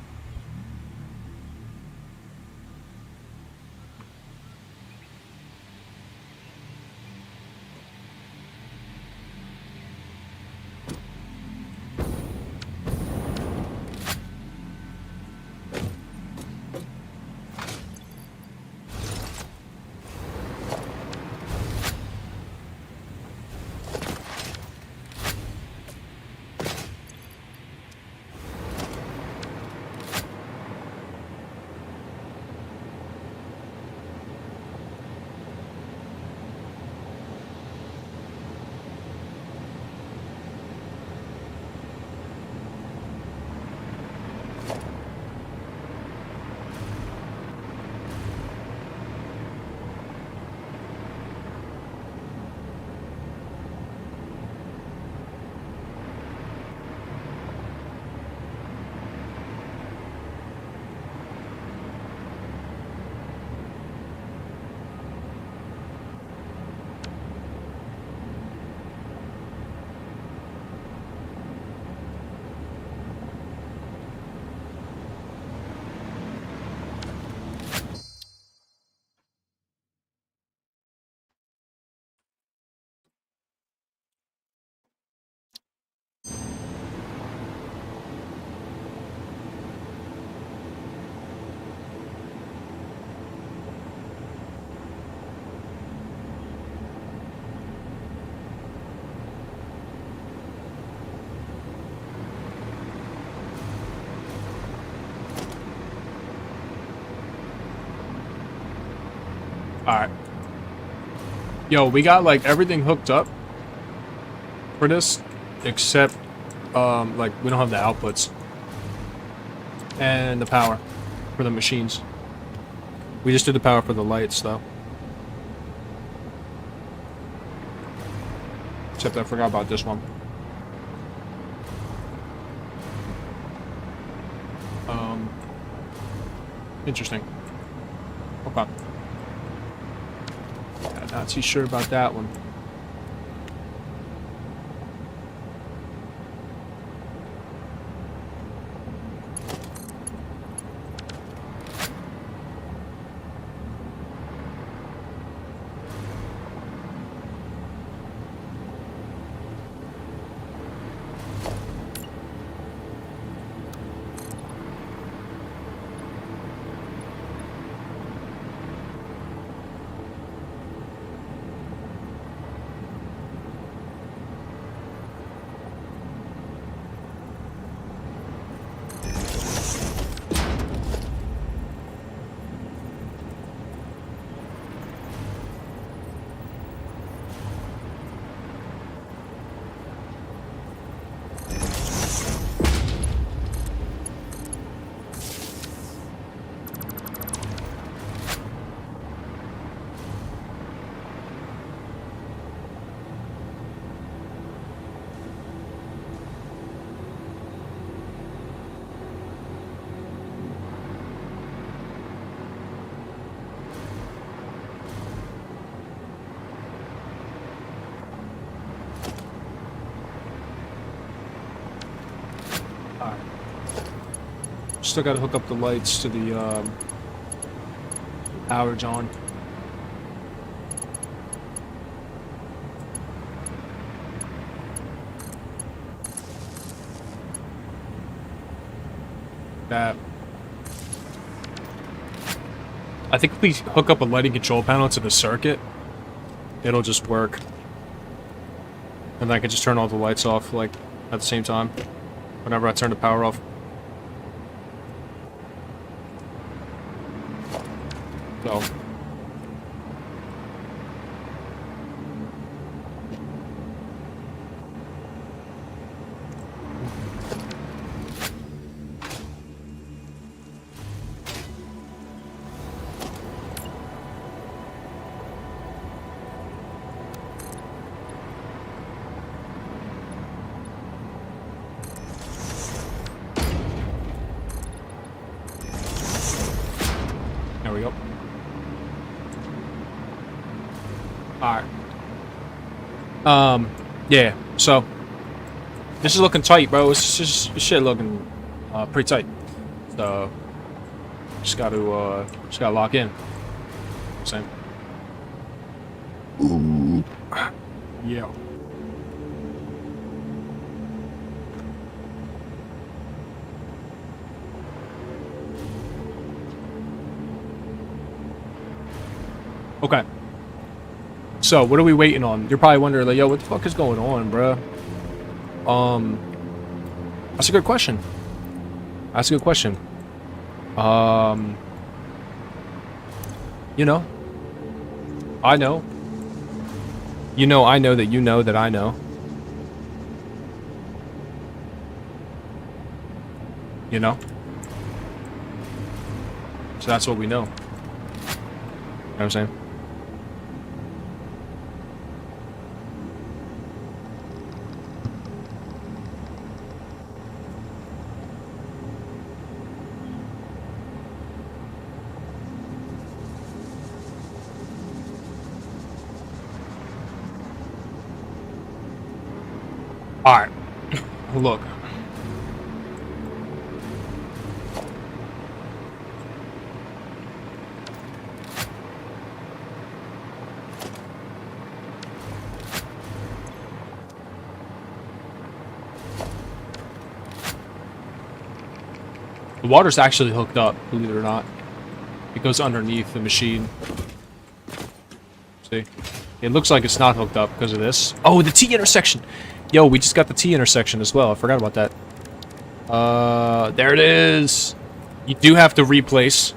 Alright. Yo, we got like everything hooked up for this, except like we don't have the outputs and the power for the machines. We just did the power for the lights though. Except I forgot about this one. Interesting. Okay. Yeah, not too sure about that one. Still got to hook up the lights to the power john. That. I think if we hook up a lighting control panel to the circuit, it'll just work. And then I can just turn all the lights off, like, at the same time, whenever I turn the power off. So. There we go. Alright. Yeah, so this is looking tight, bro. It's just shit looking pretty tight. So just gotta lock in. Same. Ooh. Yeah. Okay. So, what are we waiting on? You're probably wondering, like, yo, what the fuck is going on, bro? That's a good question. That's a good question. You know, I know. You know, I know that you know that I know. You know? So that's what we know. You know what I'm saying? Alright. Look. The water's actually hooked up, believe it or not. It goes underneath the machine. See? It looks like it's not hooked up because of this. Oh, the T intersection! Yo, we just got the T intersection as well. I forgot about that. There it is. You do have to replace.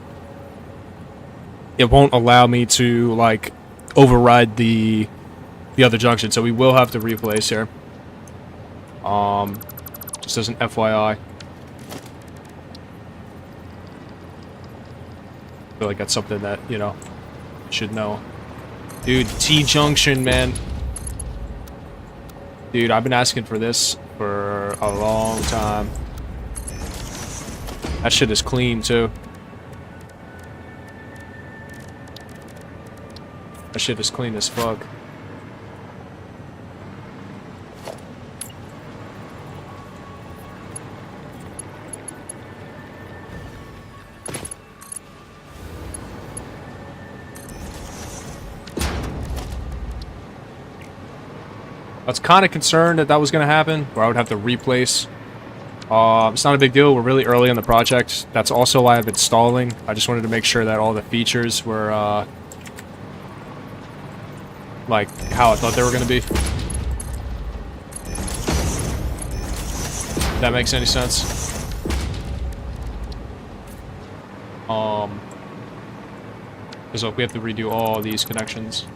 It won't allow me to, like, override the other junction, so we will have to replace here. Just as an FYI. I feel like that's something that, you know, should know. Dude, T-junction, man. Dude, I've been asking for this for a long time. That shit is clean, too. That shit is clean as fuck. I was kind of concerned that that was going to happen, where I would have to replace. It's not a big deal. We're really early in the project. That's also why I've been stalling. I just wanted to make sure that all the features were, like, how I thought they were going to be. If that makes any sense. Because look, we have to redo all these connections.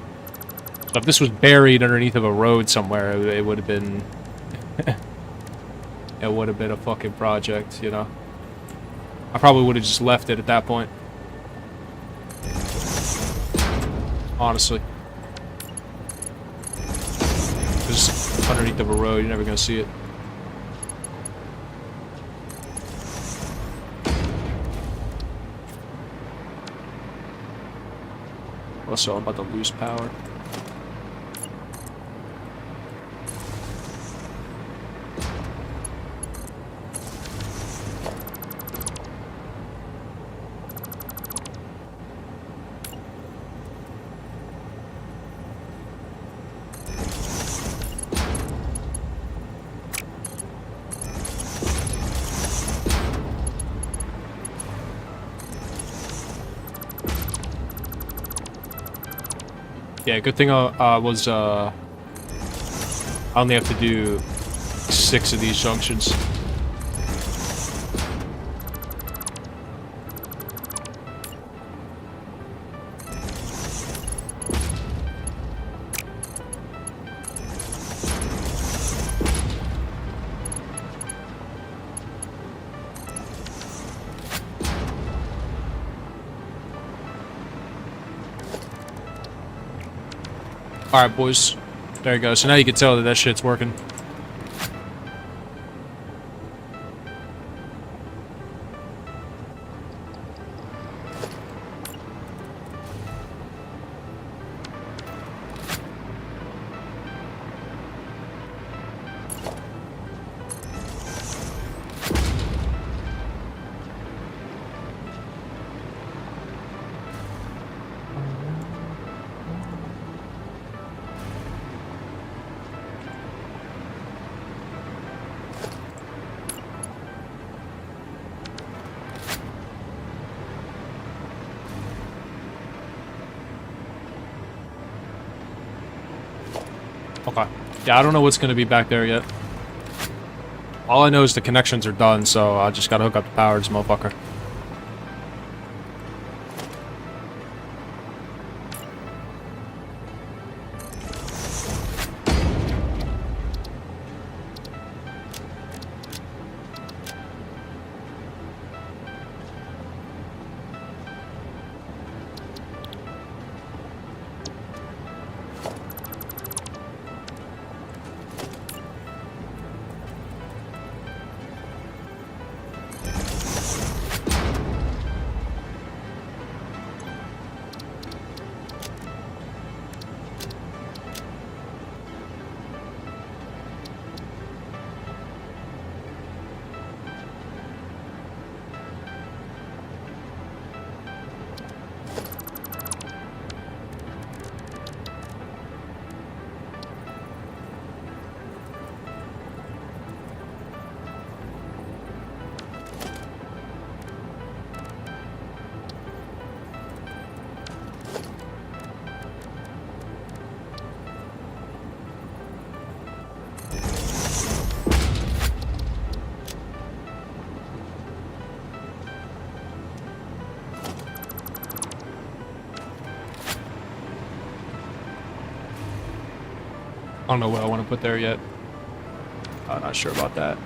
So if this was buried underneath of a road somewhere, it would have been... it would have been a fucking project, you know? I probably would have just left it at that point. Honestly. Just underneath of a road, you're never gonna see it. Also, I'm about to lose power. Yeah, good thing I only have to do 6 of these junctions. Alright, boys. There you go. So now you can tell that that shit's working. Okay. Yeah, I don't know what's going to be back there yet. All I know is the connections are done, so I just gotta hook up the power to this motherfucker. I don't know what I want to put there yet. I'm not sure about that.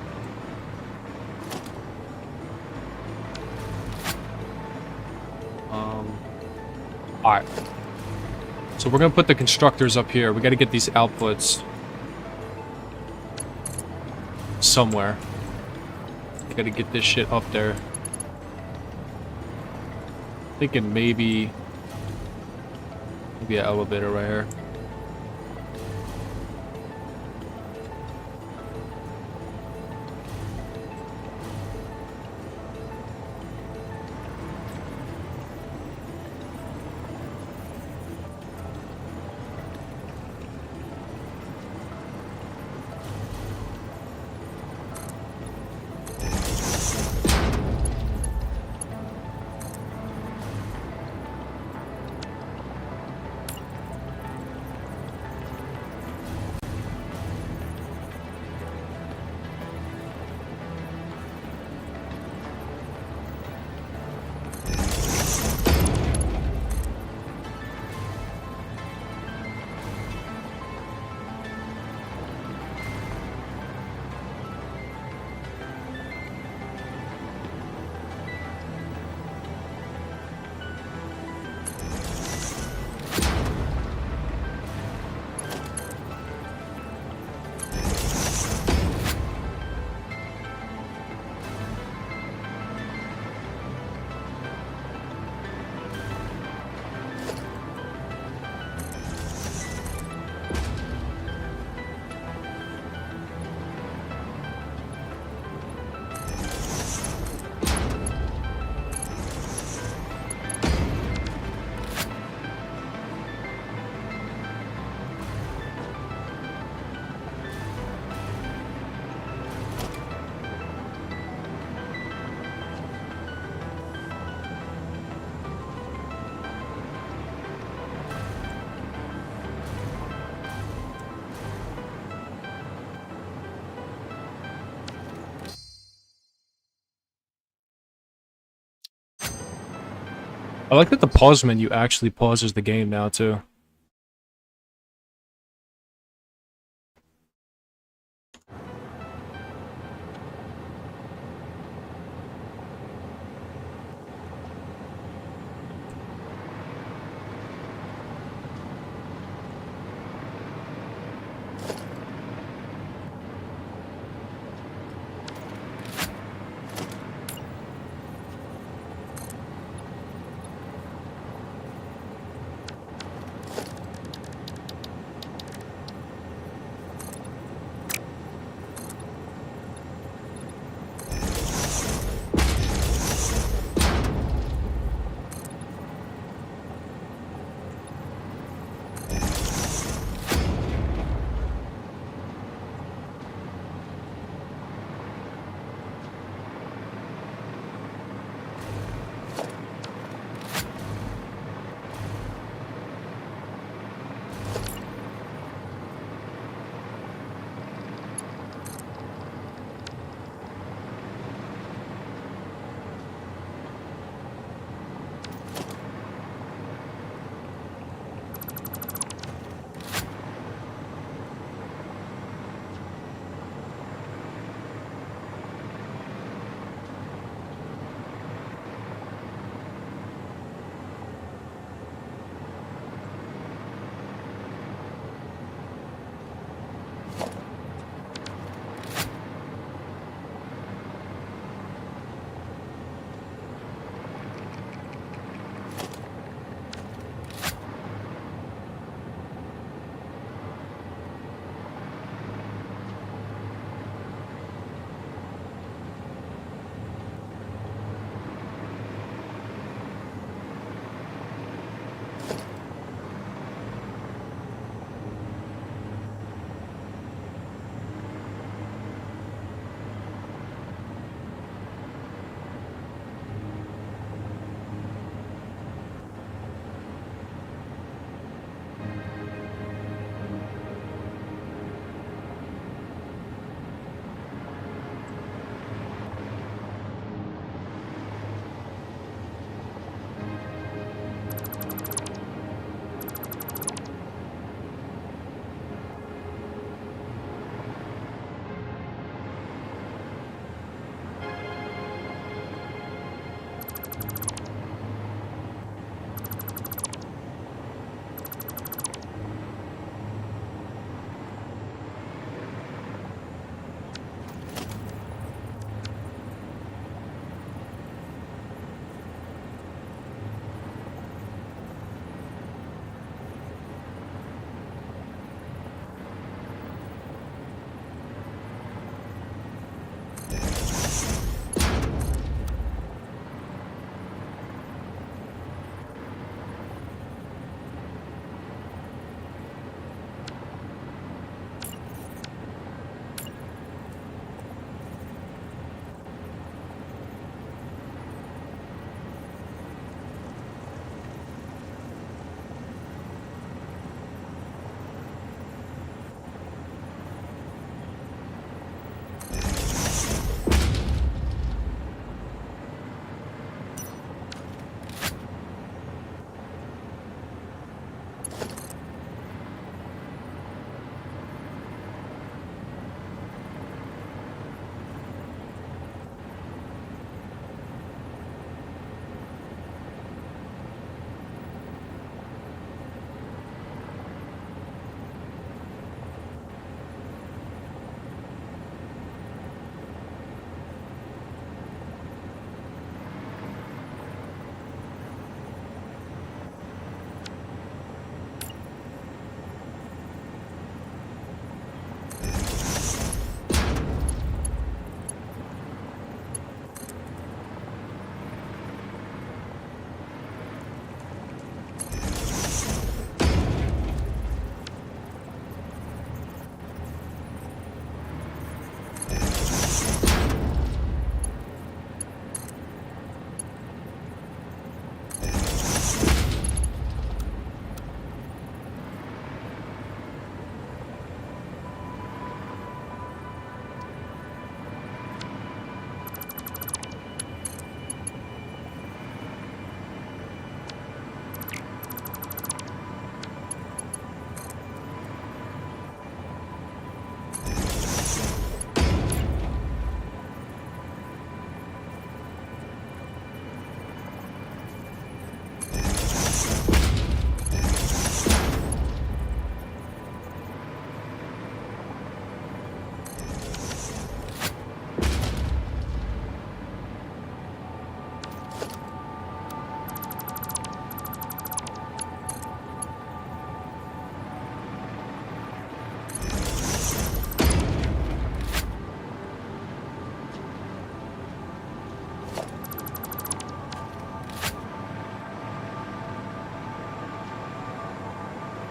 Alright. So we're gonna put the constructors up here. We gotta get these outputs somewhere. We gotta get this shit up there. Thinking maybe an elevator right here. I like that the pause menu actually pauses the game now, too.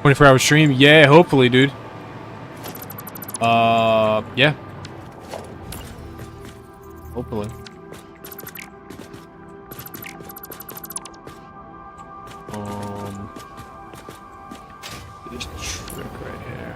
24-hour stream? Yeah, hopefully, dude. Yeah. Hopefully. This trick right here.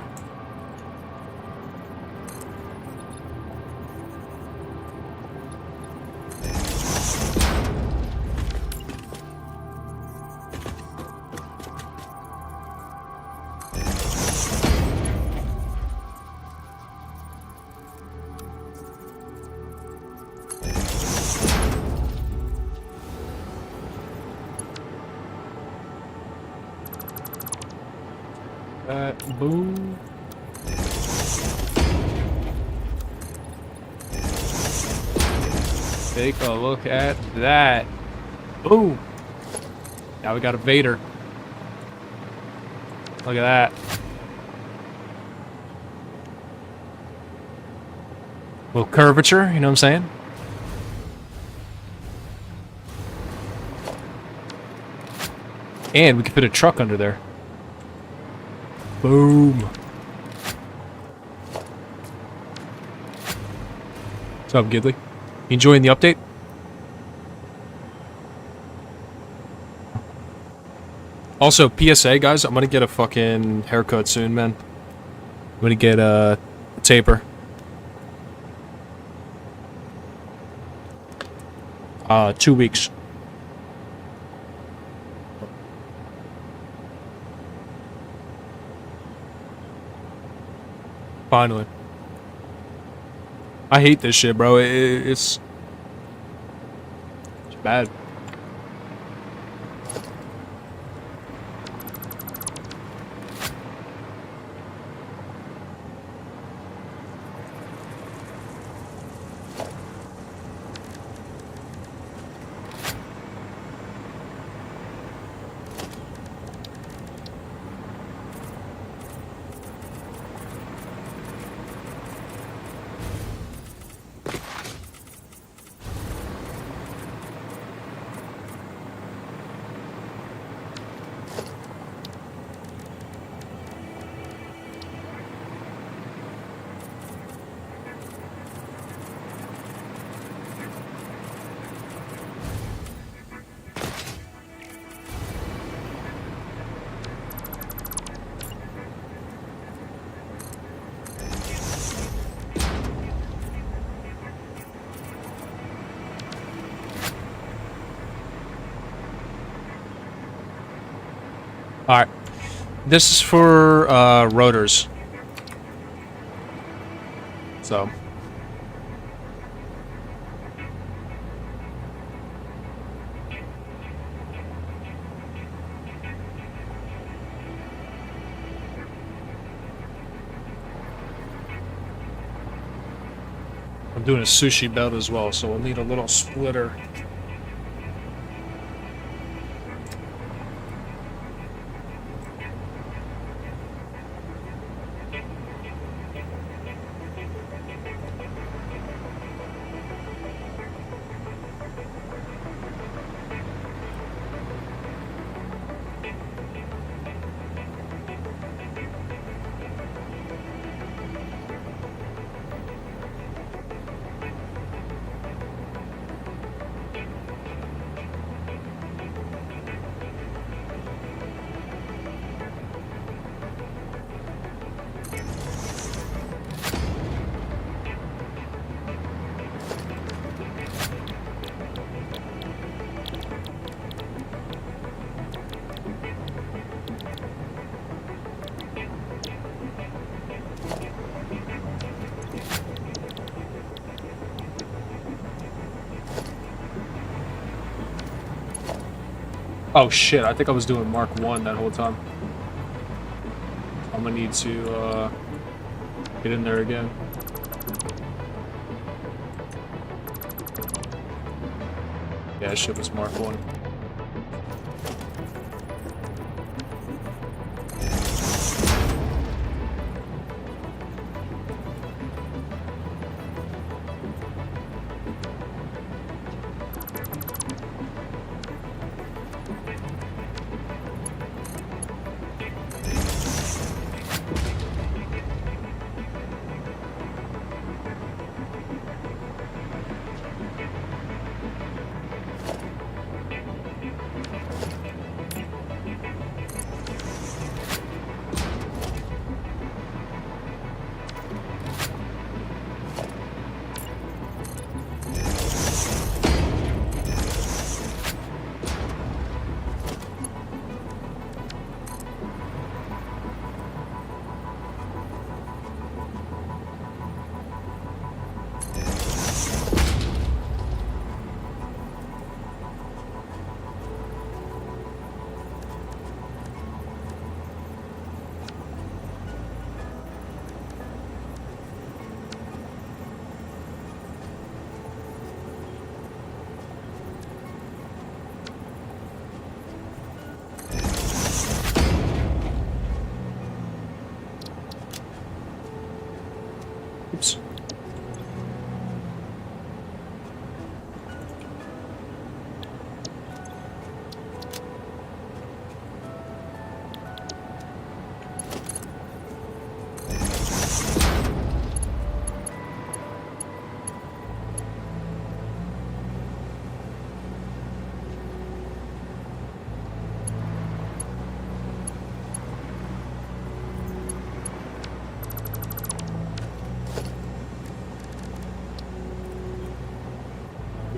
Boom. Take a look at that. Boom. Now we got a Vader. Look at that. Little curvature, you know what I'm saying? And we can fit a truck under there. Boom. What's up, Gidley? You enjoying the update? Also, PSA, guys, I'm gonna get a fucking haircut soon, man. I'm gonna get a taper. 2 weeks. Finally. I hate this shit, bro. It's bad. Alright. This is for rotors. So. I'm doing a sushi belt as well, so we'll need a little splitter. Oh shit, I think I was doing Mark 1 that whole time. I'm gonna need to get in there again. Yeah, that shit was Mark 1.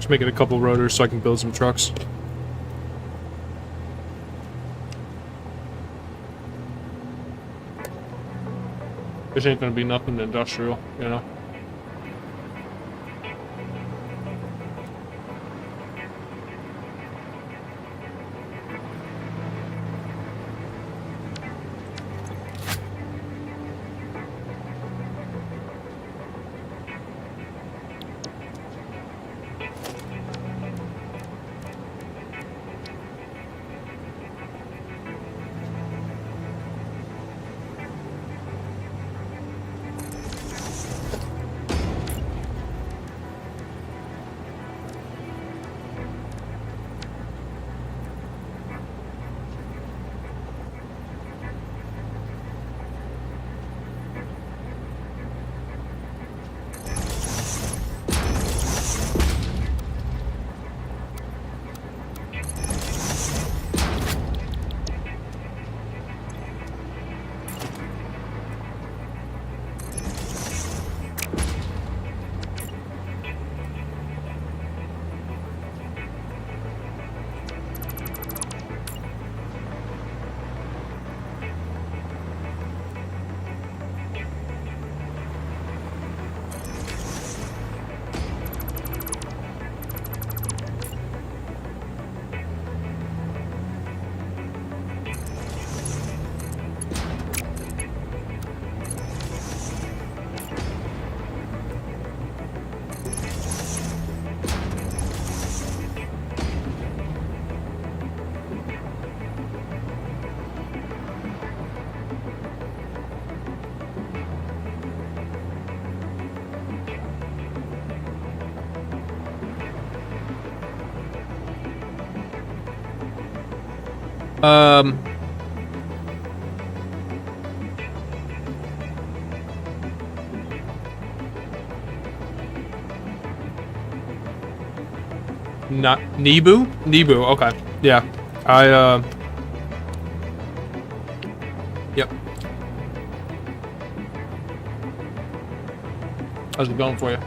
Just making a couple rotors so I can build some trucks. This ain't gonna be nothing industrial, you know? Not Nebu? Nebu, okay. Yeah. Yep. How's it going for you?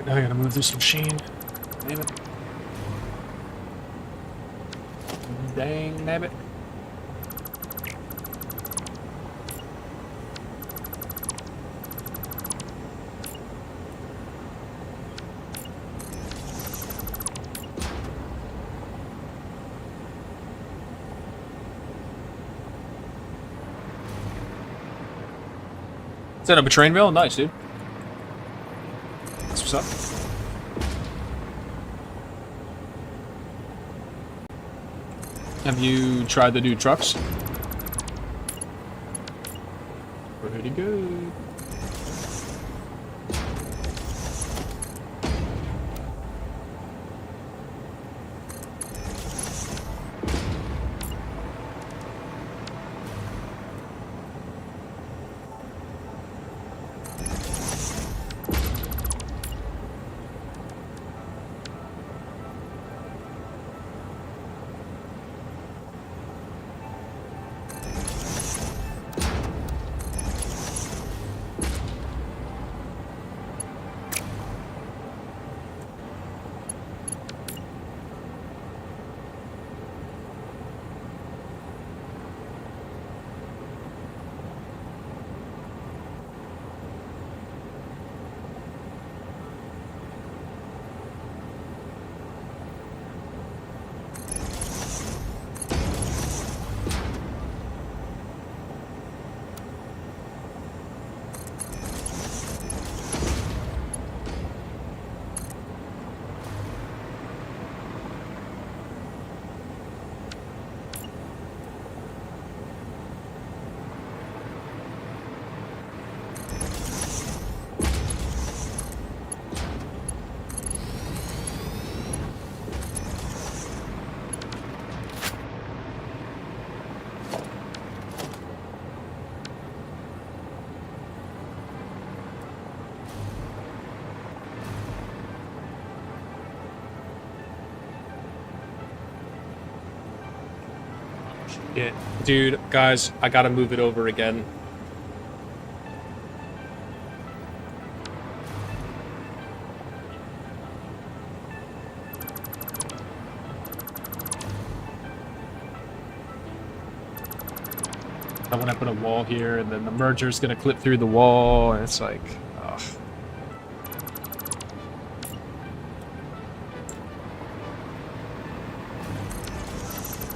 Now I gotta move this machine. Damn it. Dang nabbit. Set up a train mill? Nice, dude. That's what's up. Have you tried the new trucks? Pretty good. Shit. Dude, guys, I gotta move it over again. I want to put a wall here, and then the merger's gonna clip through the wall, and it's like, ugh.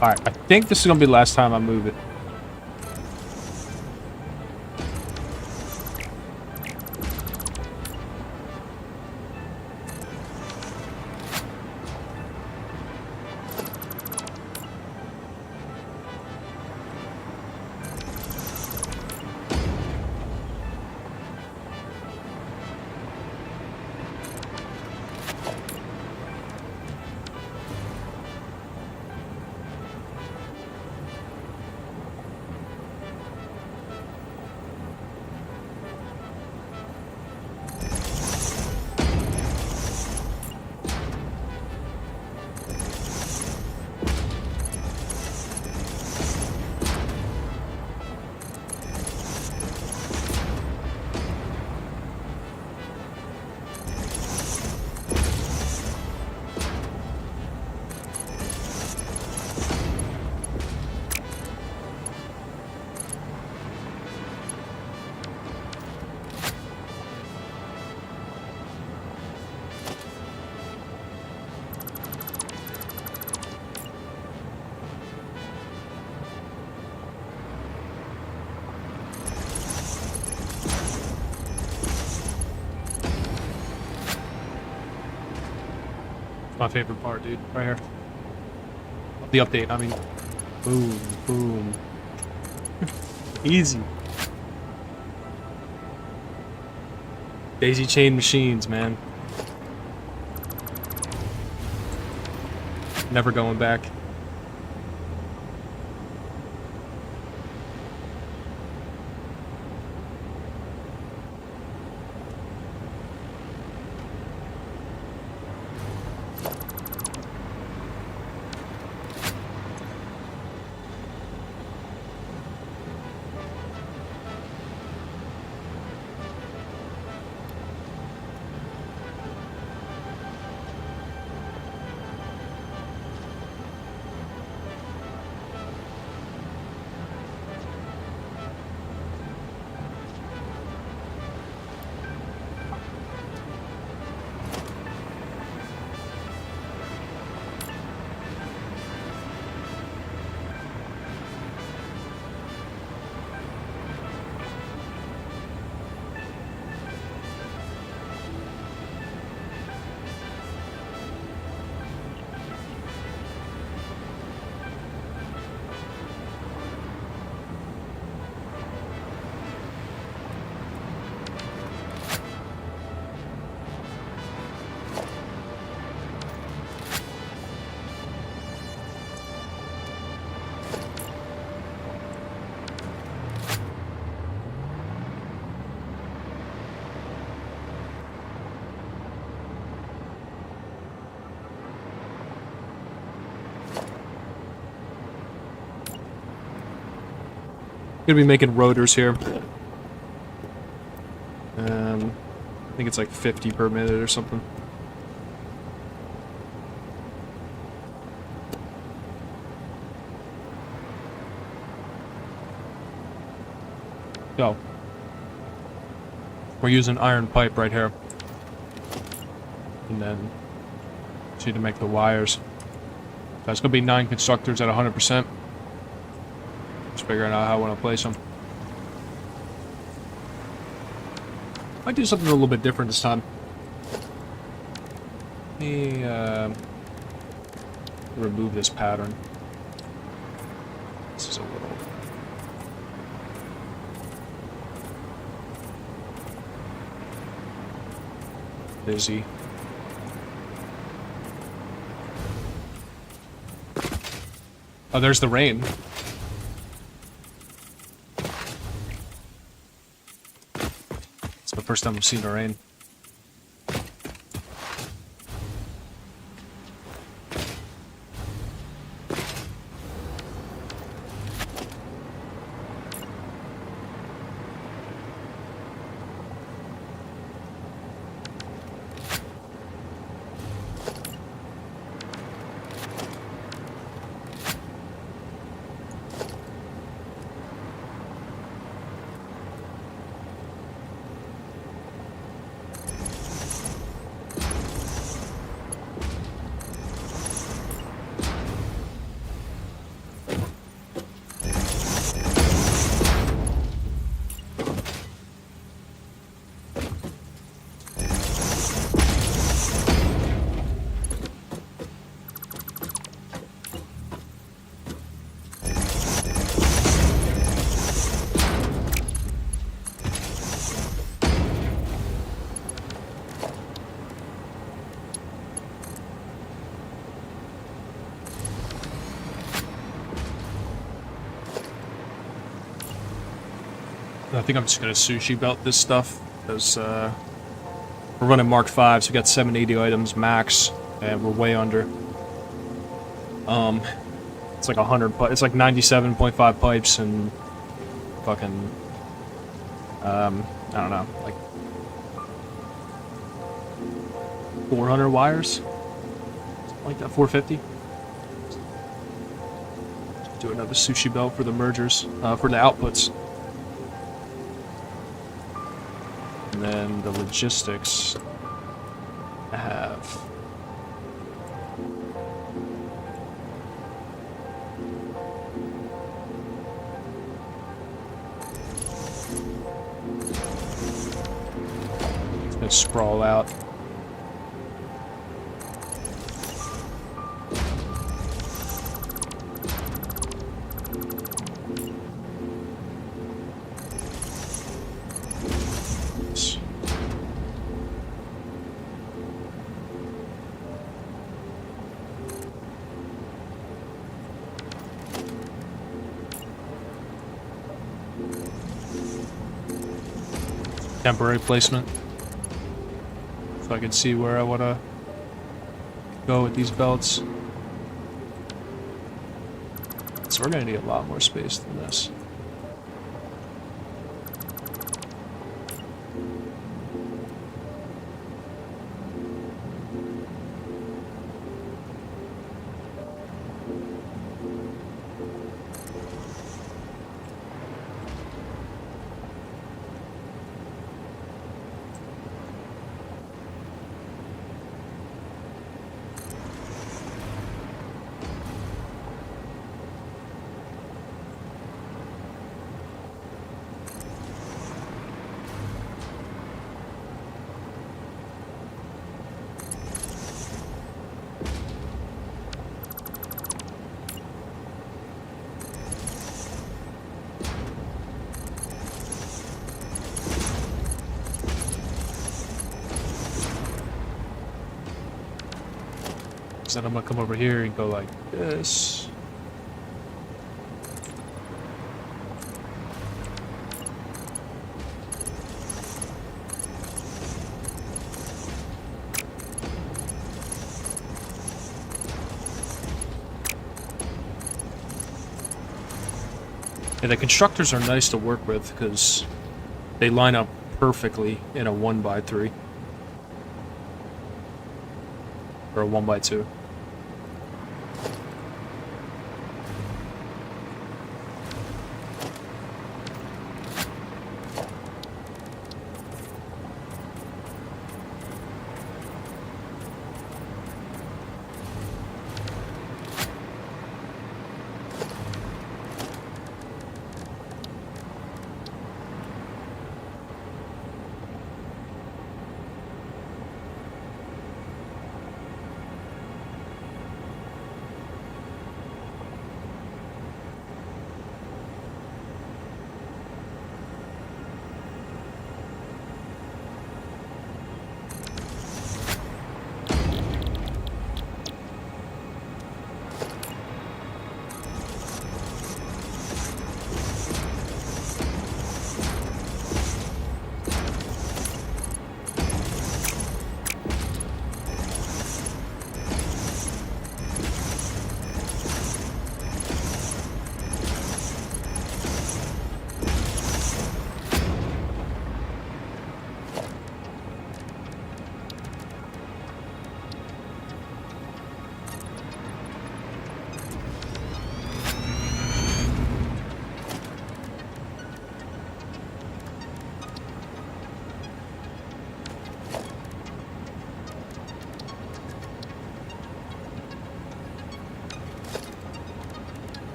Alright, I think this is gonna be the last time I move it. My favorite part, dude. Right here. The update, I mean. Boom, boom. Easy. Daisy chain machines, man. Never going back. Gonna be making rotors here. I think it's like 50 per minute or something. So, we're using iron pipe right here. And then, just need to make the wires. That's gonna be 9 constructors at 100%. Just figuring out how I want to place them. Might do something a little bit different this time. Let me remove this pattern. This is a little busy. Oh, there's the rain. It's the first time I've seen the rain. I think I'm just gonna sushi belt this stuff because we're running Mark 5, so we got 780 items max, and we're way under. It's like 100. It's like 97.5 pipes and fucking I don't know, like 400 wires, something like that, 450. Do another sushi belt for the mergers, for the outputs. And then the logistics, I have it's gonna sprawl out. Temporary placement. So I can see where I want to go with these belts. So we're going to need a lot more space than this. Then I'm gonna come over here and go like this. And the constructors are nice to work with because they line up perfectly in a 1x3 or a 1x2.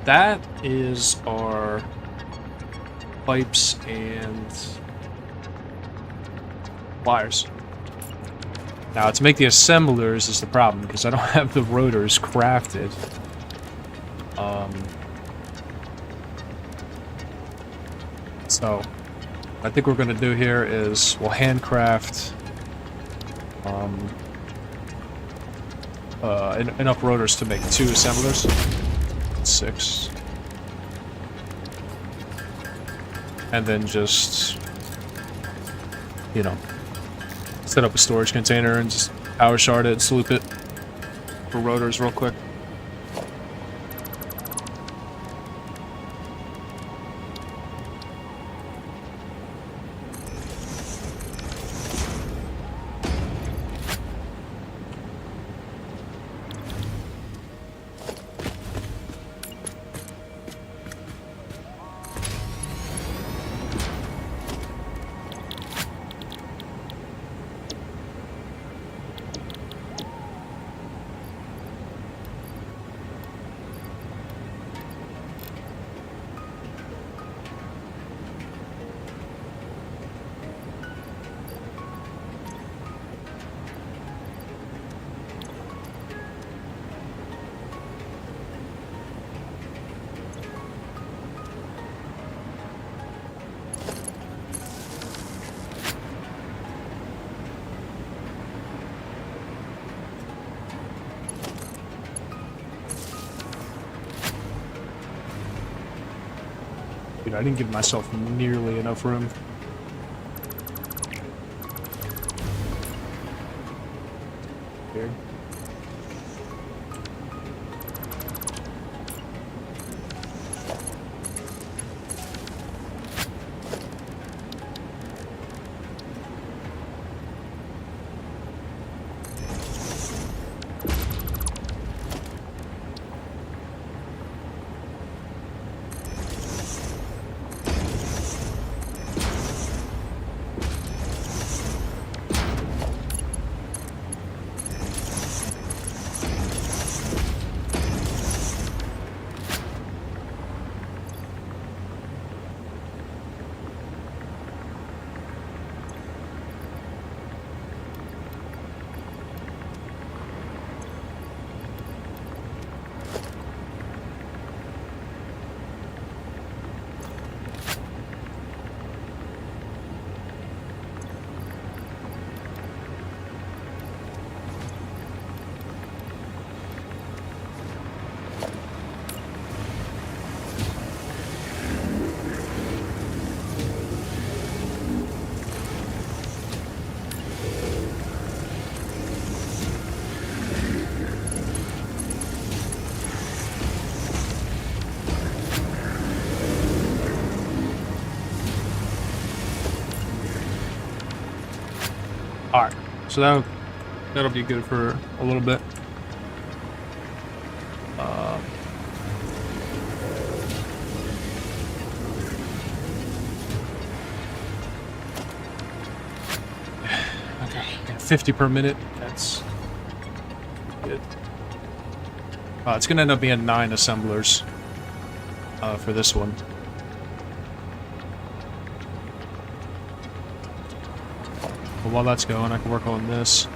that is our pipes and wires. Now, to make the assemblers is the problem, because I don't have the rotors crafted. So, I think what we're going to do here is we'll handcraft enough rotors to make 2 assemblers. 6. And then just, you know, set up a storage container and just power shard it and sloop it for rotors real quick. Dude, I didn't give myself nearly enough room. Here. Alright, so that'll be good for a little bit. Okay, 50 per minute, that's good. It's gonna end up being 9 assemblers for this one. But while that's going, I can work on this.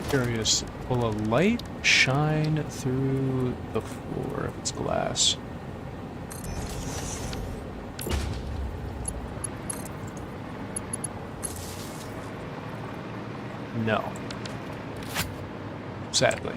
Curious Will a light shine through the floor if it's glass? No. Sadly.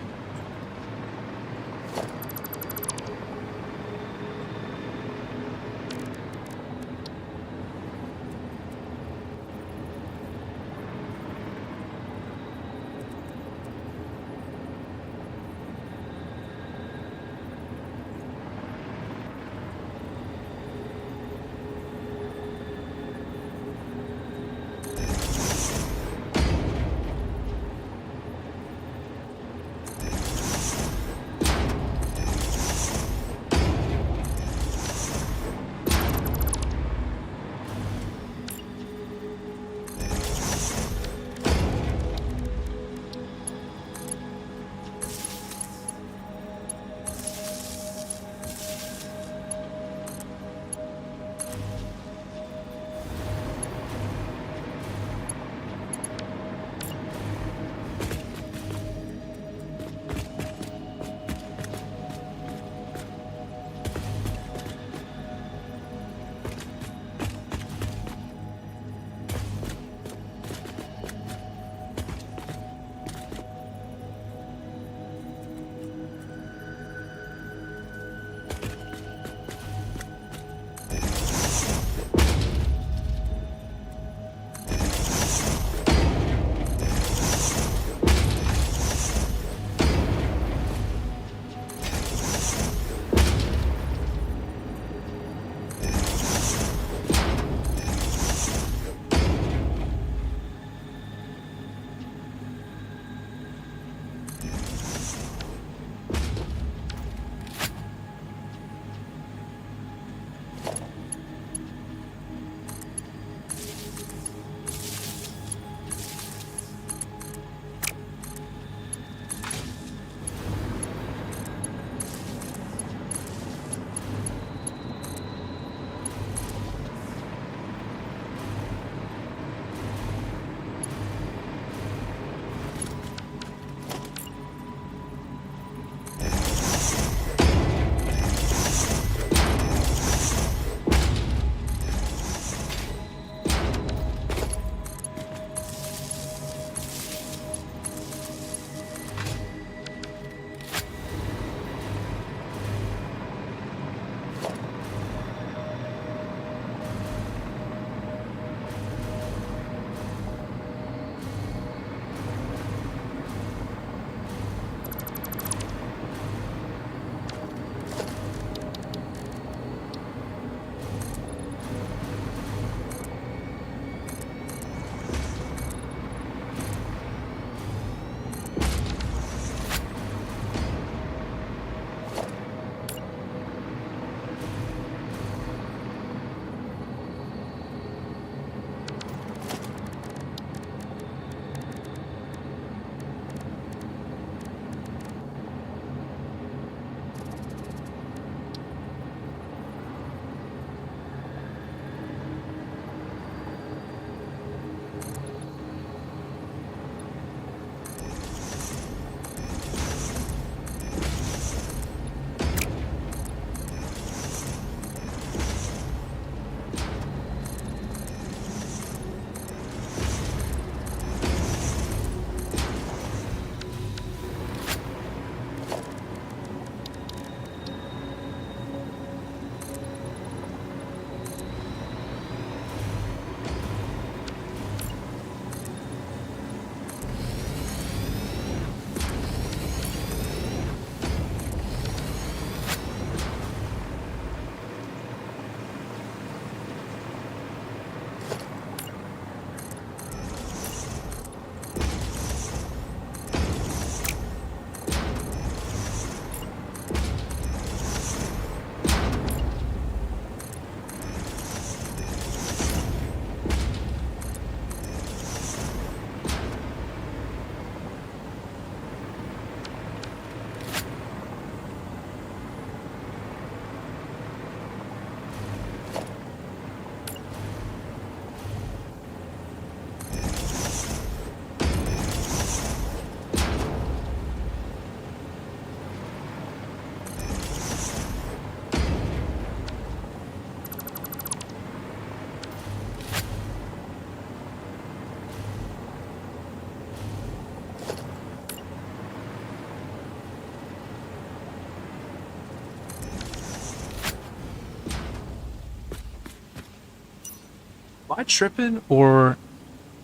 I tripping, or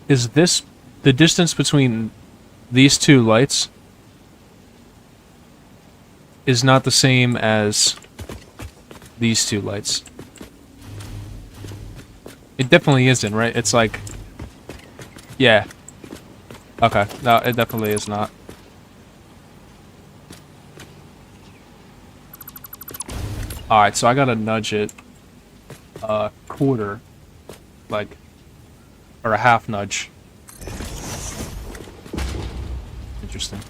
is this the distance between these two lights is not the same as these two lights? It definitely isn't, right? It's like, yeah. Okay, no, it definitely is not. Alright, so I gotta nudge it a quarter, like, or a half nudge. Interesting.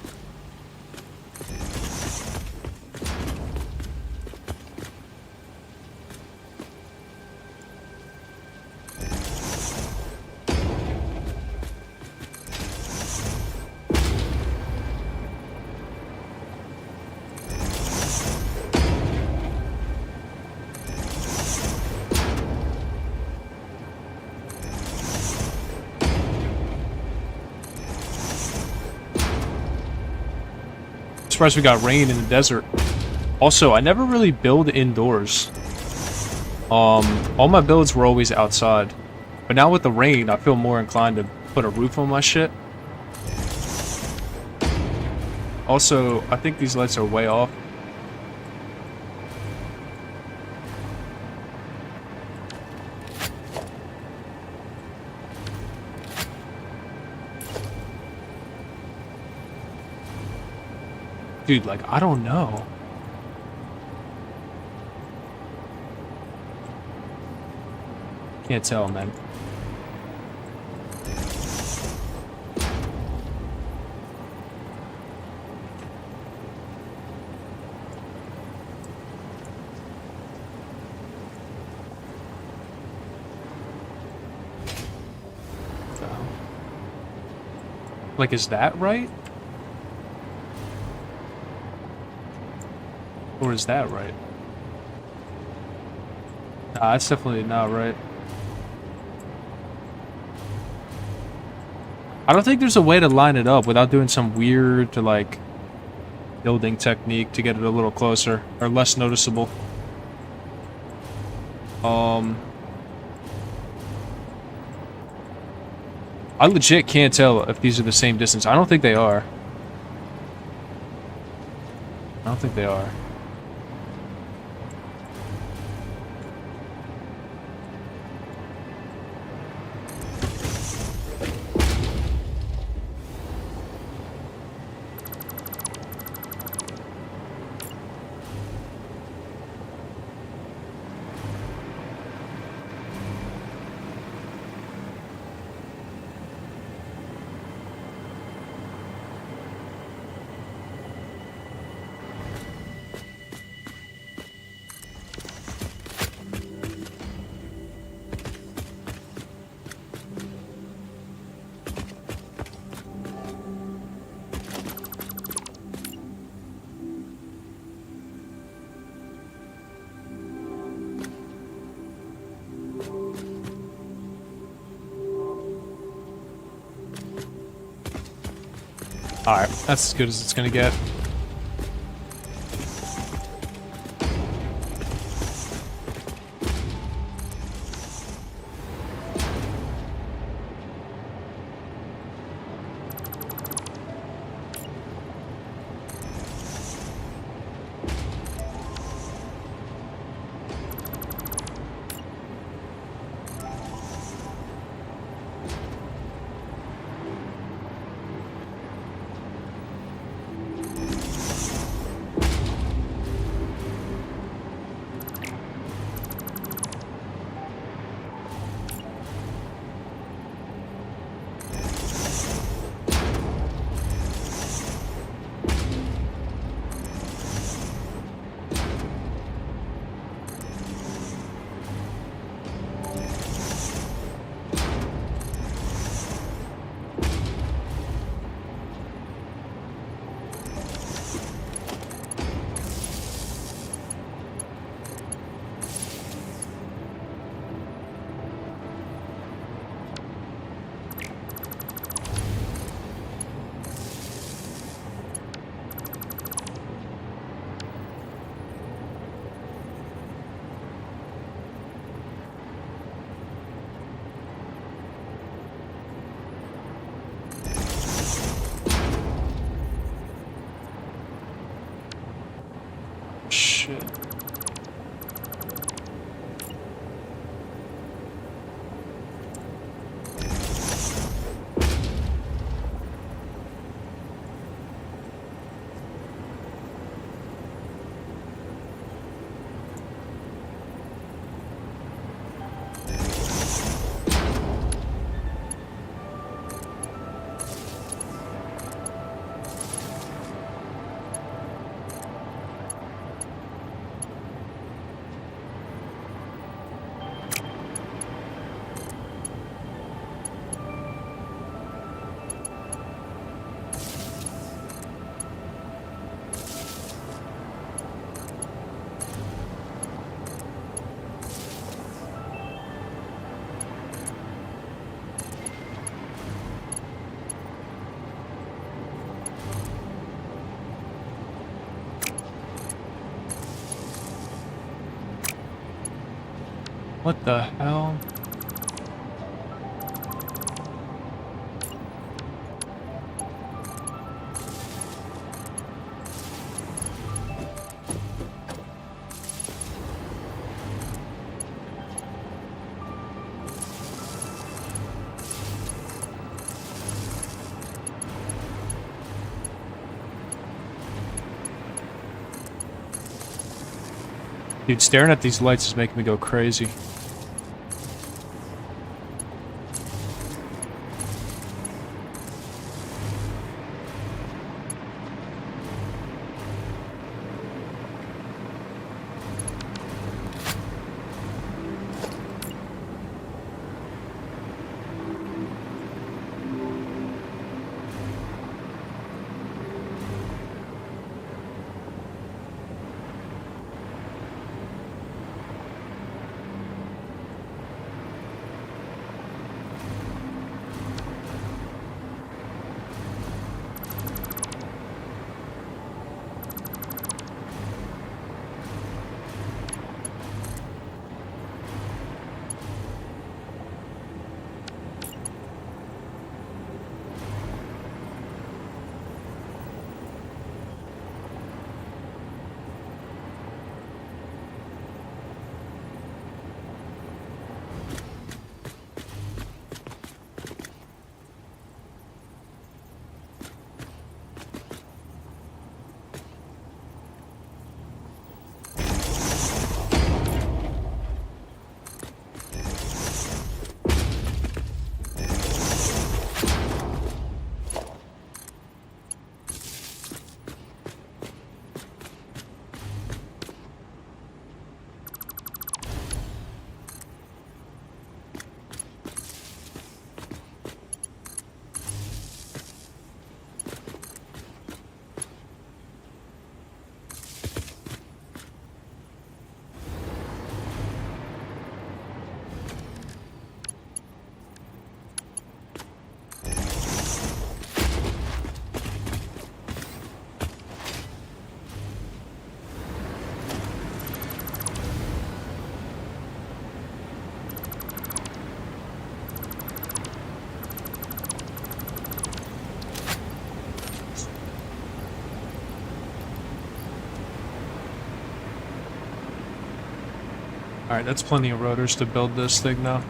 Surprised we got rain in the desert. Also, I never really build indoors. All my builds were always outside. But now with the rain, I feel more inclined to put a roof on my shit. Also, I think these lights are way off. Dude, like, I don't know. Can't tell, man. Like, is that right? Or is that right? Nah, that's definitely not right. I don't think there's a way to line it up without doing some weird, like, building technique to get it a little closer or less noticeable. I legit can't tell if these are the same distance. I don't think they are. I don't think they are. Alright, that's as good as it's gonna get. shit. What the hell? Dude, staring at these lights is making me go crazy. Alright, that's plenty of rotors to build this thing now.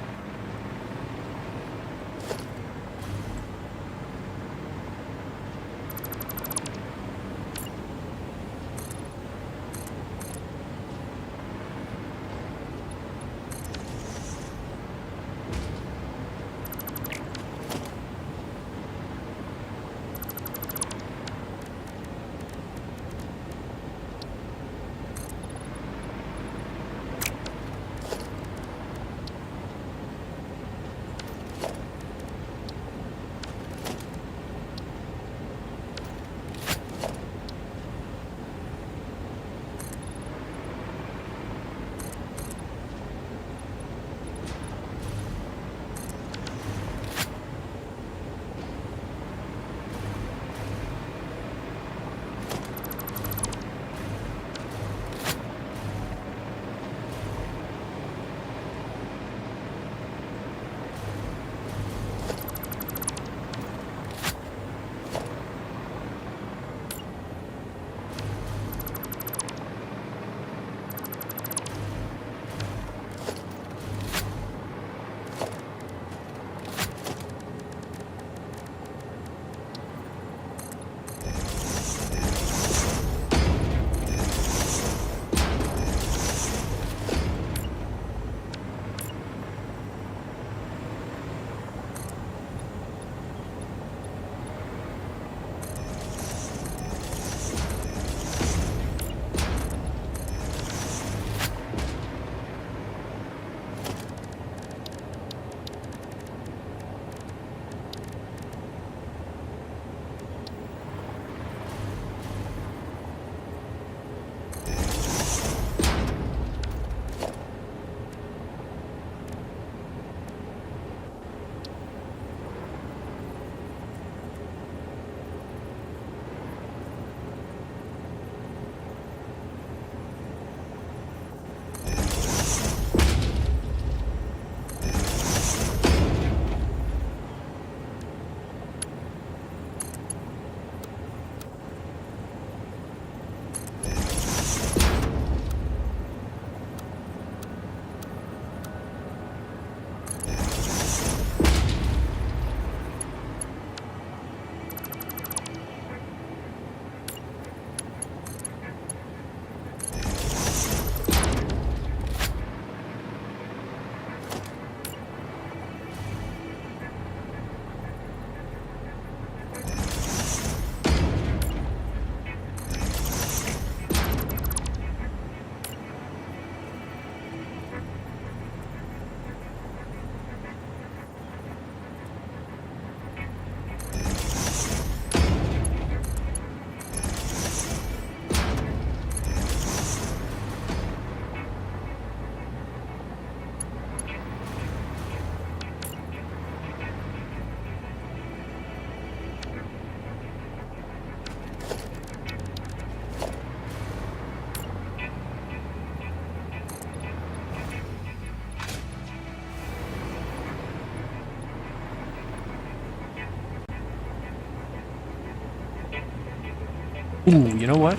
Ooh, you know what?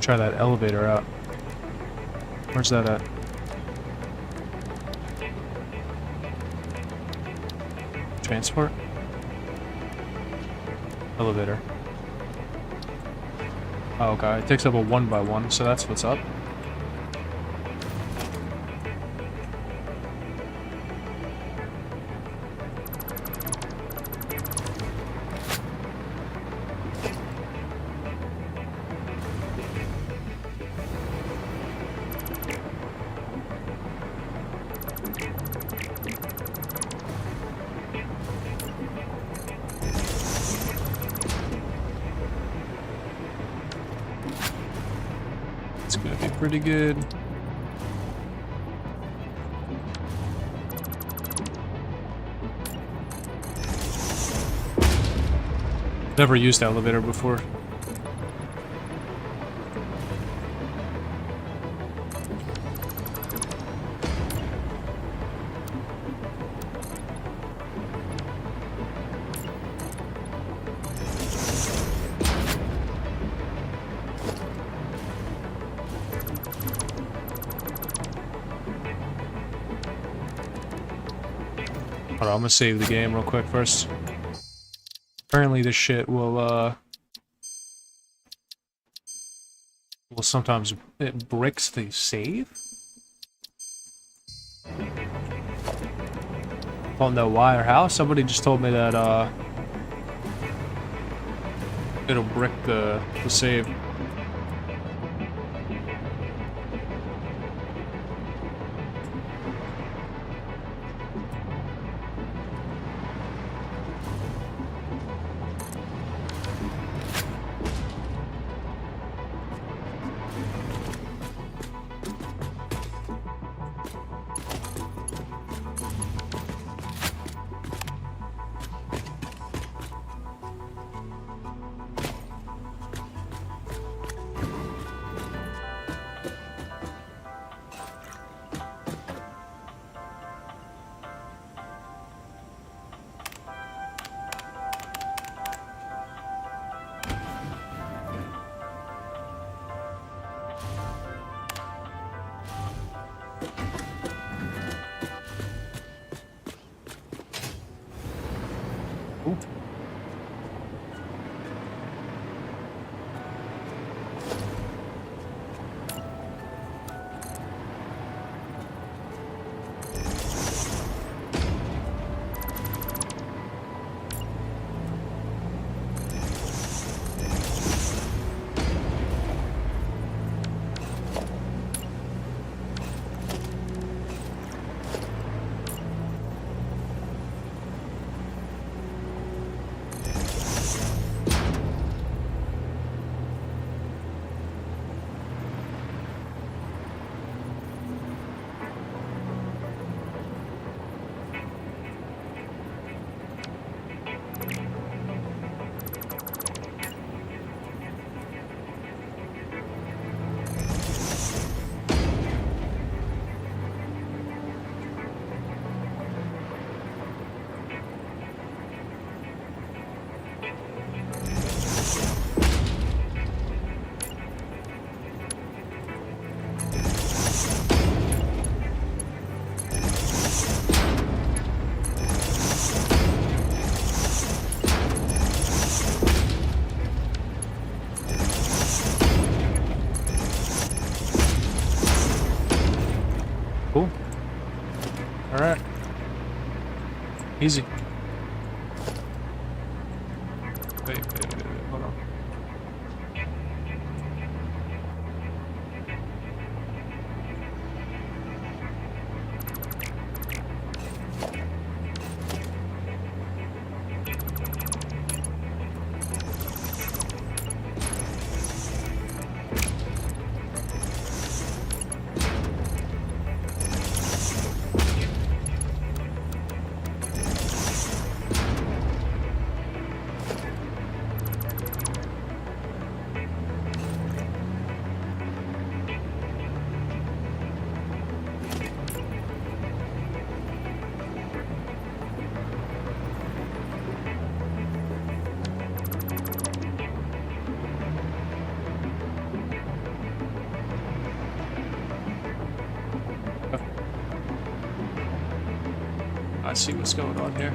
Try that elevator out. Where's that at? Transport? Elevator. Oh, okay. It takes up a 1x1, so that's what's up. It's gonna be pretty good. Never used the elevator before. Hold on, I'm gonna save the game real quick first. Apparently this shit will sometimes, it bricks the save? Don't know why or how. Somebody just told me that it'll brick the save. Ooh. Cool. Alright. Easy. Wait, hold on. Let's see what's going on here.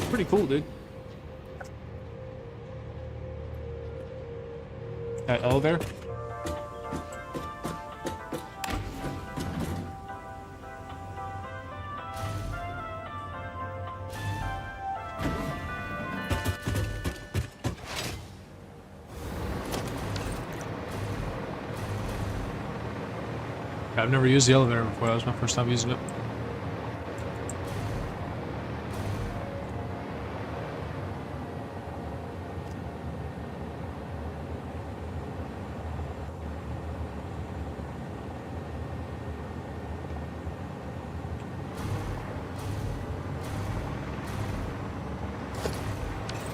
Pretty cool, dude. That elevator? I've never used the elevator before. That was my first time using it.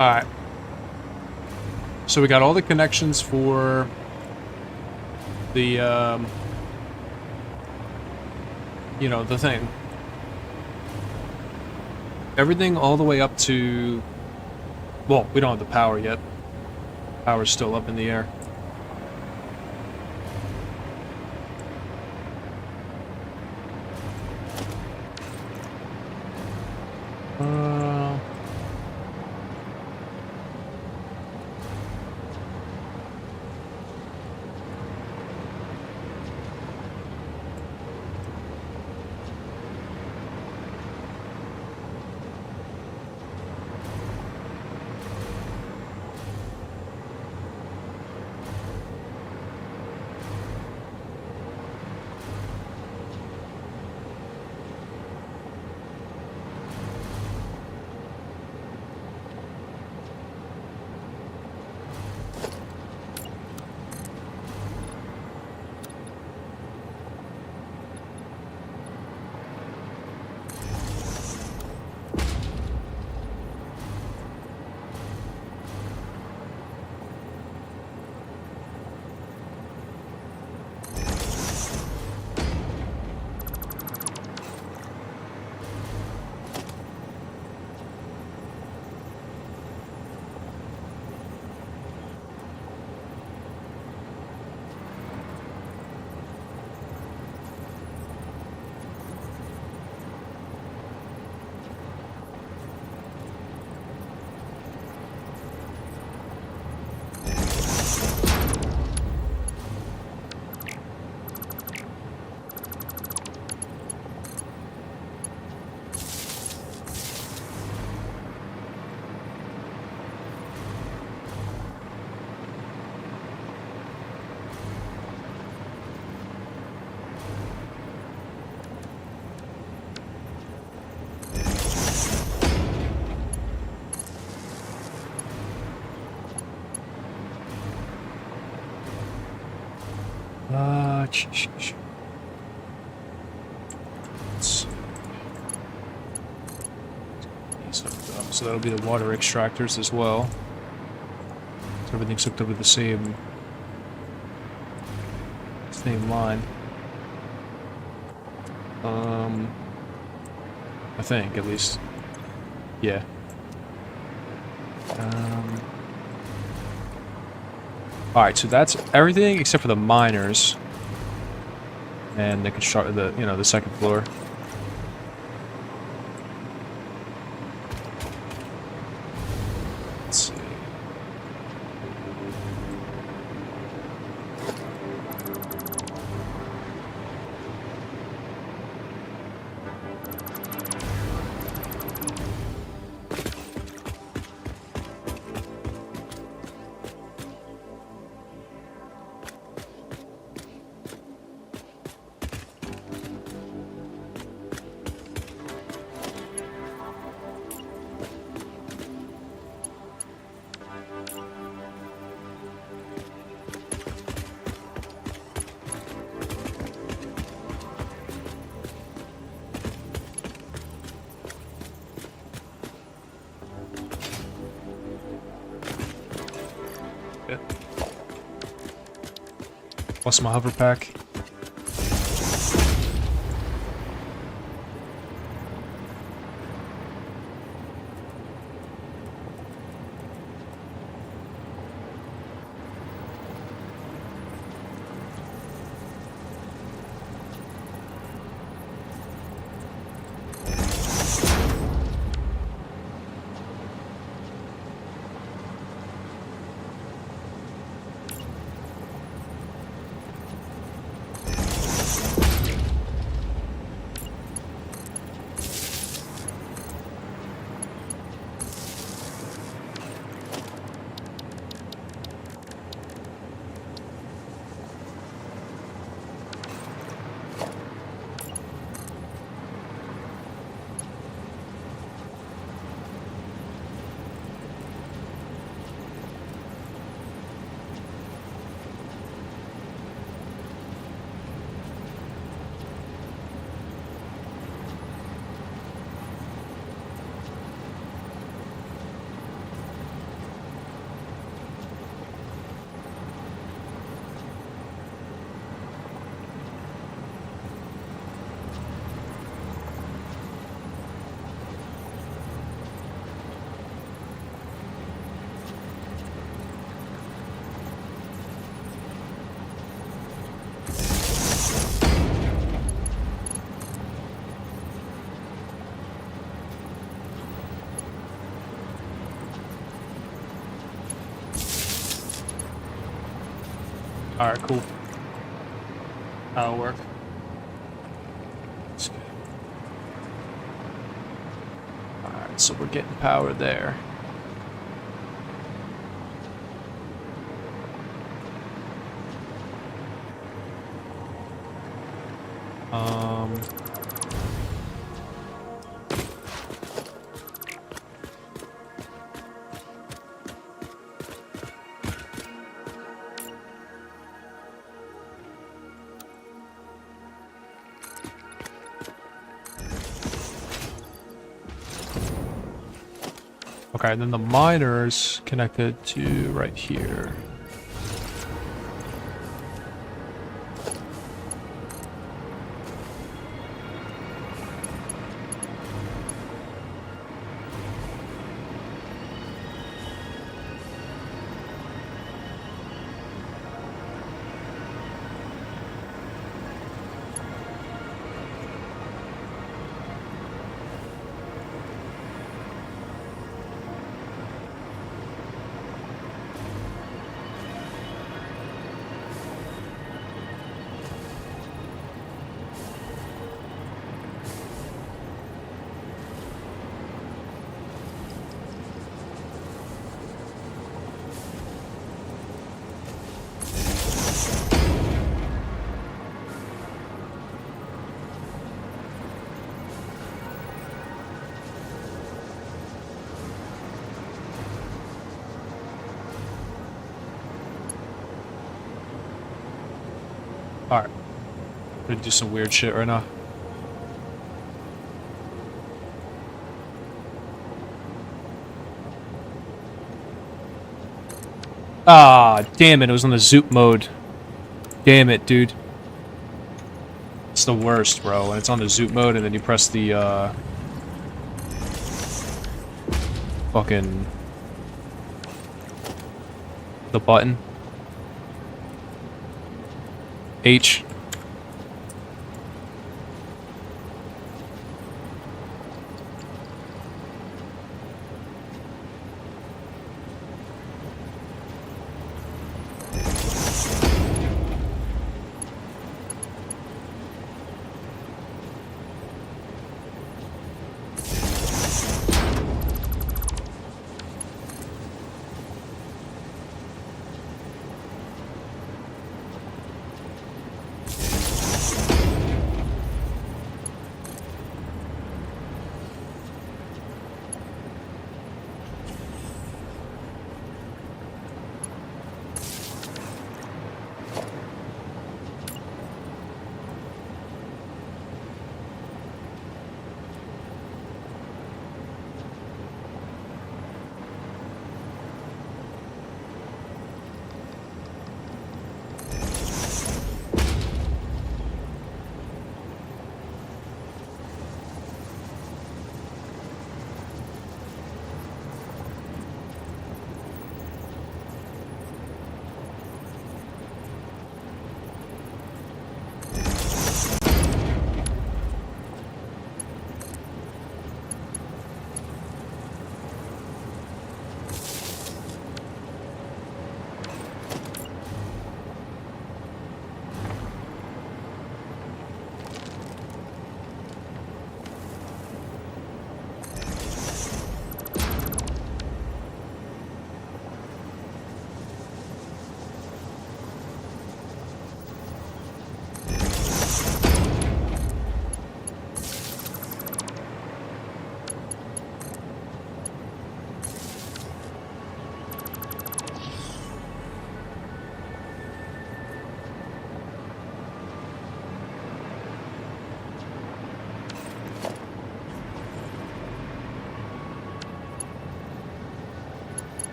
Alright. So we got all the connections for the, you know, the thing. Everything all the way up to... Well, we don't have the power yet. Power's still up in the air. So that'll be the water extractors as well. So everything's hooked up to the same line. I think at least. Yeah. Alright, so that's everything except for the miners. And the construct the second floor. Let's see. What's my hover pack? Alright, cool. That'll work. Alright, so we're getting power there. Okay, and then the miners connected to right here. Alright. Gonna do some weird shit right now. Ah, damn it, it was on the zoop mode. Damn it, dude. It's the worst, bro, when it's on the zoop mode and then you press the, fucking... the button. H.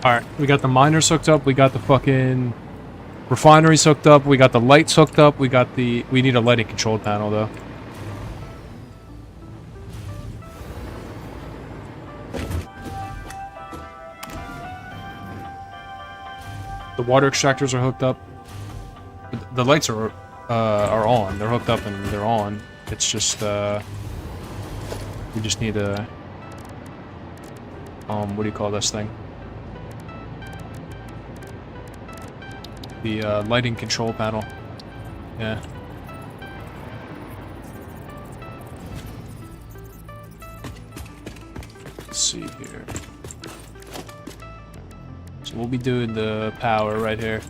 Alright, we got the miners hooked up, we got the fucking refineries hooked up, we got the lights hooked up, we got the... We need a lighting control panel, though. The water extractors are hooked up. The lights are on. They're hooked up and they're on. It's just, we just need a... what do you call this thing? The lighting control panel. Yeah. Let's see here. So we'll be doing the power right here.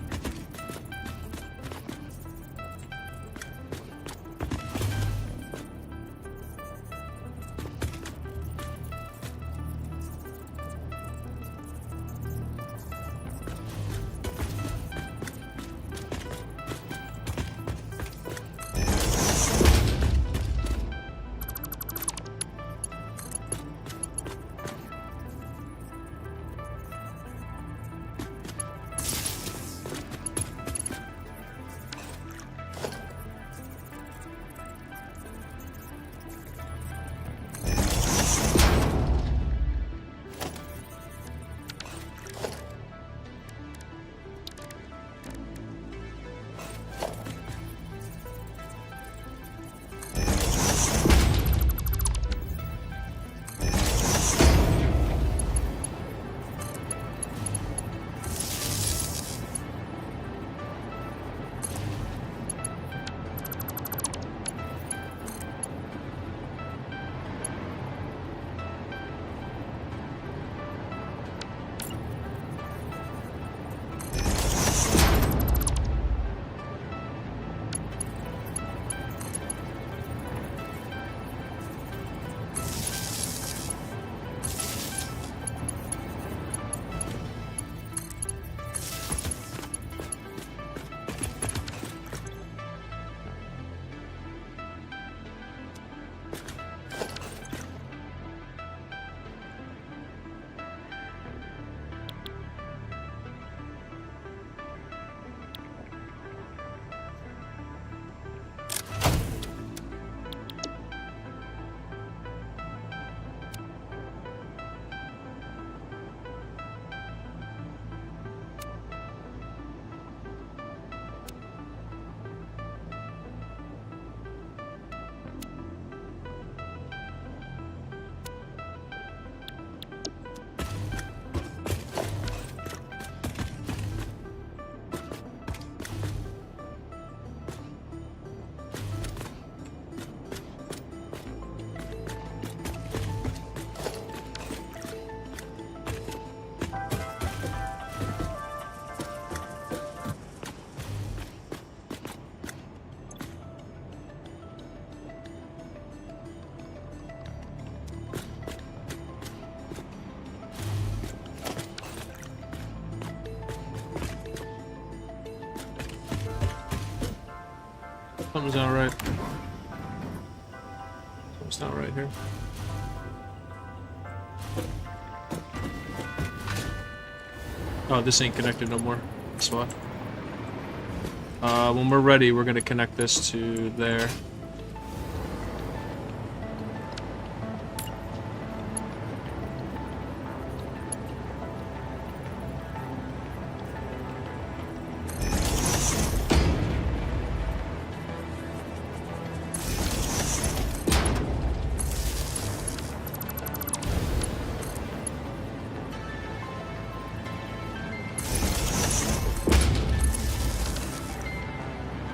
Something's not right. Something's not right here. Oh, this ain't connected no more. That's why. When we're ready, we're gonna connect this to there.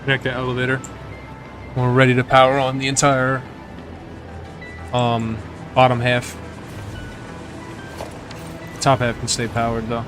Connect the elevator. We're ready to power on the entire bottom half. Top half can stay powered though.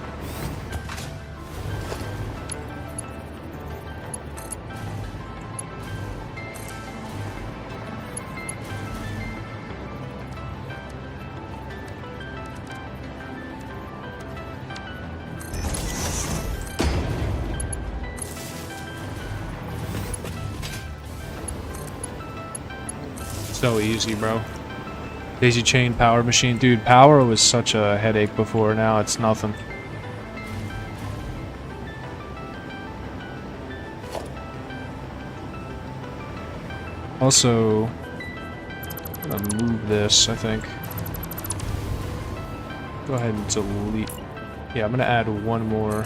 So easy, bro. Daisy chain power machine. Dude, power was such a headache before. Now it's nothing. Also, I'm gonna move this, I think. Go ahead and delete. Yeah, I'm gonna add one more.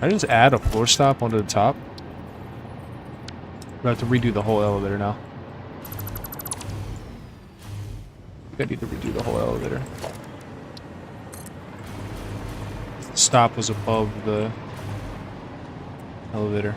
I just add a floor stop onto the top. We have to redo the whole elevator now. I need to redo the whole elevator. The stop was above the elevator.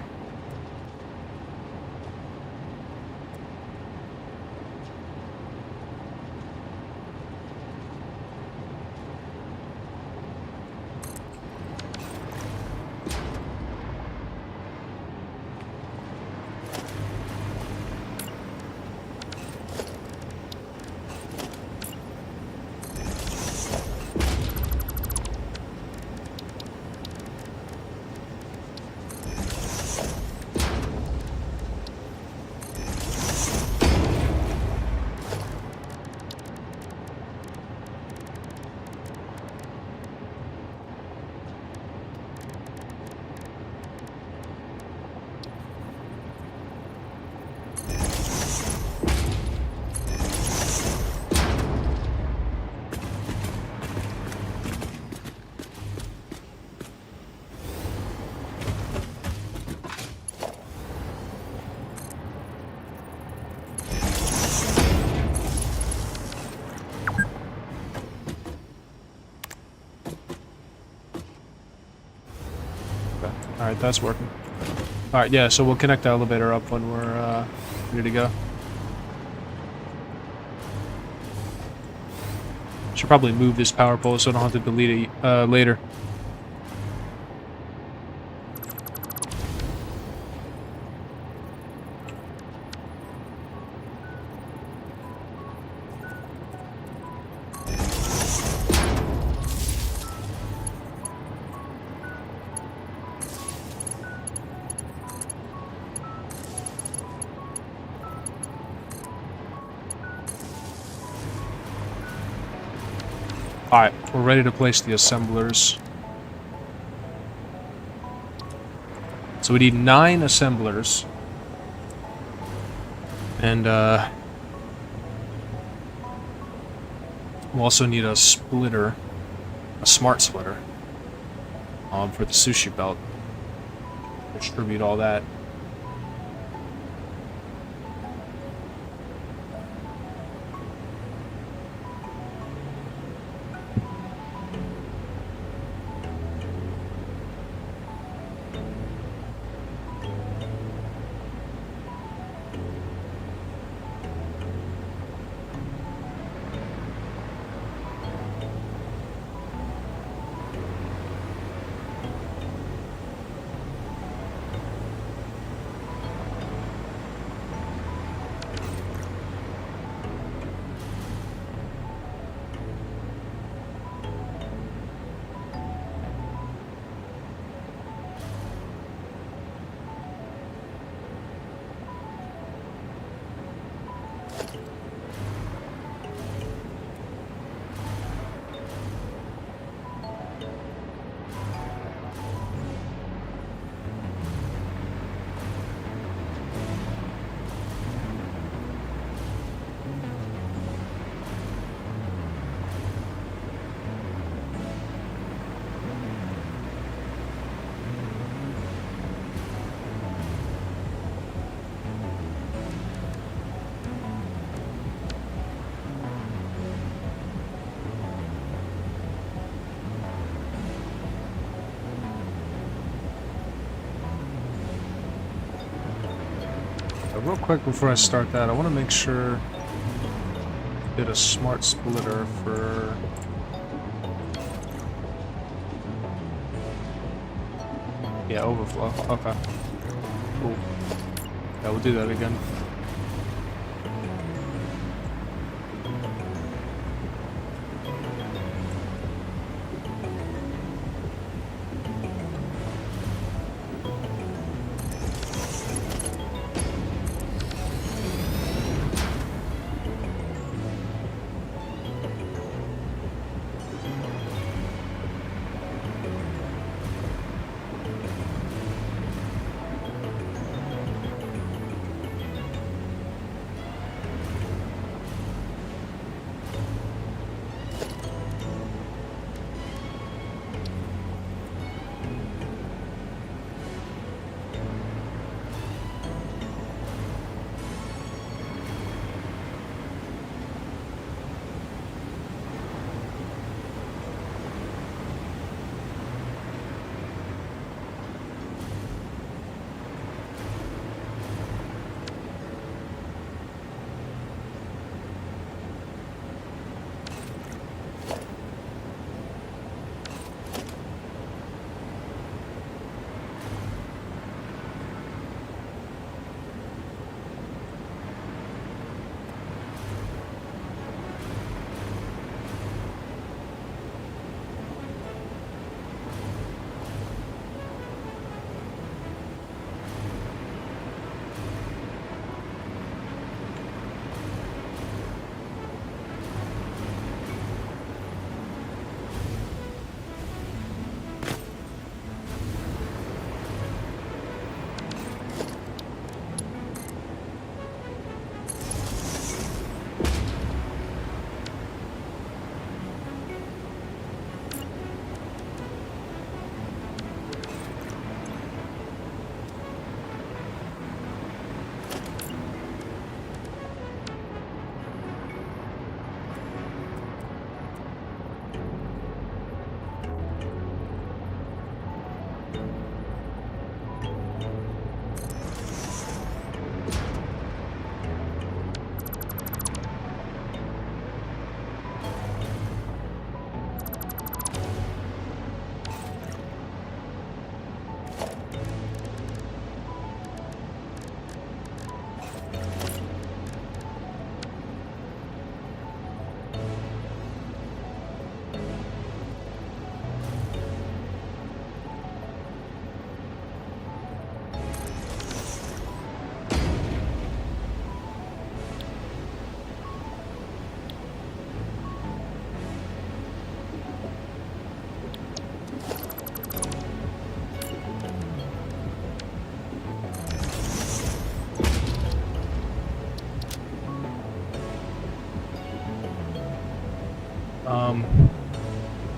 Alright, that's working. Alright, yeah, so we'll connect the elevator up when we're ready to go. Should probably move this power pole so I don't have to delete it later. Alright, we're ready to place the assemblers. So we need 9 assemblers. And, we'll also need a splitter. A smart splitter. For the sushi belt. Distribute all that. real quick before I start that, I want to make sure I did a smart splitter for... Yeah, overflow. Okay. Cool. Yeah, we'll do that again.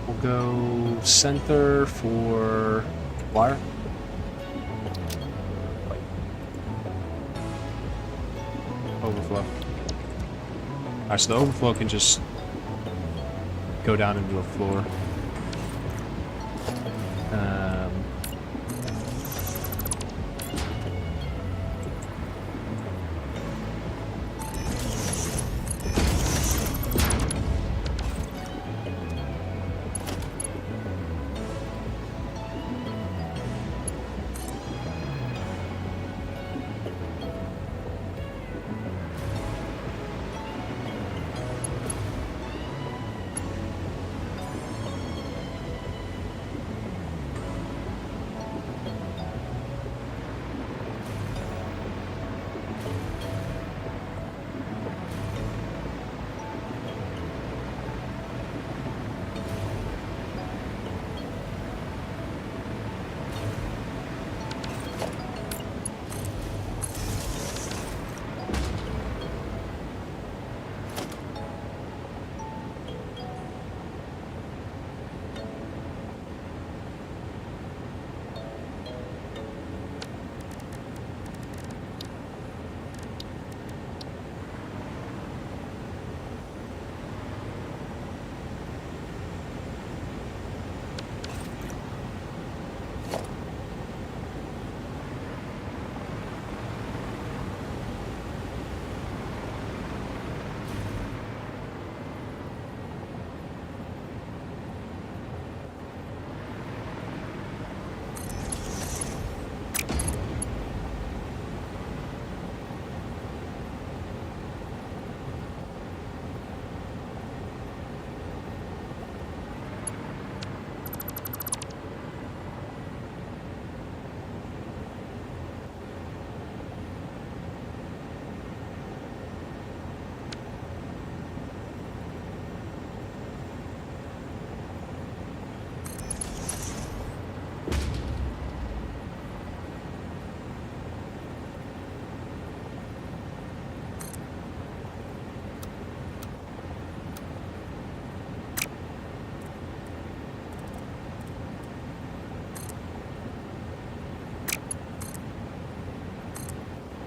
We'll go center for wire. Overflow. Alright, so the overflow can just go down into a floor.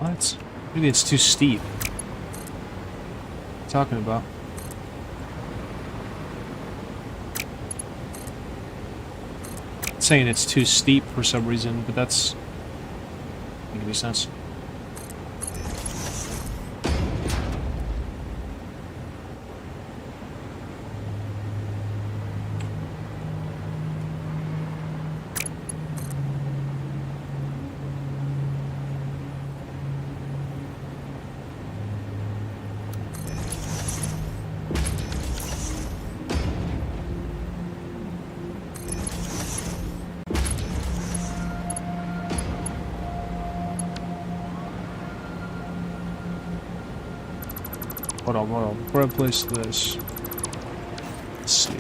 What? Maybe it's too steep. What are you talking about? It's saying it's too steep for some reason, but that's doesn't make any sense. Hold on. Before I place this, let's see.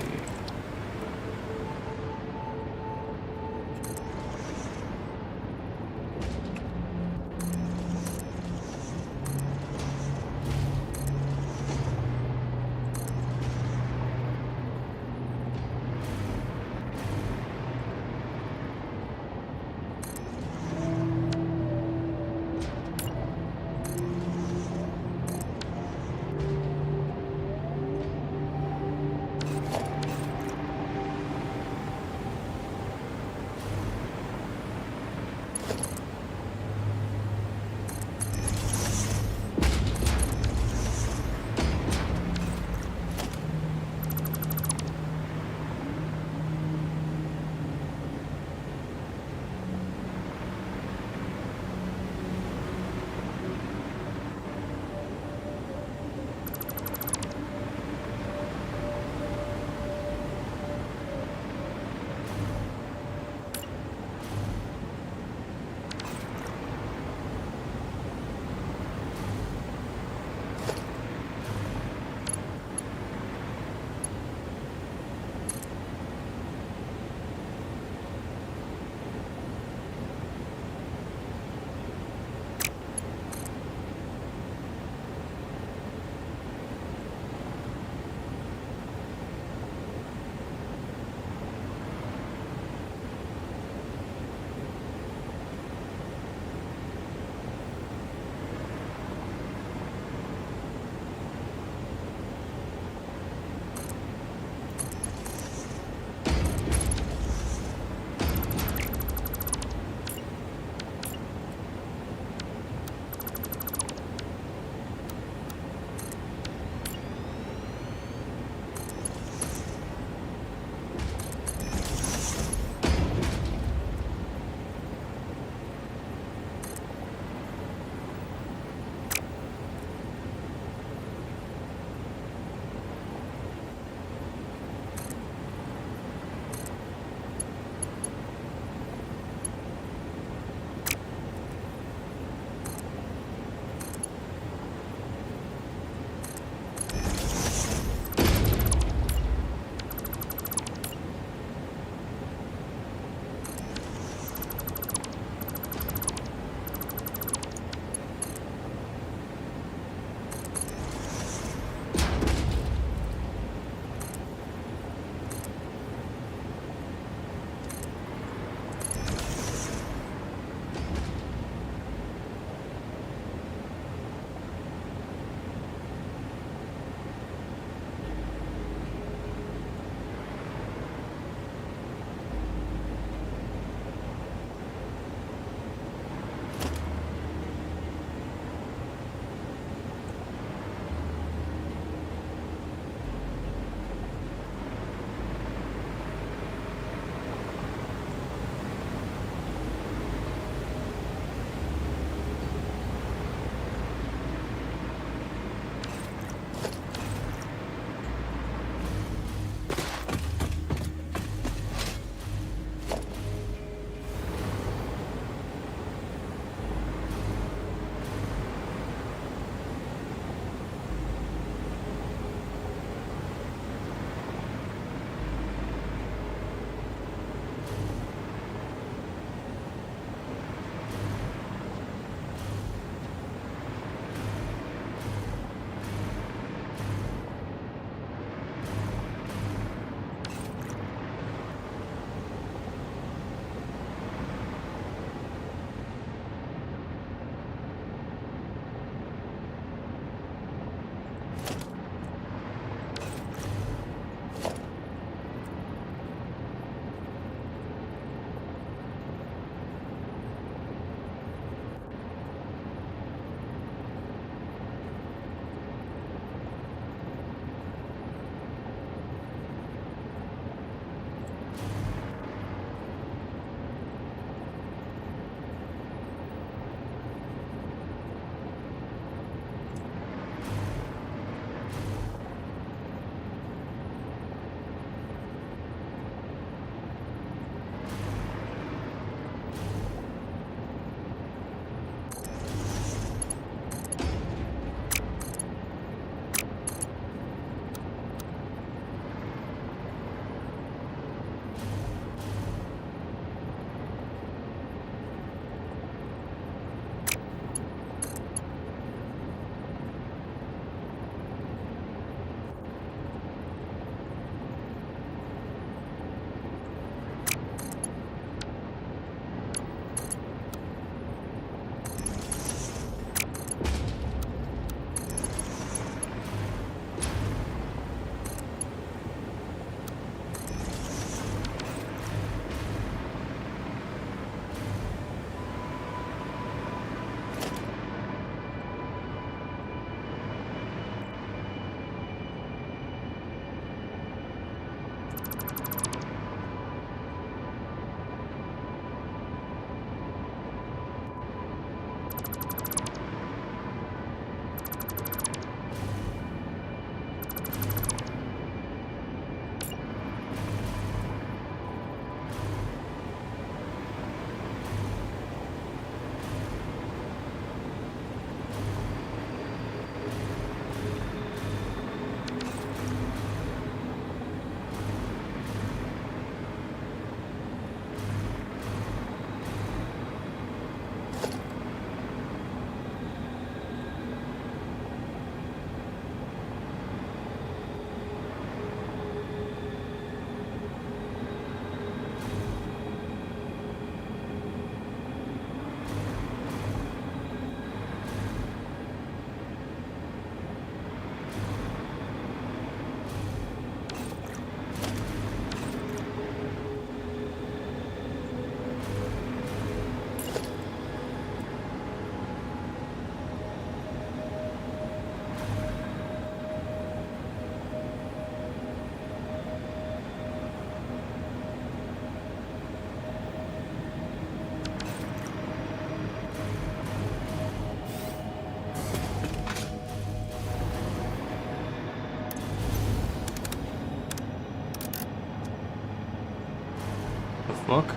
fuck?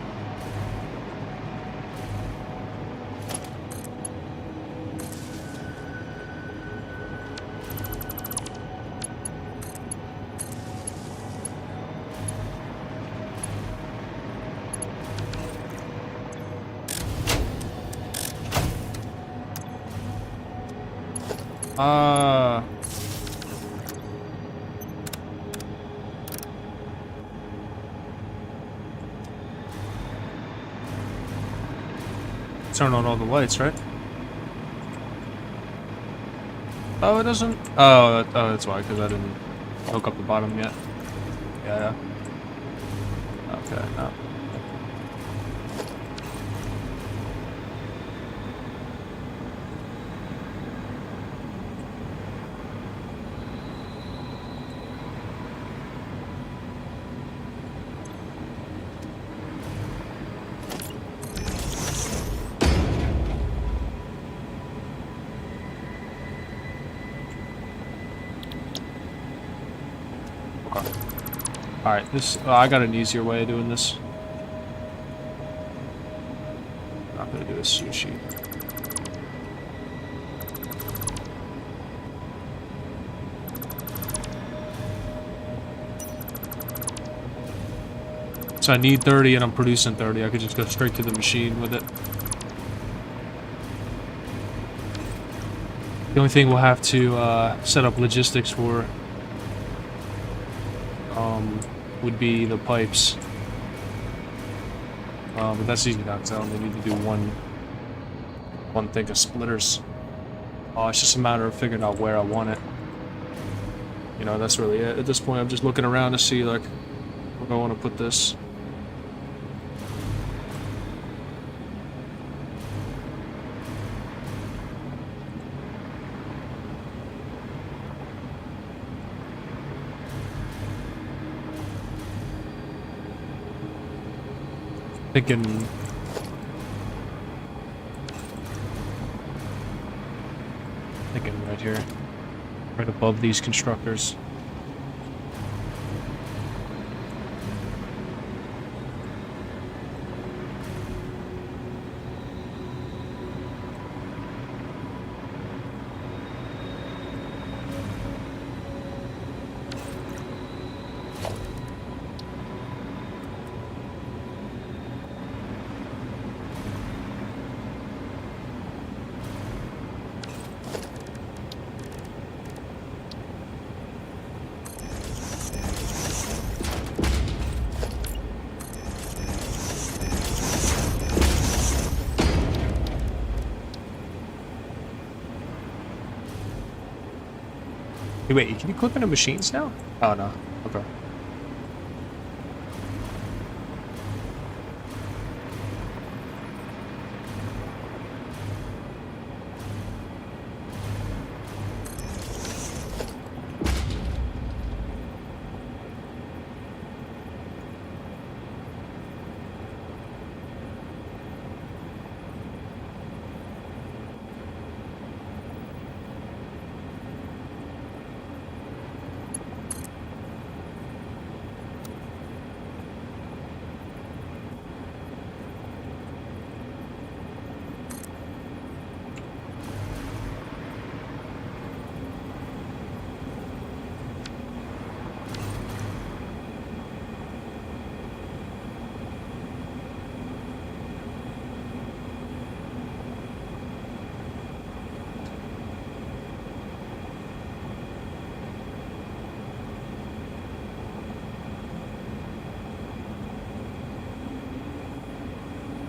Turn on all the lights, right? Oh, it doesn't. Oh, that's why, because I didn't hook up the bottom yet. Yeah. Okay. No. Alright, this I got an easier way of doing this. I'm gonna do a sushi. So I need 30 and I'm producing 30. I could just go straight to the machine with it. The only thing we'll have to set up logistics for would be the pipes. But that's easy now because I only need to do one thing of splitters. It's just a matter of figuring out where I want it. You know, that's really it. At this point, I'm just looking around to see, like, where I want to put this. Thinking right here, right above these constructors. Hey, wait, can you click into machines now? Oh, no. Okay.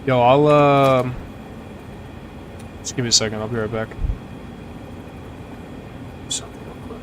Yo, I'll, just give me a second, I'll be right back. Something real quick.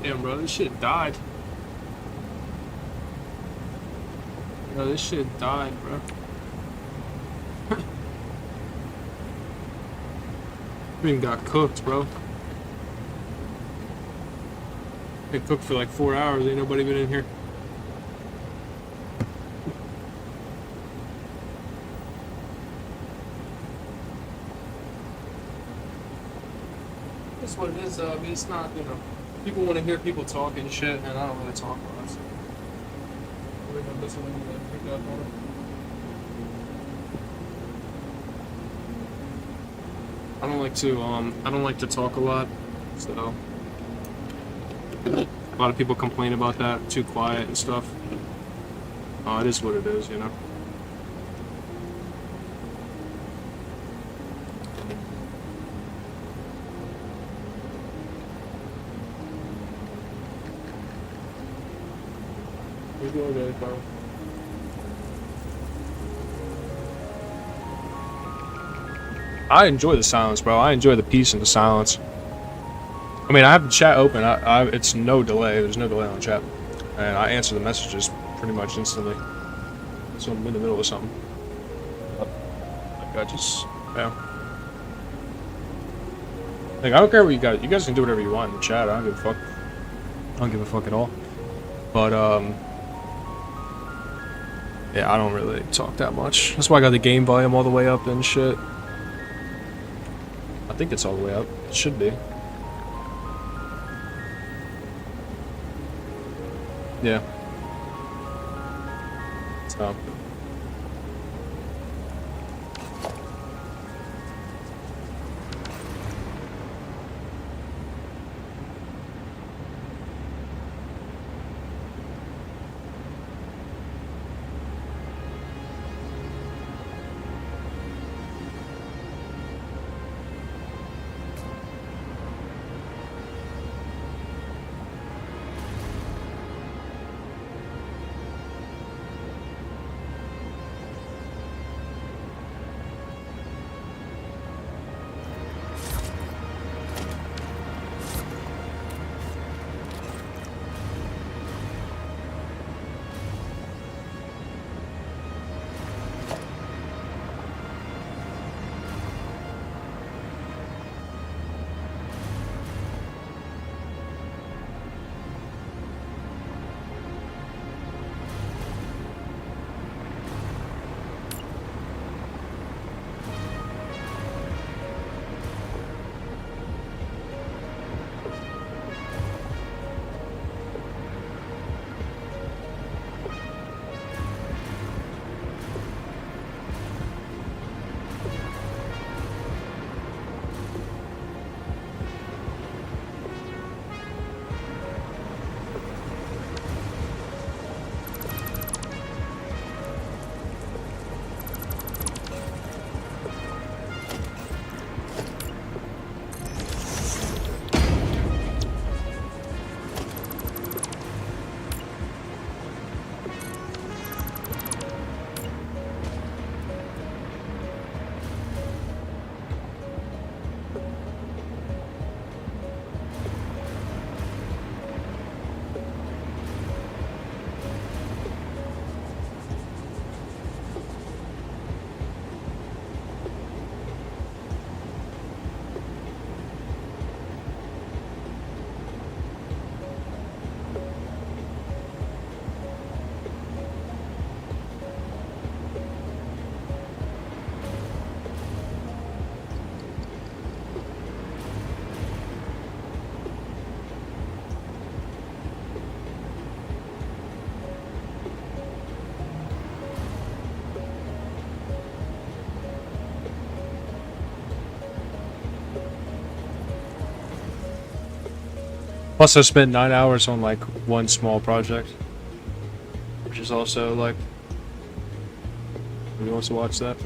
Damn, bro, this shit died. Bro, this shit died, bro. Even got cooked, bro. It cooked for like 4 hours. Ain't nobody been in here. That's what it is, though. I mean, it's not, you know, people want to hear people talk and shit, and I don't really talk a lot, so I'm really gonna listen to them and pick up on it. I don't like to talk a lot, so a lot of people complain about that, too quiet and stuff. It is what it is, you know. You're doing good, bro. I enjoy the silence, bro. I enjoy the peace and the silence. I mean, I have the chat open. It's no delay. There's no delay on the chat, and I answer the messages pretty much instantly. So I'm in the middle of something. Like I just, yeah. Like I don't care what you guys. You guys can do whatever you want in the chat. I don't give a fuck. I don't give a fuck at all. But yeah, I don't really talk that much. That's why I got the game volume all the way up and shit. I think it's all the way up. It should be. Yeah. So. Plus, I spent 9 hours on like one small project, which is also like. Who wants to watch that?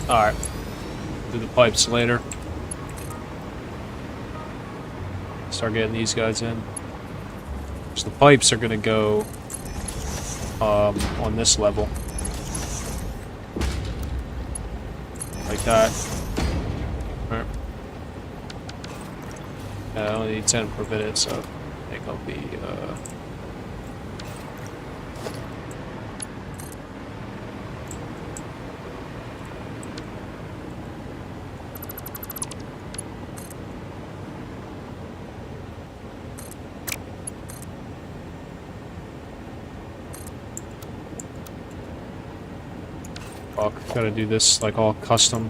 Alright. Do the pipes later. Start getting these guys in. So the pipes are gonna go on this level. Like that. Alright. I only need 10 per minute, so I think I'll be fuck, gotta do this like all custom.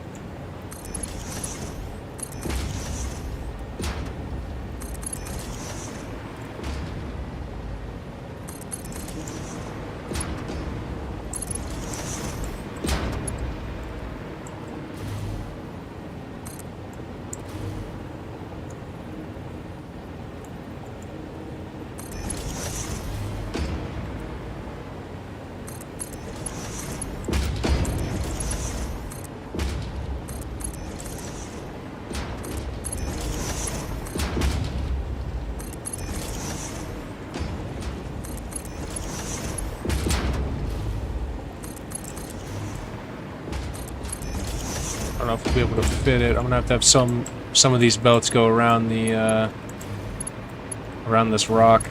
I don't know if we'll be able to fit it. I'm gonna have to have some of these belts go around the around this rock.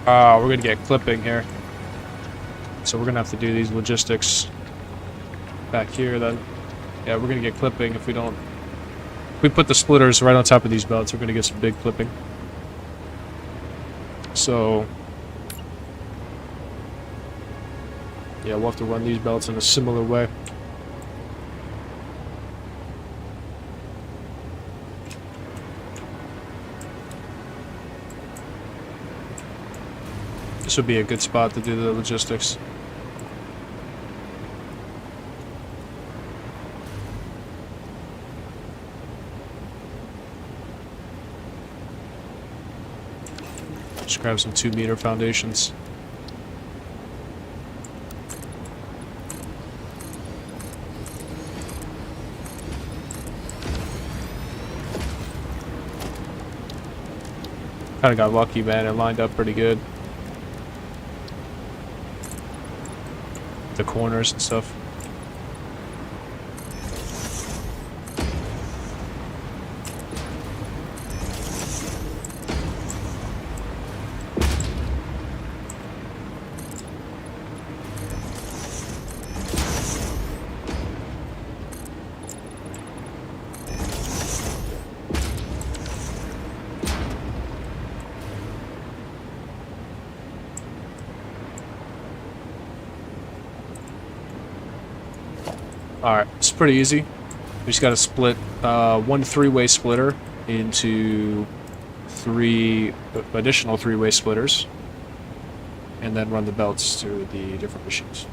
We're gonna get clipping here. So we're gonna have to do these logistics back here then. Yeah, we're gonna get clipping if we don't... If we put the splitters right on top of these belts, we're gonna get some big clipping. So... yeah, we'll have to run these belts in a similar way. This would be a good spot to do the logistics. Just grab some 2-meter foundations. Kinda got lucky, man. It lined up pretty good. The corners and stuff. Alright, it's pretty easy. We just gotta split one 3-way splitter into 3 additional 3-way splitters, and then run the belts to the different machines.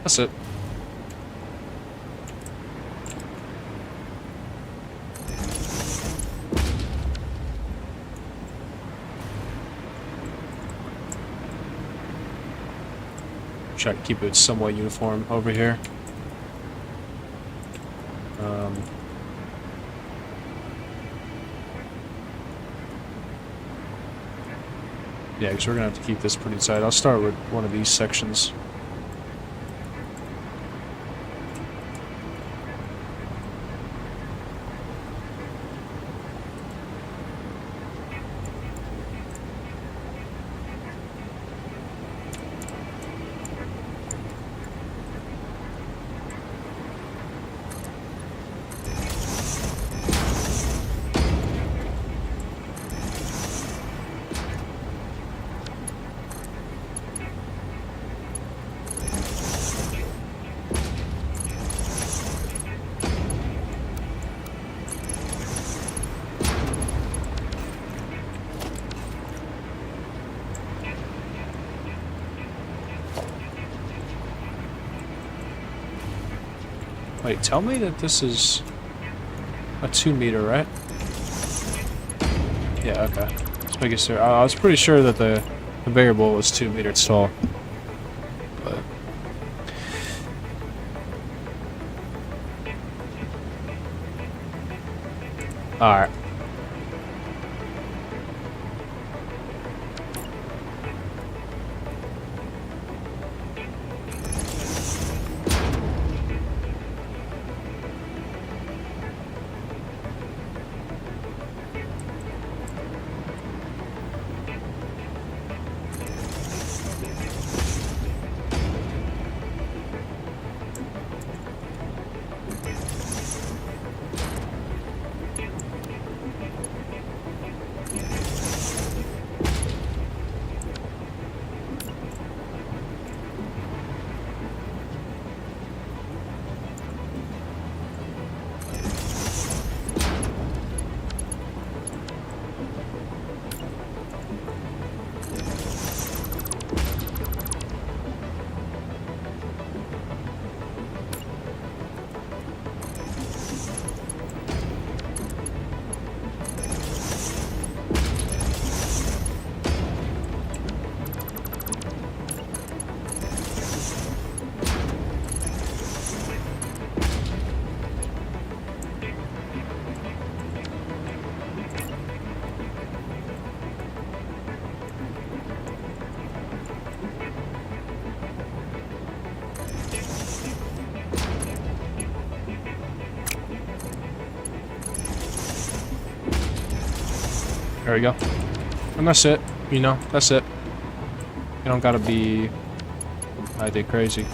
That's it. Try to keep it somewhat uniform over here. Yeah, because we're gonna have to keep this pretty tight. I'll start with one of these sections. Wait, tell me that this is a 2-meter, right? Yeah, okay. Let's make sure. I was pretty sure that the variable was 2 meters tall. But alright. There we go. And that's it. You know, that's it. You don't gotta be... I did crazy.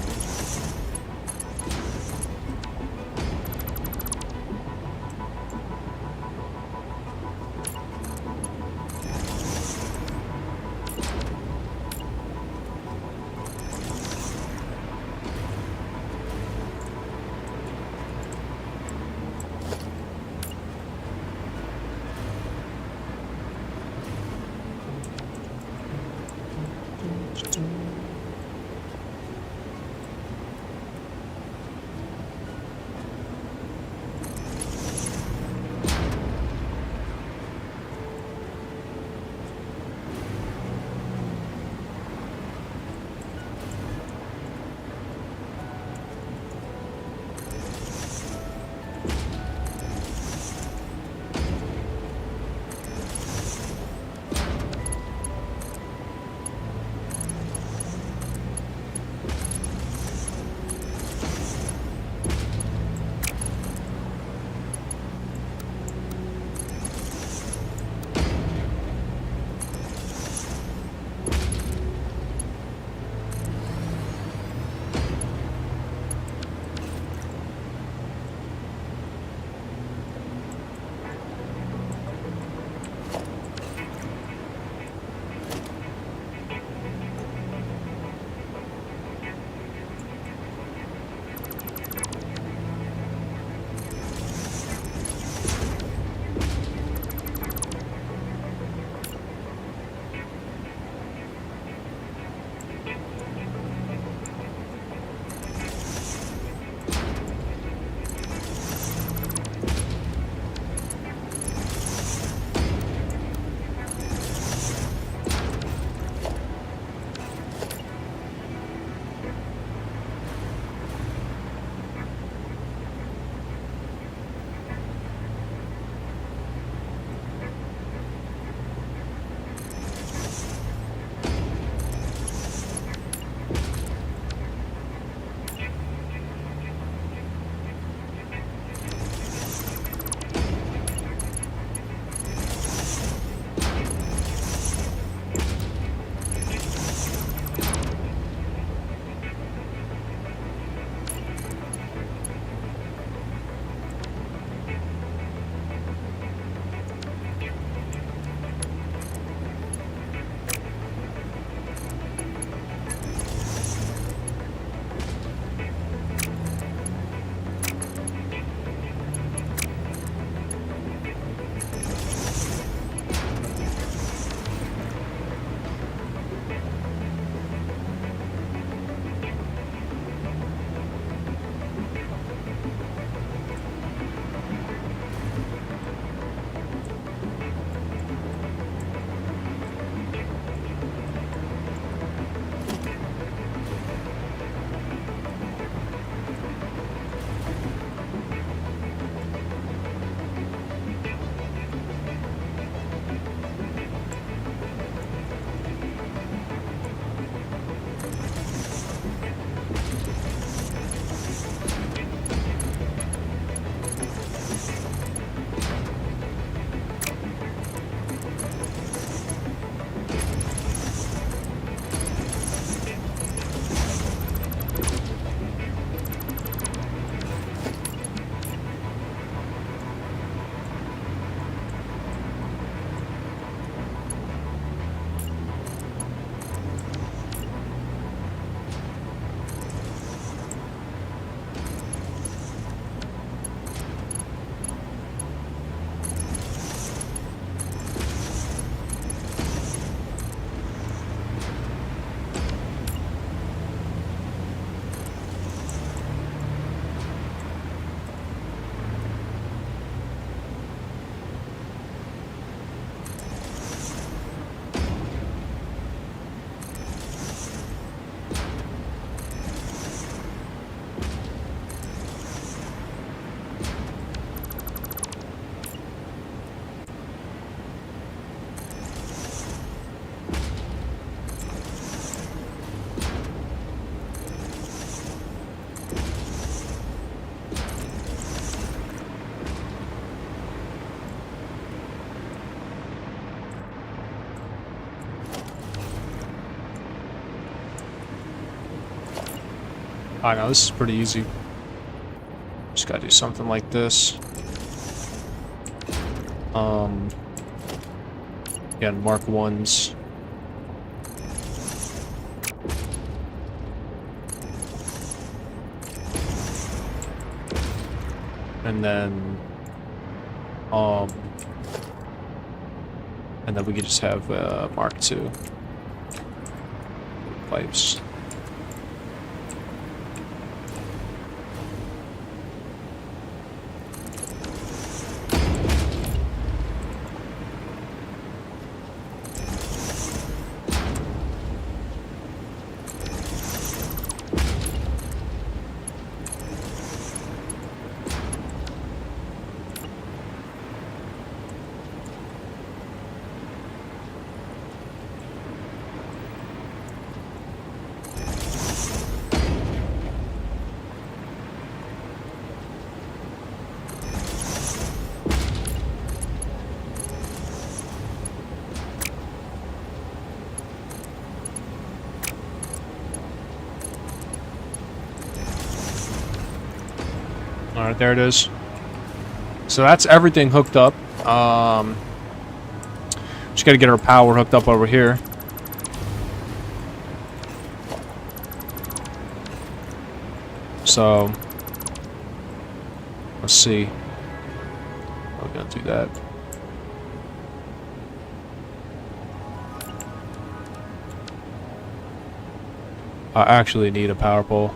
I know, this is pretty easy. Just gotta do something like this. Again, Mark 1s. And then we could just have Mark 2 pipes. Alright, there it is. So that's everything hooked up. Just gotta get our power hooked up over here. So, let's see. I'm gonna do that. I actually need a power pole.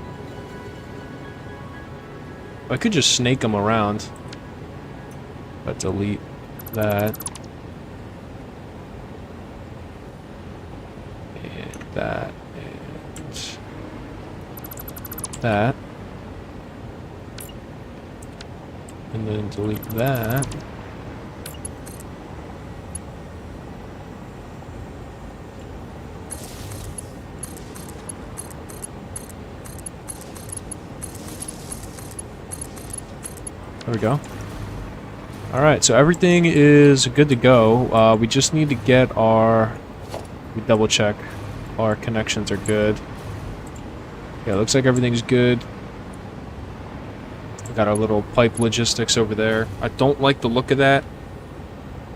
I could just snake them around. But delete that. And that. And that. And then delete that. There we go. Alright, so everything is good to go. We just need to get our... We double check our connections are good. Yeah, looks like everything's good. We got our little pipe logistics over there. I don't like the look of that.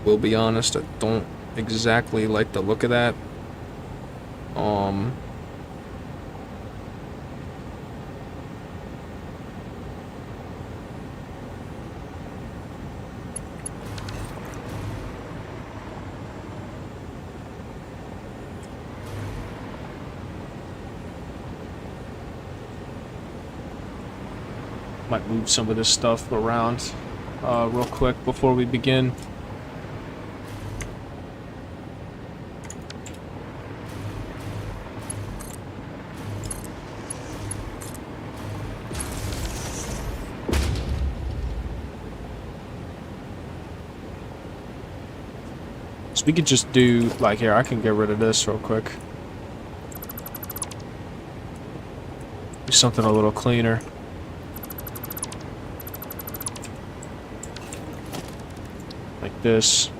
We'll be honest, I don't exactly like the look of that. Might move some of this stuff around real quick before we begin. So we could just do, like, here, I can get rid of this real quick. Do something a little cleaner. Like this.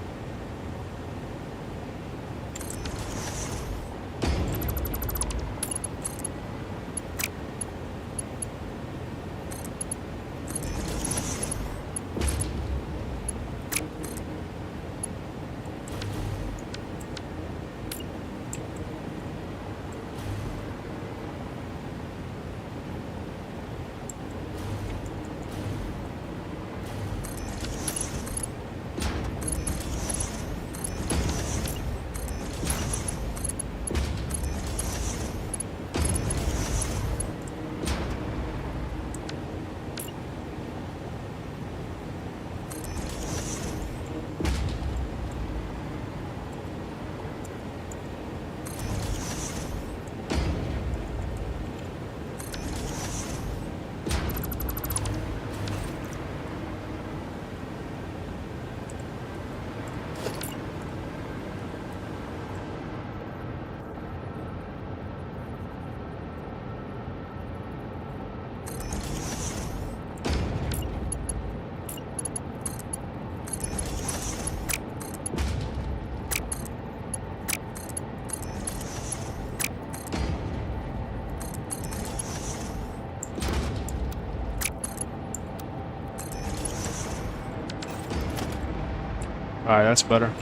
Alright, that's better.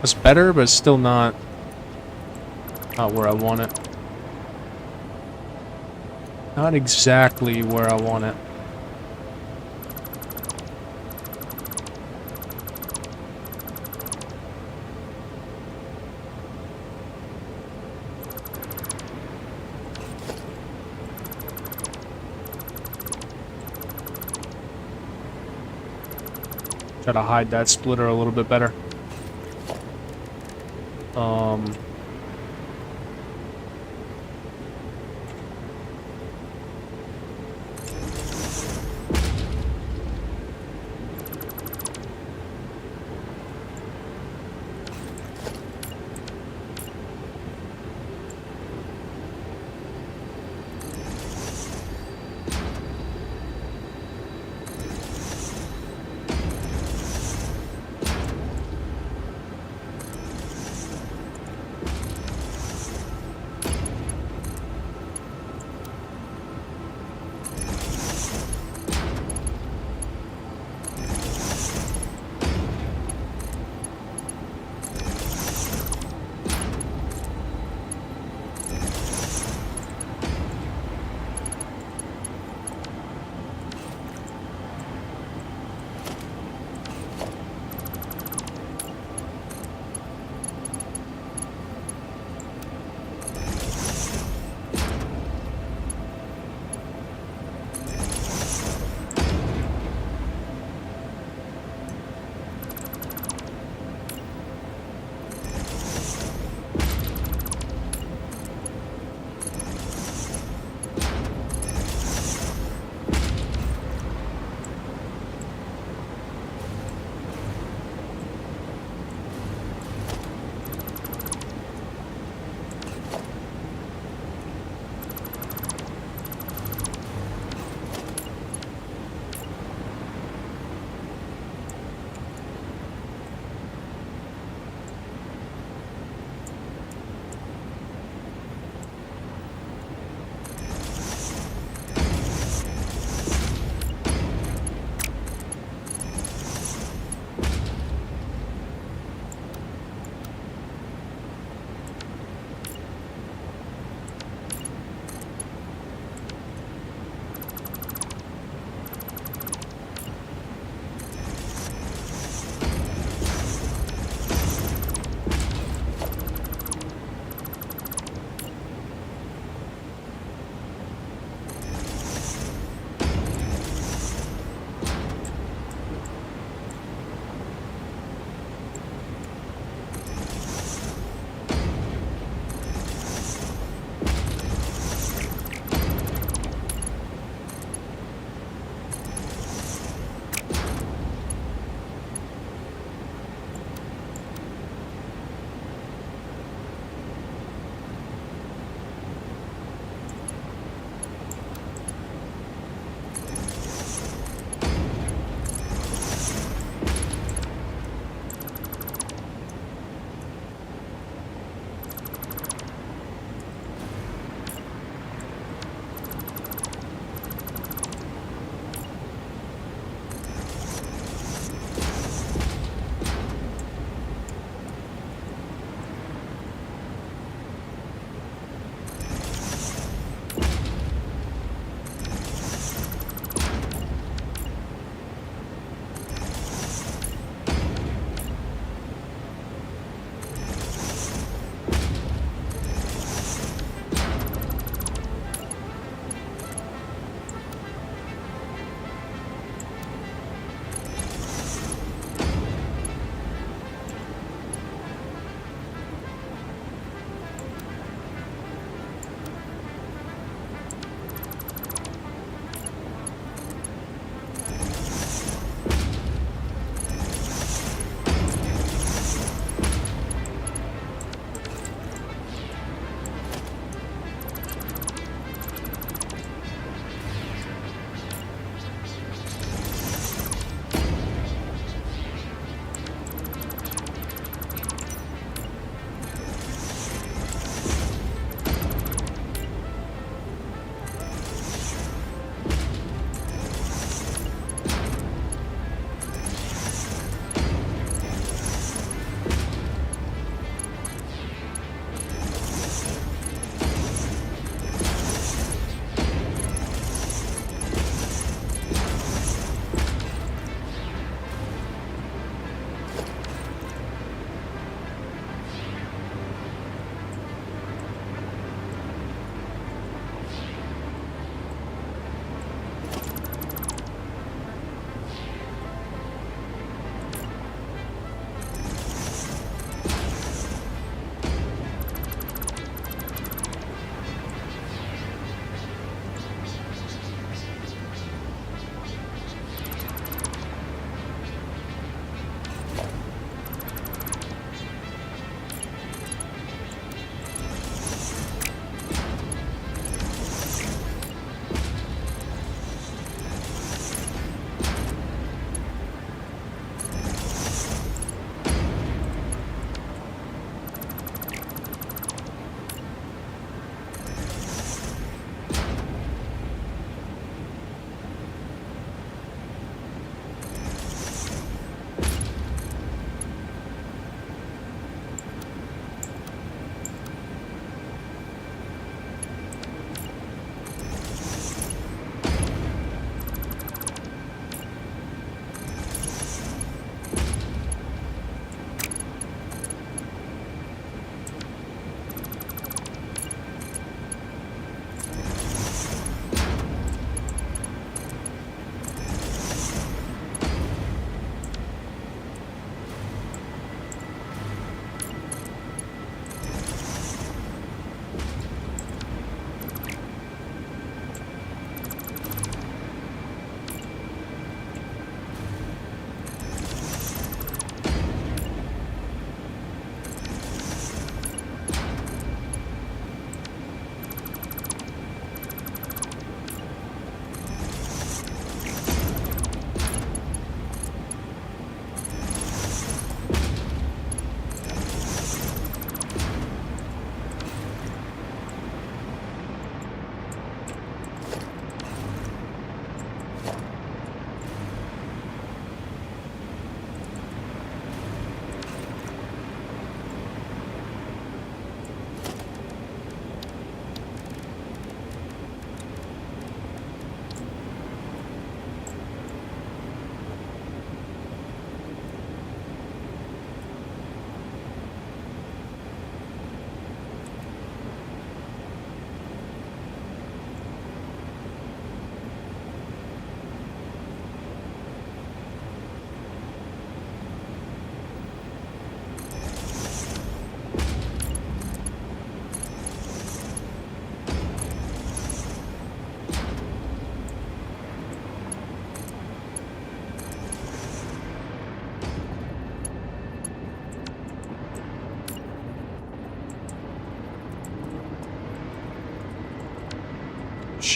It's better, but it's still not where I want it. Not exactly where I want it. Try to hide that splitter a little bit better.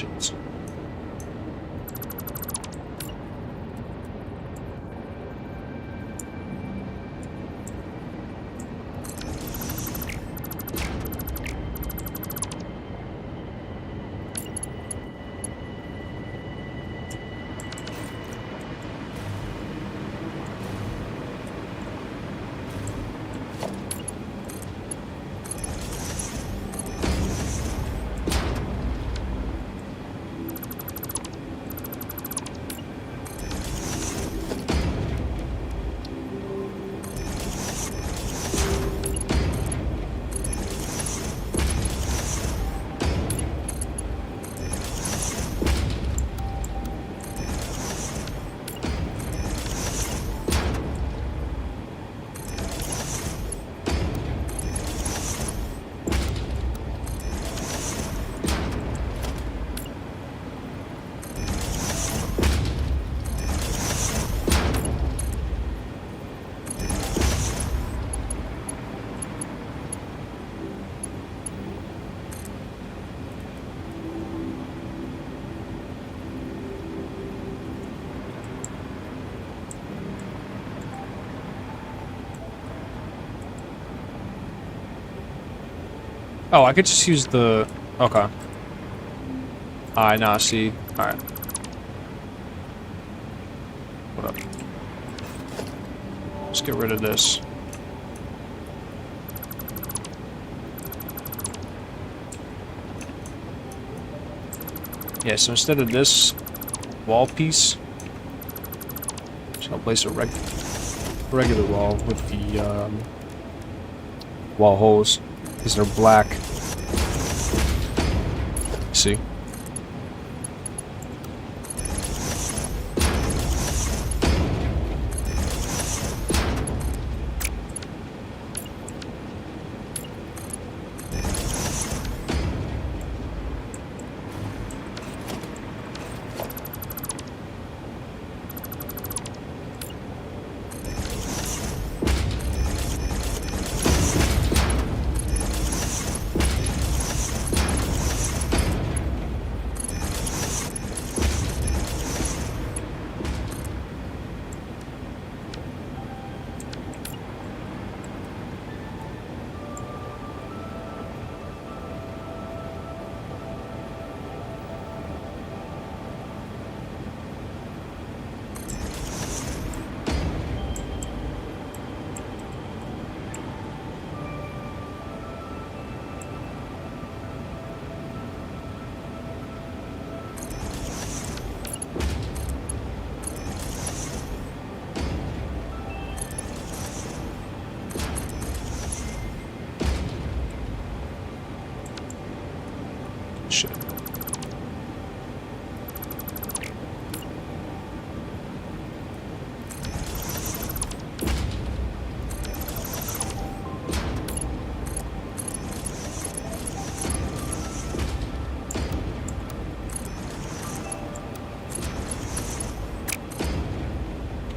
conditions. Oh, I could just use the... Okay. I now see. Alright. What up? Let's get rid of this. Yeah, so instead of this wall piece, just gonna place a regular wall with the wall holes, because they're black. See? Shit.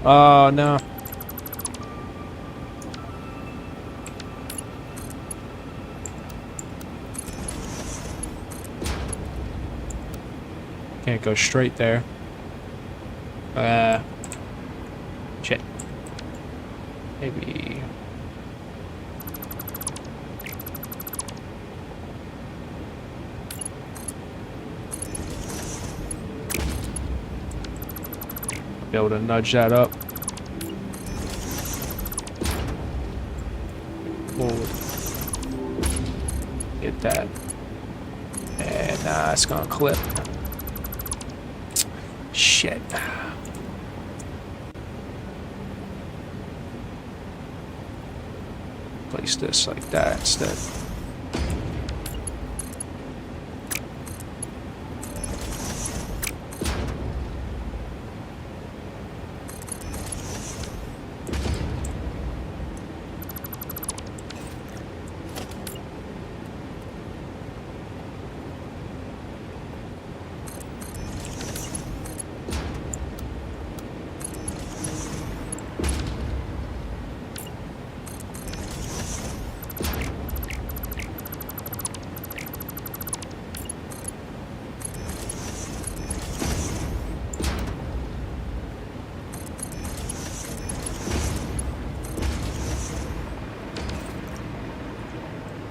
Oh, no. Can't go straight there. Shit. Maybe... be able to nudge that up. Forward. Get that. And it's gonna clip. Shit. Place this like that instead.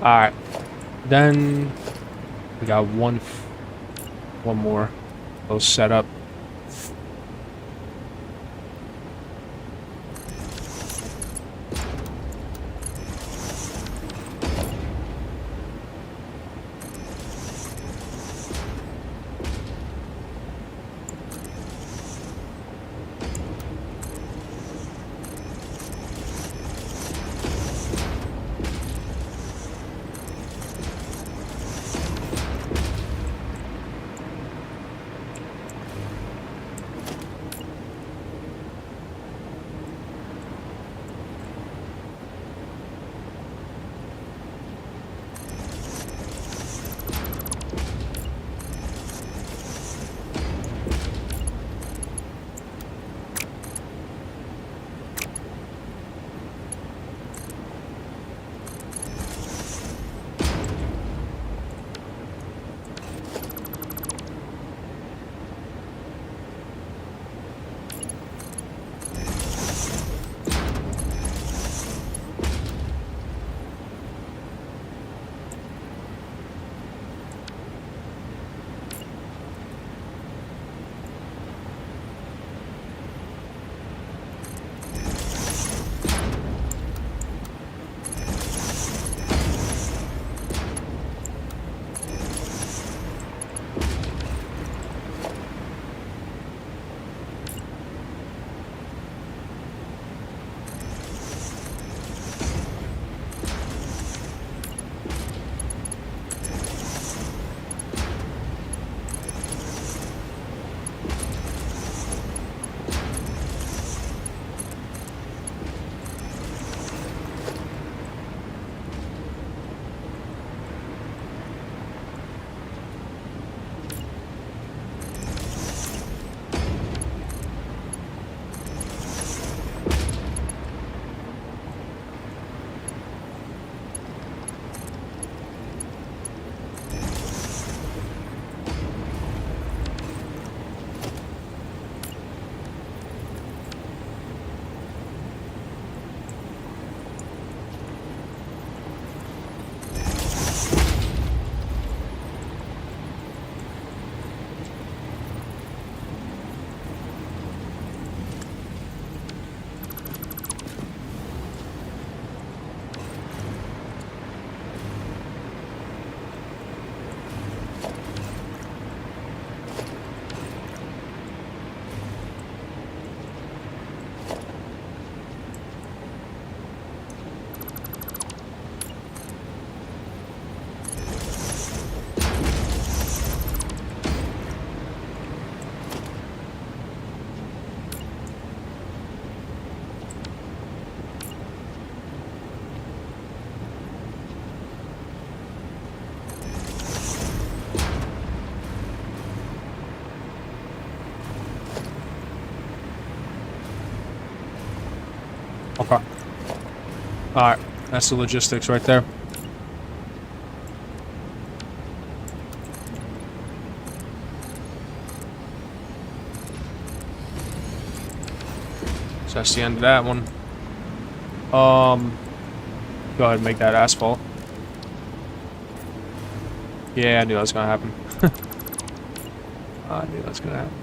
Alright. Then we got one more. Little setup. Okay. Alright, that's the logistics right there. So that's the end of that one. Go ahead and make that asphalt. Yeah, I knew that was gonna happen. I knew that was gonna happen.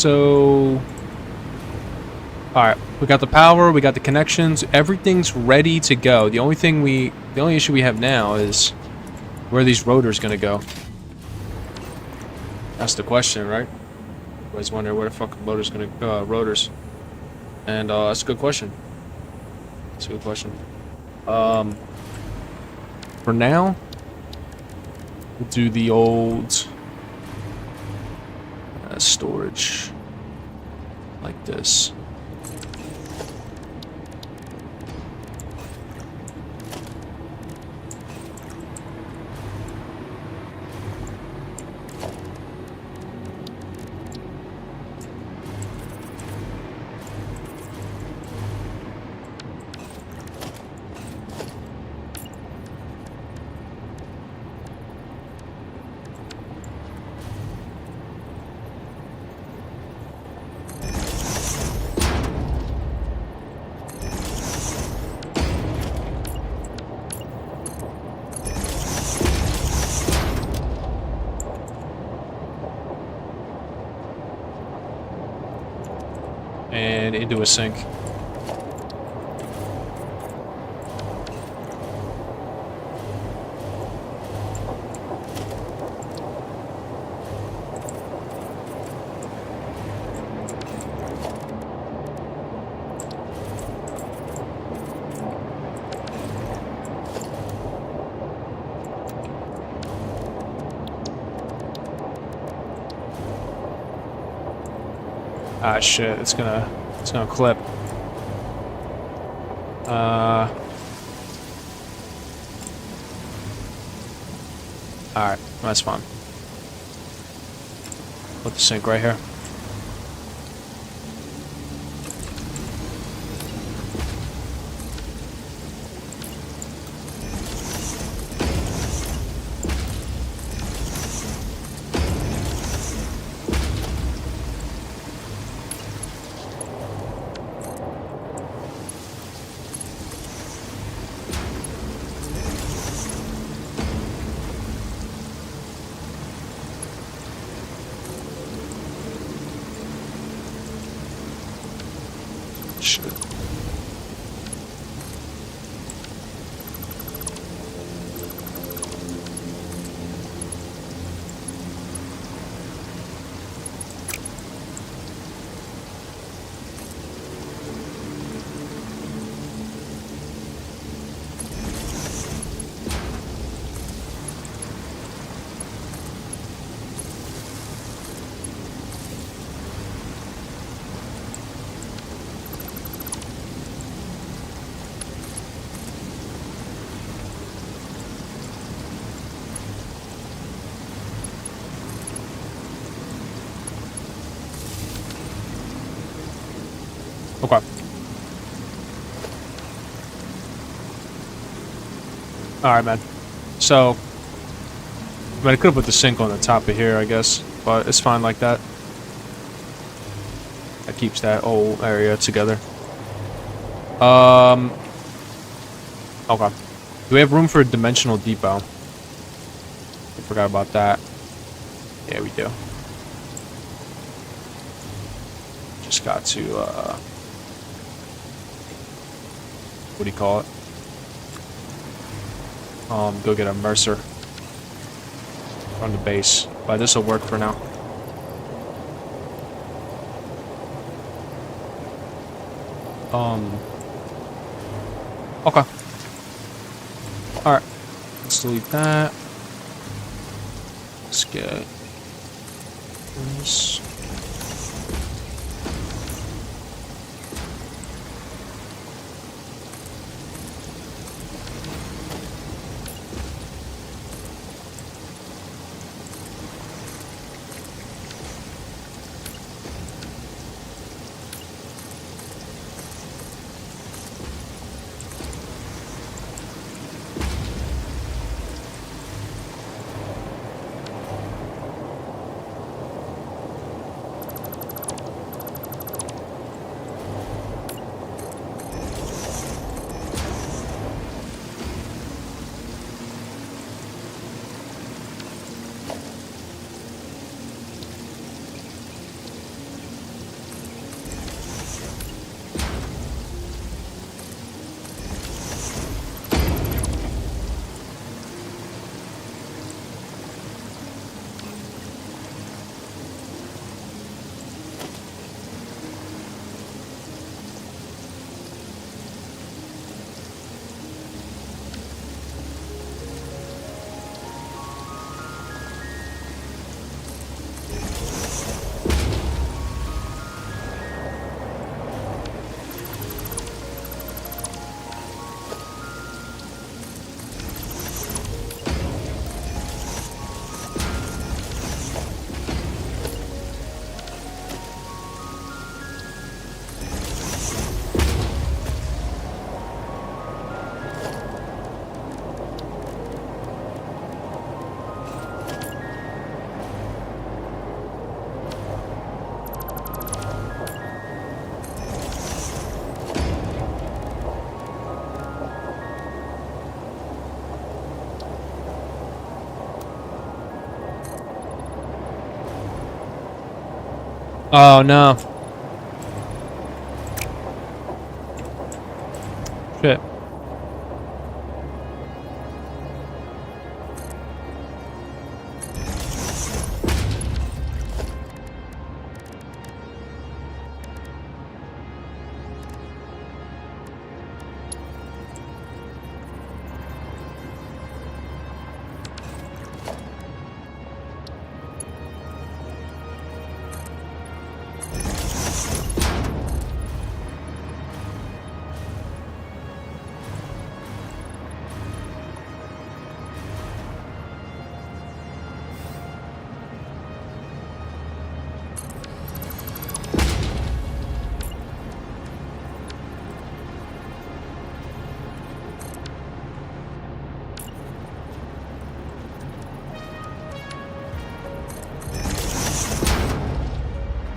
So... Alright, we got the power, we got the connections, everything's ready to go. The only issue we have now is where are these rotors gonna go? That's the question, right? Everybody's wondering where the fuck the rotors gonna go, rotors. And that's a good question. That's a good question. For now, we'll do the old storage like this. And into a sink. Ah shit, it's gonna clip. Alright, that's fine. Put the sink right here. Shit. Okay. Alright, man. So, I mean, I could have put the sink on the top of here, I guess, but it's fine like that. That keeps that whole area together. Okay. Do we have room for a dimensional depot? I forgot about that. Yeah, we do. Just got to, what do you call it? Go get a Mercer on the base. But this will work for now. Okay. Alright. Let's delete that. Let's get this. Oh no. Shit.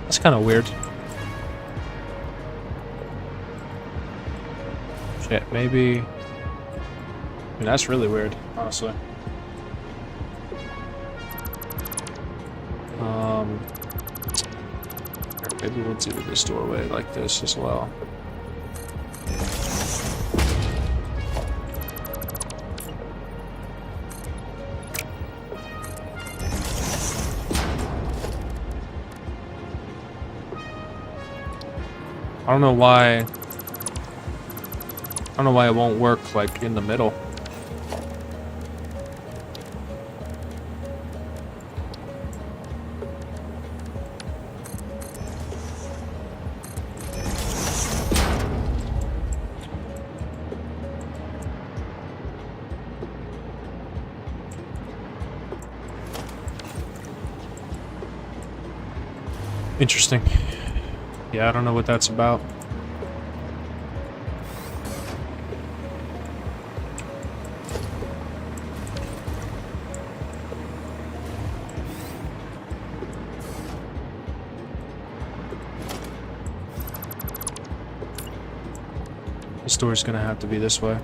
That's kind of weird. Shit, maybe... I mean, that's really weird, honestly. Maybe we'll do this doorway like this as well. I don't know why it won't work like in the middle. Interesting. Yeah, I don't know what that's about. This door's gonna have to be this way.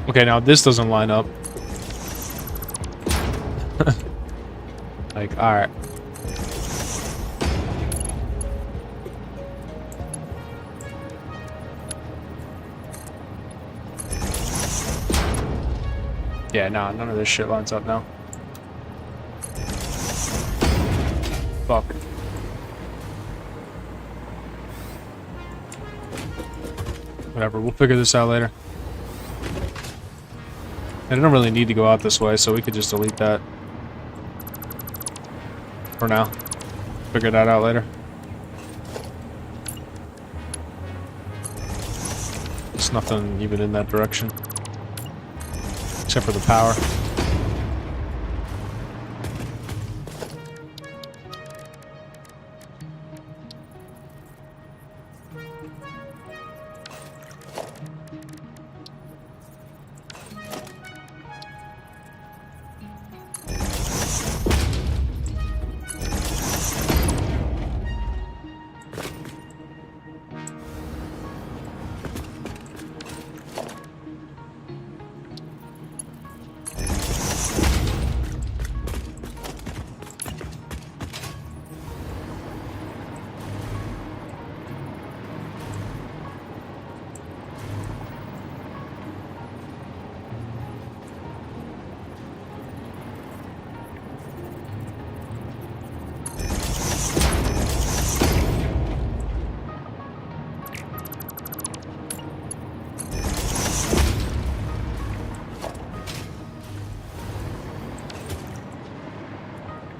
Okay, now this doesn't line up. Like, alright. Yeah, nah, none of this shit lines up now. Fuck. Whatever, we'll figure this out later. I don't really need to go out this way, so we could just delete that. For now. Figure that out later. There's nothing even in that direction. Except for the power.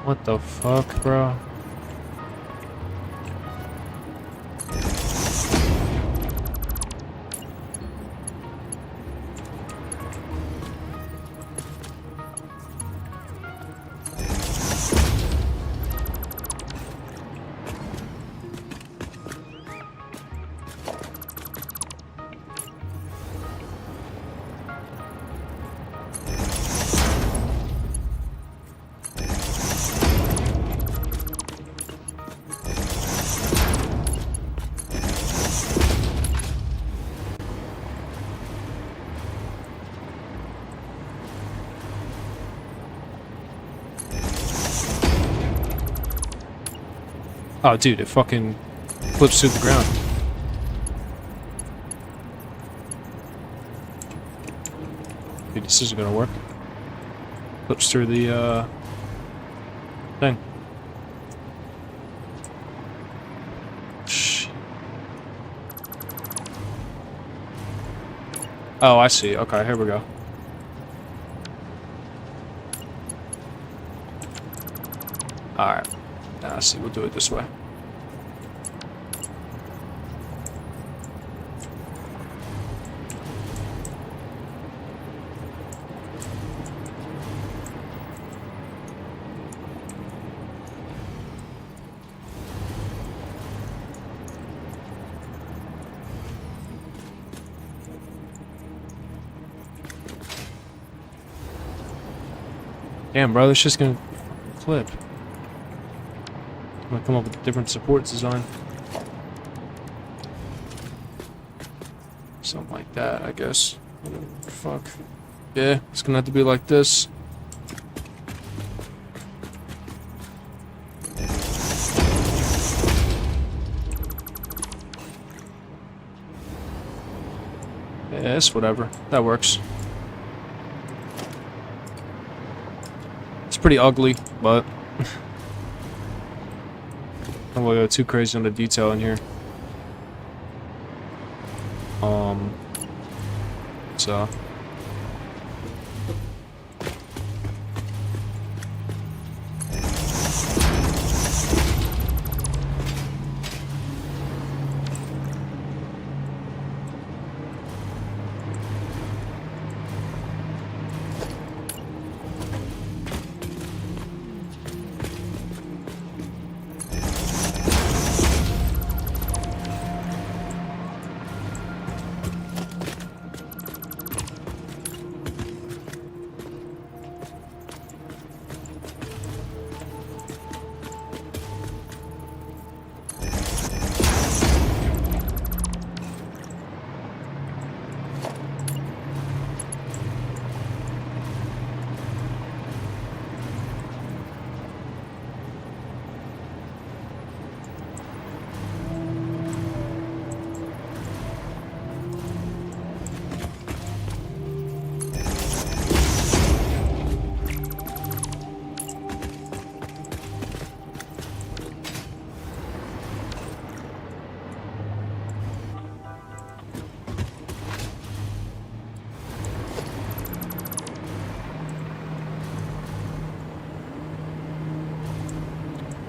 What the fuck, bro? Oh, dude, it fucking flips through the ground. Dude, this isn't gonna work. Flips through the, thing. Shh. Oh, I see. Okay, here we go. Alright. Now, I see. We'll do it this way. Damn, bro, this just gonna flip. I'm gonna come up with a different support design. Something like that, I guess. Fuck. Yeah, it's gonna have to be like this. Yeah, it's whatever. That works. It's pretty ugly, but I don't want to go too crazy on the detail in here. So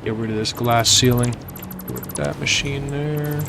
get rid of this glass ceiling. Put that machine there.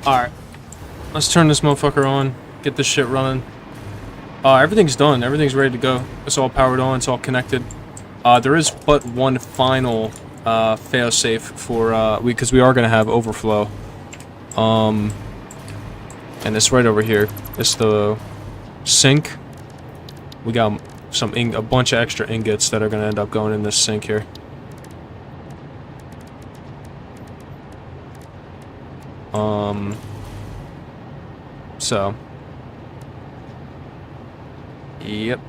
Alright. Let's turn this motherfucker on. Get this shit running. Everything's done. Everything's ready to go. It's all powered on. It's all connected. There is but one final fail-safe for because we are going to have overflow. And it's right over here. It's the sink. We got a bunch of extra ingots that are going to end up going in this sink here. So. Yep.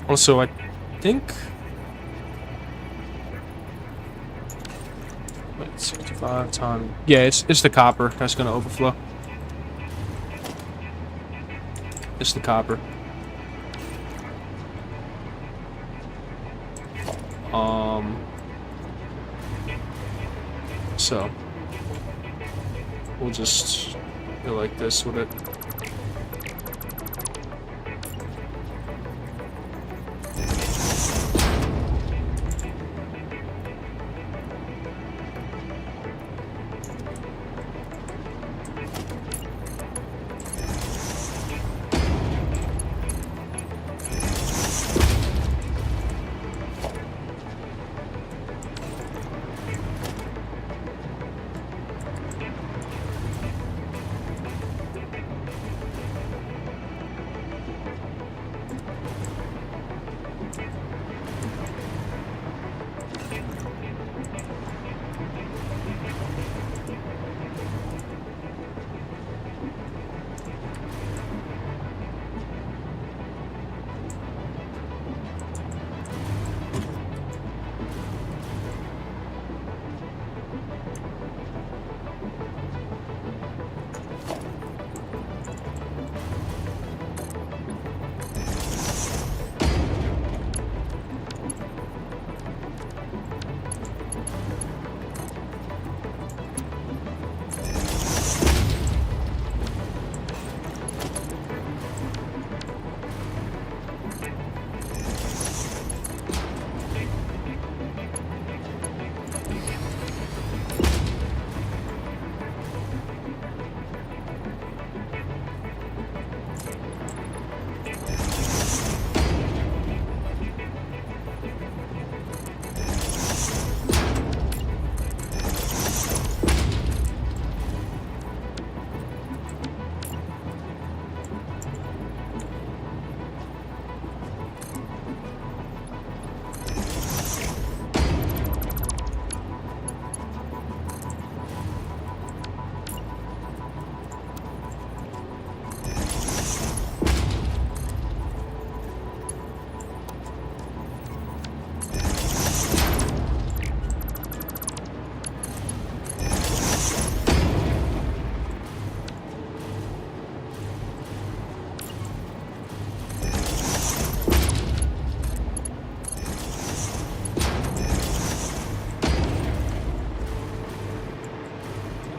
Also, I think... Wait, 65 times... Yeah, it's the copper that's going to overflow. It's the copper. So... We'll just go like this with it.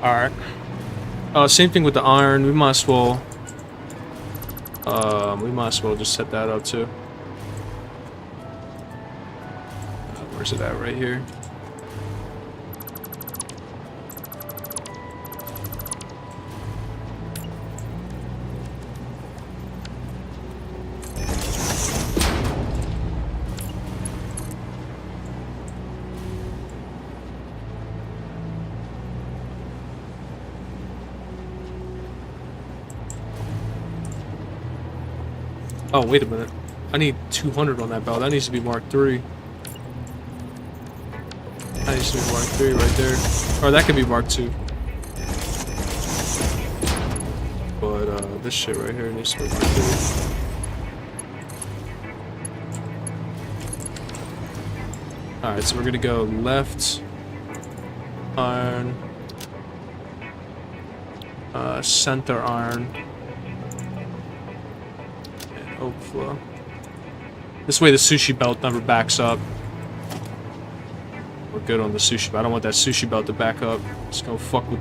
Alright. Same thing with the iron. We might as well just set that up too. Where's it at? Right here. Oh, wait a minute. I need 200 on that belt. That needs to be Mark 3. I That needs to be Mark 3 right there. Or that could be Mark 2. But this shit right here needs to be Mark 3. Alright, so we're gonna go left, iron, center iron, and oak flow. This way the sushi belt never backs up. We're good on the sushi belt. I don't want that sushi belt to back up. It's gonna fuck with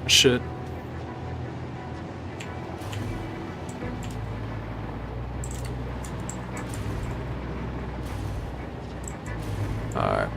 shit. Alright.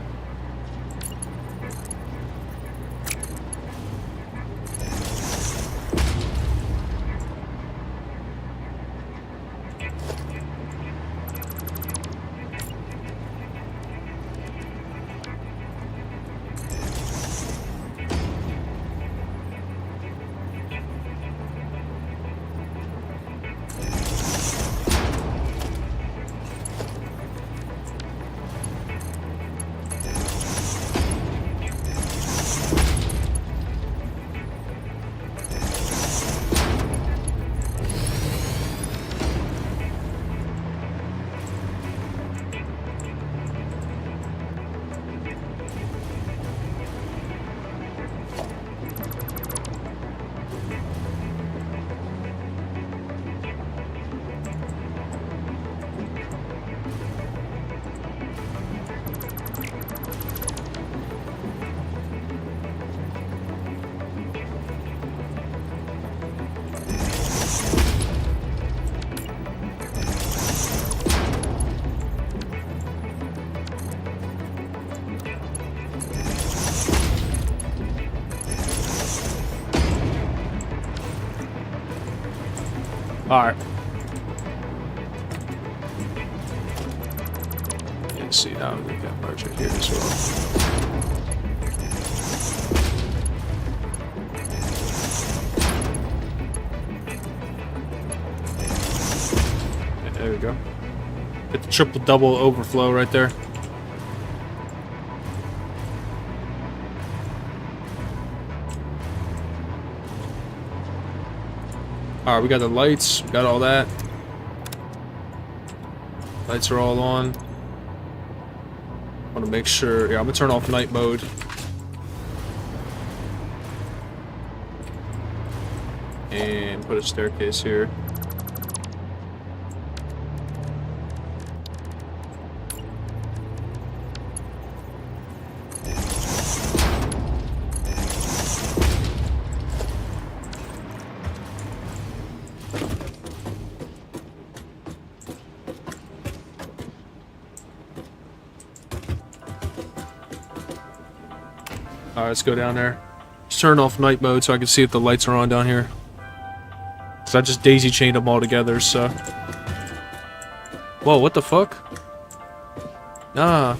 Alright. And see, now we got merger here as well. Yeah, there we go. Get the triple double overflow right there. Alright, we got the lights, we got all that. Lights are all on. Want to make sure, yeah, I'm gonna turn off night mode. And put a staircase here. Alright, let's go down there. Just turn off night mode so I can see if the lights are on down here. Cause I just daisy chained them all together, so. Whoa, what the fuck? Nah.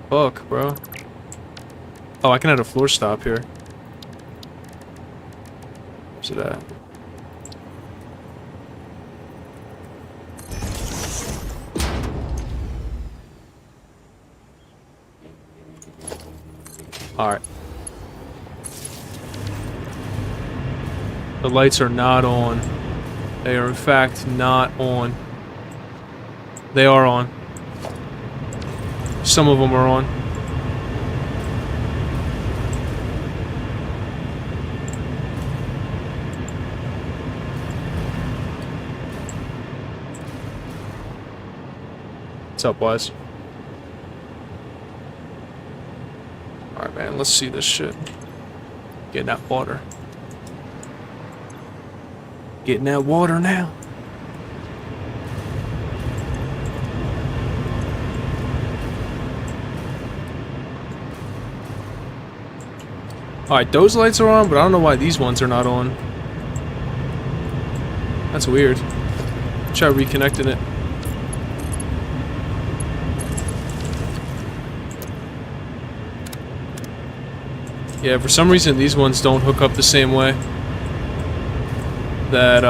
Fuck, bro. Oh, I can add a floor stop here. Where's it at? Alright. The lights are not on. They are in fact not on. They are on. Some of them are on. What's up, boys? Alright, man, let's see this shit. Getting that water. Getting that water now. Alright, those lights are on, but I don't know why these ones are not on. That's weird. Try reconnecting it. Yeah, for some reason these ones don't hook up the same way that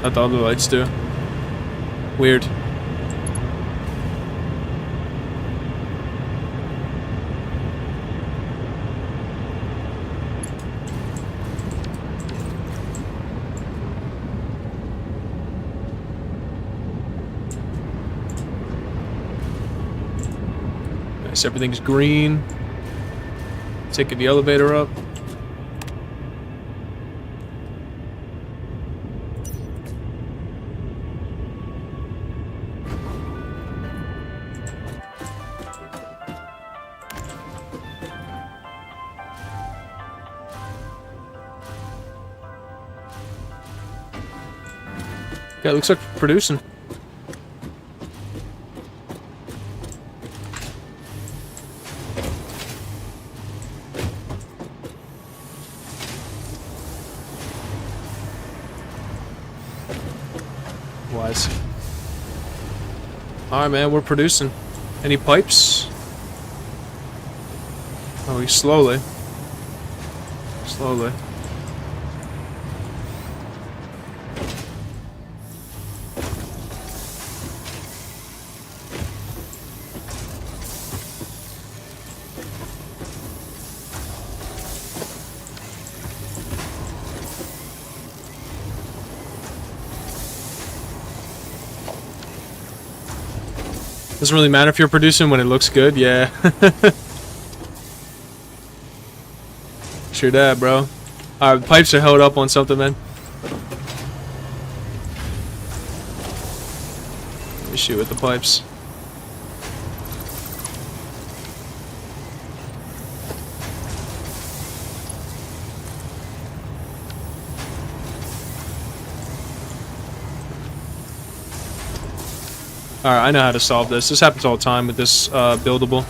that the other lights do. Weird. Nice, everything's green. Taking the elevator up. Yeah, it looks like producing. Wise. Alright, man, we're producing. Any pipes? Oh, we slowly. Slowly. Doesn't really matter if you're producing when it looks good, yeah. Sure that, bro. Alright, the pipes are held up on something, man. Let me shoot with the pipes. Alright, I know how to solve this. This happens all the time with this buildable.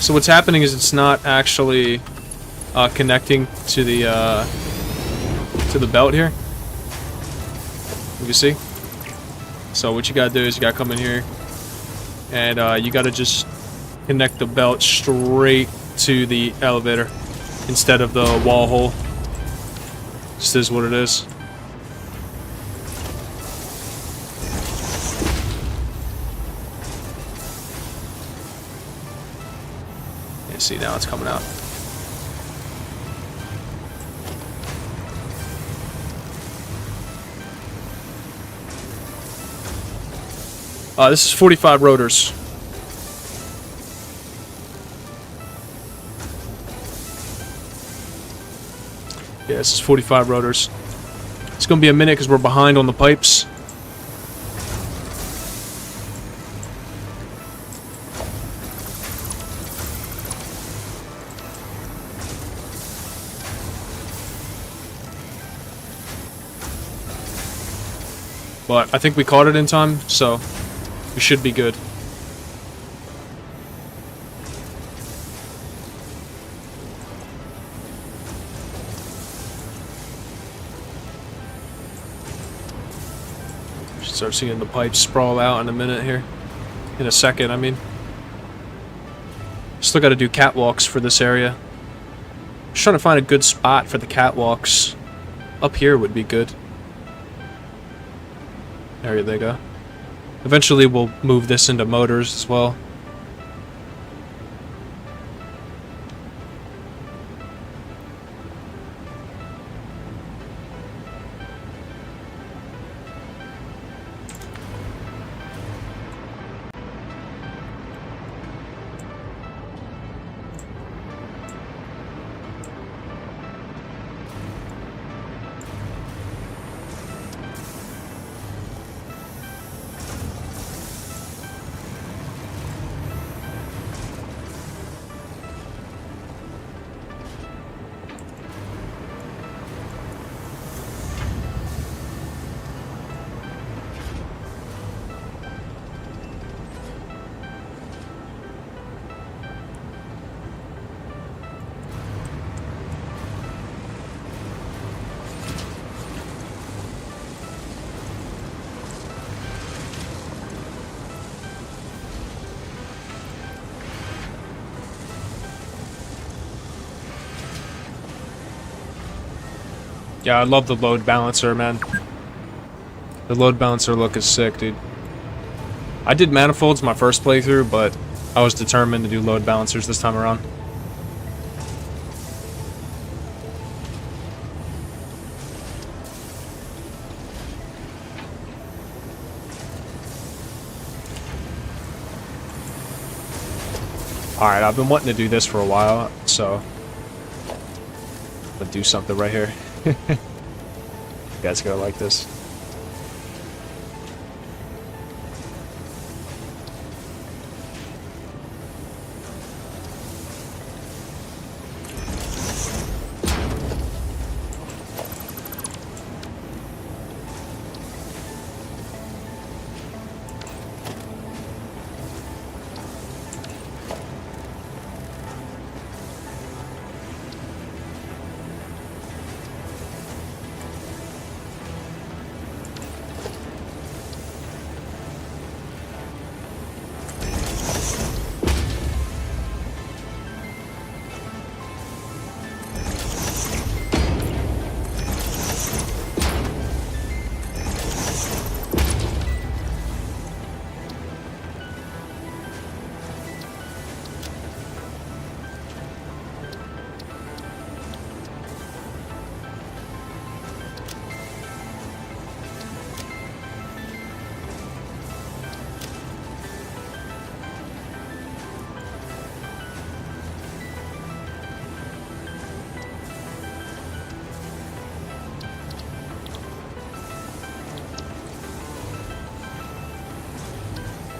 So what's happening is it's not actually connecting to the belt here. You can see. So what you gotta do is you gotta come in here, and you gotta just connect the belt straight to the elevator instead of the wall hole. This is what it is. See, now it's coming out. This is 45 rotors. Yeah, this is 45 rotors. It's gonna be a minute because we're behind on the pipes. But I think we caught it in time, so we should be good. Should start seeing the pipes sprawl out in a minute here. In a second, I mean. Still gotta do catwalks for this area. Just trying to find a good spot for the catwalks. Up here would be good. There they go. Eventually we'll move this into motors as well. Yeah, I love the load balancer, man. The load balancer look is sick, dude. I did manifolds my first playthrough, but I was determined to do load balancers this time around. Alright, I've been wanting to do this for a while, so I'm gonna do something right here. You guys gotta like this.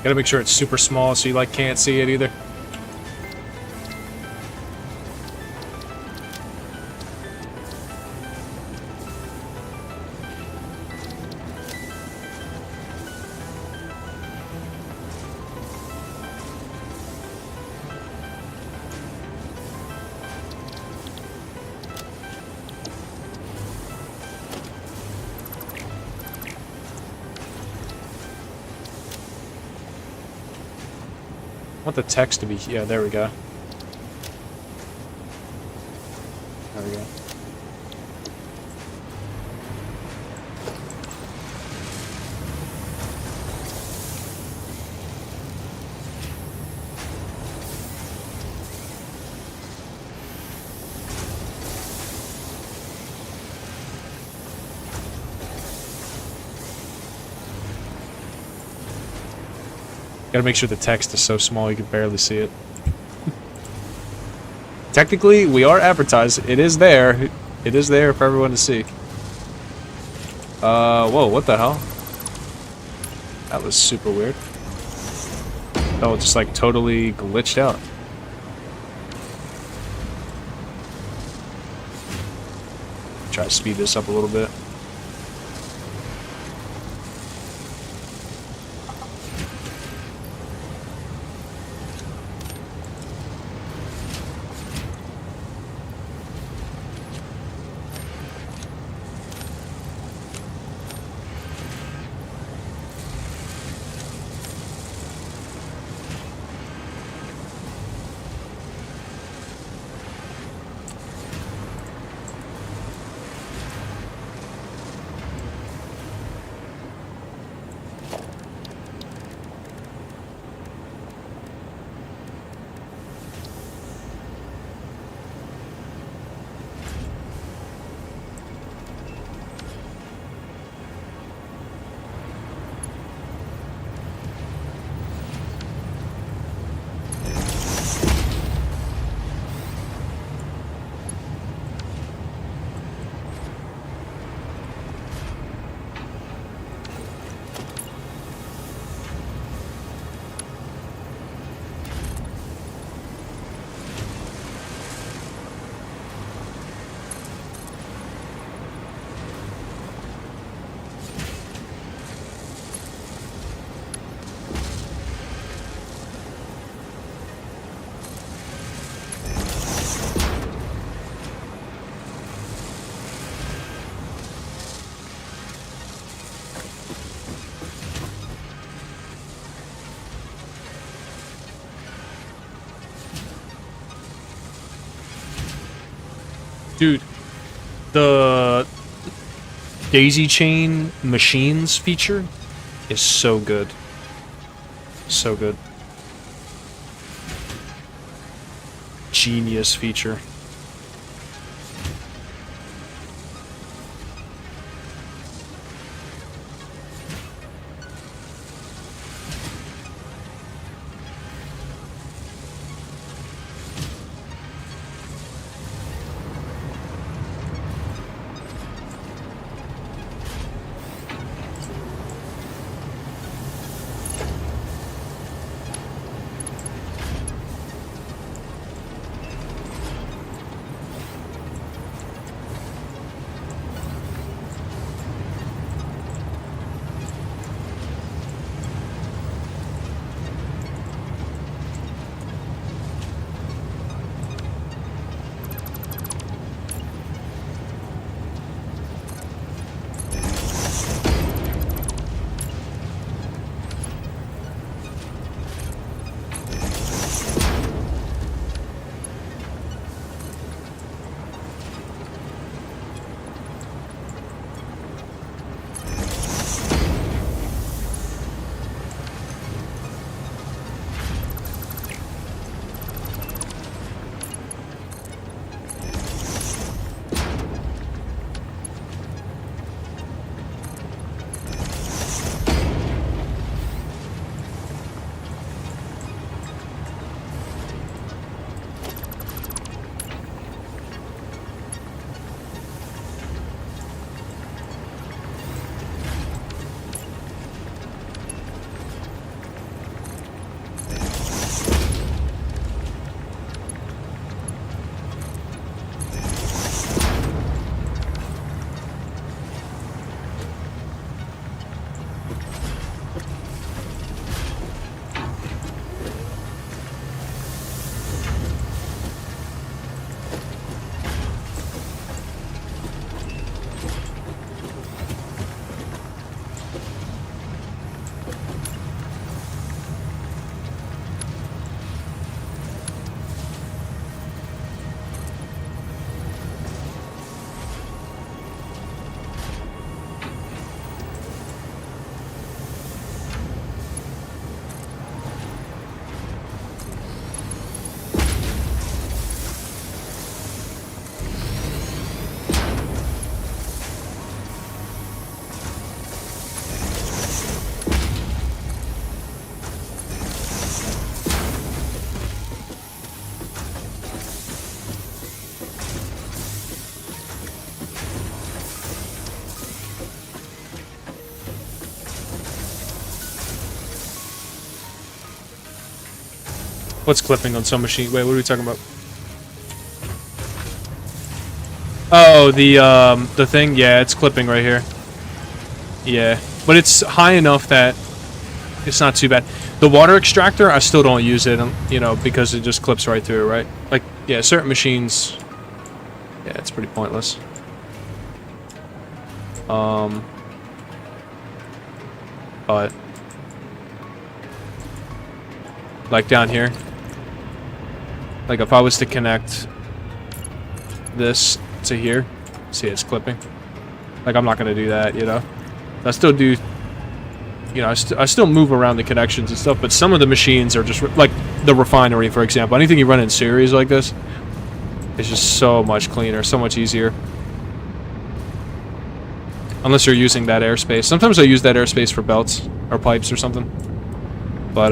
Gotta make sure it's super small so you like can't see it either. I want the text to be, yeah, there we go. There we go. Gotta make sure the text is so small you can barely see it. Technically, we are advertised. It is there. It is there for everyone to see. Whoa, what the hell? That was super weird. Oh, just like totally glitched out. Try to speed this up a little bit. Dude, the daisy chain machines feature is so good. So good. Genius feature. What's clipping on some machine? Wait, what are we talking about? Oh, the thing? Yeah, it's clipping right here. Yeah, but it's high enough that it's not too bad. The water extractor, I still don't use it, you know, because it just clips right through, right? Like, yeah, certain machines, yeah, it's pretty pointless. But like down here, like if I was to connect this to here, see it's clipping. Like I'm not gonna do that, you know. I still do, you know, I still move around the connections and stuff, but some of the machines are just like the refinery, for example. Anything you run in series like this, it's just so much cleaner, so much easier. Unless you're using that airspace. Sometimes I use that airspace for belts or pipes or something. But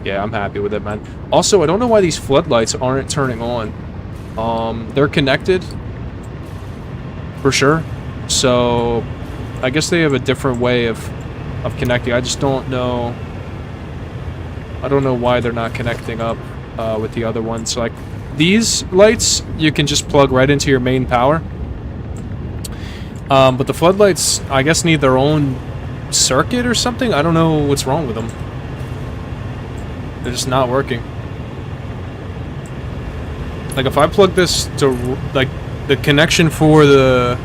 yeah, I'm happy with it, man. Also, I don't know why these floodlights aren't turning on. They're connected for sure. So I guess they have a different way of connecting. I just don't know. I don't know why they're not connecting up with the other ones. Like these lights, you can just plug right into your main power. But the floodlights, I guess, need their own circuit or something. I don't know what's wrong with them. They're just not working. Like if I plug this to like the connection for the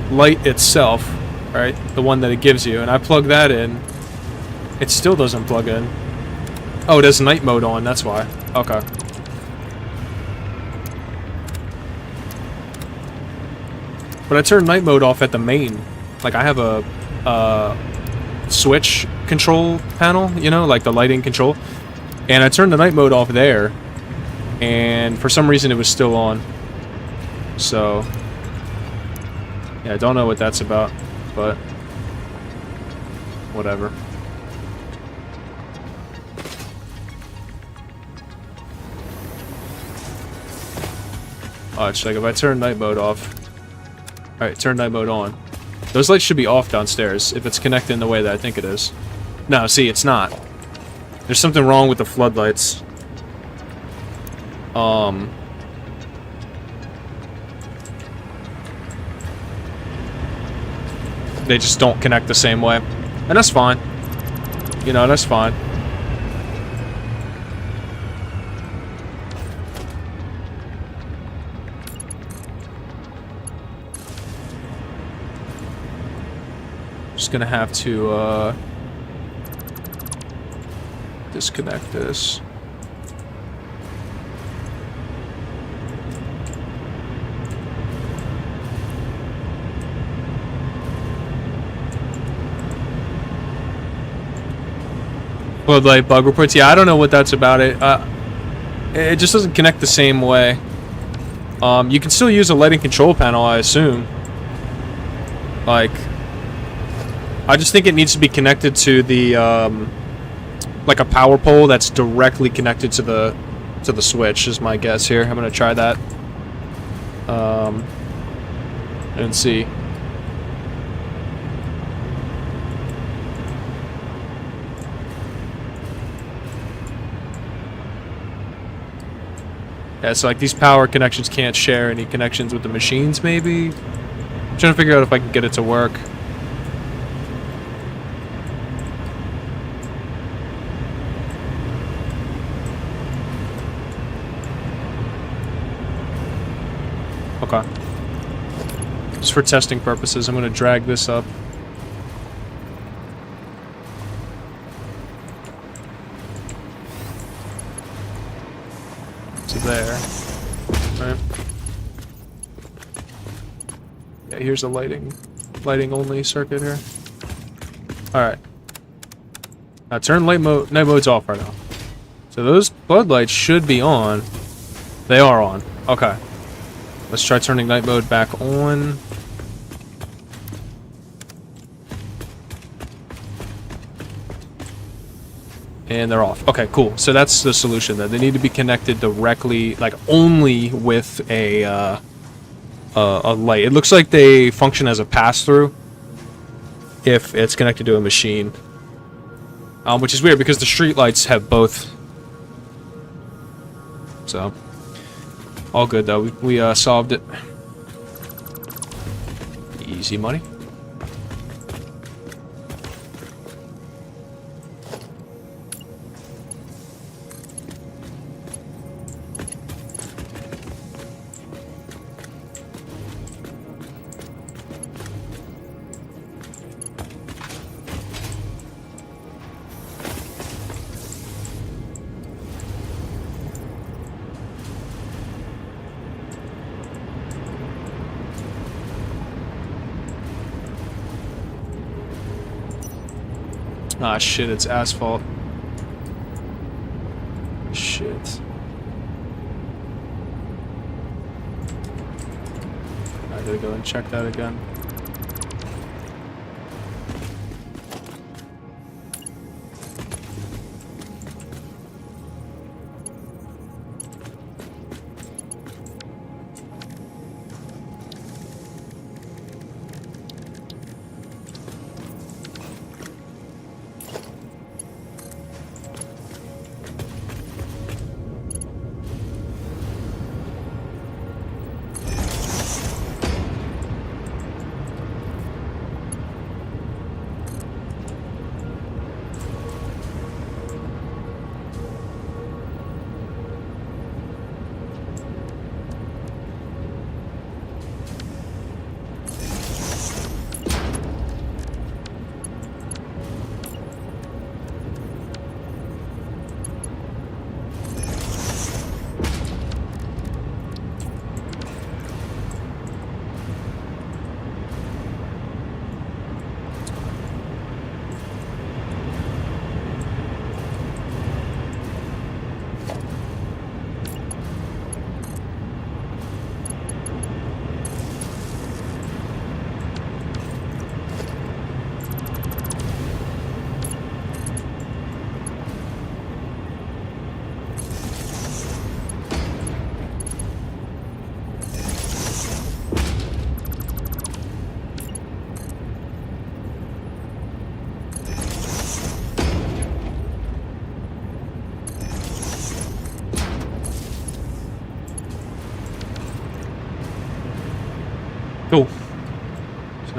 light itself, right, the one that it gives you, and I plug that in, it still doesn't plug in. Oh, it has night mode on, that's why. Okay. But I turned night mode off at the main. Like, I have a switch control panel, you know, like the lighting control. And I turned the night mode off there. And for some reason it was still on. So, yeah, I don't know what that's about, but whatever. Oh, it's like if I turn night mode off. Alright, turn night mode on. Those lights should be off downstairs if it's connected in the way that I think it is. No, see, it's not. There's something wrong with the floodlights. They just don't connect the same way. And that's fine. You know, that's fine. Just gonna have to, disconnect this. Floodlight bug reports. Yeah, I don't know what that's about. It just doesn't connect the same way. You can still use a lighting control panel, I assume. Like, I just think it needs to be connected to the like a power pole that's directly connected to the switch. Is my guess here. I'm gonna try that. And see. Yeah, so like these power connections can't share any connections with the machines, maybe? I'm trying to figure out if I can get it to work. Okay. Just for testing purposes, I'm going to drag this up. To there. Right. Yeah, here's a lighting only circuit here. Alright. Now turn night mode's off right now. So those floodlights should be on. They are on. Okay. Let's try turning night mode back on. And they're off. Okay, cool. So that's the solution then. They need to be connected directly, like only with a light. It looks like they function as a pass-through if it's connected to a machine. Which is weird because the street lights have both. So, all good though. We solved it. Easy money. Ah, shit, it's asphalt. Shit. I gotta go and check that again.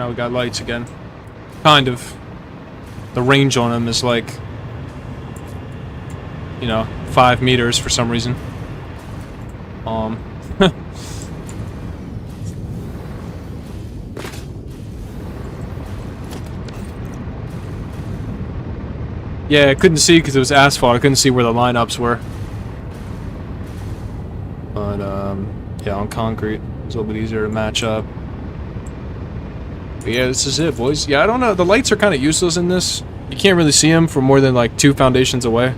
Now we got lights again. Kind of. The range on them is like, you know, 5 meters for some reason. Yeah, I couldn't see because it was asphalt. I couldn't see where the lineups were. But, yeah, on concrete, it's a little bit easier to match up. But yeah, this is it, boys. Yeah, I don't know. The lights are kind of useless in this. You can't really see them from more than, like, 2 foundations away.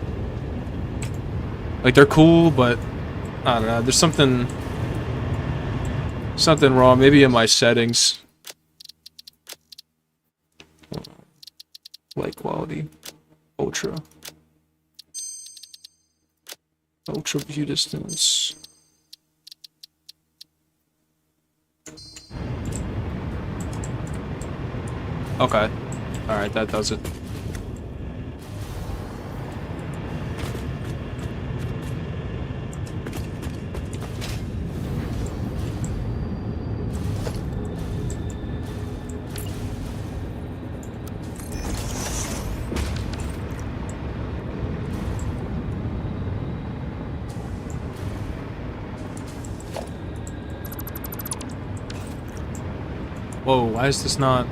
Like, they're cool, but I don't know. There's something wrong. Maybe in my settings. Light quality. Ultra view distance. Okay. Alright, that does it. Whoa, why is this not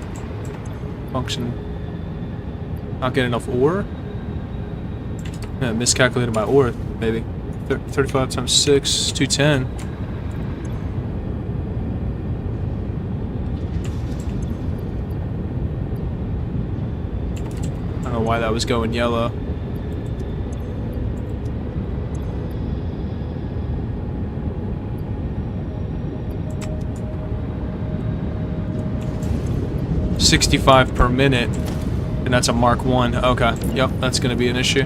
functioning? Not getting enough ore? Yeah, miscalculated my ore, maybe. 35 times 6, 210. I don't know why that was going yellow. $65 per minute, and that's a Mark 1. Okay, yep, that's gonna be an issue.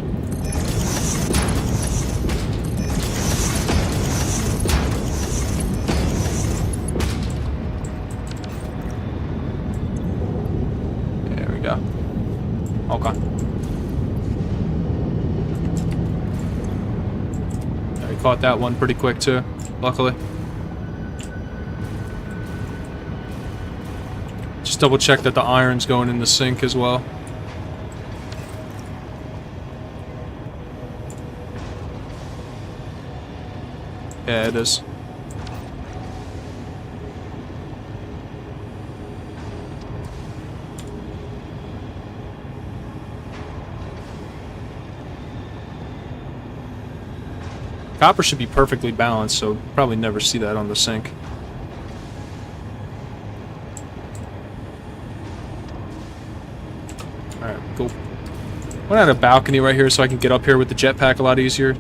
There we go. Okay. Yeah, we caught that one pretty quick too, luckily. Just double check that the iron's going in the sink as well. Yeah, it is. Copper should be perfectly balanced, so probably never see that on the sink. Alright, cool. I'm gonna add a balcony right here so I can get up here with the jetpack a lot easier.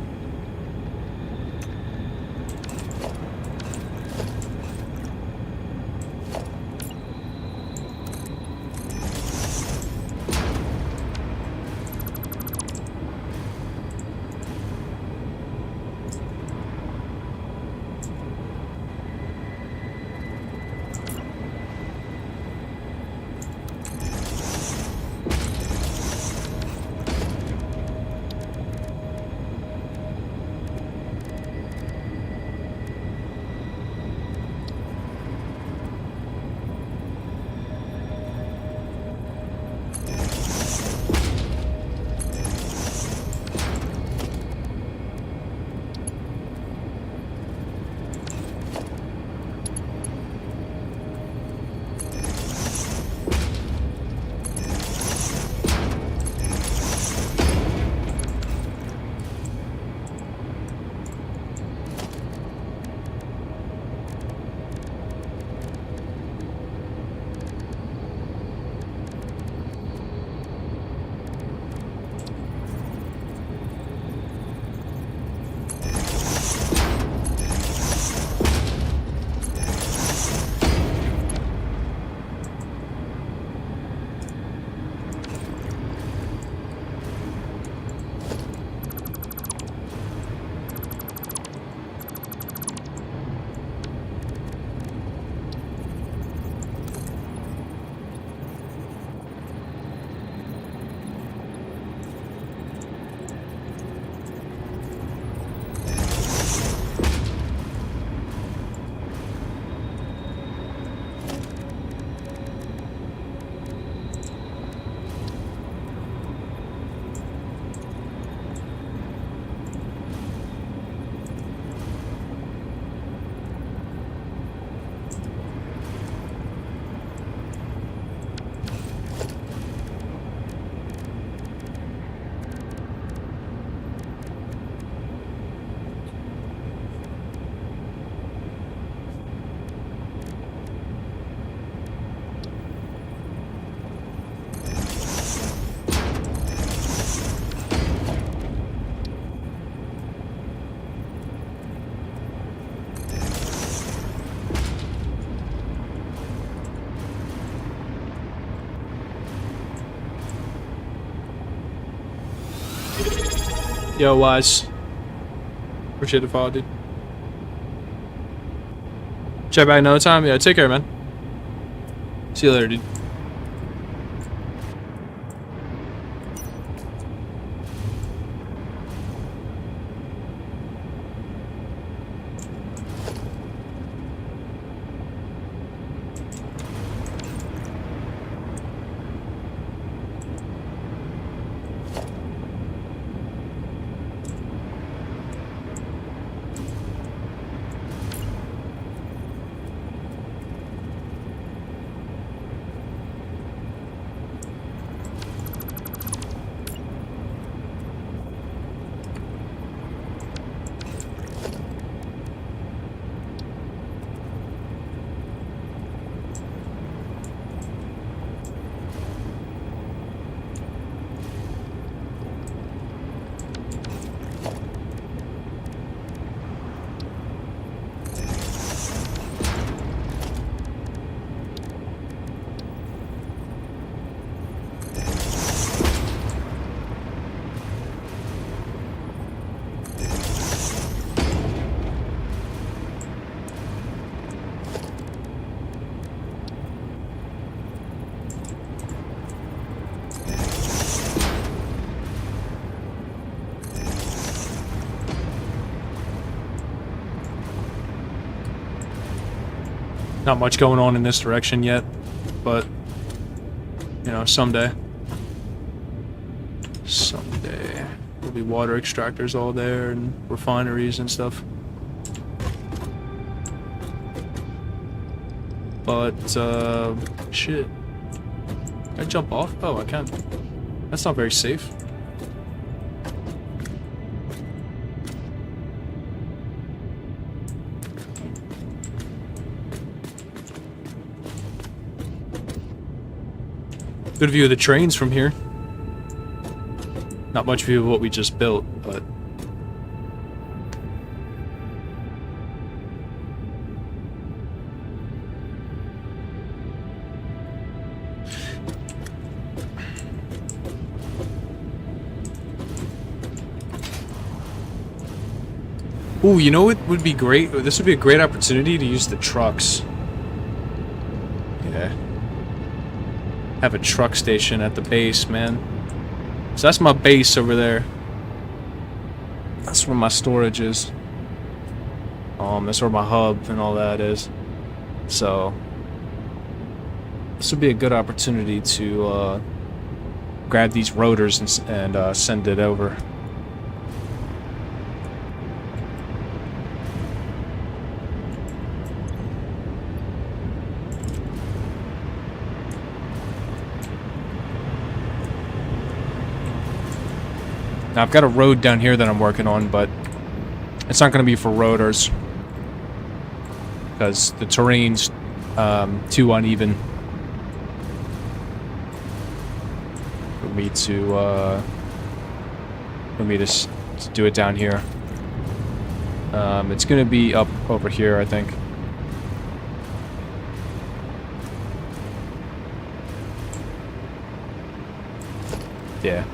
Yo, Wise. Appreciate the follow, dude. Check back another time. Yeah, take care, man. See you later, dude. Not much going on in this direction yet, but, you know, someday. Someday. There'll be water extractors all there and refineries and stuff. But, shit. Can I jump off? Oh, I can. That's not very safe. Good view of the trains from here. Not much view of what we just built, but... Ooh, you know what would be great? This would be a great opportunity to use the trucks. Yeah. Have a truck station at the base, man. So that's my base over there. That's where my storage is. That's where my hub and all that is. So this would be a good opportunity to grab these rotors and send it over. Now I've got a road down here that I'm working on, but it's not going to be for rotors because the terrain's too uneven for me to do it down here. It's going to be up over here, I think. Yeah.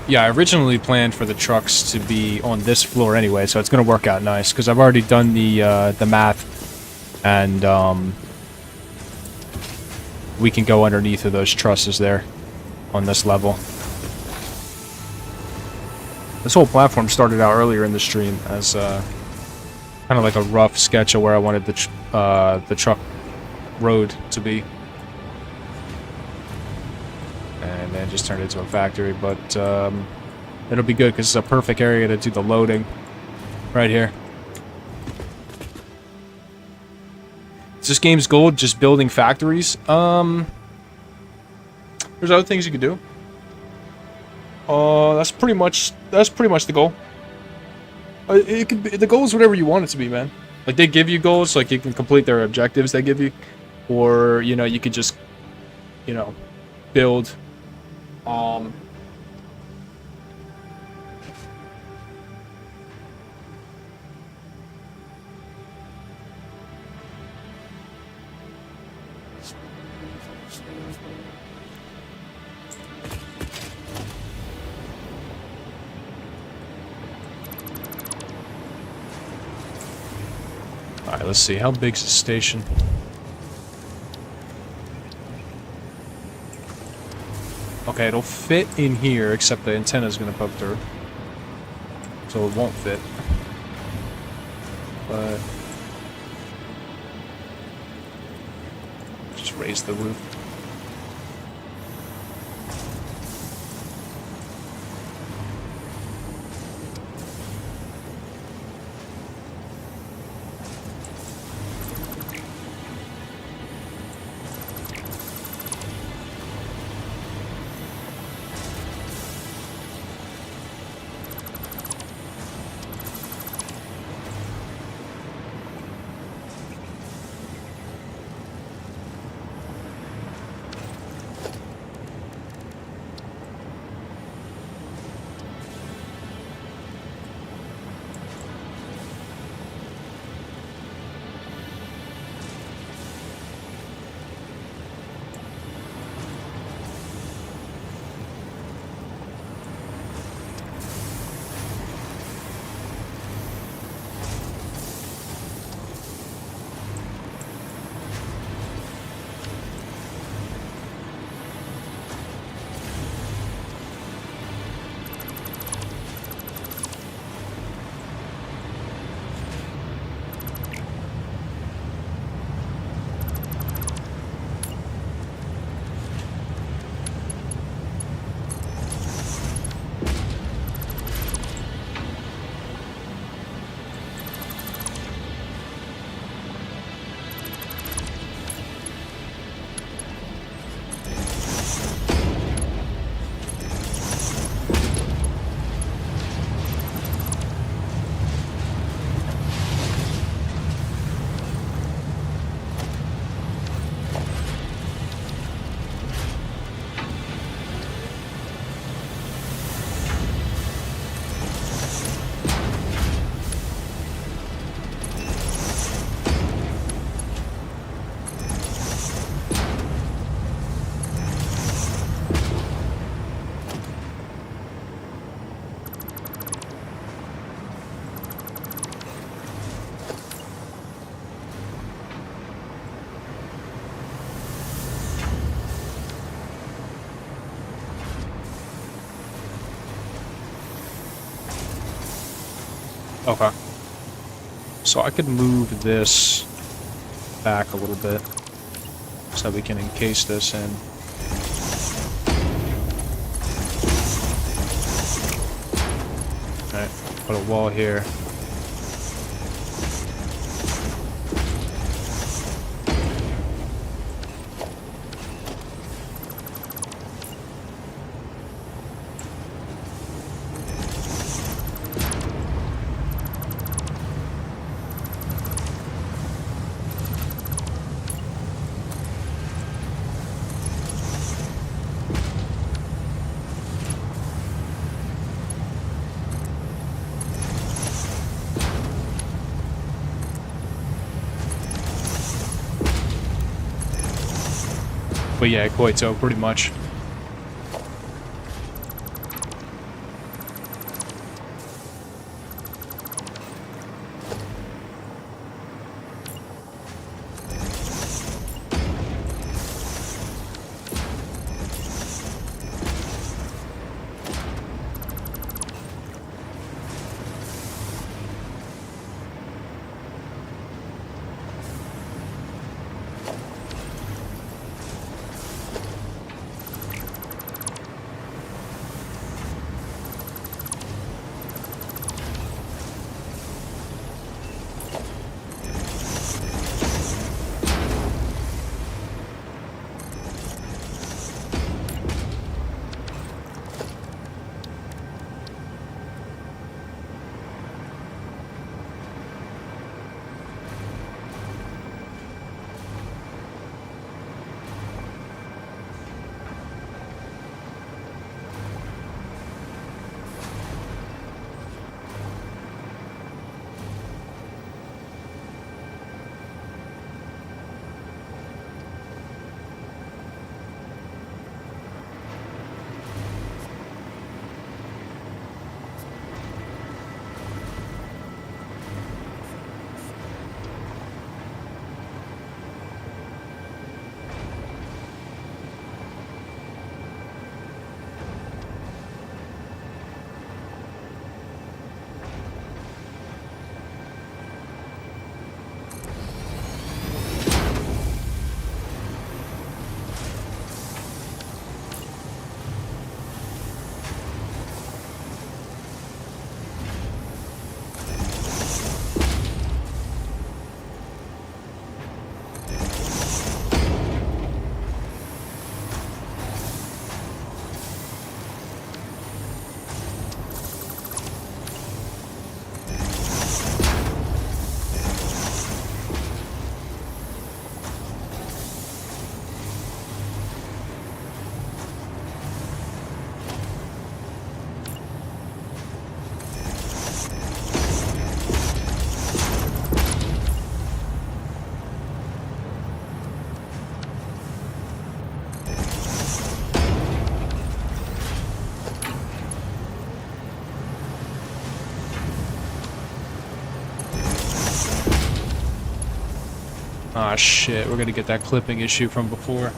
Yeah, I originally planned for the trucks to be on this floor anyway, so it's going to work out nice, because I've already done the math, and we can go underneath of those trusses there on this level. This whole platform started out earlier in the stream as kind of like a rough sketch of where I wanted the truck road to be. And then just turned it into a factory, but it'll be good because it's a perfect area to do the loading right here. Is this game's goal just building factories? There's other things you can do. That's pretty much the goal. It could be, the goal is whatever you want it to be, man. Like, they give you goals, like you can complete their objectives they give you, or you know, you could just, you know, build. Alright, let's see. How big's the station? Okay, it'll fit in here, except the antenna's gonna poke through. So it won't fit. But... just raise the roof. Okay. So I could move this back a little bit so we can encase this in. Alright, put a wall here. But yeah, Koito, pretty much. Ah, shit. We're gonna get that clipping issue from before.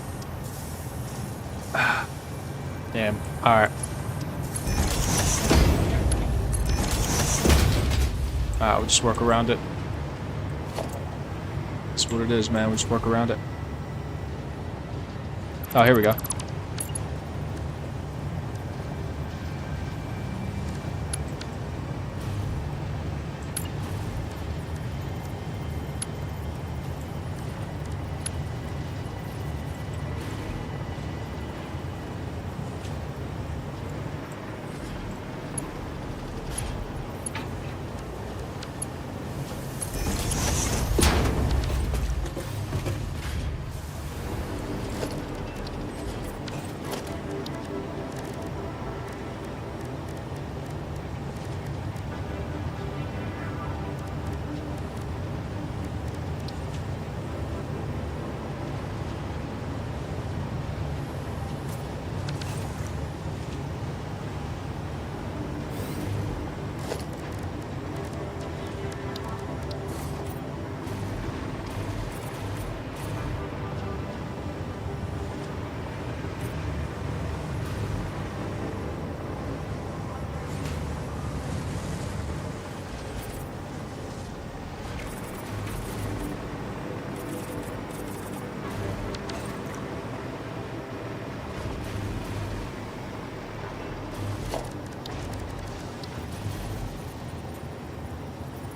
Damn. Alright. We'll just work around it. That's what it is, man. We'll just work around it. Oh, here we go.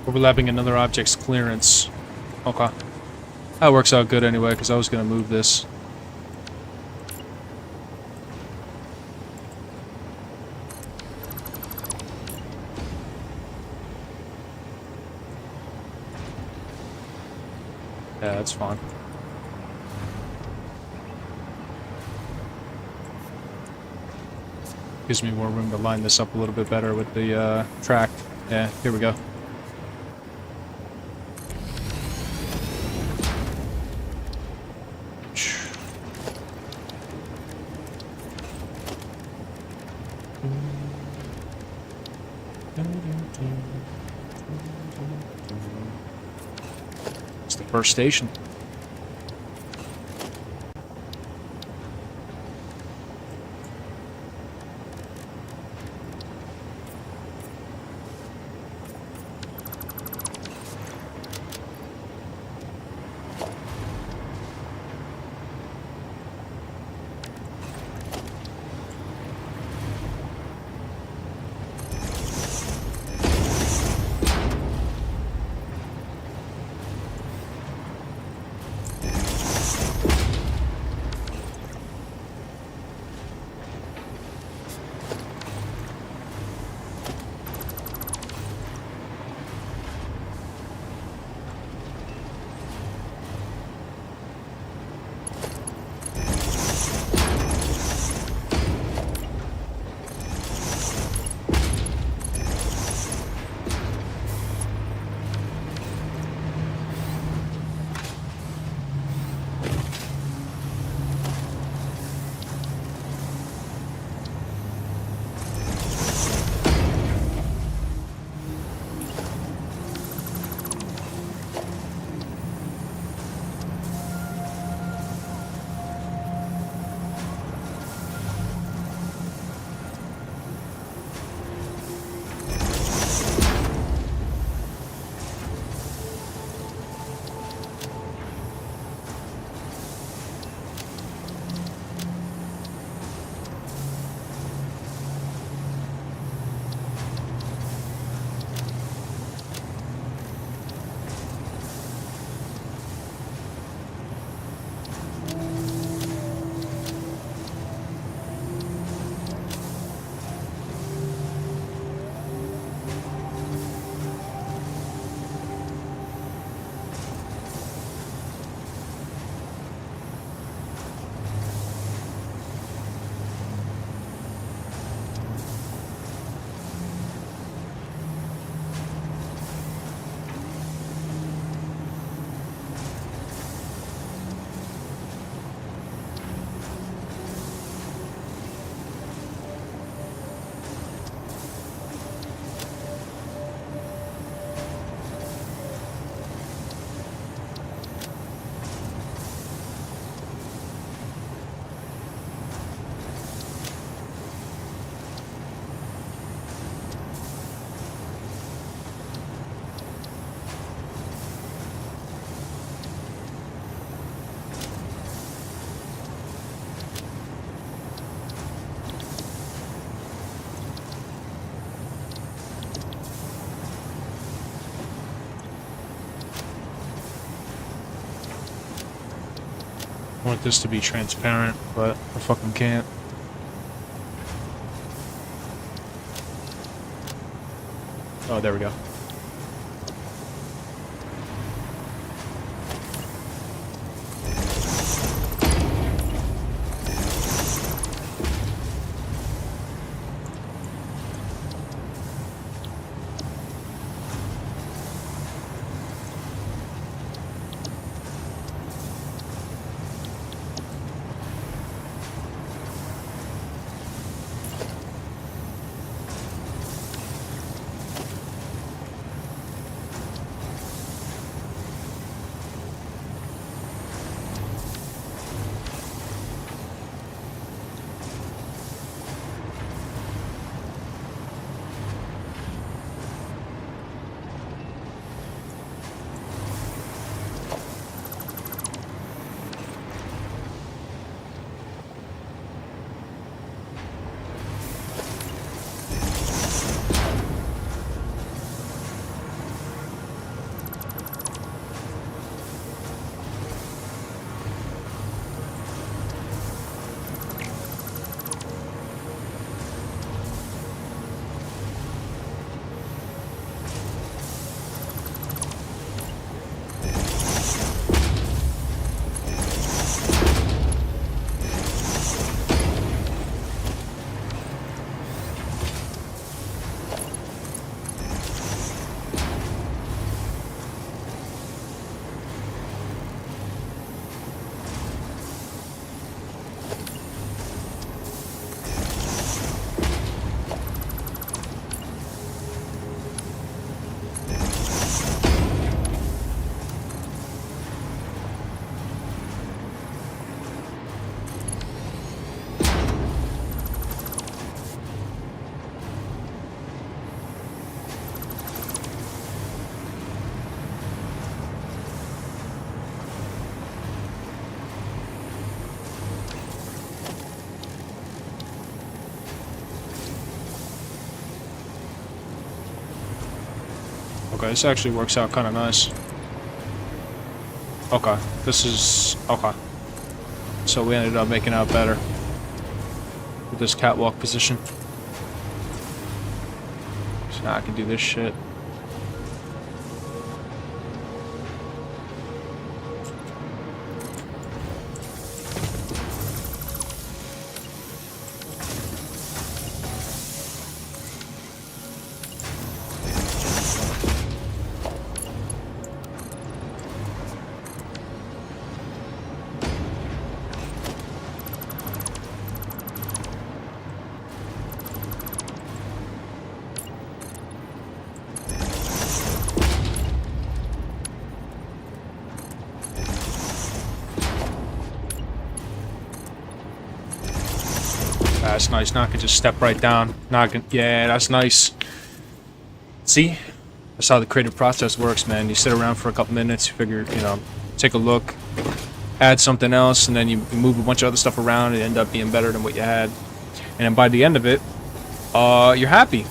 Overlapping another object's clearance. Okay. That works out good anyway, because I was going to move this. Yeah, that's fine. Gives me more room to line this up a little bit better with the track. Yeah, here we go. It's the first station. I want this to be transparent, but I fucking can't. Oh, there we go. Okay, this actually works out kind of nice. Okay, this is... okay. So we ended up making out better with this catwalk position. So now I can do this shit. That's nice. Now I can just step right down. Now I can... yeah, that's nice. See? That's how the creative process works, man. You sit around for a couple minutes, you figure, you know, take a look, add something else, and then you move a bunch of other stuff around and end up being better than what you had. And then by the end of it, you're happy.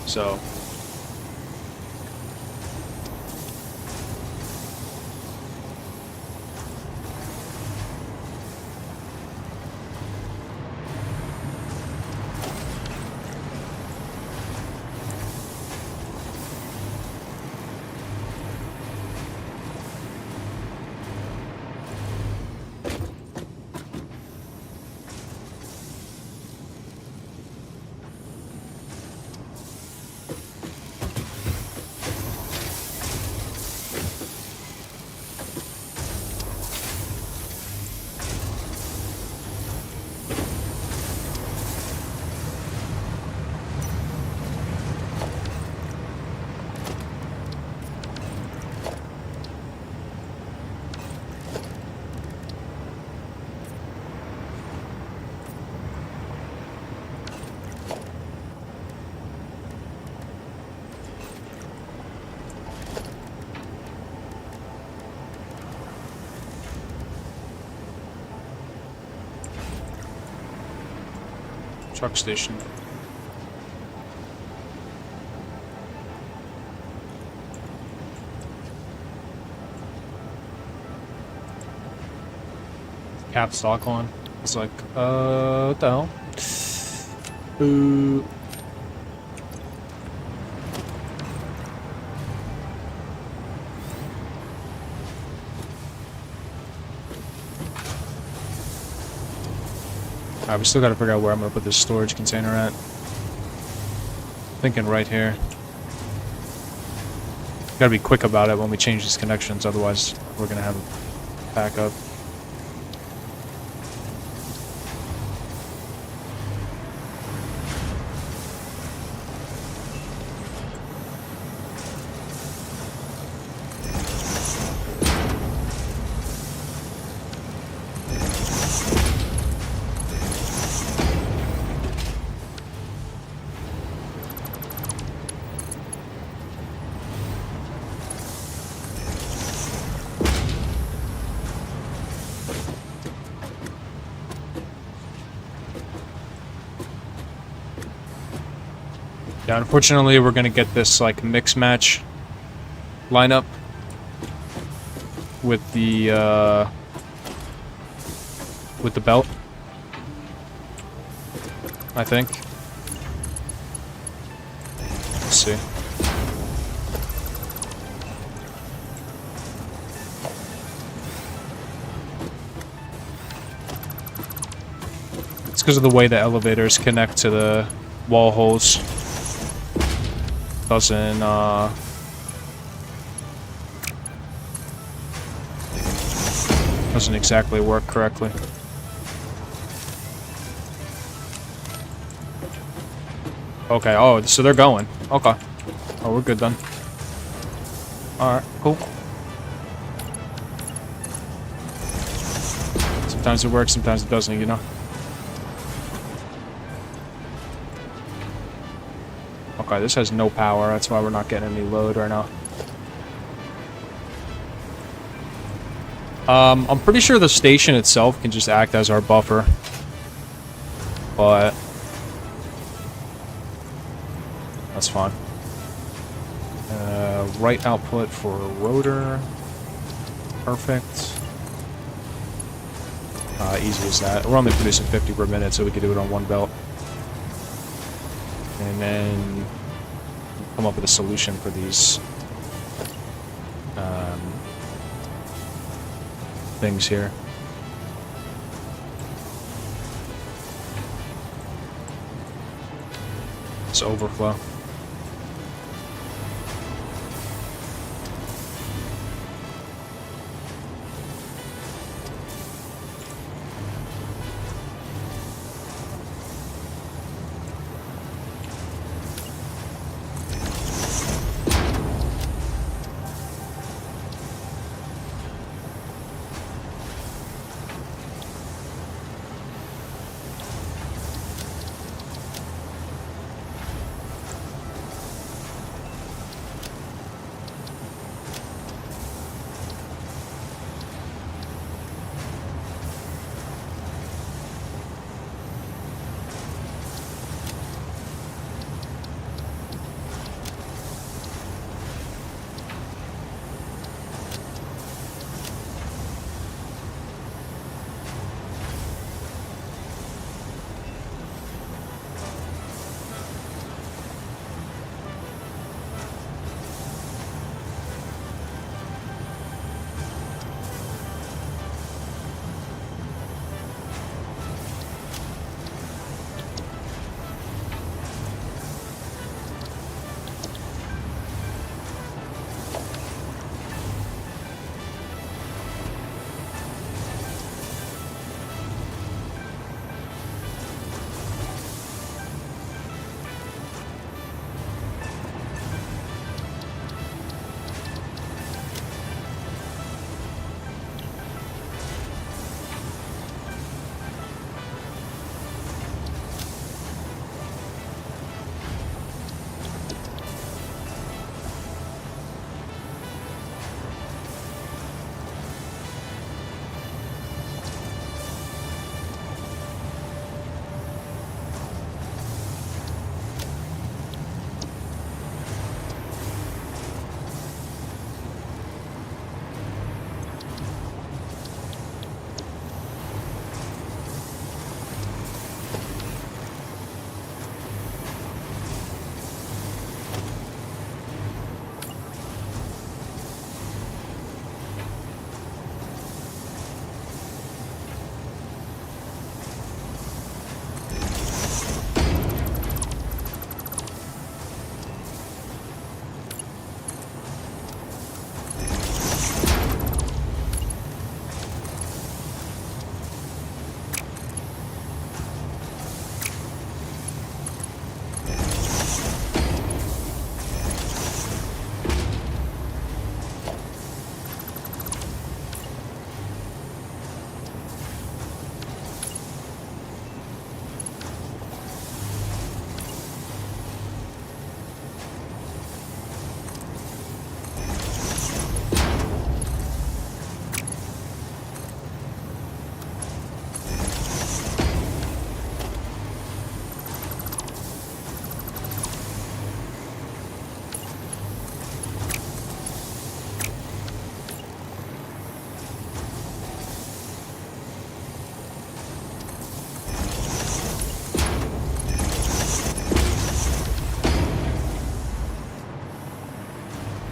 So... truck station. cap stock on. It's like, what the hell? Ooh. Alright, we still gotta figure out where I'm gonna put this storage container at. Thinking right here. Gotta be quick about it when we change these connections, otherwise we're gonna have a backup. Yeah, unfortunately, we're gonna get this like mix match lineup with the belt. I think. Let's see. It's because of the way the elevators connect to the wall holes. Doesn't exactly work correctly. Okay, oh, so they're going. Okay. Oh, we're good then. Alright, cool. Sometimes it works, sometimes it doesn't, you know? Okay, this has no power, that's why we're not getting any load right now. I'm pretty sure the station itself can just act as our buffer. But that's fine. Right output for rotor. Perfect. Easy as that. We're only producing 50 per minute, so we can do it on one belt. And then come up with a solution for these things here. It's overflow.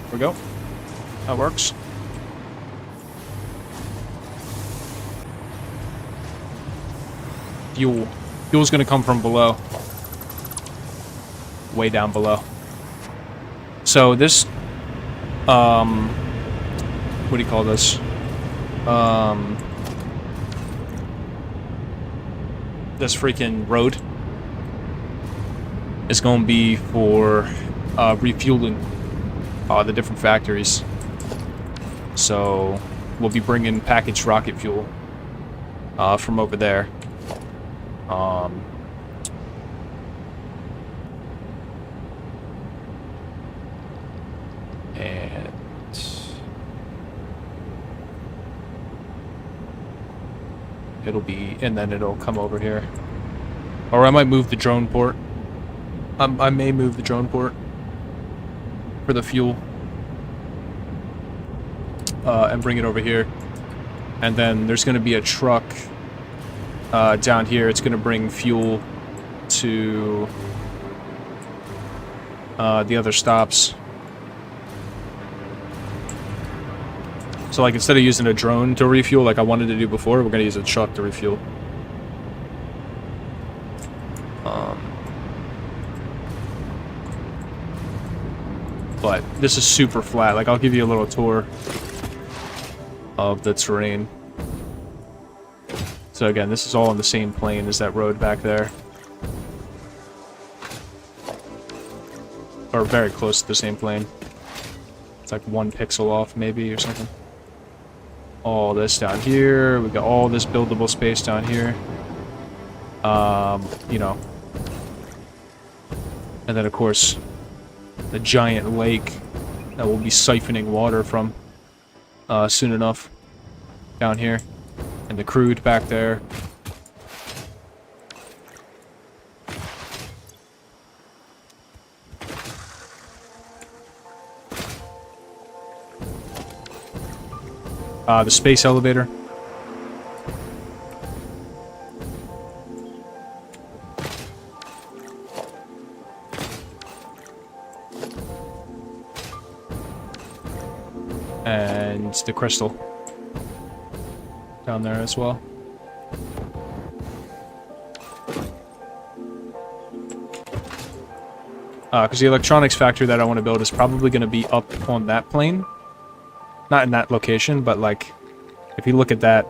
There we go. That works. Fuel. Fuel's gonna come from below. Way down below. So this, what do you call this? This freaking road is going to be for refueling the different factories. So we'll be bringing packaged rocket fuel from over there. And it'll be, and then it'll come over here. Or I might move the drone port. I may move the drone port for the fuel and bring it over here. And then there's going to be a truck down here. It's going to bring fuel to the other stops. So like instead of using a drone to refuel like I wanted to do before, we're going to use a truck to refuel. But this is super flat. Like I'll give you a little tour of the terrain. So again, this is all on the same plane as that road back there. Or very close to the same plane. It's like 1 pixel off maybe or something. All this down here. We got all this buildable space down here. You know. And then of course the giant lake that we'll be siphoning water from soon enough down here. And the crude back there. The space elevator. And the crystal down there as well. Because the electronics factory that I want to build is probably going to be up on that plane. Not in that location, but like, if you look at that,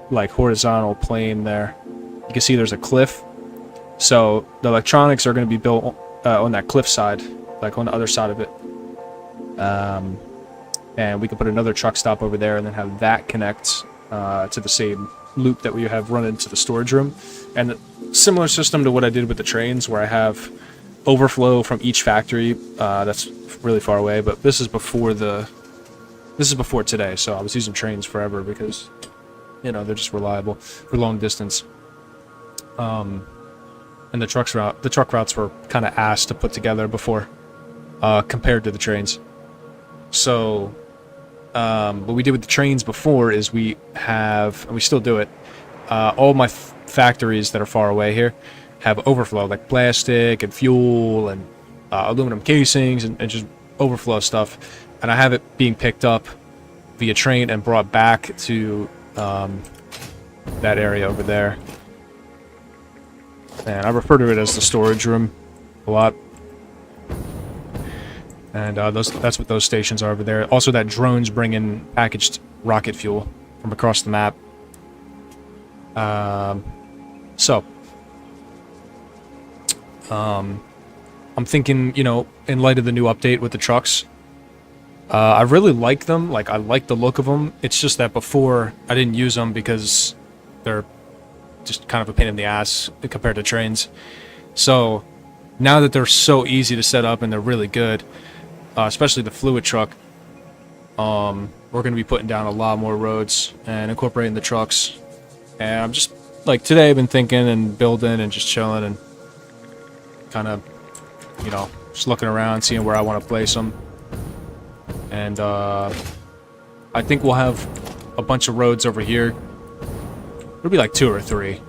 like, horizontal plane there, you can see there's a cliff. So the electronics are going to be built on that cliff side, like on the other side of it. And we can put another truck stop over there and then have that connect to the same loop that we have run into the storage room. And a similar system to what I did with the trains, where I have overflow from each factory that's really far away. But this is before today, so I was using trains forever because, you know, they're just reliable for long distance. And the truck routes were kind of ass to put together before, compared to the trains. So, what we did with the trains before is we have, and we still do it, all my factories that are far away here have overflow, like plastic and fuel and aluminum casings and just overflow stuff. And I have it being picked up via train and brought back to that area over there. And I refer to it as the storage room a lot. And that's what those stations are over there. Also, that drone's bringing packaged rocket fuel from across the map. I'm thinking, you know, in light of the new update with the trucks, I really like them. Like, I like the look of them. It's just that before I didn't use them because they're just kind of a pain in the ass compared to trains. So now that they're so easy to set up and they're really good, especially the fluid truck, we're going to be putting down a lot more roads and incorporating the trucks. And I'm just, like, today I've been thinking and building and just chilling and kind of, you know, just looking around, seeing where I want to place them. And I think we'll have a bunch of roads over here. It'll be like 2 or 3.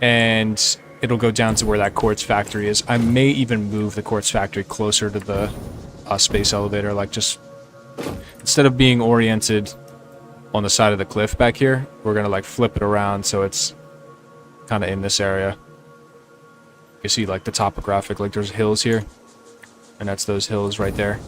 And it'll go down to where that quartz factory is. I may even move the quartz factory closer to the space elevator, like just instead of being oriented on the side of the cliff back here, we're gonna like flip it around so it's kind of in this area. You see like the topographic, like there's hills here, and that's those hills right there.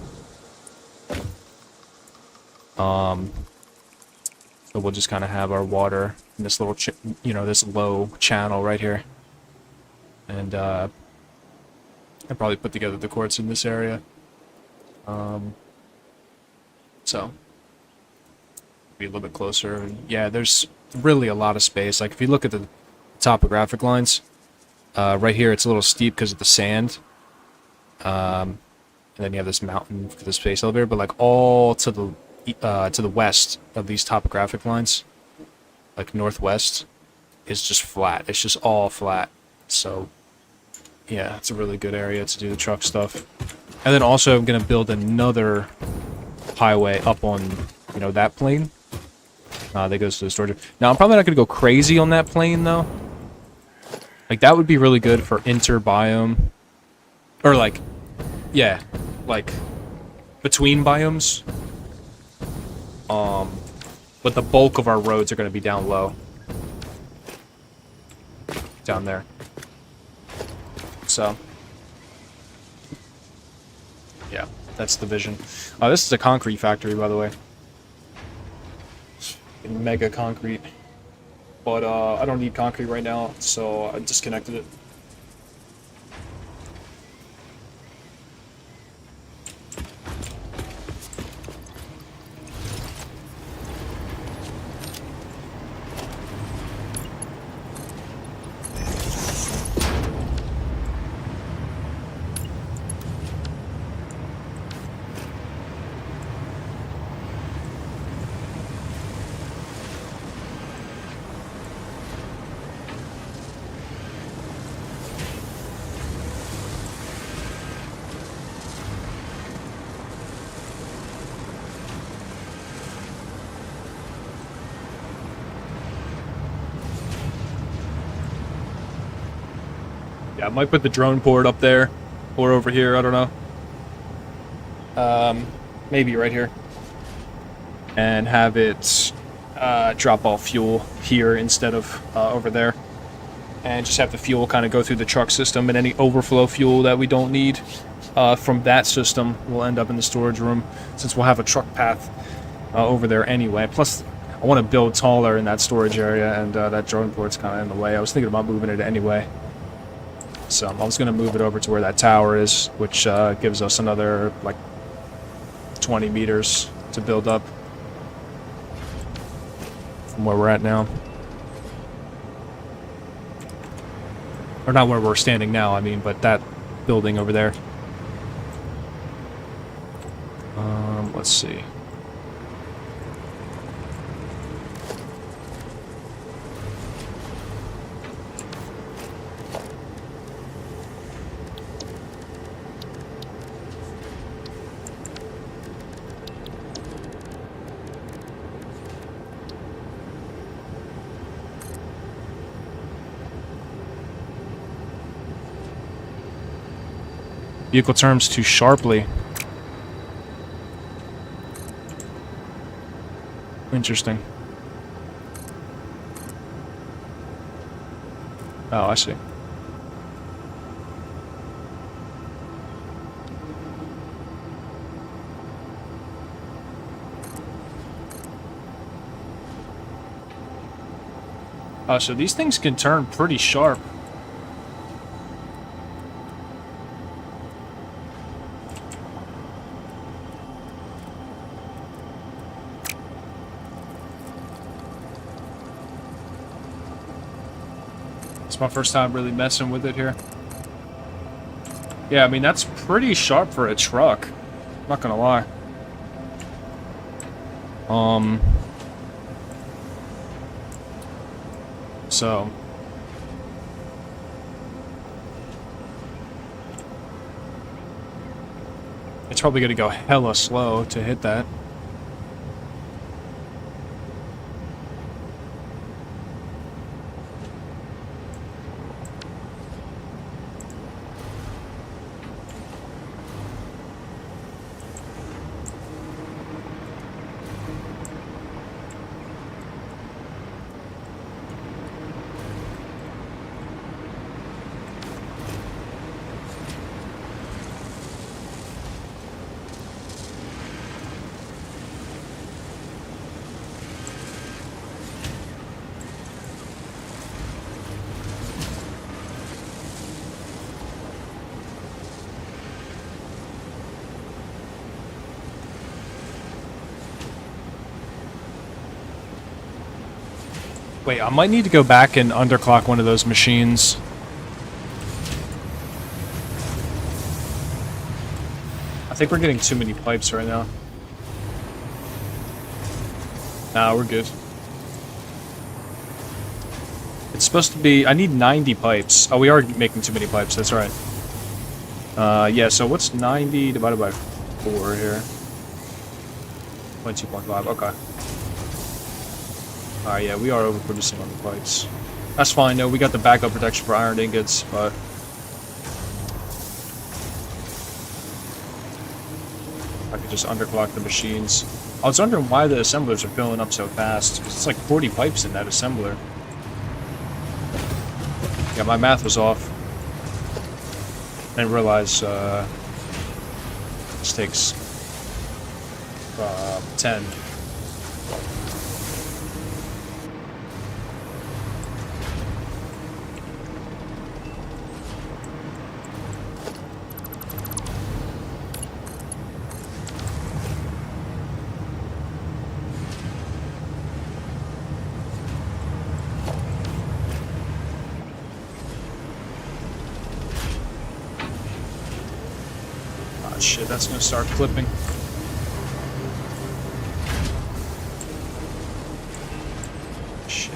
So we'll just kind of have our water in this little, this low channel right here. And I'll probably put together the quartz in this area. So be a little bit closer. And yeah, there's really a lot of space. Like if you look at the topographic lines, right here it's a little steep because of the sand. And then you have this mountain for the space elevator, but like all to the west of these topographic lines, like northwest, is just flat. It's just all flat. So yeah, it's a really good area to do the truck stuff. And then also I'm gonna build another highway up on, that plane. That goes to the storage. Now I'm probably not gonna go crazy on that plane though. Like that would be really good for inter-biome, or like, yeah, like between biomes. But the bulk of our roads are going to be down low. Down there. So. Yeah, that's the vision. This is a concrete factory, by the way. Mega concrete. But I don't need concrete right now, so I disconnected it. Yeah, I might put the drone port up there, or over here, I don't know. Maybe right here. And have it drop off fuel here instead of over there. And just have the fuel kind of go through the truck system, and any overflow fuel that we don't need from that system will end up in the storage room, since we'll have a truck path over there anyway. Plus, I want to build taller in that storage area, and that drone port's kind of in the way. I was thinking about moving it anyway. So I was going to move it over to where that tower is, which gives us another, like, 20 meters to build up from where we're at now. Or not where we're standing now, I mean, but that building over there. Let's see. Vehicle turns too sharply. Interesting. Oh, I see. Oh, so these things can turn pretty sharp. It's my first time really messing with it here. Yeah, I mean, that's pretty sharp for a truck. Not gonna lie. So. It's probably gonna go hella slow to hit that. Wait, I might need to go back and underclock one of those machines. I think we're getting too many pipes right now. Nah, we're good. It's supposed to be... I need 90 pipes. Oh, we are making too many pipes, that's right. Yeah, so what's 90 divided by 4 here? 22.5, okay. Alright, yeah, we are overproducing on the pipes. That's fine, though. We got the backup protection for iron ingots, but... I could just underclock the machines. I was wondering why the assemblers are filling up so fast. 'Cause it's like 40 pipes in that assembler. Yeah, my math was off. I didn't realize this takes 10. Shit, that's gonna start clipping. Shit.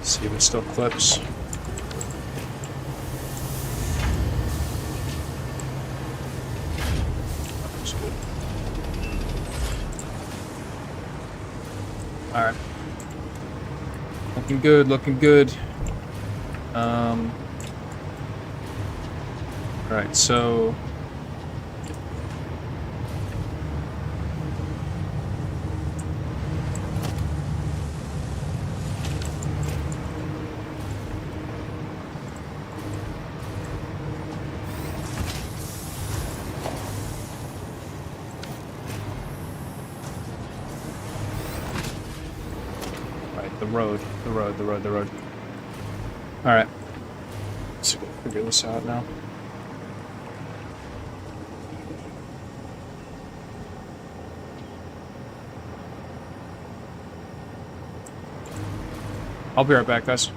See if it still clips. Looks good. Alright. Looking good, looking good. Alright, so... The road. Alright. Let's figure this out now. I'll be right back, guys.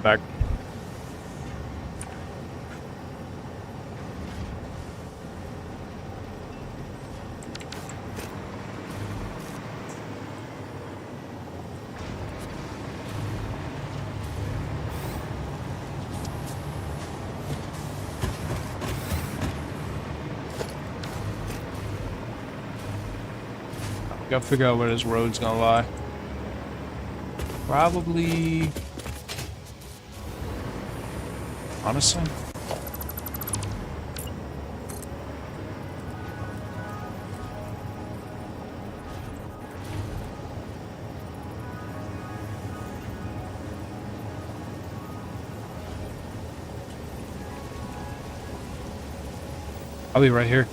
Back. Gotta figure out where this road's gonna lie. Probably... Honestly? I'll be right here.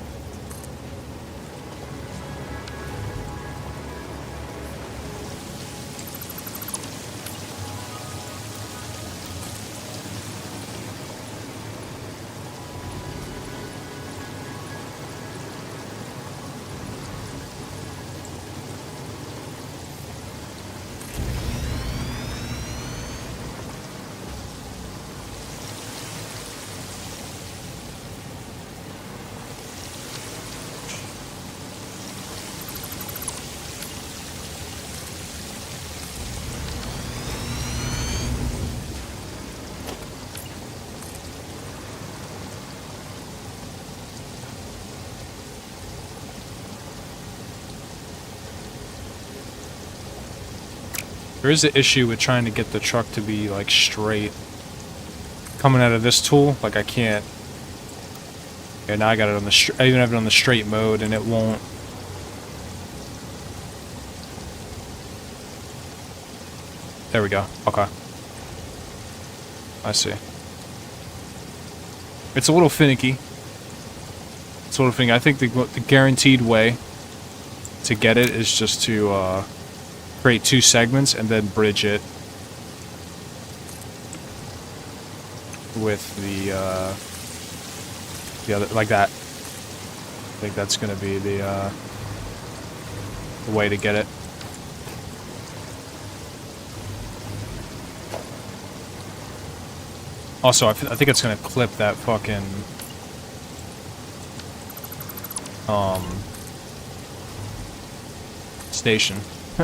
There is an issue with trying to get the truck to be, like, straight. Coming out of this tool, like, I can't. Yeah, now I got it on the I even have it on the straight mode, and it won't. There we go. Okay. I see. It's a little finicky. It's a little finicky. I think the guaranteed way to get it is just to, create 2 segments and then bridge it with the other, like that. I think that's gonna be the way to get it. Also, I think it's gonna clip that fucking station.